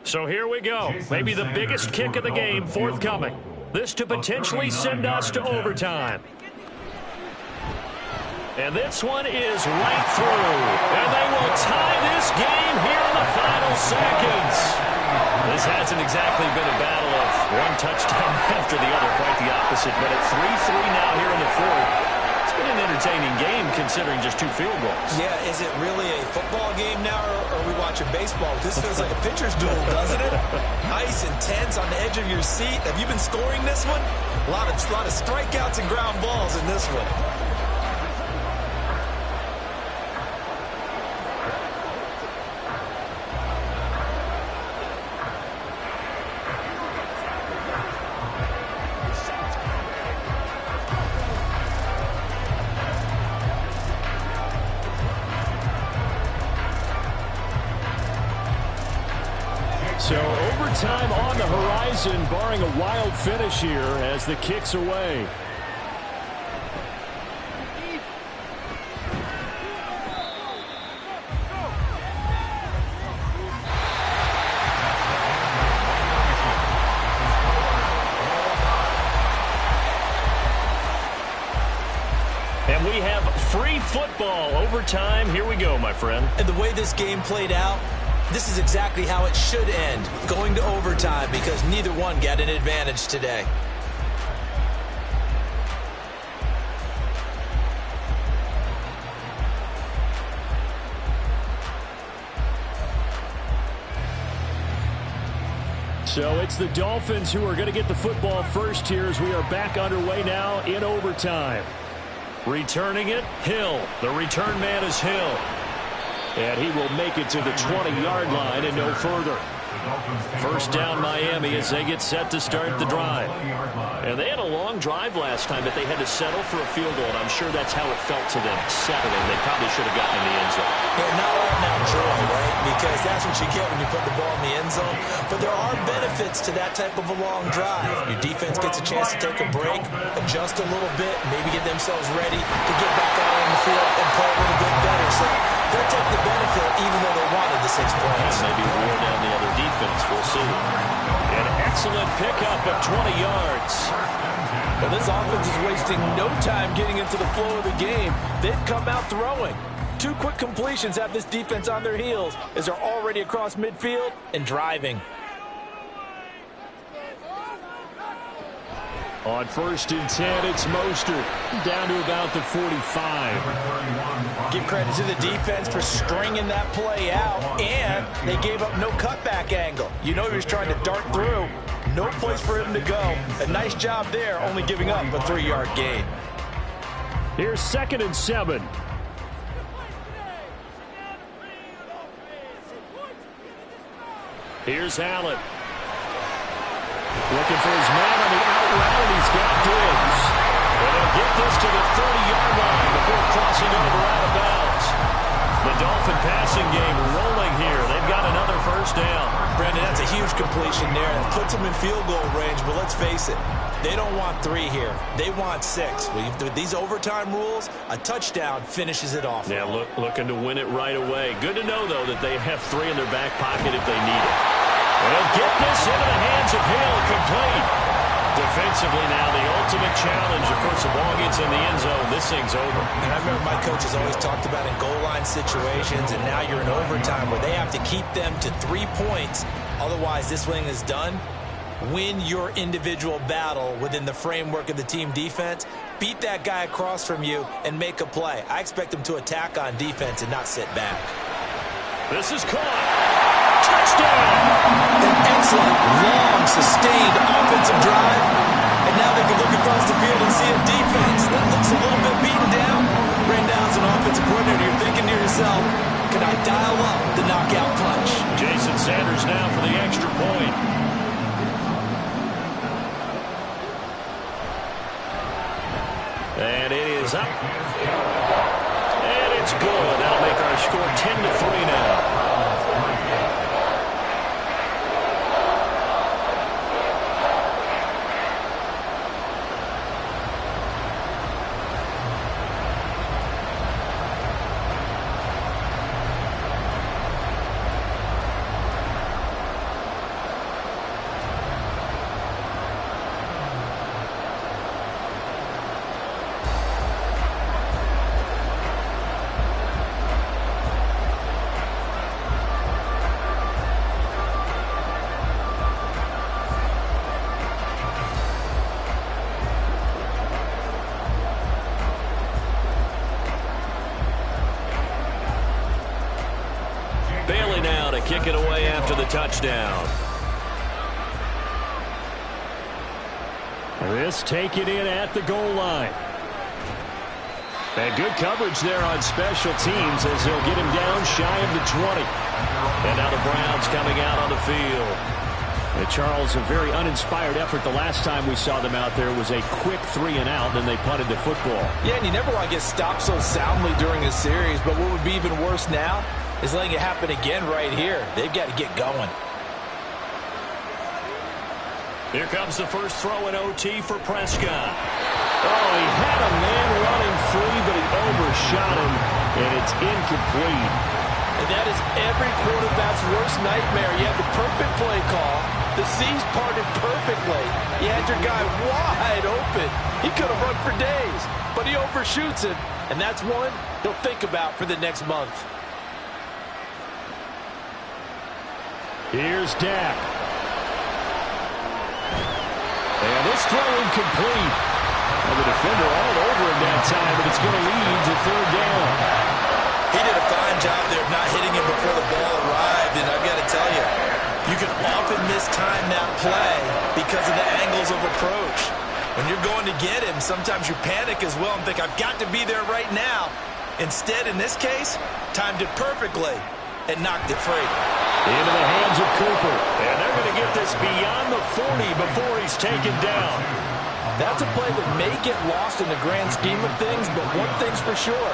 So here we go. Maybe the biggest kick of the game forthcoming. This to potentially send us to overtime. And this one is right through. And they will tie this game here in the final seconds. This hasn't exactly been a battle of one touchdown after the other. Quite the opposite. But at 3-3 now here in the fourth. It's been an entertaining game considering just 2 field goals. Yeah, is it really a football game now, or are we watching baseball? This feels like a pitcher's duel, doesn't it? Nice and tense on the edge of your seat. Have you been scoring this one? A lot of strikeouts and ground balls in this one. So overtime on the horizon, barring a wild finish here as the kick's away. And we have free football overtime. Here we go, my friend. And the way this game played out, this is exactly how it should end, going to overtime, because neither one got an advantage today. So it's the Dolphins who are going to get the football first here as we are back underway now in overtime. Returning it, Hill. The return man is Hill. And he will make it to the 20-yard line and no further. First down Miami as they get set to start the drive. And they had a long drive last time, but they had to settle for a field goal, and I'm sure that's how it felt to them settling. They probably should have gotten in the end zone. Yeah, not all now joy, right? Because that's what you get when you put the ball in the end zone. But there are benefits to that type of a long drive. Your defense gets a chance to take a break, adjust a little bit, maybe get themselves ready to get back out on the field and play a little bit better. So they'll take the benefit even though they wanted the 6 points. Maybe wear down the other defense. We'll see. An excellent pickup of 20 yards. Well, this offense is wasting no time getting into the flow of the game. They've come out throwing. 2 quick completions have this defense on their heels as they're already across midfield and driving. On 1st and 10, it's Mostert down to about the 45. Give credit to the defense for stringing that play out, and they gave up no cutback angle. You know he was trying to dart through. No place for him to go. A nice job there, only giving up a 3-yard gain. Here's 2nd and 7. Here's Allen. Looking for his man on the out route, and he's got Diggs. And they'll get this to the 30-yard line before crossing over out of bounds. The Dolphin passing game rolling here. They've got another first down. Brandon, that's a huge completion there. It puts them in field goal range, but let's face it, they don't want 3 here. They want 6. With these overtime rules, a touchdown finishes it off. Yeah, looking to win it right away. Good to know, though, that they have 3 in their back pocket if they need it. They'll get this into the hands of Hill, complete. Defensively now, the ultimate challenge. Of course, the ball gets in the end zone, this thing's over. And I remember my coaches always talked about in goal line situations, and now you're in overtime where they have to keep them to 3 points. Otherwise, this thing is done. Win your individual battle within the framework of the team defense. Beat that guy across from you and make a play. I expect them to attack on defense and not sit back. This is caught. Touchdown! An excellent, long, sustained offensive drive. And now they can look across the field and see a defense that looks a little bit beaten down. Right now, as an offensive coordinator, you're thinking to yourself, can I dial up the knockout punch? Jason Sanders now for the extra point. And it is up. And it's good. That'll make our score 10-3 now. Bailey now to kick it away after the touchdown. This taken in at the goal line. And good coverage there on special teams as they'll get him down shy of the 20. And now the Browns coming out on the field. And Charles, a very uninspired effort the last time we saw them out there was a quick 3 and out, then they punted the football. Yeah, and you never want to get stopped so soundly during a series, but what would be even worse now is letting it happen again right here. They've got to get going. Here comes the first throw in OT for Prescott. Oh, he had a man running free, but he overshot him, and it's incomplete. And that is every quarterback's worst nightmare. You have the perfect play call. The seas parted perfectly. You had your guy wide open. He could have run for days, but he overshoots him, and that's one he'll think about for the next month. Here's Dak. And this throw incomplete. And the defender all over him that time, but it's going to lead to third down. He did a fine job there of not hitting him before the ball arrived, and I've got to tell you, you can often mistime that play because of the angles of approach. When you're going to get him, sometimes you panic as well and think, I've got to be there right now. Instead, in this case, timed it perfectly and knocked it free. Into the hands of Cooper. And they're going to get this beyond the 40 before he's taken down. That's a play that may get lost in the grand scheme of things, but one thing's for sure.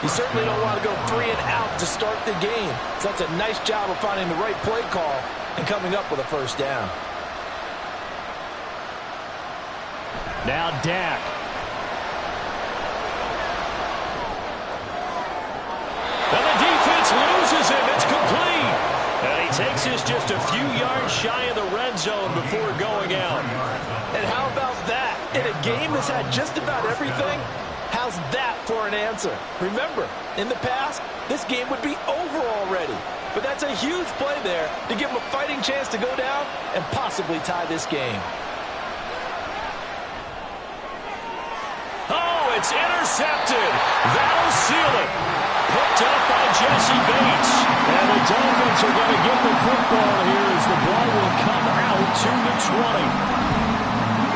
You certainly don't want to go 3 and out to start the game. So that's a nice job of finding the right play call and coming up with a first down. Now Dak. And the defense loses him. It's complete. And he takes us just a few yards shy of the red zone before going out. And how about that? In a game that's had just about everything, how's that for an answer? Remember, in the past, this game would be over already. But that's a huge play there to give him a fighting chance to go down and possibly tie this game. Oh, it's intercepted. That'll seal it. Picked up by Jesse Bates. And the Dolphins are going to get the football here as the ball will come out to the 20.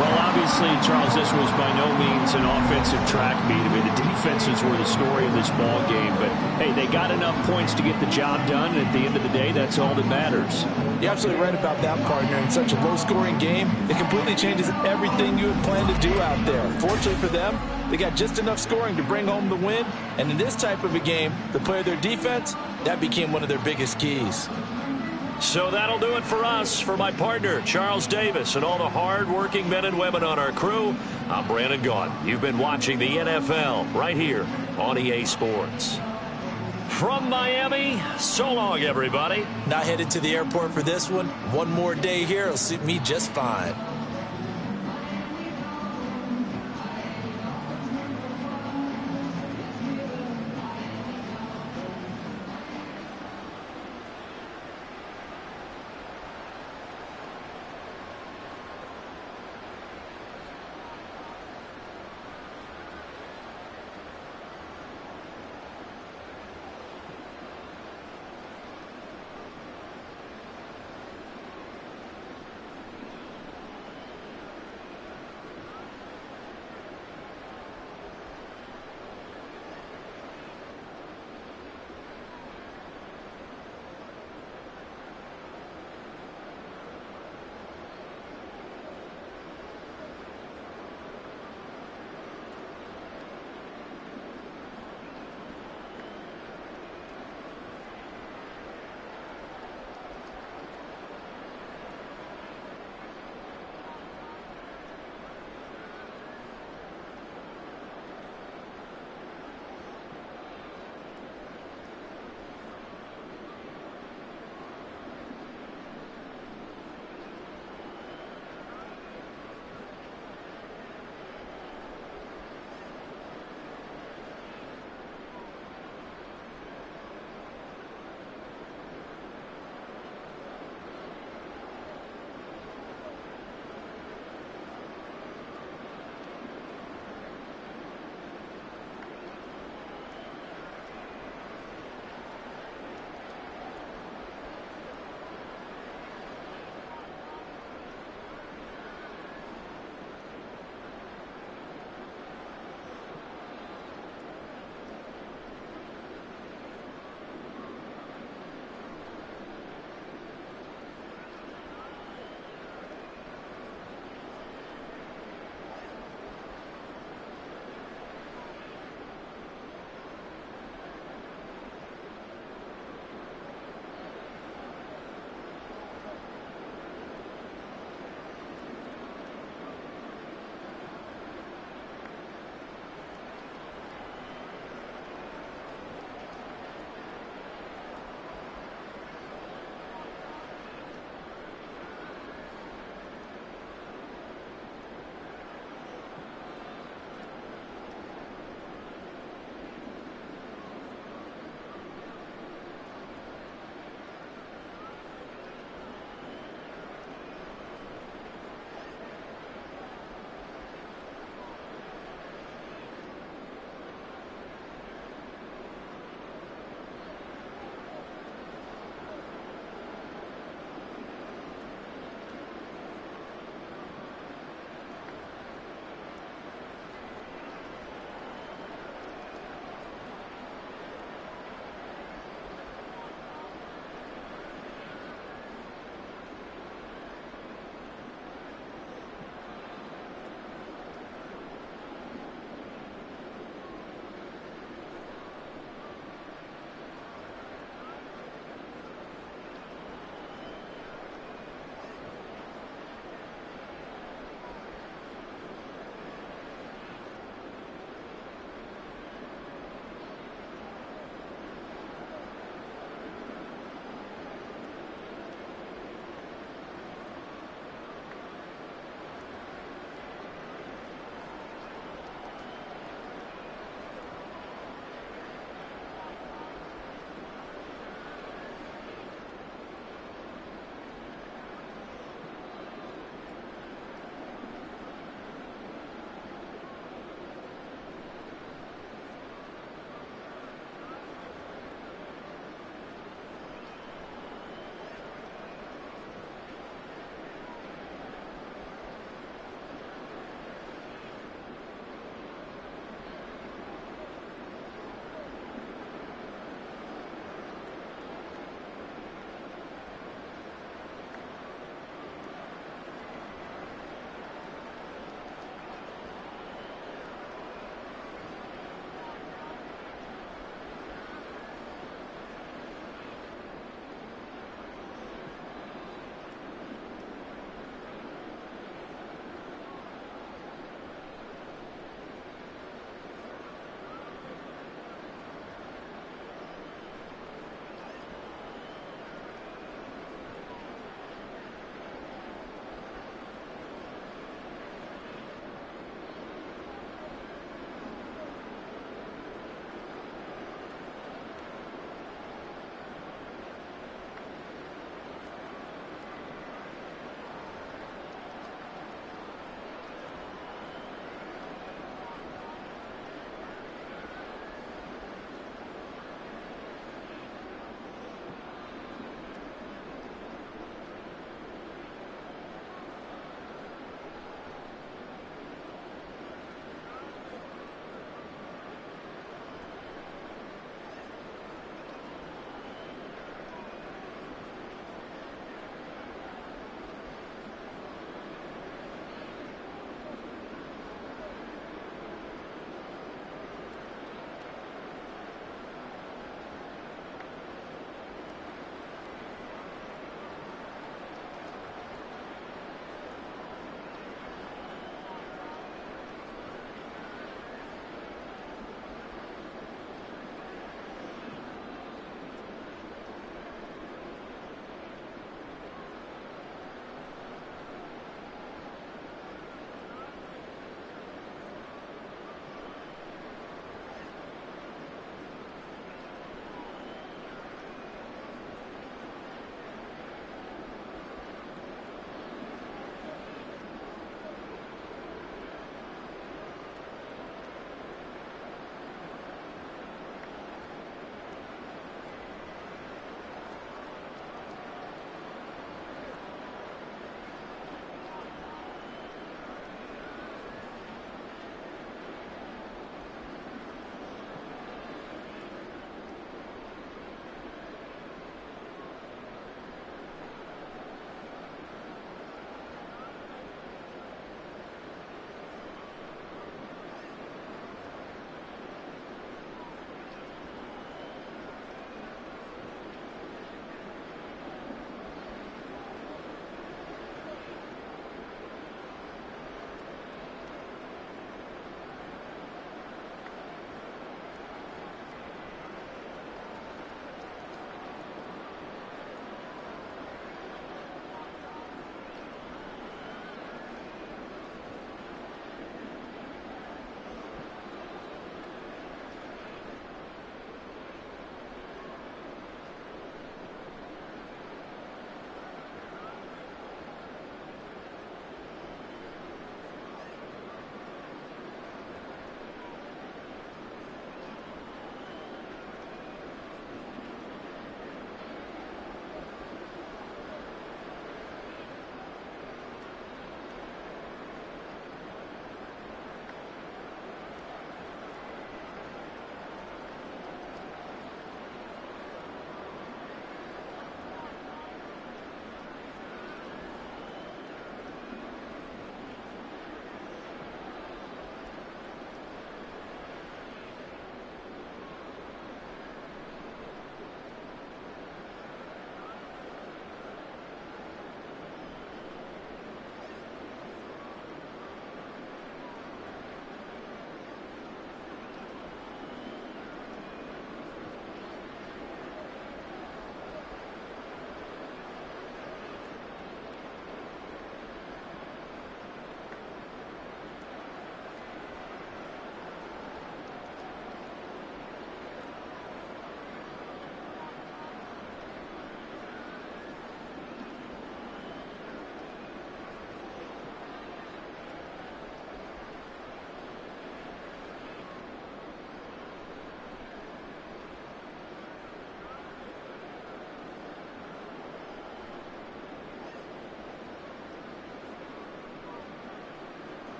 Well, obviously, Charles, this was by no means an offensive track meet. I mean, the defenses were the story of this ball game. But, hey, they got enough points to get the job done. And at the end of the day, that's all that matters. You're absolutely right about that, partner. In such a low-scoring game, it completely changes everything you had planned to do out there. Fortunately for them, they got just enough scoring to bring home the win. And in this type of a game, the play of their defense, that became one of their biggest keys. So that'll do it for us. For my partner, Charles Davis, and all the hard-working men and women on our crew, I'm Brandon Gaudin. You've been watching the NFL right here on EA Sports. From Miami, so long, everybody. Not headed to the airport for this one. One more day here will suit me just fine.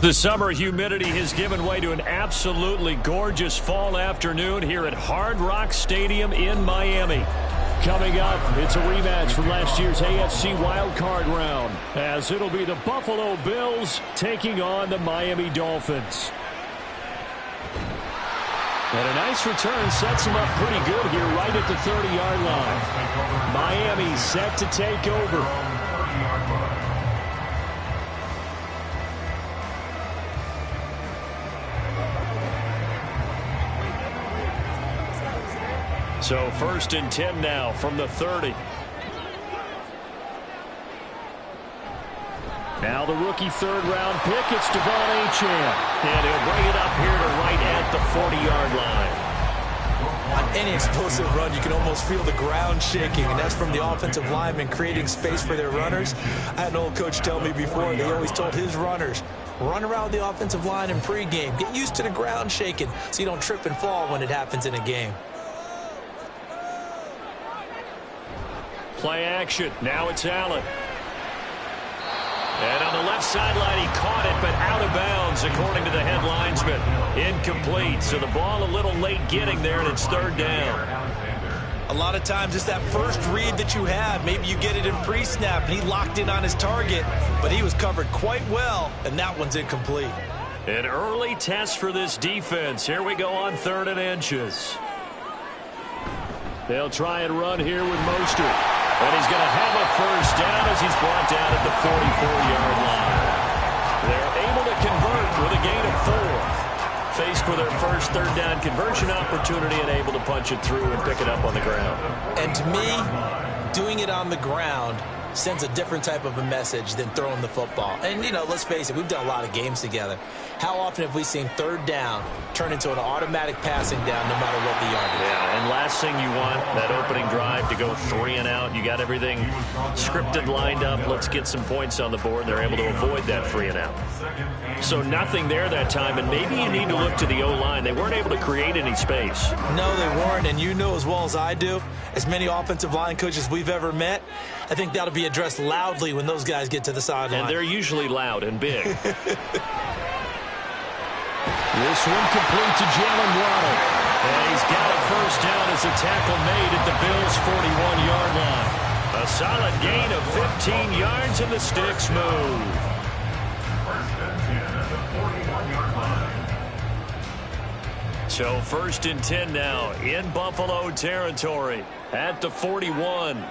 The summer humidity has given way to an absolutely gorgeous fall afternoon here at Hard Rock Stadium in Miami. Coming up, it's a rematch from last year's AFC wildcard round, as it'll be the Buffalo Bills taking on the Miami Dolphins. And a nice return sets them up pretty good here right at the 30-yard line. Miami set to take over. So 1st and 10 now from the 30. Now the rookie third-round pick, it's Devon Achane. And he'll bring it up here to right at the 40-yard line. On any explosive run, you can almost feel the ground shaking, and that's from the offensive linemen creating space for their runners. I had an old coach tell me before, they always told his runners, run around the offensive line in pregame. Get used to the ground shaking so you don't trip and fall when it happens in a game. Play action. Now it's Allen. And on the left sideline, he caught it, but out of bounds, according to the head linesman. Incomplete. So the ball a little late getting there, and it's 3rd down. A lot of times it's that first read that you have. Maybe you get it in pre-snap, and he locked in on his target, but he was covered quite well, and that one's incomplete. An early test for this defense. Here we go on 3rd and inches. They'll try and run here with Mostert. And he's going to have a first down as he's brought down at the 44-yard line. They're able to convert with a gain of 4. Faced with their first 3rd down conversion opportunity and able to punch it through and pick it up on the ground. And to me, doing it on the ground sends a different type of a message than throwing the football. And, you know, let's face it, we've done a lot of games together. How often have we seen third down turn into an automatic passing down no matter what the yardage? Yeah, and last thing you want, that opening drive to go 3 and out. You got everything scripted, lined up. Let's get some points on the board. They're able to avoid that 3 and out. So nothing there that time, and maybe you need to look to the O-line. They weren't able to create any space. No, they weren't, and you know as well as I do, as many offensive line coaches we've ever met, I think that'll be addressed loudly when those guys get to the sideline. And they're usually loud and big. This one complete to Jalen Waddle. And he's got a first down as a tackle made at the Bills' 41-yard line. A solid gain of 15 yards, and the sticks move. First and 10 at the 41-yard line. So 1st and 10 now in Buffalo territory at the 41.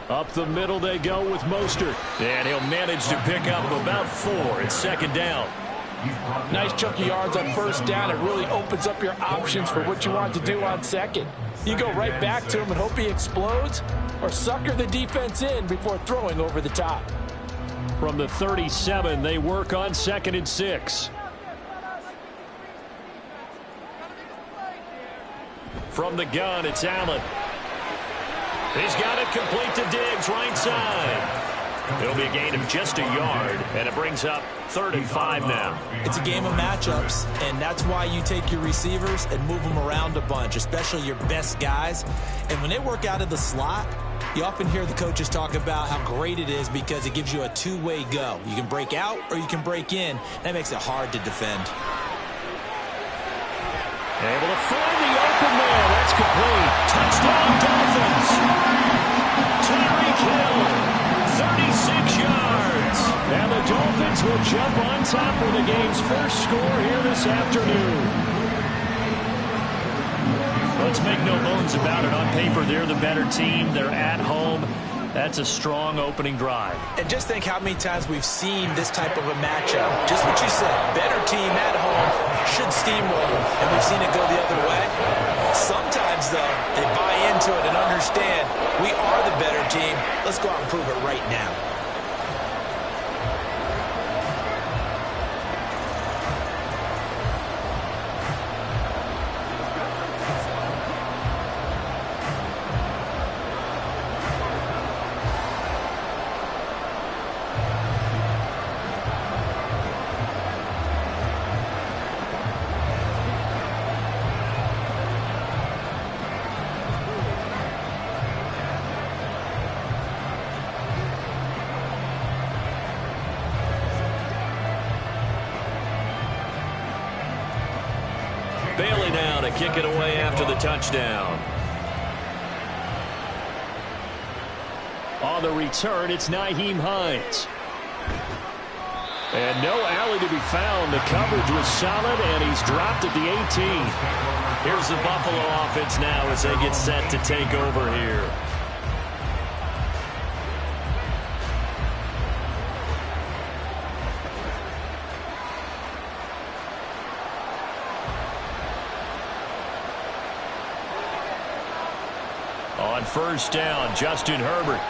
Up the middle they go with Mostert. And he'll manage to pick up about 4. It's 2nd down. Nice chunky yards on first down. It really opens up your options for what you want to do on 2nd. You go right back to him and hope he explodes, or sucker the defense in before throwing over the top. From the 37, they work on 2nd and 6. From the gun, it's Allen. He's got it complete to Diggs, right side. It'll be a gain of just a yard, and it brings up 3rd and 5 now. It's a game of matchups, and that's why you take your receivers and move them around a bunch, especially your best guys. And when they work out of the slot, you often hear the coaches talk about how great it is because it gives you a two-way go. You can break out or you can break in. That makes it hard to defend. Able to find the open man. That's complete. Touchdown, Dolphins. Tyreek Hill, 36 yards. And the Dolphins will jump on top for the game's first score here this afternoon. Let's make no bones about it. On paper, they're the better team. They're at home. That's a strong opening drive. And just think how many times we've seen this type of a matchup. Just what you said, better team at home should steamroll them, and we've seen it go the other way. Sometimes, though, they buy into it and understand we are the better team. Let's go out and prove it right now. Bailey now to kick it away after the touchdown. On the return, it's Nyheim Hines. And no alley to be found. The coverage was solid, and he's dropped at the 18. Here's the Buffalo offense now as they get set to take over here. On first down, Justin Herbert.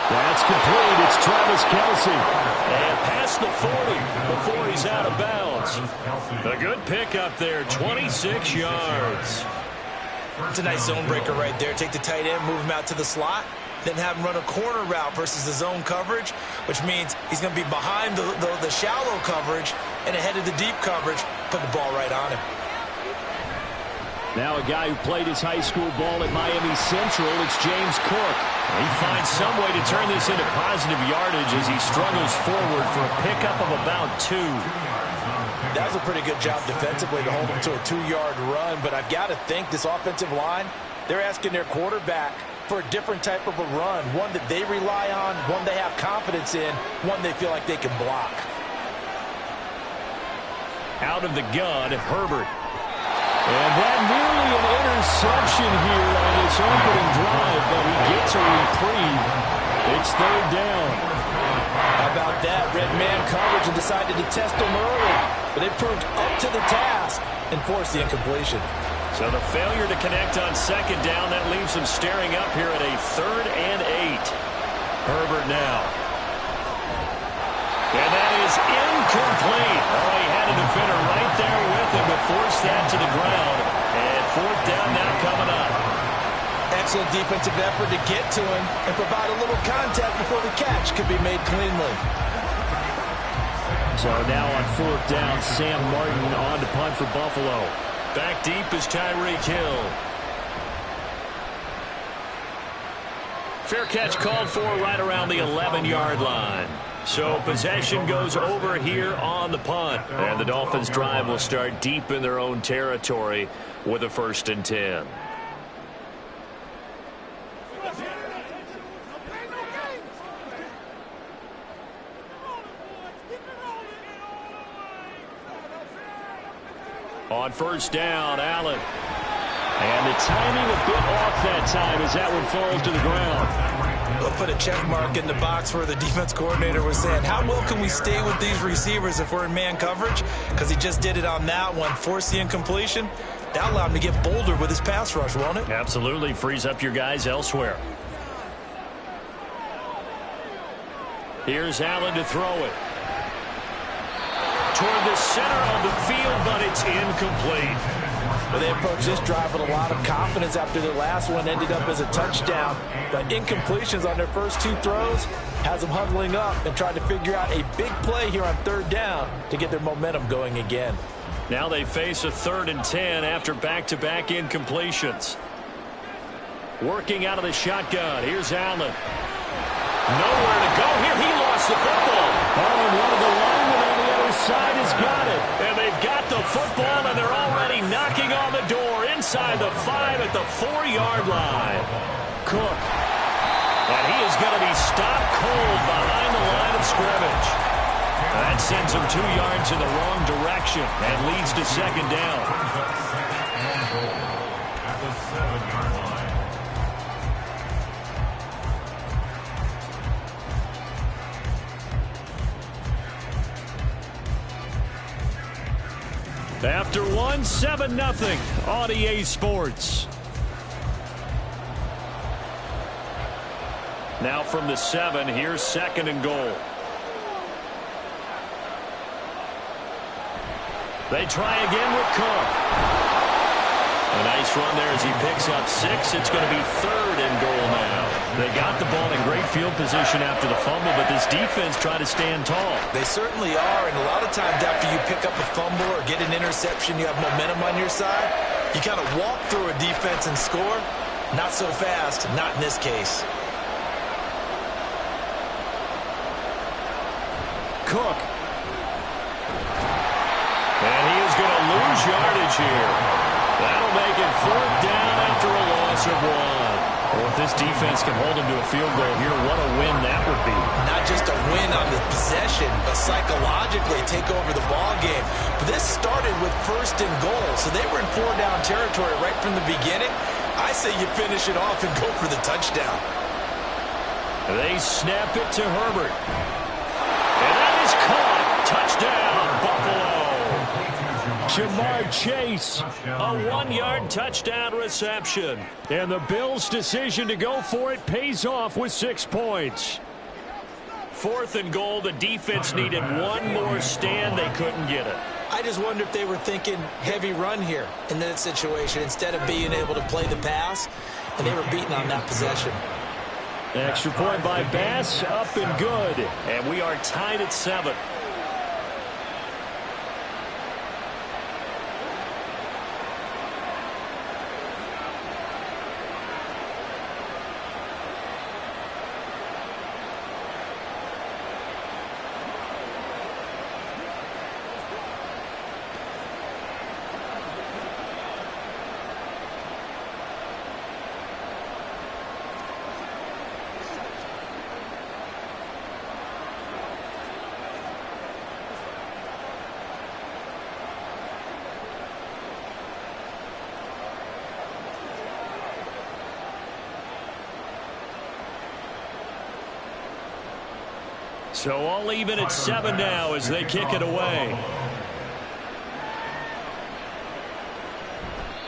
That's complete. It's Travis Kelce. And past the 40 before he's out of bounds. A good pickup there, 26 yards. It's a nice zone breaker right there. Take the tight end, move him out to the slot, then have him run a corner route versus the zone coverage, which means he's going to be behind the shallow coverage and ahead of the deep coverage. Put the ball right on him. Now a guy who played his high school ball at Miami Central, it's James Cook. He finds some way to turn this into positive yardage as he struggles forward for a pickup of about 2. That was a pretty good job defensively to hold him to a 2-yard run, but I've got to think this offensive line, they're asking their quarterback for a different type of a run, one that they rely on, one they have confidence in, one they feel like they can block. Out of the gun, Herbert. And that nearly an interception here on this opening drive, but he gets a reprieve. It's 3rd down. How about that? Red man coverage and decided to test him early, but they proved up to the task and forced the incompletion. So the failure to connect on 2nd down, that leaves them staring up here at a 3rd and 8. Herbert now. is incomplete. Oh, he had a defender right there with him to force that to the ground. And fourth down now coming up. Excellent defensive effort to get to him and provide a little contact before the catch could be made cleanly. So now on fourth down, Sam Martin on to punt for Buffalo. Back deep is Tyreek Hill. Fair catch called for right around the 11-yard line. So possession goes over here on the punt. And the Dolphins' drive will start deep in their own territory with a 1st and 10. On first down, Allen. And the timing a bit off that time as that one falls to the ground. We'll put a check mark in the box where the defense coordinator was saying, how well can we stay with these receivers if we're in man coverage? Because he just did it on that one, forced the incompletion. That allowed him to get bolder with his pass rush, won't it? Absolutely. Frees up your guys elsewhere. Here's Allen to throw it. Toward the center of the field, but it's incomplete. Well, they approached this drive with a lot of confidence after their last one ended up as a touchdown. But incompletions on their first 2 throws has them huddling up and trying to figure out a big play here on 3rd down to get their momentum going again. Now they face a 3rd and 10 after back-to-back incompletions. Working out of the shotgun. Here's Allen. Nowhere to go here. He lost the football. Oh, and one of the linemen on the other side has got it. And they've got the football, and they're already knocking on the door inside the 5 at the 4-yard line. Cook. And he is going to be stopped cold behind the line of scrimmage. That sends him 2 yards in the wrong direction and leads to 2nd down. At the 7-yard line. After 1, 7-0 on EA Sports. Now from the 7, here's 2nd and goal. They try again with Cook. A nice run there as he picks up 6. It's going to be 3rd and goal now. They got the ball in great field position after the fumble, but this defense tried to stand tall. They certainly are, and a lot of times after you pick up a fumble or get an interception, you have momentum on your side. You kind of walk through a defense and score. Not so fast, not in this case. Cook. And he is going to lose yardage here. That'll make it 4th down after a loss of 1. Well, if this defense can hold him to a field goal here, what a win that would be. Not just a win on the possession, but psychologically take over the ball game. But this started with 1st and goal, so they were in 4-down territory right from the beginning. I say you finish it off and go for the touchdown. They snap it to Herbert. And that is caught. Touchdown, Buffalo. Jamar Chase. A 1-yard touchdown reception. And the Bills' decision to go for it pays off with 6 points. 4th and goal. The defense needed one more stand. They couldn't get it. I just wonder if they were thinking heavy run here in that situation instead of being able to play the pass, and they were beaten on that possession. Extra point by Bass, up and good. And we are tied at 7. So all even at 7 now as they kick it away.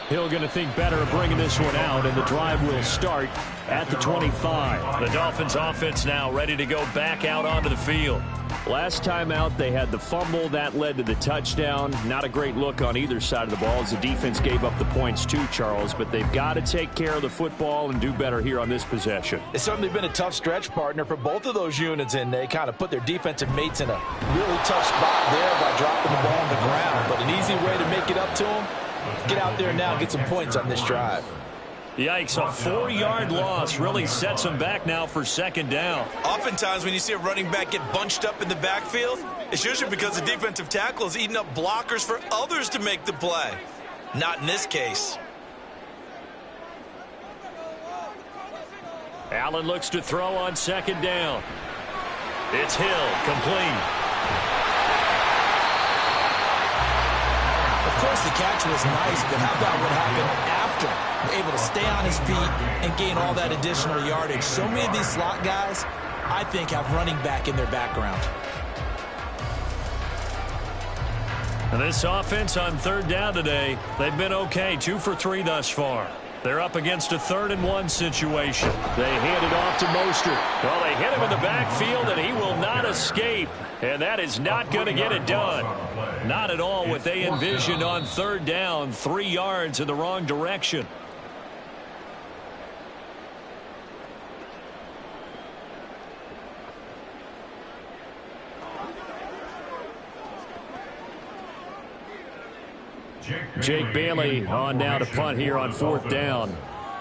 Hill going to think better of bringing this one out, and the drive will start at the 25. The Dolphins offense now ready to go back out onto the field. Last time out, they had the fumble. That led to the touchdown. Not a great look on either side of the ball as the defense gave up the points too, Charles. But they've got to take care of the football and do better here on this possession. It's certainly been a tough stretch, partner, for both of those units, and they kind of put their defensive mates in a really tough spot there by dropping the ball on the ground. But an easy way to make it up to them, get out there now and get some points on this drive. Yikes, a 4-yard loss really sets them back now for second down. Oftentimes when you see a running back get bunched up in the backfield, it's usually because the defensive tackle is eating up blockers for others to make the play. Not in this case. Allen looks to throw on second down. It's Hill, complete. Of course, the catch was nice, but how about what happened after? Able to stay on his feet and gain all that additional yardage. So many of these slot guys, I think, have running back in their background. And this offense on third down today, they've been okay, 2 for 3 thus far. They're up against a 3rd-and-1 situation. They hand it off to Mostert. Well, they hit him in the backfield, and he will not escape. And that is not going to get it done. Not at all what they envisioned on third down, 3 yards in the wrong direction. Jake Bailey on now to punt here on 4th down.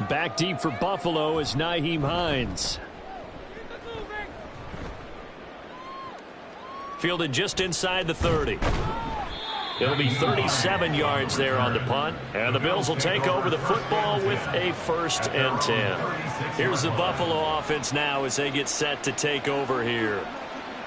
Back deep for Buffalo is Nyheim Hines. Fielded just inside the 30. It'll be 37 yards there on the punt. And the Bills will take over the football with a 1st and 10. Here's the Buffalo offense now as they get set to take over here.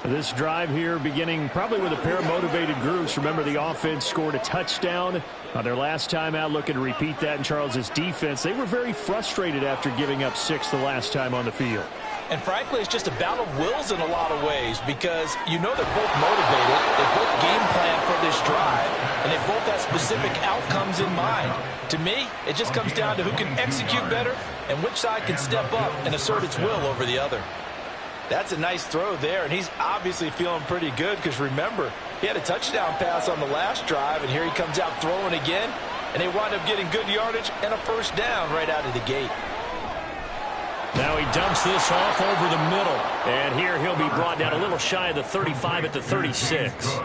This drive here beginning probably with a pair of motivated groups. Remember, the offense scored a touchdown on their last time out. Looking to repeat that in Charles's defense. They were very frustrated after giving up 6 the last time on the field. And frankly, it's just a battle of wills in a lot of ways because you know they're both motivated. They both game plan for this drive, and they both have specific outcomes in mind. To me, it just comes down to who can execute better and which side can step up and assert its will over the other. That's a nice throw there, and he's obviously feeling pretty good because, remember, he had a touchdown pass on the last drive, and here he comes out throwing again, and they wind up getting good yardage and a 1st down right out of the gate. Now he dumps this off over the middle, and here he'll be brought down a little shy of the 35 at the 36.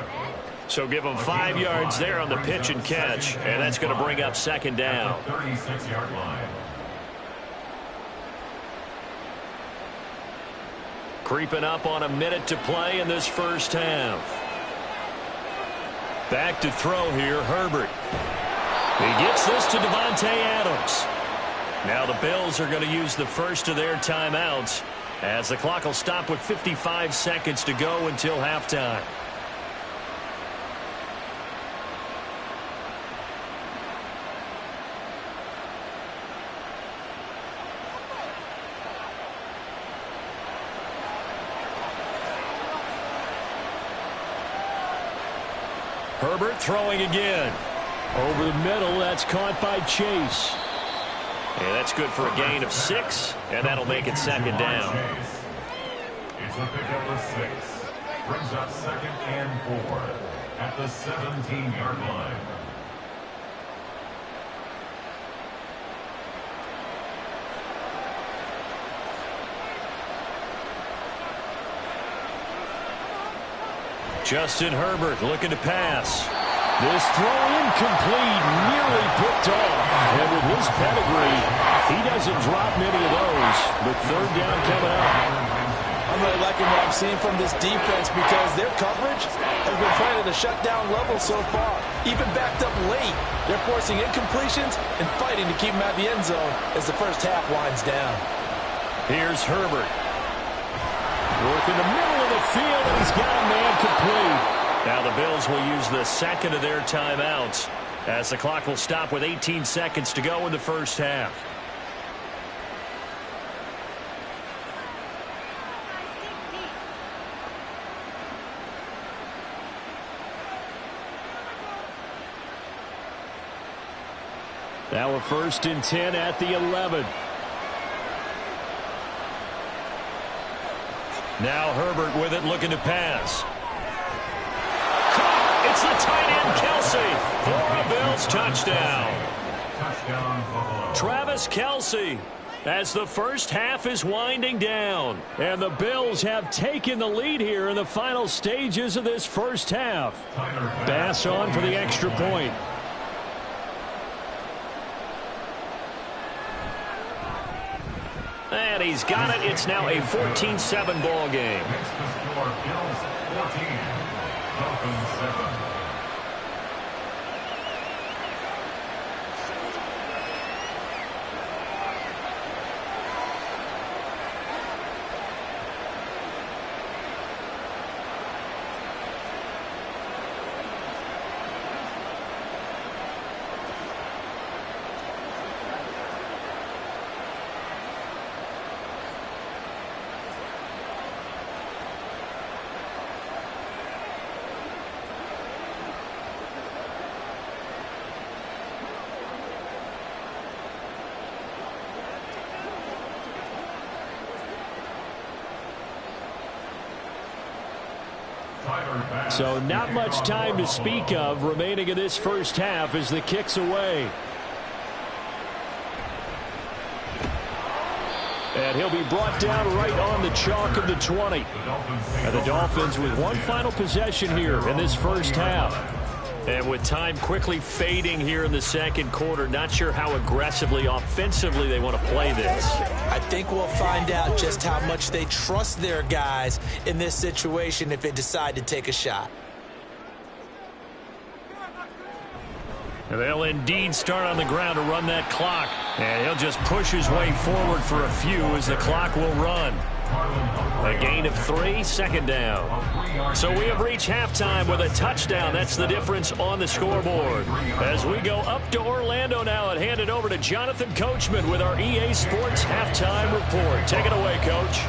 So give him 5 yards there on the pitch and catch, and that's going to bring up second down. 36-yard line. Creeping up on a minute to play in this first half. Back to throw here, Herbert. He gets this to Davante Adams. Now the Bills are going to use the first of their timeouts as the clock will stop with 55 seconds to go until halftime. Herbert throwing again. Over the middle, that's caught by Chase. And that's good for a gain of 6, and that'll make it second down. It's a pickup of 6. Brings up 2nd and 4 at the 17-yard line. Justin Herbert looking to pass. This throw incomplete, nearly picked off. And with his pedigree, he doesn't drop many of those. But 3rd down coming up. I'm really liking what I'm seeing from this defense because their coverage has been playing at a shutdown level so far. Even backed up late, they're forcing incompletions and fighting to keep them out of the end zone as the first half winds down. Here's Herbert. Work in the middle of the field, and he's got a man complete. Now the Bills will use the second of their timeouts as the clock will stop with 18 seconds to go in the first half. Now a 1st and 10 at the 11. Now Herbert with it, looking to pass. Touchdown, Buffalo. Travis Kelce, as the first half is winding down. And the Bills have taken the lead here in the final stages of this first half. Bass on for the extra point. And he's got it. It's now a 14-7 ball game. Makes the score Bills 14, Dolphins 7. So not much time to speak of remaining in this first half as the kick's away. And he'll be brought down right on the chalk of the 20. And the Dolphins with one final possession here in this first half. And with time quickly fading here in the second quarter, not sure how aggressively, offensively they want to play this. I think we'll find out just how much they trust their guys in this situation if they decide to take a shot. And they'll indeed start on the ground to run that clock. And he'll just push his way forward for a few as the clock will run. A gain of 3, second down. So we have reached halftime with a touchdown. That's the difference on the scoreboard. As we go up to Orlando now and hand it over to Jonathan Coachman with our EA Sports halftime report. Take it away, Coach.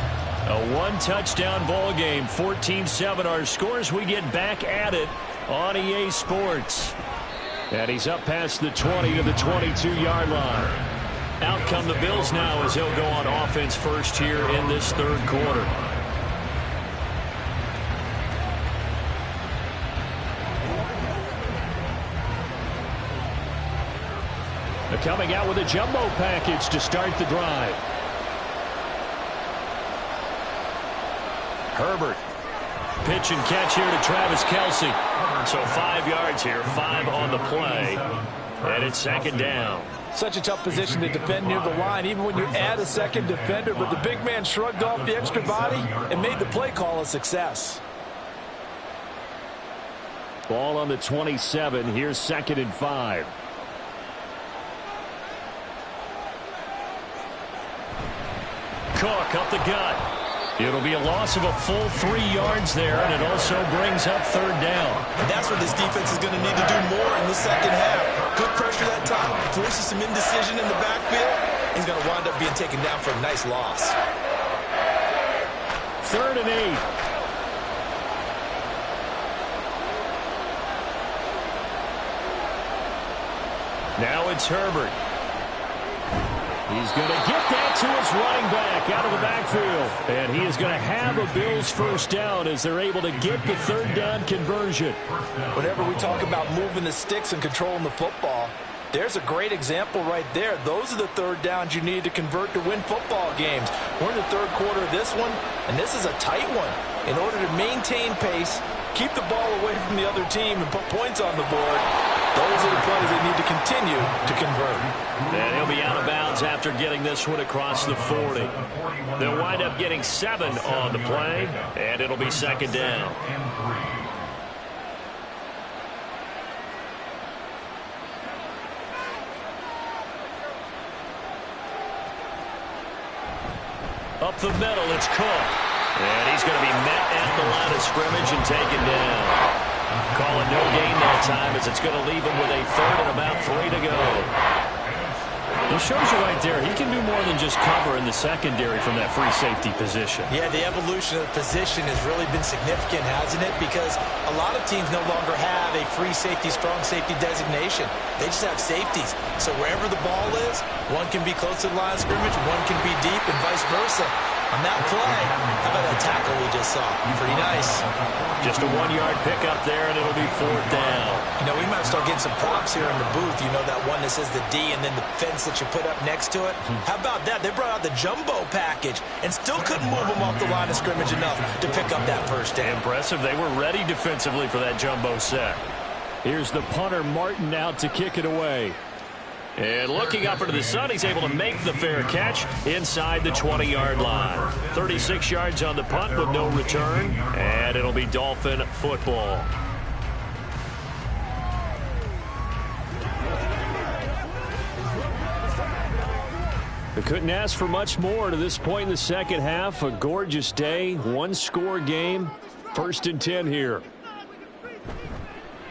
A one-touchdown ball game, 14-7 our scores. We get back at it on EA Sports. And he's up past the 20 to the 22-yard line. Out come the Bills now as he'll go on offense first here in this third quarter. They're coming out with a jumbo package to start the drive. Herbert. Pitch and catch here to Travis Kelce. So 5 yards here, 5 on the play. And it's second down. Such a tough position to defend near the line, even when you add a second defender. But the big man shrugged off the extra body and made the play call a success. Ball on the 27. Here's 2nd and 5. Cook up the gut. It'll be a loss of a full 3 yards there, and it also brings up third down. And that's what this defense is going to need to do more in the second half. Good pressure that time, forces some indecision in the backfield. He's going to wind up being taken down for a nice loss. 3rd and 8. Now it's Herbert. He's going to get that to his running back out of the backfield. And he is going to have a Bills first down as they're able to get the third down conversion. Whenever we talk about moving the sticks and controlling the football, there's a great example right there. Those are the third downs you need to convert to win football games. We're in the third quarter of this one, and this is a tight one. In order to maintain pace, keep the ball away from the other team, and put points on the board, those are the plays they need to continue to convert. And he'll be out of bounds after getting this one across the 40. They'll wind up getting 7 on the play, and it'll be second down. Up the middle, it's Cook. And he's going to be met at the line of scrimmage and taken down. Calling no gain that time as it's going to leave him with a 3rd and about 3 to go. It shows you right there, he can do more than just cover in the secondary from that free safety position. Yeah, the evolution of the position has really been significant, hasn't it? Because a lot of teams no longer have a free safety, strong safety designation. They just have safeties. So wherever the ball is, one can be close to the line of scrimmage, one can be deep, and vice versa. On that play, how about that tackle we just saw? Pretty nice. Just a 1-yard pickup there, and it'll be 4th down. You know, we might start getting some props here in the booth. You know that one that says the D and then the fence that you put up next to it? How about that? They brought out the jumbo package and still couldn't move them off the line of scrimmage enough to pick up that first down. Impressive. They were ready defensively for that jumbo set. Here's the punter, Martin, out to kick it away. And looking up into the sun, he's able to make the fair catch inside the 20-yard line. 36 yards on the punt with no return, and it'll be Dolphin football. They couldn't ask for much more to this point in the second half. A gorgeous day, one-score game. 1st and 10 here.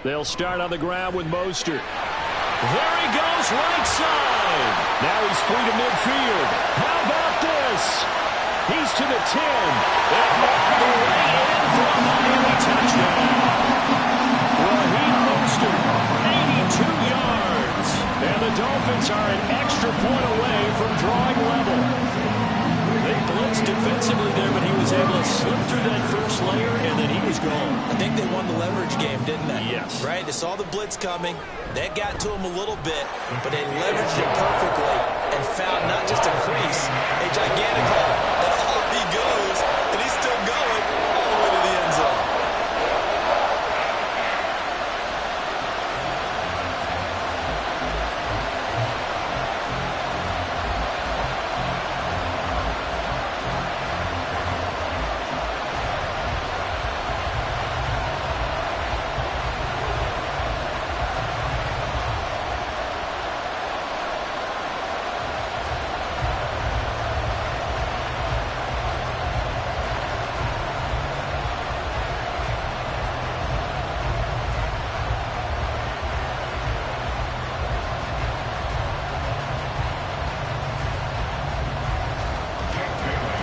They'll start on the ground with Mostert. There he goes, right side. Now he's free to midfield. How about this? He's to the 10. And all the way in for a Miami touchdown. Raheem Mostert, 82 yards. And the Dolphins are an extra point away from drawing level. They blitzed defensively there, but he was able to slip through that first layer, and then he was gone. I think they won the leverage game, didn't they? Yes. Right? They saw the blitz coming. That got to him a little bit, but they leveraged it perfectly and found not just a crease, a gigantic hole. And off he goes, and he's still going all the way to the end zone.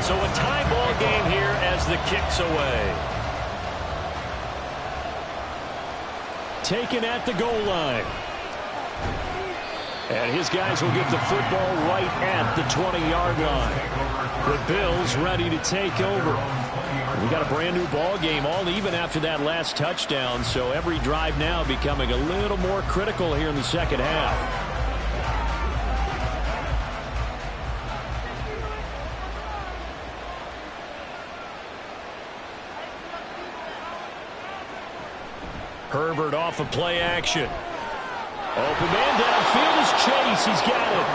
So a tie ball game here as the kick's away. Taken at the goal line. And his guys will get the football right at the 20-yard line. The Bills ready to take over. We got a brand new ball game, all even after that last touchdown, so every drive now becoming a little more critical here in the second half. Herbert off of play action. Open man downfield is Chase. He's got it.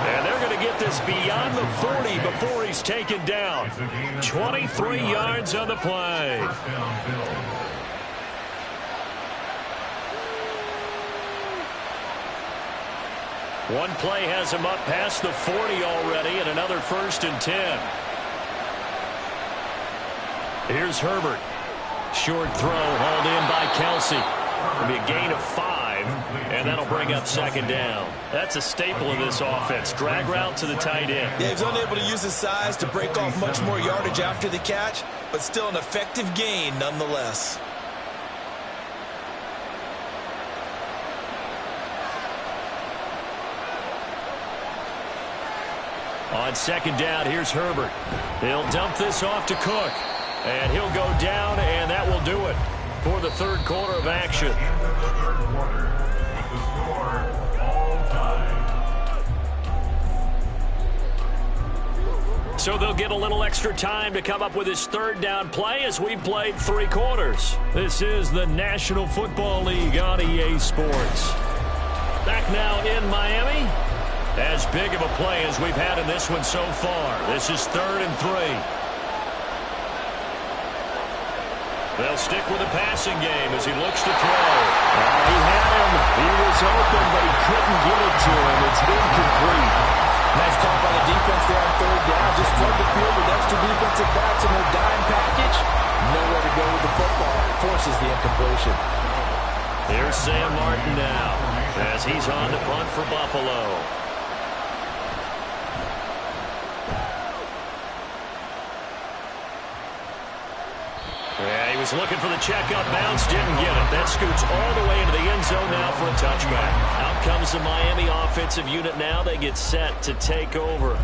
And they're going to get this beyond the 40 before he's taken down. 23 yards on the play. One play has him up past the 40 already, and another 1st and 10. Here's Herbert. Short throw hauled in by Kelsey. It'll be a gain of 5, and that'll bring up 2nd down. That's a staple of this offense. Drag route to the tight end. Yeah, he's unable to use his size to break off much more yardage after the catch, but still an effective gain nonetheless. On 2nd down, here's Herbert. He'll dump this off to Cook. And he'll go down, and that will do it for the 3rd quarter of action. End of the 3rd quarter with the score all tied. So they'll get a little extra time to come up with his 3rd down play as we played 3 quarters. This is the National Football League on EA Sports. Back now in Miami. As big of a play as we've had in this one so far. This is 3rd and 3. They'll stick with the passing game as he looks to throw. He had him. He was open, but he couldn't get it to him. It's incomplete. Nice call by the defense there on 3rd down. Just flood the field with extra defensive backs in their dime package. Nowhere to go with the football. Forces the incompletion. Here's Sam Martin now as he's on to punt for Buffalo. Yeah, he was looking for the checkup bounce, didn't get it. That scoots all the way into the end zone now for a touchback. Out comes the Miami offensive unit now. They get set to take over.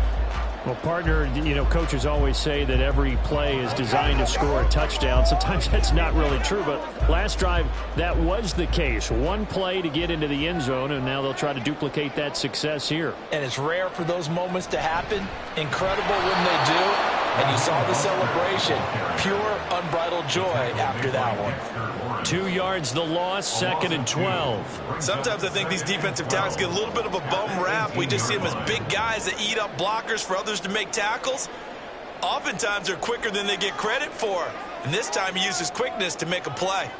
Well, partner, you know, coaches always say that every play is designed to score a touchdown. Sometimes that's not really true, but last drive, that was the case. One play to get into the end zone, and now they'll try to duplicate that success here. And it's rare for those moments to happen. Incredible when they do. And you saw the celebration. Pure, unbridled joy after that one. 2 yards the loss, 2nd and 12. Sometimes I think these defensive tackles get a little bit of a bum rap. We just see them as big guys that eat up blockers for others to make tackles. Oftentimes they're quicker than they get credit for. And this time he used his quickness to make a play.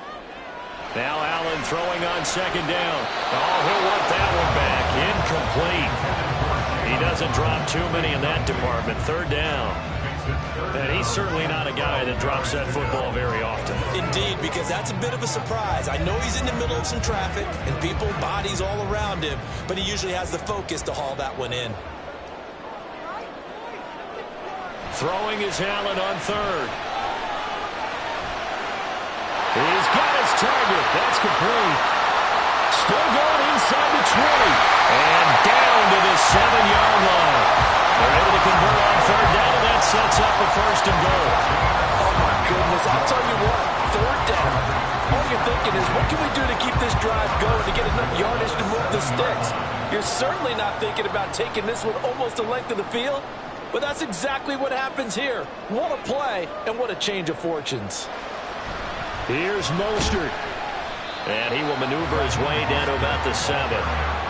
Now Allen throwing on 2nd down. Oh, he'll want that one back. Incomplete. He doesn't drop too many in that department. 3rd down. And he's certainly not a guy that drops that football very often. Indeed, because that's a bit of a surprise. I know he's in the middle of some traffic and people, bodies all around him, but he usually has the focus to haul that one in. Throwing is Allen on 3rd. He's got his target. That's complete. Still going inside the 20. And down to the 7-yard line. They're able to convert on 3rd down, and that sets up a 1st and goal. Oh, my goodness. I'll tell you what, 3rd down. All you're thinking is, what can we do to keep this drive going to get enough yardage to move the sticks? You're certainly not thinking about taking this one almost the length of the field, but that's exactly what happens here. What a play, and what a change of fortunes. Here's Mostert. And he will maneuver his way down to about the 7.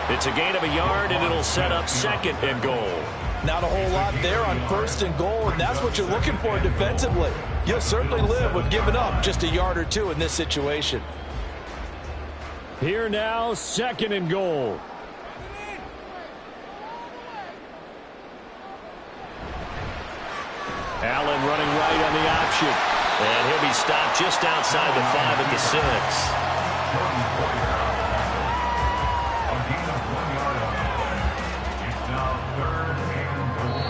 It's a gain of a yard, and it'll set up 2nd and goal. Not a whole lot there on 1st and goal, and that's what you're looking for defensively. You'll certainly live with giving up just a yard or 2 in this situation. Here now, 2nd and goal. Allen running right on the option. And he'll be stopped just outside the 5 at the 6. A gain of 1 yard on the play. It's now 3rd and goal.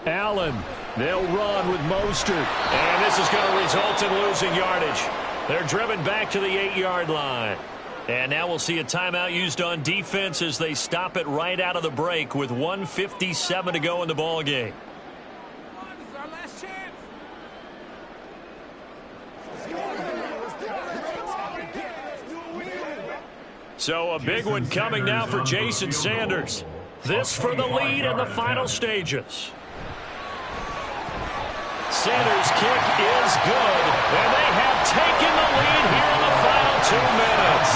Allen, they'll run with Mostert. And this is going to result in losing yardage. They're driven back to the 8-yard line. And now we'll see a timeout used on defense as they stop it right out of the break with 1:57 to go in the ball game. This is our last chance. So a big one coming now for Jason Sanders. This for the lead in the final stages. Sanders' kick is good, and they have taken the lead here in the final 2 minutes.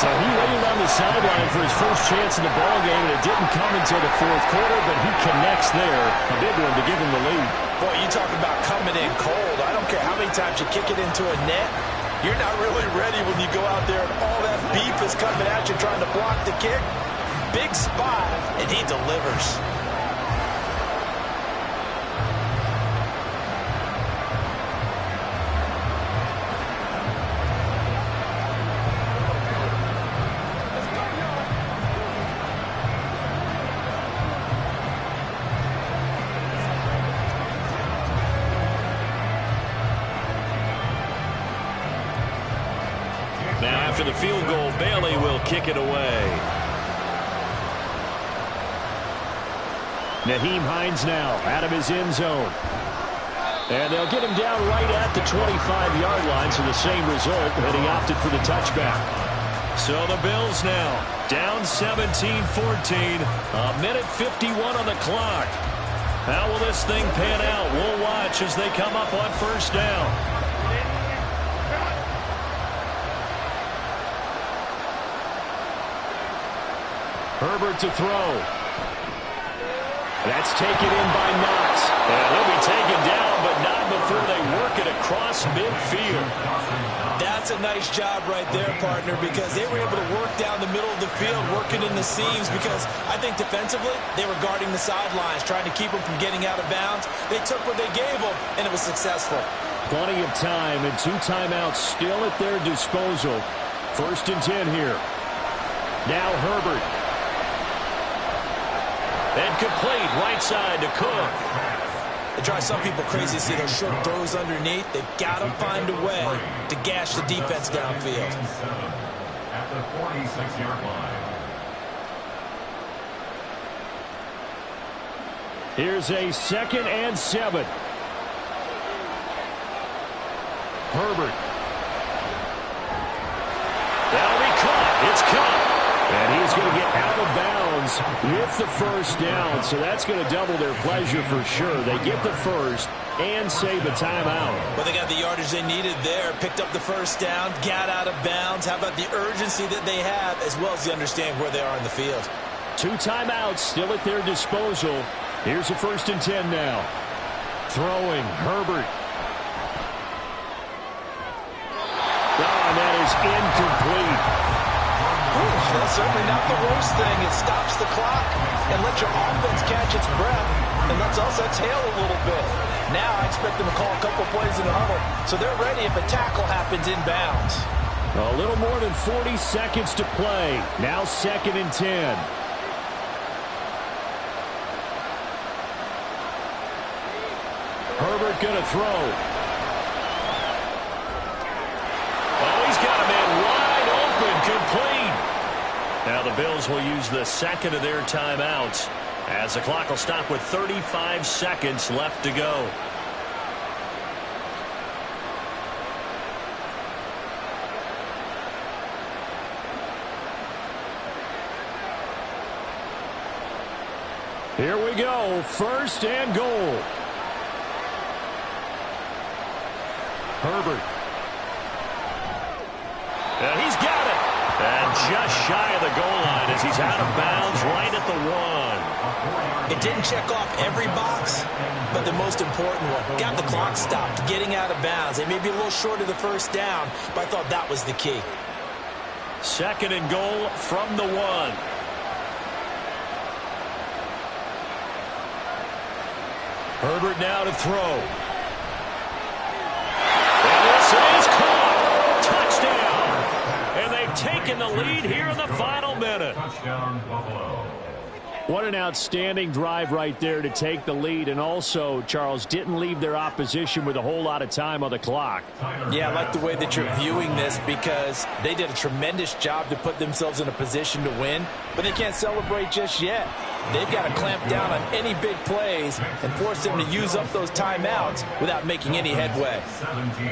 So he waited on the sideline for his first chance in the ballgame, and it didn't come until the 4th quarter, but he connects there. A big one to give him the lead. Boy, you talk about coming in cold. I don't care how many times you kick it into a net. You're not really ready when you go out there and all that beef is coming at you trying to block the kick. Big spot, and he delivers. Now after the field goal, Bailey will kick it away. Nyheim Hines now out of his end zone. And they'll get him down right at the 25-yard line, so the same result, and he opted for the touchback. So the Bills now down 17-14, a minute 51 on the clock. How will this thing pan out? We'll watch as they come up on 1st down. Herbert to throw. That's taken in by Knox. And he'll be taken down, but not before they work it across midfield. That's a nice job right there, partner, because they were able to work down the middle of the field, working in the seams, because I think defensively, they were guarding the sidelines, trying to keep them from getting out of bounds. They took what they gave them, and it was successful. Plenty of time and 2 timeouts still at their disposal. First and 10 here. Now Herbert. And complete right side to Cook. It drives some people crazy to see those short throws underneath. They've got to find a way to gash the defense downfield. At the 46-yard line. Here's a 2nd and 7. Herbert. That'll be caught. It's caught. And he's going to get out of bounds with the first down. So that's going to double their pleasure for sure. They get the first and save a timeout. Well, they got the yardage they needed there. Picked up the first down, got out of bounds. How about the urgency that they have, as well as the understanding where they are in the field? 2 timeouts still at their disposal. Here's a 1st and 10 now. Throwing, Herbert. And that is incomplete. That's certainly not the worst thing. It stops the clock and lets your offense catch its breath and lets us exhale a little bit. Now I expect them to call a couple plays in the huddle so they're ready if a tackle happens inbounds. A little more than 40 seconds to play. Now 2nd and 10. Herbert going to throw. Oh, he's got a man wide open, complete. Now the Bills will use the 2nd of their timeouts as the clock will stop with 35 seconds left to go. Here we go. 1st and goal. Herbert. And he's got it. And just shy of the goal line as he's out of bounds right at the 1. It didn't check off every box, but the most important one. Got the clock stopped, getting out of bounds. They may be a little short of the first down, but I thought that was the key. 2nd and goal from the 1. Herbert now to throw. And this is caught. Touchdown. And they've taken the lead here in the final minute. Touchdown, Buffalo. What an outstanding drive right there to take the lead. And also, Charles, didn't leave their opposition with a whole lot of time on the clock. Yeah, I like the way that you're viewing this because they did a tremendous job to put themselves in a position to win, but they can't celebrate just yet. They've got to clamp down on any big plays and force them to use up those timeouts without making any headway. 17.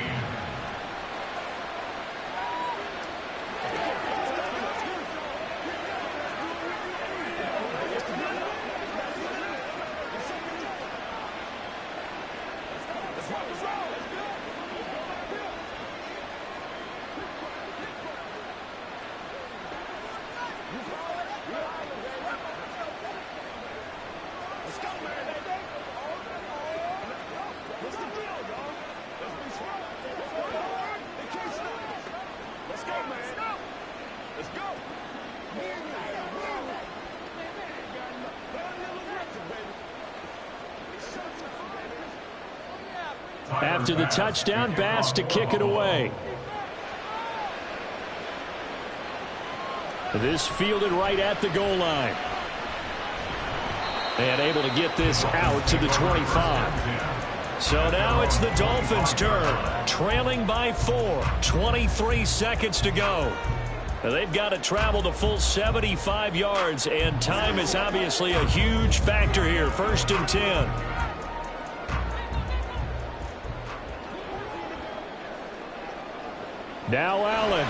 After the touchdown, Bass to kick it away. This fielded right at the goal line. And able to get this out to the 25. So now it's the Dolphins' turn. Trailing by 4. 23 seconds to go. Now they've got to travel the full 75 yards, and time is obviously a huge factor here. 1st and 10. Now Allen.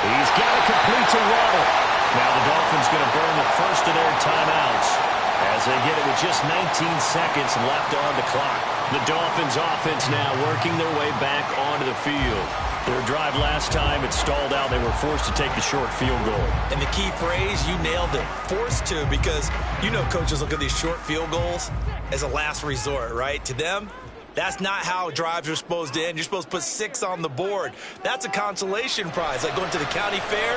He's got to complete to Waddle. Now the Dolphins going to burn the first of their timeouts as they get it with just 19 seconds left on the clock. The Dolphins offense now working their way back onto the field. Their drive last time, it stalled out. They were forced to take the short field goal. And the key phrase, you nailed it, forced to, because you know coaches look at these short field goals as a last resort, right? To them, that's not how drives are supposed to end. You're supposed to put 6 on the board. That's a consolation prize, like going to the county fair.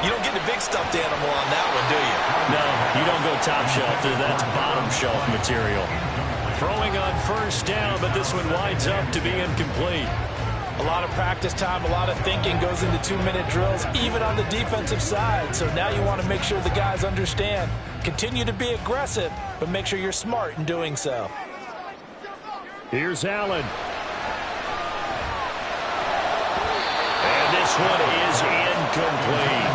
You don't get the big stuffed animal on that one, do you? No, you don't go top shelf. That's bottom shelf material. Throwing on 1st down, but this one winds up to be incomplete. A lot of practice time, a lot of thinking goes into 2-minute drills, even on the defensive side. So now you want to make sure the guys understand. Continue to be aggressive, but make sure you're smart in doing so. Here's Allen. And this one is incomplete.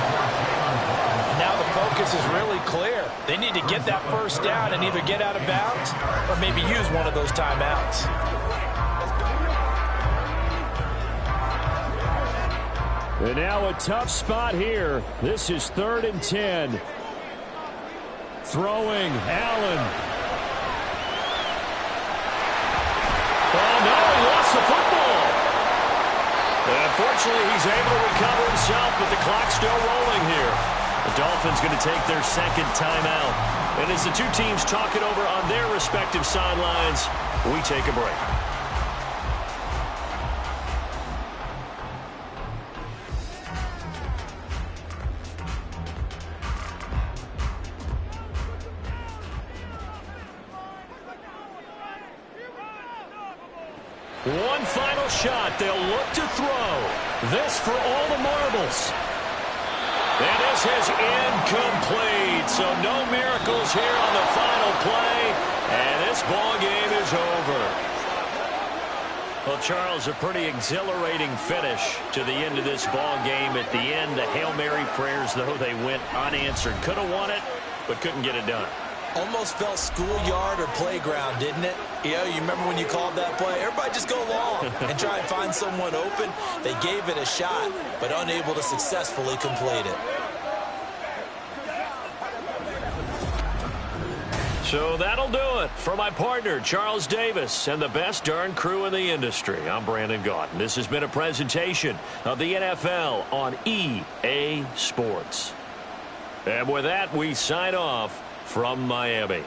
Now the focus is really clear. They need to get that first down and either get out of bounds or maybe use one of those timeouts. And now a tough spot here. This is 3rd and 10. Throwing, Allen. Oh, no, he lost the football. Unfortunately, he's able to recover himself, but the clock's still rolling here. The Dolphins going to take their second timeout. And as the two teams talk it over on their respective sidelines, we take a break. One final shot. They'll look to throw. This for all the marbles. And this is incomplete. So no miracles here on the final play. And this ball game is over. Well, Charles, a pretty exhilarating finish to the end of this ball game. At the end, the Hail Mary prayers, though, they went unanswered. Could have won it, but couldn't get it done. Almost felt schoolyard or playground, didn't it? You remember when you called that play? Everybody just go long and try and find someone open. They gave it a shot, but unable to successfully complete it. So that'll do it for my partner, Charles Davis, and the best darn crew in the industry. I'm Brandon Gaudin. This has been a presentation of the NFL on EA Sports. And with that, we sign off from Miami.